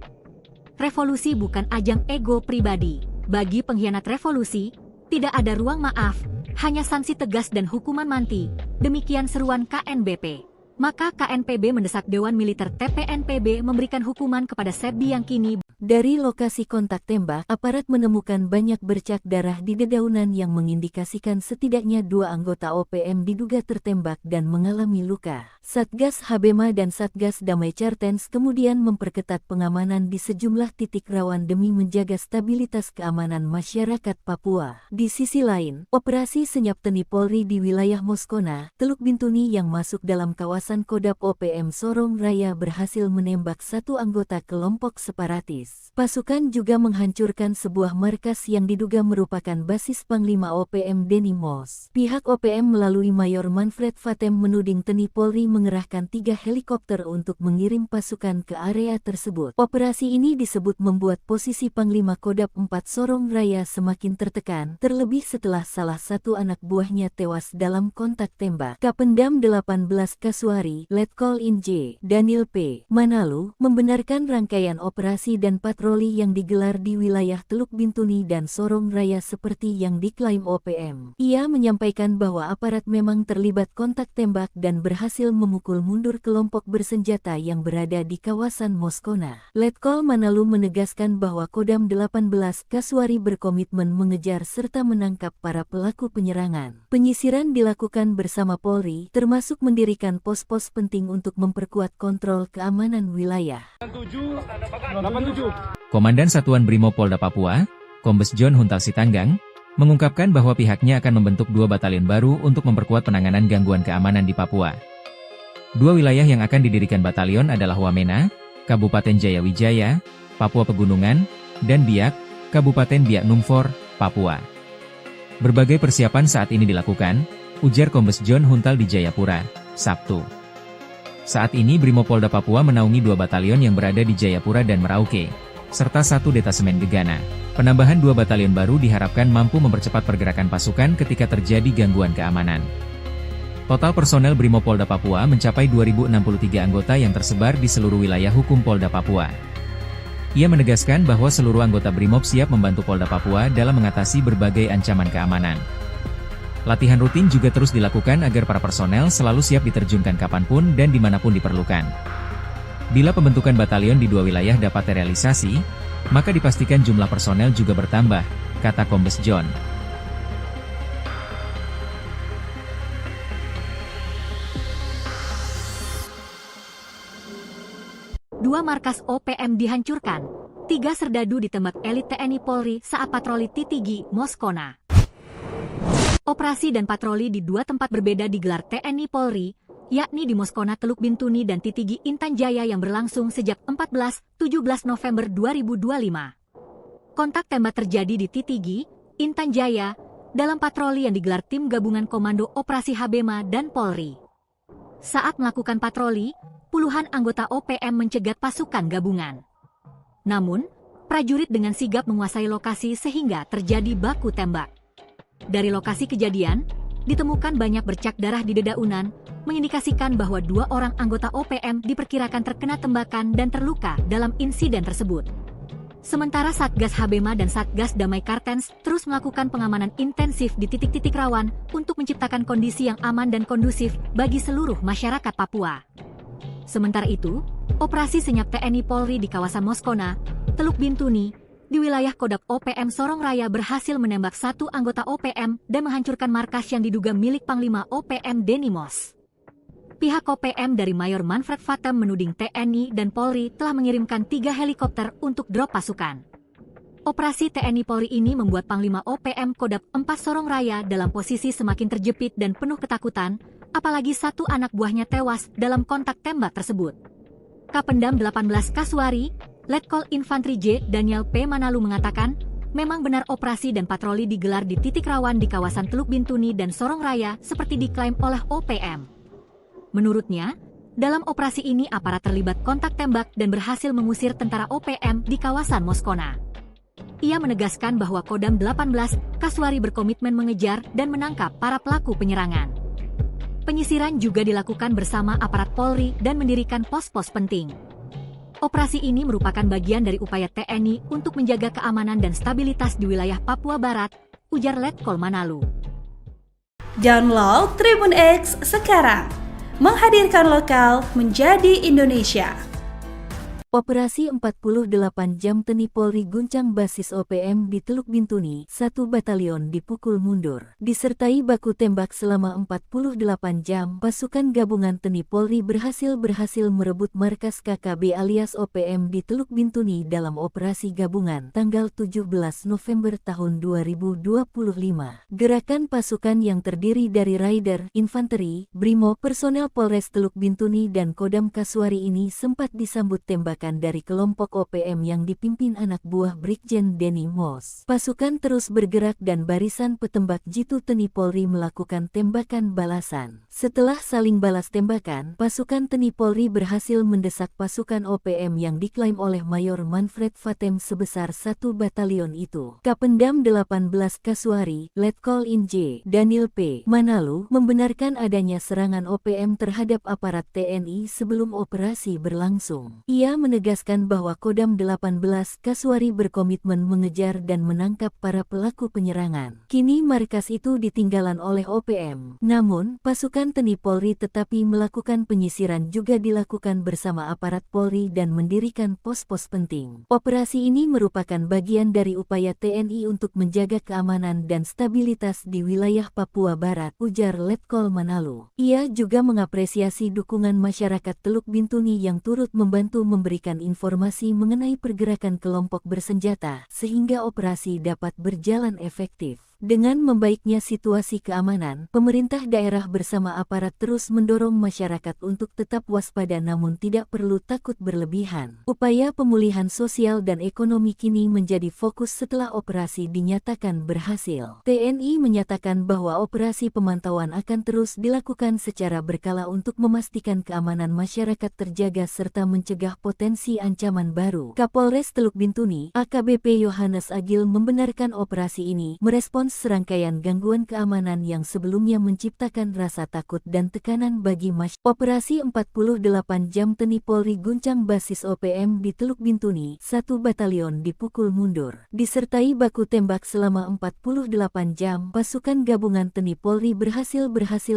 Revolusi bukan ajang ego pribadi. Bagi pengkhianat revolusi, tidak ada ruang maaf, hanya sanksi tegas dan hukuman mati. Demikian seruan KNBP. Maka KNPB mendesak Dewan Militer TPNPB memberikan hukuman kepada Sebbi yang kini. Dari lokasi kontak tembak, aparat menemukan banyak bercak darah di dedaunan yang mengindikasikan setidaknya 2 anggota OPM diduga tertembak dan mengalami luka. Satgas Habema dan Satgas Damai Cartens kemudian memperketat pengamanan di sejumlah titik rawan demi menjaga stabilitas keamanan masyarakat Papua. Di sisi lain, operasi senyap TNI Polri di wilayah Moskona, Teluk Bintuni yang masuk dalam kawasan Kodap OPM Sorong Raya berhasil menembak 1 anggota kelompok separatis. Pasukan juga menghancurkan sebuah markas yang diduga merupakan basis Panglima OPM Denny Moss. Pihak OPM melalui Mayor Manfred Fatem menuding TNI Polri mengerahkan 3 helikopter untuk mengirim pasukan ke area tersebut. Operasi ini disebut membuat posisi Panglima Kodap 4 Sorong Raya semakin tertekan, terlebih setelah salah satu anak buahnya tewas dalam kontak tembak. Kapendam 18 Kasuari, Letkol Inj, Daniel P. Manalu, membenarkan rangkaian operasi dan patroli yang digelar di wilayah Teluk Bintuni dan Sorong Raya seperti yang diklaim OPM. Ia menyampaikan bahwa aparat memang terlibat kontak tembak dan berhasil memukul mundur kelompok bersenjata yang berada di kawasan Moskona. Letkol Manalu menegaskan bahwa Kodam 18 Kasuari berkomitmen mengejar serta menangkap para pelaku penyerangan. Penyisiran dilakukan bersama Polri, termasuk mendirikan pos-pos penting untuk memperkuat kontrol keamanan wilayah. 87. Komandan Satuan Brimob Polda Papua, Kombes John Huntal Sitanggang, mengungkapkan bahwa pihaknya akan membentuk 2 batalion baru untuk memperkuat penanganan gangguan keamanan di Papua. 2 wilayah yang akan didirikan batalion adalah Wamena, Kabupaten Jayawijaya, Papua Pegunungan, dan Biak, Kabupaten Biak Numfor, Papua. Berbagai persiapan saat ini dilakukan, ujar Kombes John Huntal di Jayapura, Sabtu. Saat ini Brimob Polda Papua menaungi 2 batalion yang berada di Jayapura dan Merauke, serta 1 detasemen Gegana. Penambahan 2 batalion baru diharapkan mampu mempercepat pergerakan pasukan ketika terjadi gangguan keamanan. Total personel Brimob Polda Papua mencapai 2.063 anggota yang tersebar di seluruh wilayah hukum Polda Papua. Ia menegaskan bahwa seluruh anggota Brimob siap membantu Polda Papua dalam mengatasi berbagai ancaman keamanan. Latihan rutin juga terus dilakukan agar para personel selalu siap diterjunkan kapanpun dan dimanapun diperlukan. Bila pembentukan batalion di 2 wilayah dapat terrealisasi, maka dipastikan jumlah personel juga bertambah, kata Kombes John. Dua markas OPM dihancurkan, 3 serdadu ditembak elit TNI Polri saat patroli Titigi, Moskona. Operasi dan patroli di 2 tempat berbeda digelar TNI Polri, yakni di Moskona Teluk Bintuni dan Titigi Intan Jaya yang berlangsung sejak 14-17 November 2025. Kontak tembak terjadi di Titigi, Intan Jaya, dalam patroli yang digelar tim gabungan Komando Operasi Habema dan Polri. Saat melakukan patroli, puluhan anggota OPM mencegat pasukan gabungan. Namun, prajurit dengan sigap menguasai lokasi sehingga terjadi baku tembak. Dari lokasi kejadian, ditemukan banyak bercak darah di dedaunan, mengindikasikan bahwa 2 orang anggota OPM diperkirakan terkena tembakan dan terluka dalam insiden tersebut. Sementara Satgas Habema dan Satgas Damai Kartens terus melakukan pengamanan intensif di titik-titik rawan untuk menciptakan kondisi yang aman dan kondusif bagi seluruh masyarakat Papua. Sementara itu, operasi senyap TNI Polri di kawasan Moskona, Teluk Bintuni, di wilayah Kodam OPM Sorong Raya berhasil menembak 1 anggota OPM dan menghancurkan markas yang diduga milik Panglima OPM Denny Mos. Pihak OPM dari Mayor Manfred Vatem menuding TNI dan Polri telah mengirimkan 3 helikopter untuk drop pasukan. Operasi TNI Polri ini membuat Panglima OPM Kodam 4 Sorong Raya dalam posisi semakin terjepit dan penuh ketakutan, apalagi 1 anak buahnya tewas dalam kontak tembak tersebut. Kapendam 18 Kaswari, Letkol Infantri J. Daniel P. Manalu mengatakan, memang benar operasi dan patroli digelar di titik rawan di kawasan Teluk Bintuni dan Sorong Raya seperti diklaim oleh OPM. Menurutnya, dalam operasi ini aparat terlibat kontak tembak dan berhasil mengusir tentara OPM di kawasan Moskona. Ia menegaskan bahwa Kodam 18 Kaswari berkomitmen mengejar dan menangkap para pelaku penyerangan. Penyisiran juga dilakukan bersama aparat Polri dan mendirikan pos-pos penting. Operasi ini merupakan bagian dari upaya TNI untuk menjaga keamanan dan stabilitas di wilayah Papua Barat, ujar Letkol Manalu. Download Tribun X sekarang. Menghadirkan lokal menjadi Indonesia. Operasi 48 jam TNI Polri guncang basis OPM di Teluk Bintuni, 1 batalion dipukul mundur. Disertai baku tembak selama 48 jam, pasukan gabungan TNI Polri berhasil merebut markas KKB alias OPM di Teluk Bintuni dalam operasi gabungan tanggal 17 November tahun 2025. Gerakan pasukan yang terdiri dari Raider, Infanteri, Brimo, personel Polres Teluk Bintuni dan Kodam Kaswari ini sempat disambut tembakan dari kelompok OPM yang dipimpin anak buah Brigjen Denny Mos. Pasukan terus bergerak dan barisan petembak jitu TNI Polri melakukan tembakan balasan. Setelah saling balas tembakan, pasukan TNI Polri berhasil mendesak pasukan OPM yang diklaim oleh Mayor Manfred Vatem sebesar 1 batalion itu. Kapendam 18 Kaswari, Letkol In J. Daniel P. Manalu membenarkan adanya serangan OPM terhadap aparat TNI sebelum operasi berlangsung. Ia menegaskan bahwa Kodam 18 Kaswari berkomitmen mengejar dan menangkap para pelaku penyerangan. Kini markas itu ditinggalan oleh OPM. Namun, pasukan TNI Polri tetapi melakukan penyisiran juga dilakukan bersama aparat Polri dan mendirikan pos-pos penting. Operasi ini merupakan bagian dari upaya TNI untuk menjaga keamanan dan stabilitas di wilayah Papua Barat, ujar Letkol Manalu. Ia juga mengapresiasi dukungan masyarakat Teluk Bintuni yang turut membantu memberikan informasi mengenai pergerakan kelompok bersenjata sehingga operasi dapat berjalan efektif. Dengan membaiknya situasi keamanan, pemerintah daerah bersama aparat terus mendorong masyarakat untuk tetap waspada namun tidak perlu takut berlebihan. Upaya pemulihan sosial dan ekonomi kini menjadi fokus setelah operasi dinyatakan berhasil. TNI menyatakan bahwa operasi pemantauan akan terus dilakukan secara berkala untuk memastikan keamanan masyarakat terjaga serta mencegah potensi ancaman baru. Kapolres Teluk Bintuni, AKBP Yohanes Agil membenarkan operasi ini merespons serangkaian gangguan keamanan yang sebelumnya menciptakan rasa takut dan tekanan bagi masyarakat. Operasi 48 jam TNI Polri guncang basis OPM di Teluk Bintuni, 1 batalion dipukul mundur. Disertai baku tembak selama 48 jam, pasukan gabungan TNI Polri berhasil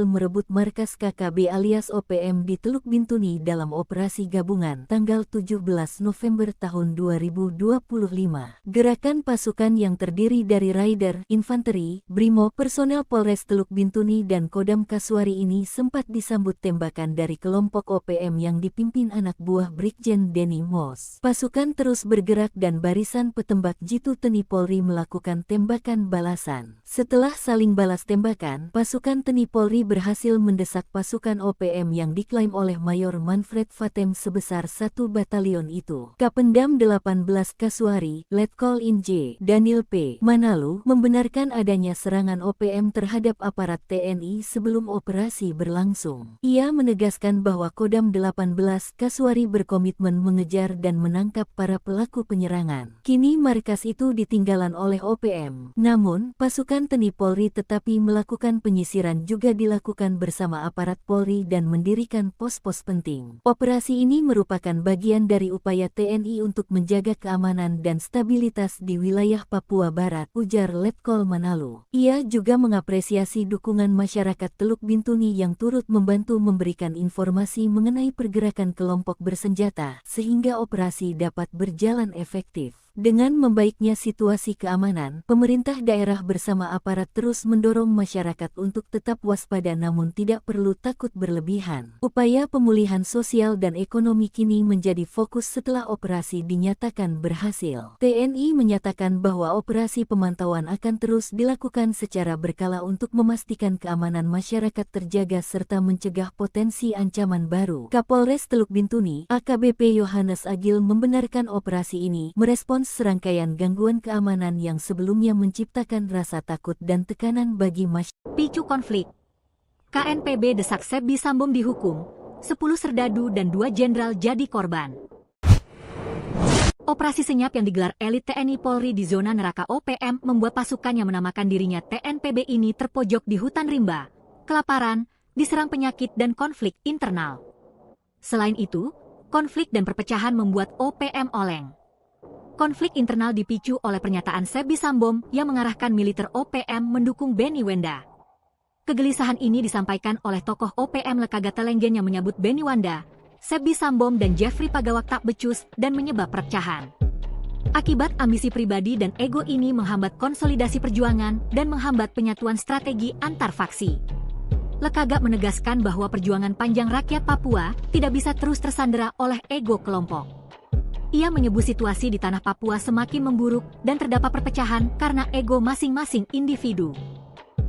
merebut markas KKB alias OPM di Teluk Bintuni dalam operasi gabungan tanggal 17 November tahun 2025. Gerakan pasukan yang terdiri dari Raider, Infanteri, Brimo, personel Polres Teluk Bintuni dan Kodam Kaswari ini sempat disambut tembakan dari kelompok OPM yang dipimpin anak buah Brigjen Denny Mos. Pasukan terus bergerak dan barisan petembak jitu TNI Polri melakukan tembakan balasan. Setelah saling balas tembakan, pasukan TNI Polri berhasil mendesak pasukan OPM yang diklaim oleh Mayor Manfred Vatem sebesar 1 batalion itu. Kapendam 18 Kaswari, Letkol In J. Daniel P. Manalu membenarkan melaporkan adanya serangan OPM terhadap aparat TNI sebelum operasi berlangsung. Ia menegaskan bahwa Kodam 18 Kasuari berkomitmen mengejar dan menangkap para pelaku penyerangan. Kini markas itu ditinggalan oleh OPM. Namun, pasukan TNI Polri tetapi melakukan penyisiran juga dilakukan bersama aparat Polri dan mendirikan pos-pos penting. Operasi ini merupakan bagian dari upaya TNI untuk menjaga keamanan dan stabilitas di wilayah Papua Barat, ujar Letkol Manalu. Ia juga mengapresiasi dukungan masyarakat Teluk Bintuni yang turut membantu memberikan informasi mengenai pergerakan kelompok bersenjata, sehingga operasi dapat berjalan efektif. Dengan membaiknya situasi keamanan, pemerintah daerah bersama aparat terus mendorong masyarakat untuk tetap waspada namun tidak perlu takut berlebihan. Upaya pemulihan sosial dan ekonomi kini menjadi fokus setelah operasi dinyatakan berhasil. TNI menyatakan bahwa operasi pemantauan akan terus dilakukan secara berkala untuk memastikan keamanan masyarakat terjaga serta mencegah potensi ancaman baru. Kapolres Teluk Bintuni, AKBP Yohanes Agil membenarkan operasi ini merespons serangkaian gangguan keamanan yang sebelumnya menciptakan rasa takut dan tekanan bagi masyarakat. Picu konflik. KNPB desak Sebbi Sambom dihukum, 10 serdadu dan 2 jenderal jadi korban. Operasi senyap yang digelar elit TNI Polri di zona neraka OPM membuat pasukan yang menamakan dirinya TNPB ini terpojok di hutan rimba, kelaparan, diserang penyakit dan konflik internal. Selain itu, konflik dan perpecahan membuat OPM oleng. Konflik internal dipicu oleh pernyataan Sebbi Sambom yang mengarahkan militer OPM mendukung Benny Wenda. Kegelisahan ini disampaikan oleh tokoh OPM Lekaga Telenggen yang menyebut Benny Wenda, Sebbi Sambom dan Jeffrey Pagawak tak becus dan menyebab perpecahan. Akibat ambisi pribadi dan ego ini menghambat konsolidasi perjuangan dan menghambat penyatuan strategi antar faksi. Lekaga menegaskan bahwa perjuangan panjang rakyat Papua tidak bisa terus tersandera oleh ego kelompok. Ia menyebut situasi di tanah Papua semakin memburuk dan terdapat perpecahan karena ego masing-masing individu.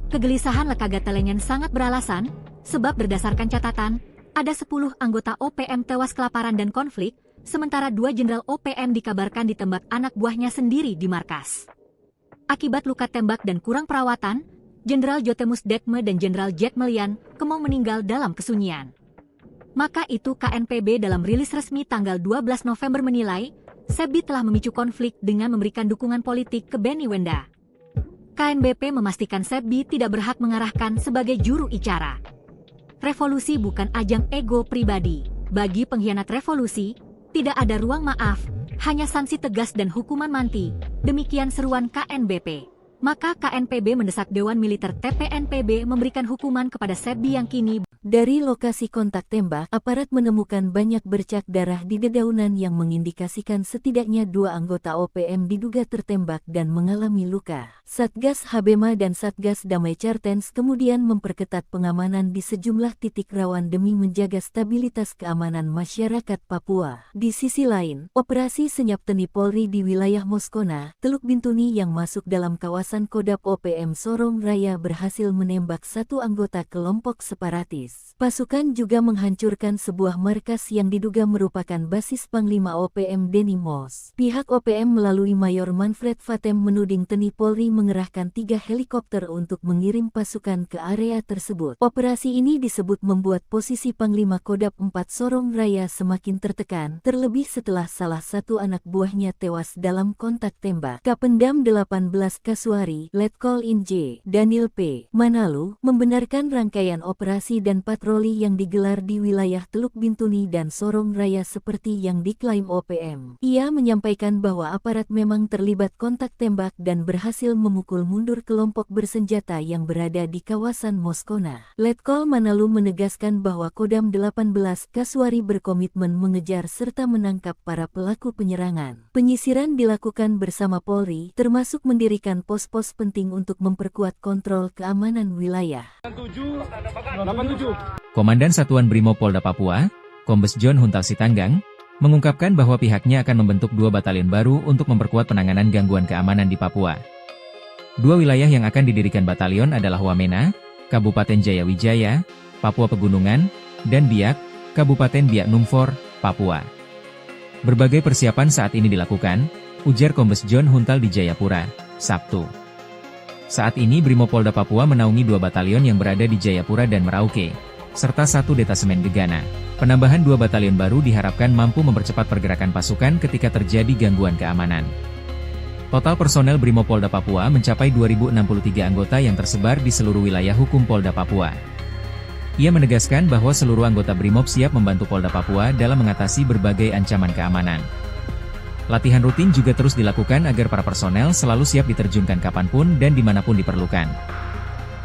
Kegelisahan Lekaga Telenggen sangat beralasan, sebab berdasarkan catatan, ada 10 anggota OPM tewas kelaparan dan konflik, sementara 2 jenderal OPM dikabarkan ditembak anak buahnya sendiri di markas. Akibat luka tembak dan kurang perawatan, Jenderal Jotemus Dekme dan Jenderal Jack Melian kemau meninggal dalam kesunyian. Maka itu KNPB dalam rilis resmi tanggal 12 November menilai, Sebbi telah memicu konflik dengan memberikan dukungan politik ke Benny Wenda. KNBP memastikan Sebbi tidak berhak mengarahkan sebagai juru bicara. Revolusi bukan ajang ego pribadi. Bagi pengkhianat revolusi, tidak ada ruang maaf, hanya sanksi tegas dan hukuman mati. Demikian seruan KNBP. Maka KNPB mendesak Dewan Militer TPNPB memberikan hukuman kepada Sebbi yang kini. Dari lokasi kontak tembak, aparat menemukan banyak bercak darah di dedaunan yang mengindikasikan setidaknya 2 anggota OPM diduga tertembak dan mengalami luka. Satgas Habema dan Satgas Damai Cartens kemudian memperketat pengamanan di sejumlah titik rawan demi menjaga stabilitas keamanan masyarakat Papua. Di sisi lain, operasi senyap TNI Polri di wilayah Moskona, Teluk Bintuni yang masuk dalam kawasan Kodap OPM Sorong Raya berhasil menembak 1 anggota kelompok separatis. Pasukan juga menghancurkan sebuah markas yang diduga merupakan basis Panglima OPM Denny Mos. Pihak OPM melalui Mayor Manfred Fatem menuding TNI Polri mengerahkan 3 helikopter untuk mengirim pasukan ke area tersebut. Operasi ini disebut membuat posisi Panglima Kodap 4 Sorong Raya semakin tertekan, terlebih setelah salah satu anak buahnya tewas dalam kontak tembak. Kapendam 18 Kasuari, Letkol Inj, Daniel P. Manalu, membenarkan rangkaian operasi dan patroli yang digelar di wilayah Teluk Bintuni dan Sorong Raya seperti yang diklaim OPM. Ia menyampaikan bahwa aparat memang terlibat kontak tembak dan berhasil memukul mundur kelompok bersenjata yang berada di kawasan Moskona. Letkol Manalu menegaskan bahwa Kodam 18 Kasuari berkomitmen mengejar serta menangkap para pelaku penyerangan. Penyisiran dilakukan bersama Polri, termasuk mendirikan pos-pos penting untuk memperkuat kontrol keamanan wilayah. 87. Komandan Satuan Brimopolda Papua, Kombes John Huntal Sitanggang, mengungkapkan bahwa pihaknya akan membentuk 2 batalion baru untuk memperkuat penanganan gangguan keamanan di Papua. 2 wilayah yang akan didirikan batalion adalah Wamena, Kabupaten Jayawijaya, Papua Pegunungan, dan Biak, Kabupaten Biak Numfor, Papua. Berbagai persiapan saat ini dilakukan, ujar Kombes John Huntal di Jayapura, Sabtu. Saat ini Brimopolda Papua menaungi 2 batalion yang berada di Jayapura dan Merauke, serta 1 detasemen Gegana. Penambahan 2 batalion baru diharapkan mampu mempercepat pergerakan pasukan ketika terjadi gangguan keamanan. Total personel Brimopolda Papua mencapai 2.063 anggota yang tersebar di seluruh wilayah hukum Polda Papua. Ia menegaskan bahwa seluruh anggota Brimob siap membantu Polda Papua dalam mengatasi berbagai ancaman keamanan. Latihan rutin juga terus dilakukan agar para personel selalu siap diterjunkan kapanpun dan dimanapun diperlukan.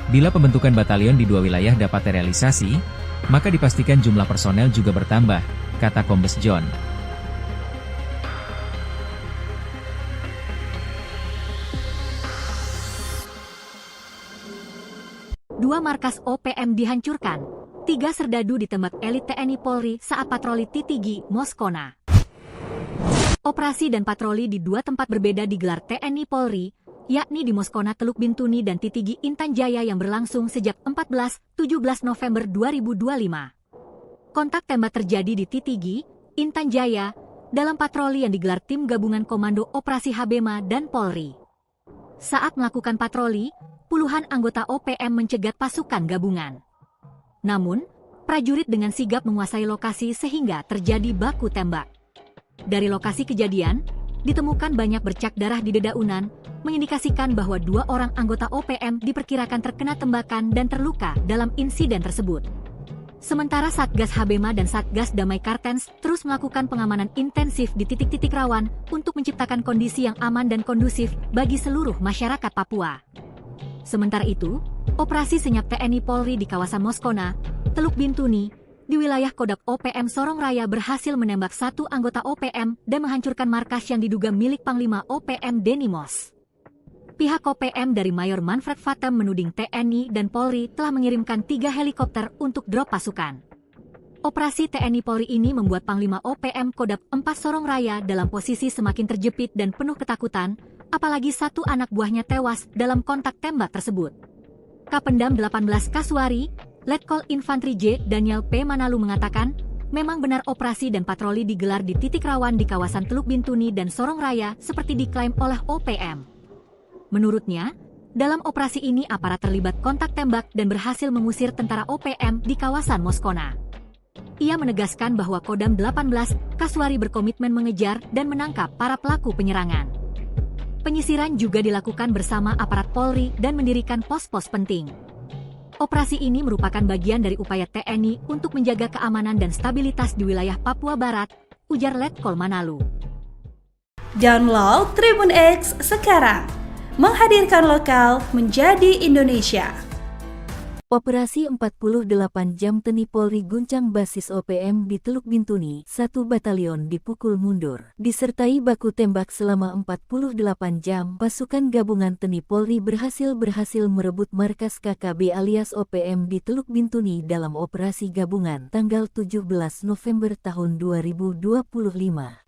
Bila pembentukan batalion di 2 wilayah dapat terrealisasi, maka dipastikan jumlah personel juga bertambah, kata Kombes John. Dua markas OPM dihancurkan, 3 serdadu ditembak elit TNI Polri saat patroli Titigi, Moskona. Operasi dan patroli di 2 tempat berbeda digelar TNI Polri, yakni di Moskona Teluk Bintuni dan Titigi Intan Jaya yang berlangsung sejak 14-17 November 2025. Kontak tembak terjadi di Titigi, Intan Jaya, dalam patroli yang digelar tim gabungan Komando Operasi Habema dan Polri. Saat melakukan patroli, puluhan anggota OPM mencegat pasukan gabungan. Namun, prajurit dengan sigap menguasai lokasi sehingga terjadi baku tembak. Dari lokasi kejadian, ditemukan banyak bercak darah di dedaunan, mengindikasikan bahwa 2 orang anggota OPM diperkirakan terkena tembakan dan terluka dalam insiden tersebut. Sementara Satgas Habema dan Satgas Damai Kartens terus melakukan pengamanan intensif di titik-titik rawan untuk menciptakan kondisi yang aman dan kondusif bagi seluruh masyarakat Papua. Sementara itu, operasi senyap TNI Polri di kawasan Moskona, Teluk Bintuni, di wilayah Kodap OPM Sorong Raya berhasil menembak 1 anggota OPM dan menghancurkan markas yang diduga milik Panglima OPM Denny Mos. Pihak OPM dari Mayor Manfred Vatem menuding TNI dan Polri telah mengirimkan 3 helikopter untuk drop pasukan. Operasi TNI Polri ini membuat Panglima OPM Kodap 4 Sorong Raya dalam posisi semakin terjepit dan penuh ketakutan, apalagi 1 anak buahnya tewas dalam kontak tembak tersebut. Kapendam 18 Kaswari, Letkol Infantri J. Daniel P. Manalu mengatakan, memang benar operasi dan patroli digelar di titik rawan di kawasan Teluk Bintuni dan Sorong Raya seperti diklaim oleh OPM. Menurutnya, dalam operasi ini aparat terlibat kontak tembak dan berhasil mengusir tentara OPM di kawasan Moskona. Ia menegaskan bahwa Kodam 18 Kaswari berkomitmen mengejar dan menangkap para pelaku penyerangan. Penyisiran juga dilakukan bersama aparat Polri dan mendirikan pos-pos penting. Operasi ini merupakan bagian dari upaya TNI untuk menjaga keamanan dan stabilitas di wilayah Papua Barat, ujar Letkol Manalu. Download Tribun X sekarang, menghadirkan lokal menjadi Indonesia. Operasi 48 jam TNI Polri guncang basis OPM di Teluk Bintuni, 1 batalion dipukul mundur. Disertai baku tembak selama 48 jam, pasukan gabungan TNI Polri berhasil merebut markas KKB alias OPM di Teluk Bintuni dalam operasi gabungan tanggal 17 November tahun 2025.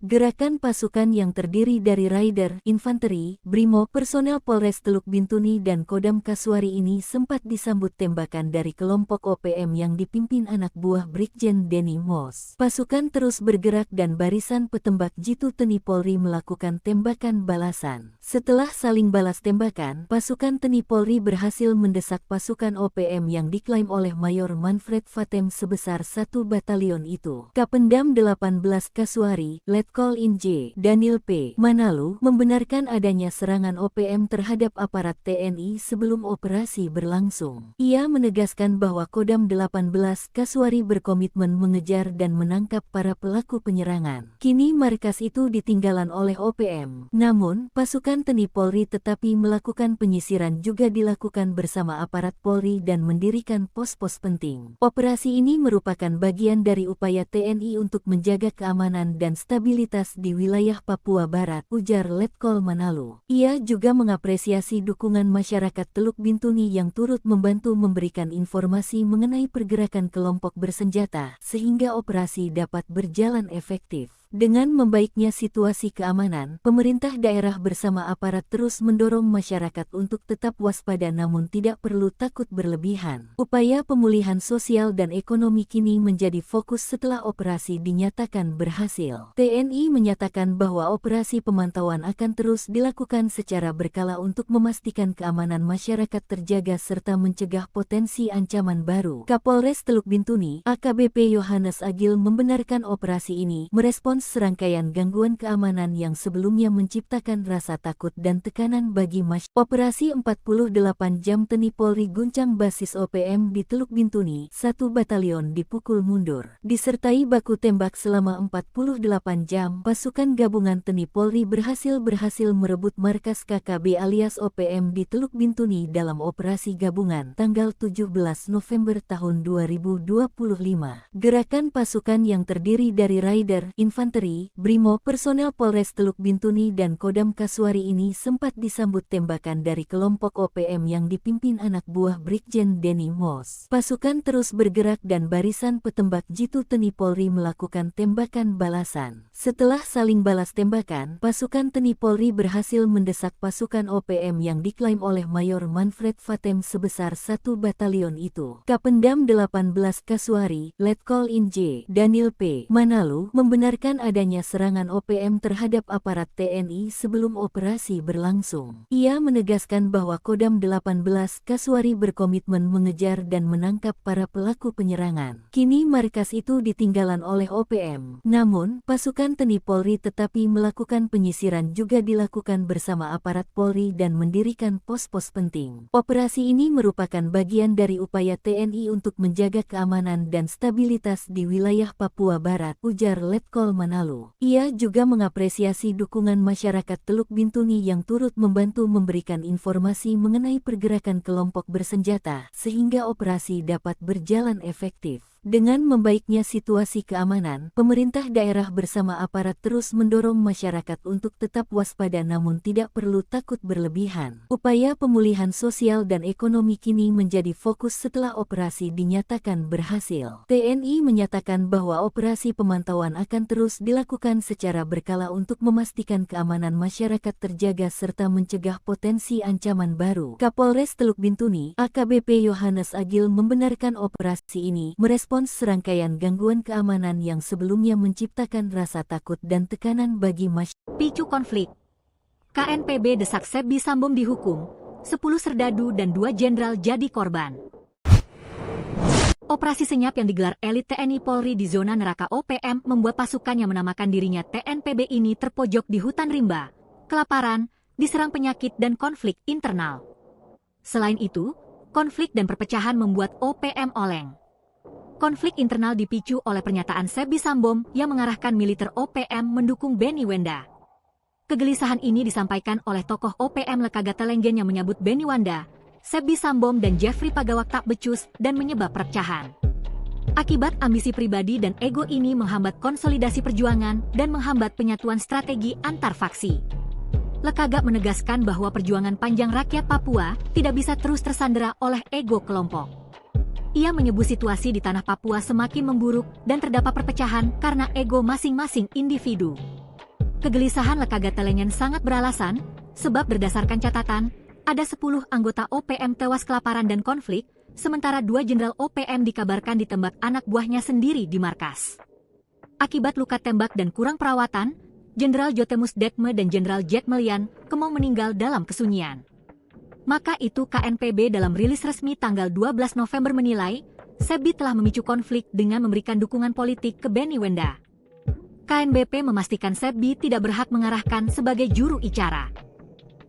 Gerakan pasukan yang terdiri dari Raider, Infanteri, Brimob, personel Polres Teluk Bintuni dan Kodam Kaswari ini sempat disambut tembakan dari kelompok OPM yang dipimpin anak buah Brigjen Denny Mos. Pasukan terus bergerak dan barisan petembak jitu TNI Polri melakukan tembakan balasan. Setelah saling balas tembakan, pasukan TNI Polri berhasil mendesak pasukan OPM yang diklaim oleh Mayor Manfred Vatem sebesar 1 batalion itu. Kapendam 18 Kaswari, Letkol In J. Daniel P. Manalu membenarkan adanya serangan OPM terhadap aparat TNI sebelum operasi berlangsung. Ia menegaskan bahwa Kodam 18 Kaswari berkomitmen mengejar dan menangkap para pelaku penyerangan. Kini markas itu ditinggalan oleh OPM. Namun, pasukan TNI Polri tetapi melakukan penyisiran juga dilakukan bersama aparat Polri dan mendirikan pos-pos penting. Operasi ini merupakan bagian dari upaya TNI untuk menjaga keamanan dan stabilitas di wilayah Papua Barat, ujar Letkol Manalu. Ia juga mengapresiasi dukungan masyarakat Teluk Bintuni yang turut membantu memberikan informasi mengenai pergerakan kelompok bersenjata sehingga operasi dapat berjalan efektif. Dengan membaiknya situasi keamanan, pemerintah daerah bersama aparat terus mendorong masyarakat untuk tetap waspada namun tidak perlu takut berlebihan. Upaya pemulihan sosial dan ekonomi kini menjadi fokus setelah operasi dinyatakan berhasil. TNI menyatakan bahwa operasi pemantauan akan terus dilakukan secara berkala untuk memastikan keamanan masyarakat terjaga serta mencegah potensi ancaman baru. Kapolres Teluk Bintuni, AKBP Yohanes Agil membenarkan operasi ini merespons serangkaian gangguan keamanan yang sebelumnya menciptakan rasa takut dan tekanan bagi masyarakat. Operasi 48 jam TNI Polri guncang basis OPM di Teluk Bintuni, 1 batalion dipukul mundur. Disertai baku tembak selama 48 jam, pasukan gabungan TNI Polri berhasil merebut markas KKB alias OPM di Teluk Bintuni dalam operasi gabungan tanggal 17 November tahun 2025. Gerakan pasukan yang terdiri dari Raider, Infanteri, Brimo, personel Polres Teluk Bintuni dan Kodam Kasuari ini sempat disambut tembakan dari kelompok OPM yang dipimpin anak buah Brigjen Denny Mos. Pasukan terus bergerak dan barisan petembak jitu TNI Polri melakukan tembakan balasan. Setelah saling balas tembakan, pasukan TNI Polri berhasil mendesak pasukan OPM yang diklaim oleh Mayor Manfred Fatem sebesar 1 batalion itu. Kapendam 18 Kasuari, Letkol Inj, Daniel P. Manalu, membenarkan adanya serangan OPM terhadap aparat TNI sebelum operasi berlangsung. Ia menegaskan bahwa Kodam 18 Kasuari berkomitmen mengejar dan menangkap para pelaku penyerangan. Kini markas itu ditinggalan oleh OPM. Namun, pasukan TNI Polri tetapi melakukan penyisiran juga dilakukan bersama aparat Polri dan mendirikan pos-pos penting. Operasi ini merupakan bagian dari upaya TNI untuk menjaga keamanan dan stabilitas di wilayah Papua Barat, ujar Letkol Manalu. Ia juga mengapresiasi dukungan masyarakat Teluk Bintuni yang turut membantu memberikan informasi mengenai pergerakan kelompok bersenjata sehingga operasi dapat berjalan efektif. Dengan membaiknya situasi keamanan, pemerintah daerah bersama aparat terus mendorong masyarakat untuk tetap waspada namun tidak perlu takut berlebihan. Upaya pemulihan sosial dan ekonomi kini menjadi fokus setelah operasi dinyatakan berhasil. TNI menyatakan bahwa operasi pemantauan akan terus dilakukan secara berkala untuk memastikan keamanan masyarakat terjaga serta mencegah potensi ancaman baru. Kapolres Teluk Bintuni, AKBP Yohanes Agil membenarkan operasi ini merespons serangkaian gangguan keamanan yang sebelumnya menciptakan rasa takut dan tekanan bagi masyarakat. Picu konflik. KNPB desak Sebbi Sambom dihukum, 10 serdadu dan 2 jenderal jadi korban. Operasi senyap yang digelar elit TNI Polri di zona neraka OPM membuat pasukan yang menamakan dirinya TNPB ini terpojok di hutan rimba, kelaparan, diserang penyakit dan konflik internal. Selain itu, konflik dan perpecahan membuat OPM oleng. Konflik internal dipicu oleh pernyataan Sebbi Sambom yang mengarahkan militer OPM mendukung Benny Wenda. Kegelisahan ini disampaikan oleh tokoh OPM Lekaga Telenggen yang menyebut Benny Wenda, Sebbi Sambom dan Jeffrey Pagawak tak becus dan menyebab perpecahan. Akibat ambisi pribadi dan ego ini menghambat konsolidasi perjuangan dan menghambat penyatuan strategi antar faksi. Lekaga menegaskan bahwa perjuangan panjang rakyat Papua tidak bisa terus tersandera oleh ego kelompok. Ia menyebut situasi di tanah Papua semakin memburuk dan terdapat perpecahan karena ego masing-masing individu. Kegelisahan Lekaga Telenggen sangat beralasan, sebab berdasarkan catatan, ada 10 anggota OPM tewas kelaparan dan konflik, sementara 2 jenderal OPM dikabarkan ditembak anak buahnya sendiri di markas. Akibat luka tembak dan kurang perawatan, Jenderal Jotemus Dekme dan Jenderal Jet Melian kemau meninggal dalam kesunyian. Maka itu KNPB dalam rilis resmi tanggal 12 November menilai, Sebbi telah memicu konflik dengan memberikan dukungan politik ke Benny Wenda. KNBP memastikan Sebbi tidak berhak mengarahkan sebagai juru bicara.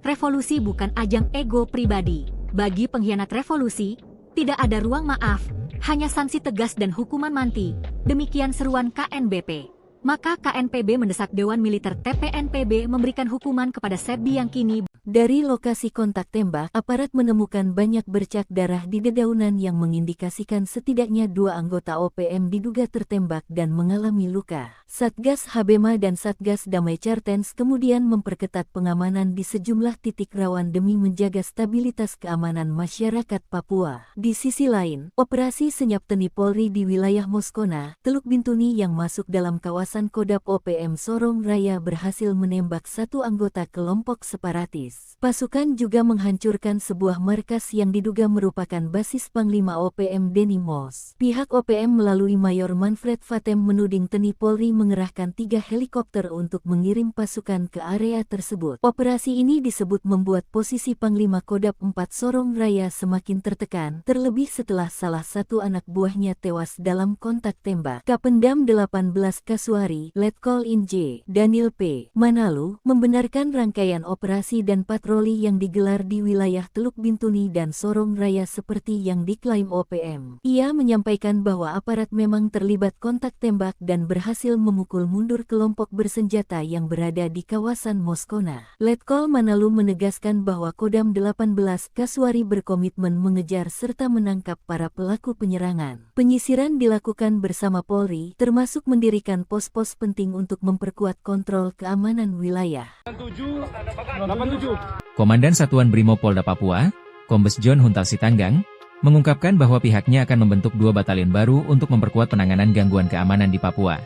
Revolusi bukan ajang ego pribadi. Bagi pengkhianat revolusi, tidak ada ruang maaf, hanya sanksi tegas dan hukuman mati. Demikian seruan KNBP. Maka KNPB mendesak Dewan Militer TPNPB memberikan hukuman kepada Sebbi yang kini. Dari lokasi kontak tembak, aparat menemukan banyak bercak darah di dedaunan yang mengindikasikan setidaknya 2 anggota OPM diduga tertembak dan mengalami luka. Satgas Habema dan Satgas Damai Cartens kemudian memperketat pengamanan di sejumlah titik rawan demi menjaga stabilitas keamanan masyarakat Papua. Di sisi lain, operasi senyap TNI Polri di wilayah Moskona, Teluk Bintuni yang masuk dalam kawasan kawasan Kodam OPM Sorong Raya berhasil menembak satu anggota kelompok separatis. Pasukan juga menghancurkan sebuah markas yang diduga merupakan basis Panglima OPM Denny Moss. Pihak OPM melalui Mayor Manfred Vatem menuding TNI Polri mengerahkan 3 helikopter untuk mengirim pasukan ke area tersebut. Operasi ini disebut membuat posisi Panglima Kodam 4 Sorong Raya semakin tertekan, terlebih setelah salah satu anak buahnya tewas dalam kontak tembak. Kapendam 18 Kasuari, Letkol Inj, Daniel P. Manalu, membenarkan rangkaian operasi dan patroli yang digelar di wilayah Teluk Bintuni dan Sorong Raya seperti yang diklaim OPM. Ia menyampaikan bahwa aparat memang terlibat kontak tembak dan berhasil memukul mundur kelompok bersenjata yang berada di kawasan Moskona. Letkol Manalu menegaskan bahwa Kodam 18 Kasuari berkomitmen mengejar serta menangkap para pelaku penyerangan. Penyisiran dilakukan bersama Polri, termasuk mendirikan pos-pos penting untuk memperkuat kontrol keamanan wilayah. 87. Komandan Satuan Brimob Polda Papua, Kombes John Huntal Sitanggang, mengungkapkan bahwa pihaknya akan membentuk 2 batalion baru untuk memperkuat penanganan gangguan keamanan di Papua.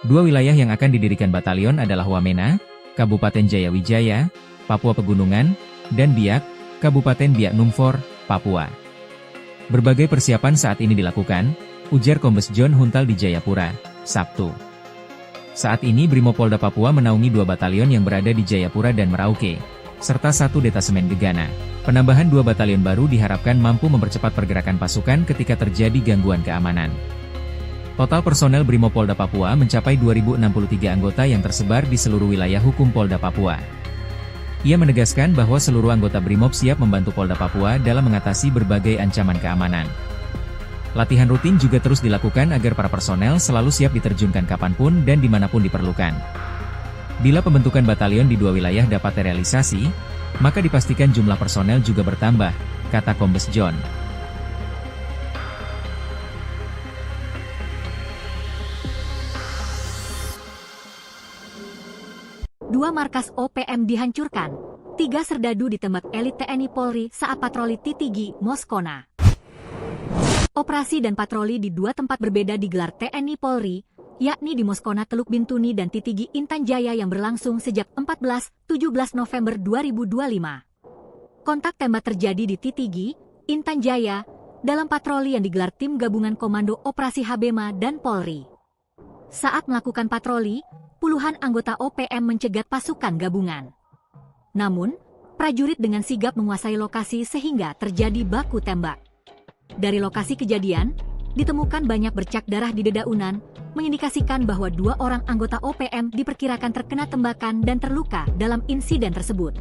2 wilayah yang akan didirikan batalion adalah Wamena, Kabupaten Jayawijaya, Papua Pegunungan, dan Biak, Kabupaten Biak Numfor, Papua. Berbagai persiapan saat ini dilakukan, ujar Kombes John Huntal di Jayapura, Sabtu. Saat ini Brimob Polda Papua menaungi 2 batalion yang berada di Jayapura dan Merauke, serta 1 detasemen Gegana. Penambahan 2 batalion baru diharapkan mampu mempercepat pergerakan pasukan ketika terjadi gangguan keamanan. Total personel Brimob Polda Papua mencapai 2.063 anggota yang tersebar di seluruh wilayah hukum Polda Papua. Ia menegaskan bahwa seluruh anggota Brimob siap membantu Polda Papua dalam mengatasi berbagai ancaman keamanan. Latihan rutin juga terus dilakukan agar para personel selalu siap diterjunkan kapanpun dan dimanapun diperlukan. Bila pembentukan batalion di 2 wilayah dapat terrealisasi, maka dipastikan jumlah personel juga bertambah, kata Kombes John. Dua markas OPM dihancurkan, 3 serdadu ditembak elit TNI Polri saat patroli Titigi, Moskona. Operasi dan patroli di 2 tempat berbeda digelar TNI Polri, yakni di Moskona Teluk Bintuni dan Titigi Intan Jaya yang berlangsung sejak 14-17 November 2025. Kontak tembak terjadi di Titigi, Intan Jaya, dalam patroli yang digelar tim gabungan Komando Operasi Habema dan Polri. Saat melakukan patroli, puluhan anggota OPM mencegat pasukan gabungan. Namun, prajurit dengan sigap menguasai lokasi sehingga terjadi baku tembak. Dari lokasi kejadian, ditemukan banyak bercak darah di dedaunan, mengindikasikan bahwa 2 orang anggota OPM diperkirakan terkena tembakan dan terluka dalam insiden tersebut.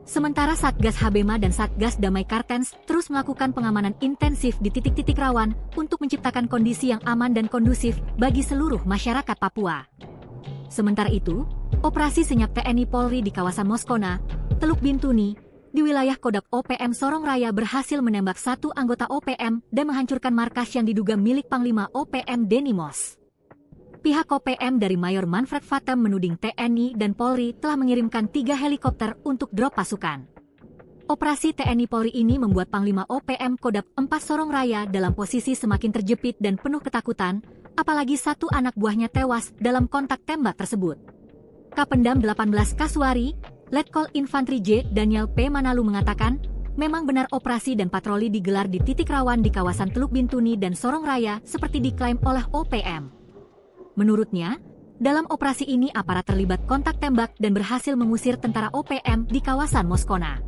Sementara Satgas Habema dan Satgas Damai Kartens terus melakukan pengamanan intensif di titik-titik rawan untuk menciptakan kondisi yang aman dan kondusif bagi seluruh masyarakat Papua. Sementara itu, operasi senyap TNI Polri di kawasan Moskona, Teluk Bintuni, di wilayah Kodam OPM Sorong Raya berhasil menembak 1 anggota OPM dan menghancurkan markas yang diduga milik Panglima OPM Denny Moss. Pihak OPM dari Mayor Manfred Vatem menuding TNI dan Polri telah mengirimkan 3 helikopter untuk drop pasukan. Operasi TNI Polri ini membuat Panglima OPM Kodam 4 Sorong Raya dalam posisi semakin terjepit dan penuh ketakutan, apalagi 1 anak buahnya tewas dalam kontak tembak tersebut. Kapendam 18 Kasuari, Letkol Infantri J. Daniel P. Manalu mengatakan, memang benar operasi dan patroli digelar di titik rawan di kawasan Teluk Bintuni dan Sorong Raya seperti diklaim oleh OPM. Menurutnya, dalam operasi ini aparat terlibat kontak tembak dan berhasil mengusir tentara OPM di kawasan Moskona.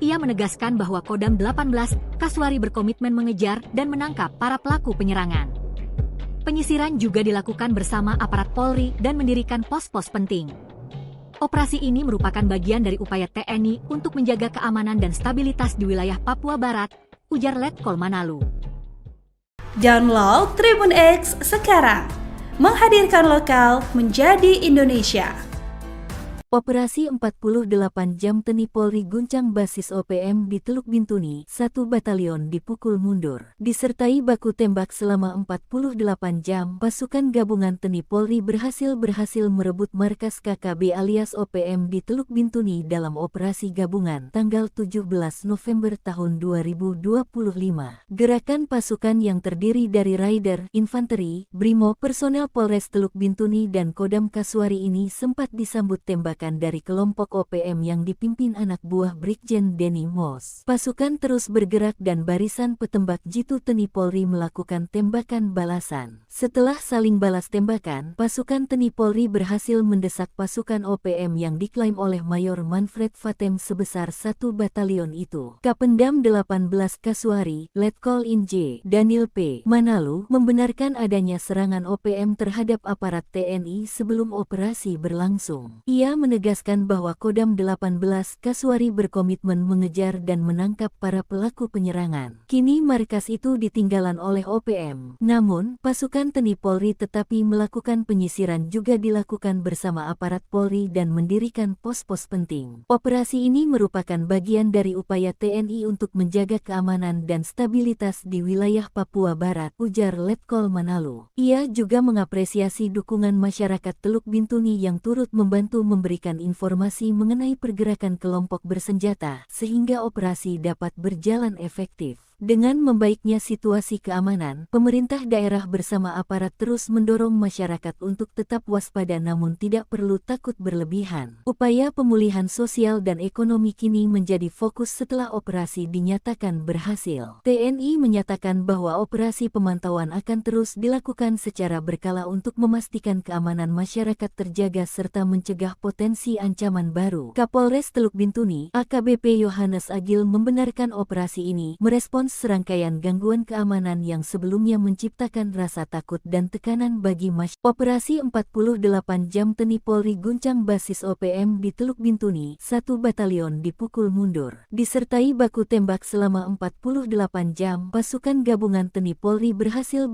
Ia menegaskan bahwa Kodam 18 Kasuari berkomitmen mengejar dan menangkap para pelaku penyerangan. Penyisiran juga dilakukan bersama aparat Polri dan mendirikan pos-pos penting. Operasi ini merupakan bagian dari upaya TNI untuk menjaga keamanan dan stabilitas di wilayah Papua Barat, ujar Letkol Manalu. Download Tribun X sekarang, menghadirkan lokal menjadi Indonesia. Operasi 48 jam TNI Polri guncang basis OPM di Teluk Bintuni, 1 batalion dipukul mundur. Disertai baku tembak selama 48 jam, pasukan gabungan TNI Polri berhasil merebut markas KKB alias OPM di Teluk Bintuni dalam operasi gabungan tanggal 17 November tahun 2025. Gerakan pasukan yang terdiri dari Raider, Infanteri, Brimo, personel Polres Teluk Bintuni dan Kodam Kasuari ini sempat disambut tembakan dari kelompok OPM yang dipimpin anak buah Brigjen Denny Mos. Pasukan terus bergerak dan barisan petembak jitu TNI Polri melakukan tembakan balasan. Setelah saling balas tembakan, pasukan TNI Polri berhasil mendesak pasukan OPM yang diklaim oleh Mayor Manfred Fatem sebesar 1 batalion itu. Kapendam 18 Kasuari, Letkol Inj, Daniel P. Manalu, membenarkan adanya serangan OPM terhadap aparat TNI sebelum operasi berlangsung. Ia menegaskan bahwa Kodam 18 Kasuari berkomitmen mengejar dan menangkap para pelaku penyerangan. Kini markas itu ditinggalan oleh OPM. Namun, pasukan TNI Polri tetapi melakukan penyisiran juga dilakukan bersama aparat Polri dan mendirikan pos-pos penting. Operasi ini merupakan bagian dari upaya TNI untuk menjaga keamanan dan stabilitas di wilayah Papua Barat, ujar Letkol Manalu. Ia juga mengapresiasi dukungan masyarakat Teluk Bintuni yang turut membantu memberikan informasi mengenai pergerakan kelompok bersenjata sehingga operasi dapat berjalan efektif. Dengan membaiknya situasi keamanan, pemerintah daerah bersama aparat terus mendorong masyarakat untuk tetap waspada namun tidak perlu takut berlebihan. Upaya pemulihan sosial dan ekonomi kini menjadi fokus setelah operasi dinyatakan berhasil. TNI menyatakan bahwa operasi pemantauan akan terus dilakukan secara berkala untuk memastikan keamanan masyarakat terjaga serta mencegah potensi ancaman baru. Kapolres Teluk Bintuni, AKBP Yohanes Agil membenarkan operasi ini merespons serangkaian gangguan keamanan yang sebelumnya menciptakan rasa takut dan tekanan bagi masyarakat. Operasi 48 jam TNI Polri guncang basis OPM di Teluk Bintuni, 1 batalion dipukul mundur. Disertai baku tembak selama 48 jam, pasukan gabungan TNI Polri berhasil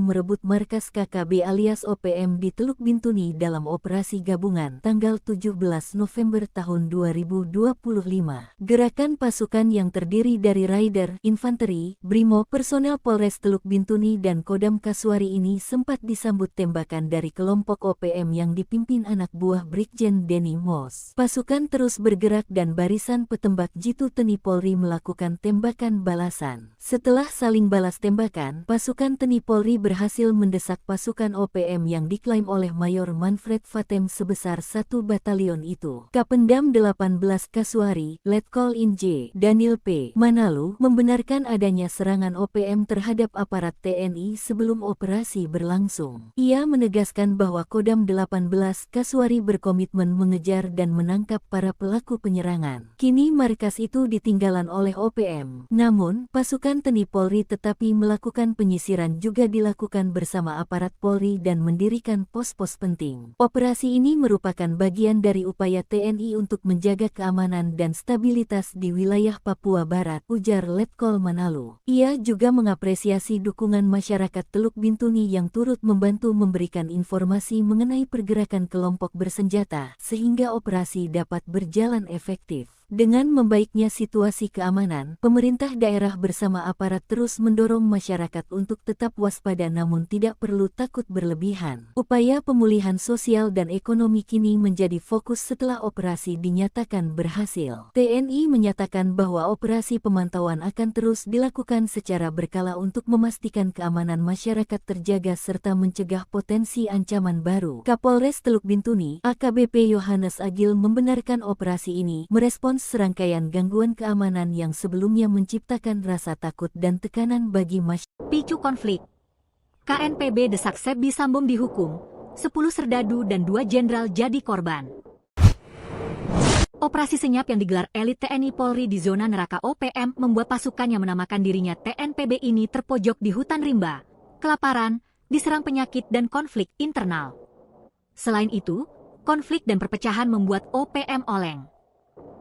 merebut markas KKB alias OPM di Teluk Bintuni dalam operasi gabungan tanggal 17 November tahun 2025. Gerakan pasukan yang terdiri dari Raider, Infanteri, Brimo, personel Polres Teluk Bintuni dan Kodam Kasuari ini sempat disambut tembakan dari kelompok OPM yang dipimpin anak buah Brigjen Denny Mos. Pasukan terus bergerak dan barisan petembak jitu TNI Polri melakukan tembakan balasan. Setelah saling balas tembakan, pasukan TNI Polri berhasil mendesak pasukan OPM yang diklaim oleh Mayor Manfred Fatem sebesar 1 batalion itu. Kapendam 18 Kasuari, Letkol Inj, Daniel P. Manalu, membenarkan adanya serangan OPM terhadap aparat TNI sebelum operasi berlangsung. Ia menegaskan bahwa Kodam 18 Kasuari berkomitmen mengejar dan menangkap para pelaku penyerangan. Kini markas itu ditinggalan oleh OPM. Namun, pasukan TNI Polri tetapi melakukan penyisiran juga dilakukan bersama aparat Polri dan mendirikan pos-pos penting. Operasi ini merupakan bagian dari upaya TNI untuk menjaga keamanan dan stabilitas di wilayah Papua Barat, ujar Letkol Manalu. Ia juga mengapresiasi dukungan masyarakat Teluk Bintuni yang turut membantu memberikan informasi mengenai pergerakan kelompok bersenjata sehingga operasi dapat berjalan efektif. Dengan membaiknya situasi keamanan, pemerintah daerah bersama aparat terus mendorong masyarakat untuk tetap waspada namun tidak perlu takut berlebihan. Upaya pemulihan sosial dan ekonomi kini menjadi fokus setelah operasi dinyatakan berhasil. TNI menyatakan bahwa operasi pemantauan akan terus dilakukan secara berkala untuk memastikan keamanan masyarakat terjaga serta mencegah potensi ancaman baru. Kapolres Teluk Bintuni, AKBP Yohanes Agil membenarkan operasi ini merespons serangkaian gangguan keamanan yang sebelumnya menciptakan rasa takut dan tekanan bagi masyarakat. Picu konflik. KNPB desak Sebbi Sambom dihukum, 10 serdadu dan 2 jenderal jadi korban. Operasi senyap yang digelar elit TNI Polri di zona neraka OPM membuat pasukan yang menamakan dirinya TNPB ini terpojok di hutan rimba, kelaparan, diserang penyakit dan konflik internal. Selain itu, konflik dan perpecahan membuat OPM oleng.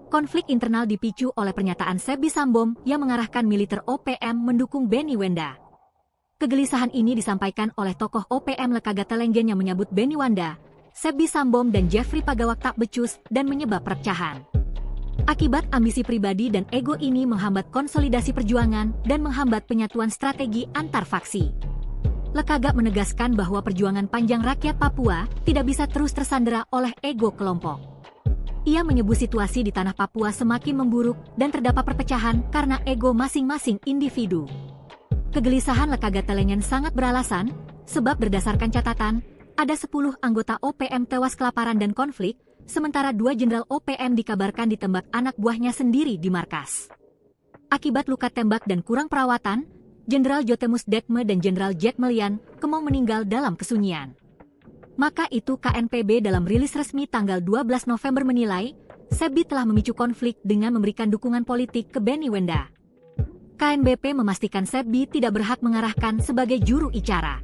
Konflik internal dipicu oleh pernyataan Sebbi Sambom yang mengarahkan militer OPM mendukung Benny Wenda. Kegelisahan ini disampaikan oleh tokoh OPM Lekagata Lenggen yang menyebut Benny Wenda Sebbi Sambom dan Jeffrey Pagawak tak becus dan menyebab perpecahan. Akibat ambisi pribadi dan ego ini menghambat konsolidasi perjuangan dan menghambat penyatuan strategi antar faksi. Lekagak menegaskan bahwa perjuangan panjang rakyat Papua tidak bisa terus tersandera oleh ego kelompok. Ia menyebut situasi di tanah Papua semakin memburuk dan terdapat perpecahan karena ego masing-masing individu. Kegelisahan Lekagak Telengen sangat beralasan, sebab berdasarkan catatan, ada 10 anggota OPM tewas kelaparan dan konflik, sementara 2 jenderal OPM dikabarkan ditembak anak buahnya sendiri di markas. Akibat luka tembak dan kurang perawatan, Jenderal Jotemus Dekme dan Jenderal Jet Melian kemau meninggal dalam kesunyian. Maka itu KNPB dalam rilis resmi tanggal 12 November menilai, Sebbi telah memicu konflik dengan memberikan dukungan politik ke Benny Wenda. KNBP memastikan Sebbi tidak berhak mengarahkan sebagai juru bicara.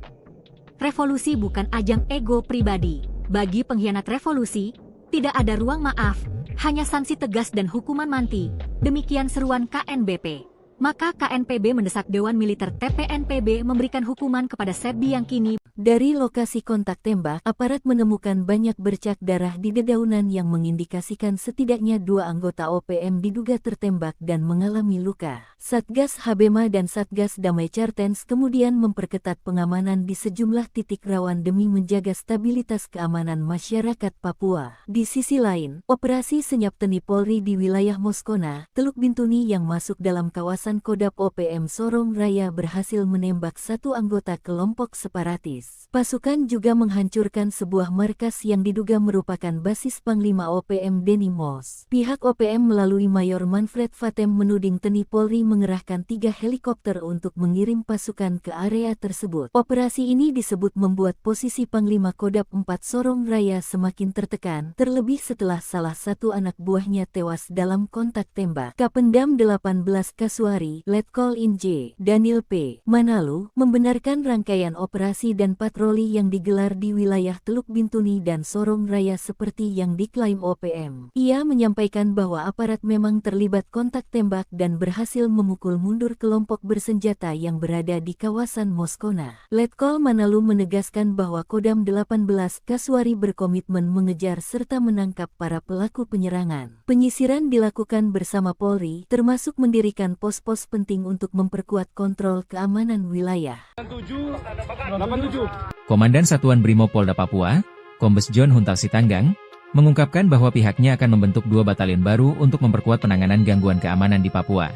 Revolusi bukan ajang ego pribadi. Bagi pengkhianat revolusi, tidak ada ruang maaf, hanya sanksi tegas dan hukuman mati. Demikian seruan KNBP. Maka KNPB mendesak Dewan Militer TPNPB memberikan hukuman kepada Sebbi yang kini. Dari lokasi kontak tembak, aparat menemukan banyak bercak darah di dedaunan yang mengindikasikan setidaknya 2 anggota OPM diduga tertembak dan mengalami luka. Satgas Habema dan Satgas Damai Cartens kemudian memperketat pengamanan di sejumlah titik rawan demi menjaga stabilitas keamanan masyarakat Papua. Di sisi lain, operasi senyap Teni Polri di wilayah Moskona, Teluk Bintuni yang masuk dalam kawasan Kodap OPM Sorong Raya berhasil menembak 1 anggota kelompok separatis. Pasukan juga menghancurkan sebuah markas yang diduga merupakan basis Panglima OPM Denny Moss. Pihak OPM melalui Mayor Manfred Fatem menuding Teni Polri mengerahkan 3 helikopter untuk mengirim pasukan ke area tersebut. Operasi ini disebut membuat posisi Panglima Kodap 4 Sorong Raya semakin tertekan, terlebih setelah salah satu anak buahnya tewas dalam kontak tembak. Kapendam 18 Kasuari, Letkol Inj, Daniel P. Manalu, membenarkan rangkaian operasi dan patroli yang digelar di wilayah Teluk Bintuni dan Sorong Raya seperti yang diklaim OPM. Ia menyampaikan bahwa aparat memang terlibat kontak tembak dan berhasil memukul mundur kelompok bersenjata yang berada di kawasan Moskona. Letkol Manalu menegaskan bahwa Kodam 18 Kasuari berkomitmen mengejar serta menangkap para pelaku penyerangan. Penyisiran dilakukan bersama Polri, termasuk mendirikan pos-pos penting untuk memperkuat kontrol keamanan wilayah. 87. Komandan Satuan Brimob Polda Papua, Kombes John Huntal Sitanggang, mengungkapkan bahwa pihaknya akan membentuk 2 batalion baru untuk memperkuat penanganan gangguan keamanan di Papua.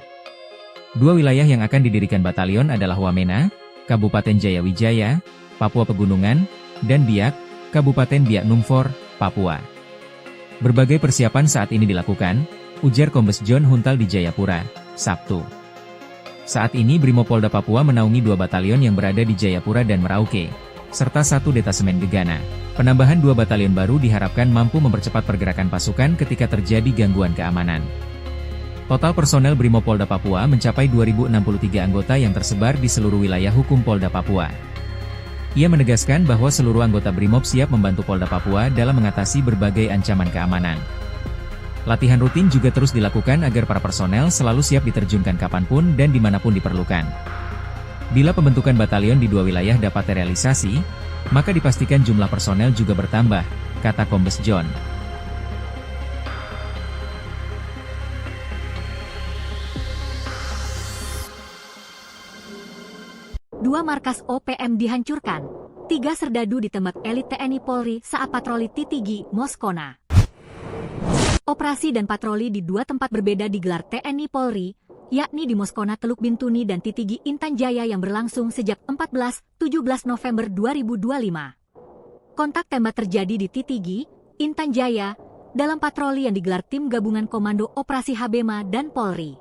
2 wilayah yang akan didirikan batalion adalah Wamena, Kabupaten Jayawijaya, Papua Pegunungan, dan Biak, Kabupaten Biak Numfor, Papua. Berbagai persiapan saat ini dilakukan, ujar Kombes John Huntal di Jayapura, Sabtu. Saat ini Brimob Polda Papua menaungi 2 batalion yang berada di Jayapura dan Merauke, serta 1 detasemen Gegana. Penambahan 2 batalion baru diharapkan mampu mempercepat pergerakan pasukan ketika terjadi gangguan keamanan. Total personel Brimob Polda Papua mencapai 2063 anggota yang tersebar di seluruh wilayah hukum Polda Papua. Ia menegaskan bahwa seluruh anggota Brimob siap membantu Polda Papua dalam mengatasi berbagai ancaman keamanan. Latihan rutin juga terus dilakukan agar para personel selalu siap diterjunkan kapanpun dan dimanapun diperlukan. Bila pembentukan batalion di 2 wilayah dapat terrealisasi, maka dipastikan jumlah personel juga bertambah, kata Kombes John. Dua markas OPM dihancurkan, 3 serdadu ditembak elit TNI Polri saat patroli Titigi, Moskona. Operasi dan patroli di 2 tempat berbeda digelar TNI Polri, yakni di Moskona Teluk Bintuni dan Titigi Intan Jaya yang berlangsung sejak 14-17 November 2025. Kontak tembak terjadi di Titigi, Intan Jaya, dalam patroli yang digelar tim gabungan Komando Operasi Habema dan Polri.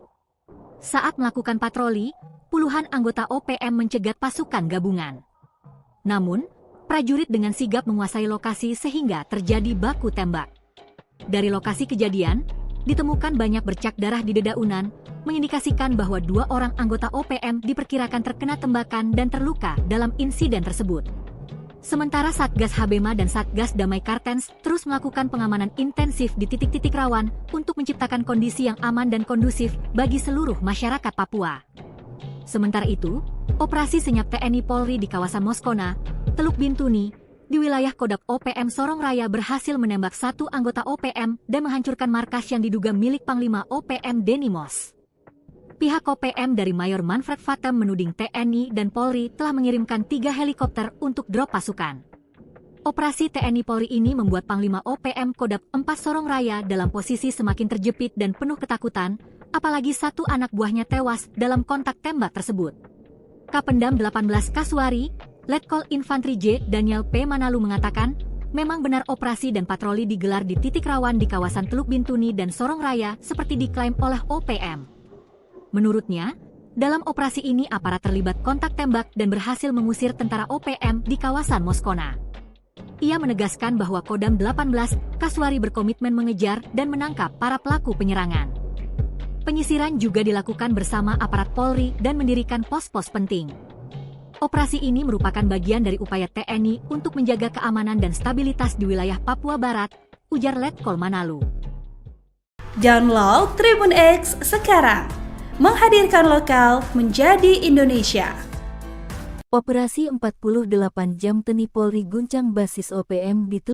Saat melakukan patroli, puluhan anggota OPM mencegat pasukan gabungan. Namun, prajurit dengan sigap menguasai lokasi sehingga terjadi baku tembak. Dari lokasi kejadian, ditemukan banyak bercak darah di dedaunan, mengindikasikan bahwa 2 orang anggota OPM diperkirakan terkena tembakan dan terluka dalam insiden tersebut. Sementara Satgas Habema dan Satgas Damai Cartens terus melakukan pengamanan intensif di titik-titik rawan untuk menciptakan kondisi yang aman dan kondusif bagi seluruh masyarakat Papua. Sementara itu, operasi senyap TNI Polri di kawasan Moskona, Teluk Bintuni, di wilayah Kodap OPM Sorong Raya berhasil menembak satu anggota OPM dan menghancurkan markas yang diduga milik Panglima OPM Denny Mos. Pihak OPM dari Mayor Manfred Vatem menuding TNI dan Polri telah mengirimkan 3 helikopter untuk drop pasukan. Operasi TNI Polri ini membuat Panglima OPM Kodap 4 Sorong Raya dalam posisi semakin terjepit dan penuh ketakutan, apalagi satu anak buahnya tewas dalam kontak tembak tersebut. Kapendam 18 Kasuari, Letkol Infantri J. Daniel P. Manalu mengatakan, memang benar operasi dan patroli digelar di titik rawan di kawasan Teluk Bintuni dan Sorong Raya seperti diklaim oleh OPM. Menurutnya, dalam operasi ini aparat terlibat kontak tembak dan berhasil mengusir tentara OPM di kawasan Moskona. Ia menegaskan bahwa Kodam 18 Kasuari berkomitmen mengejar dan menangkap para pelaku penyerangan. Penyisiran juga dilakukan bersama aparat Polri dan mendirikan pos-pos penting. Operasi ini merupakan bagian dari upaya TNI untuk menjaga keamanan dan stabilitas di wilayah Papua Barat, ujar Letkol Manalu. Download Tribun X sekarang. Menghadirkan lokal menjadi Indonesia. Operasi 48 jam TNI Polri guncang basis OPM di Teluk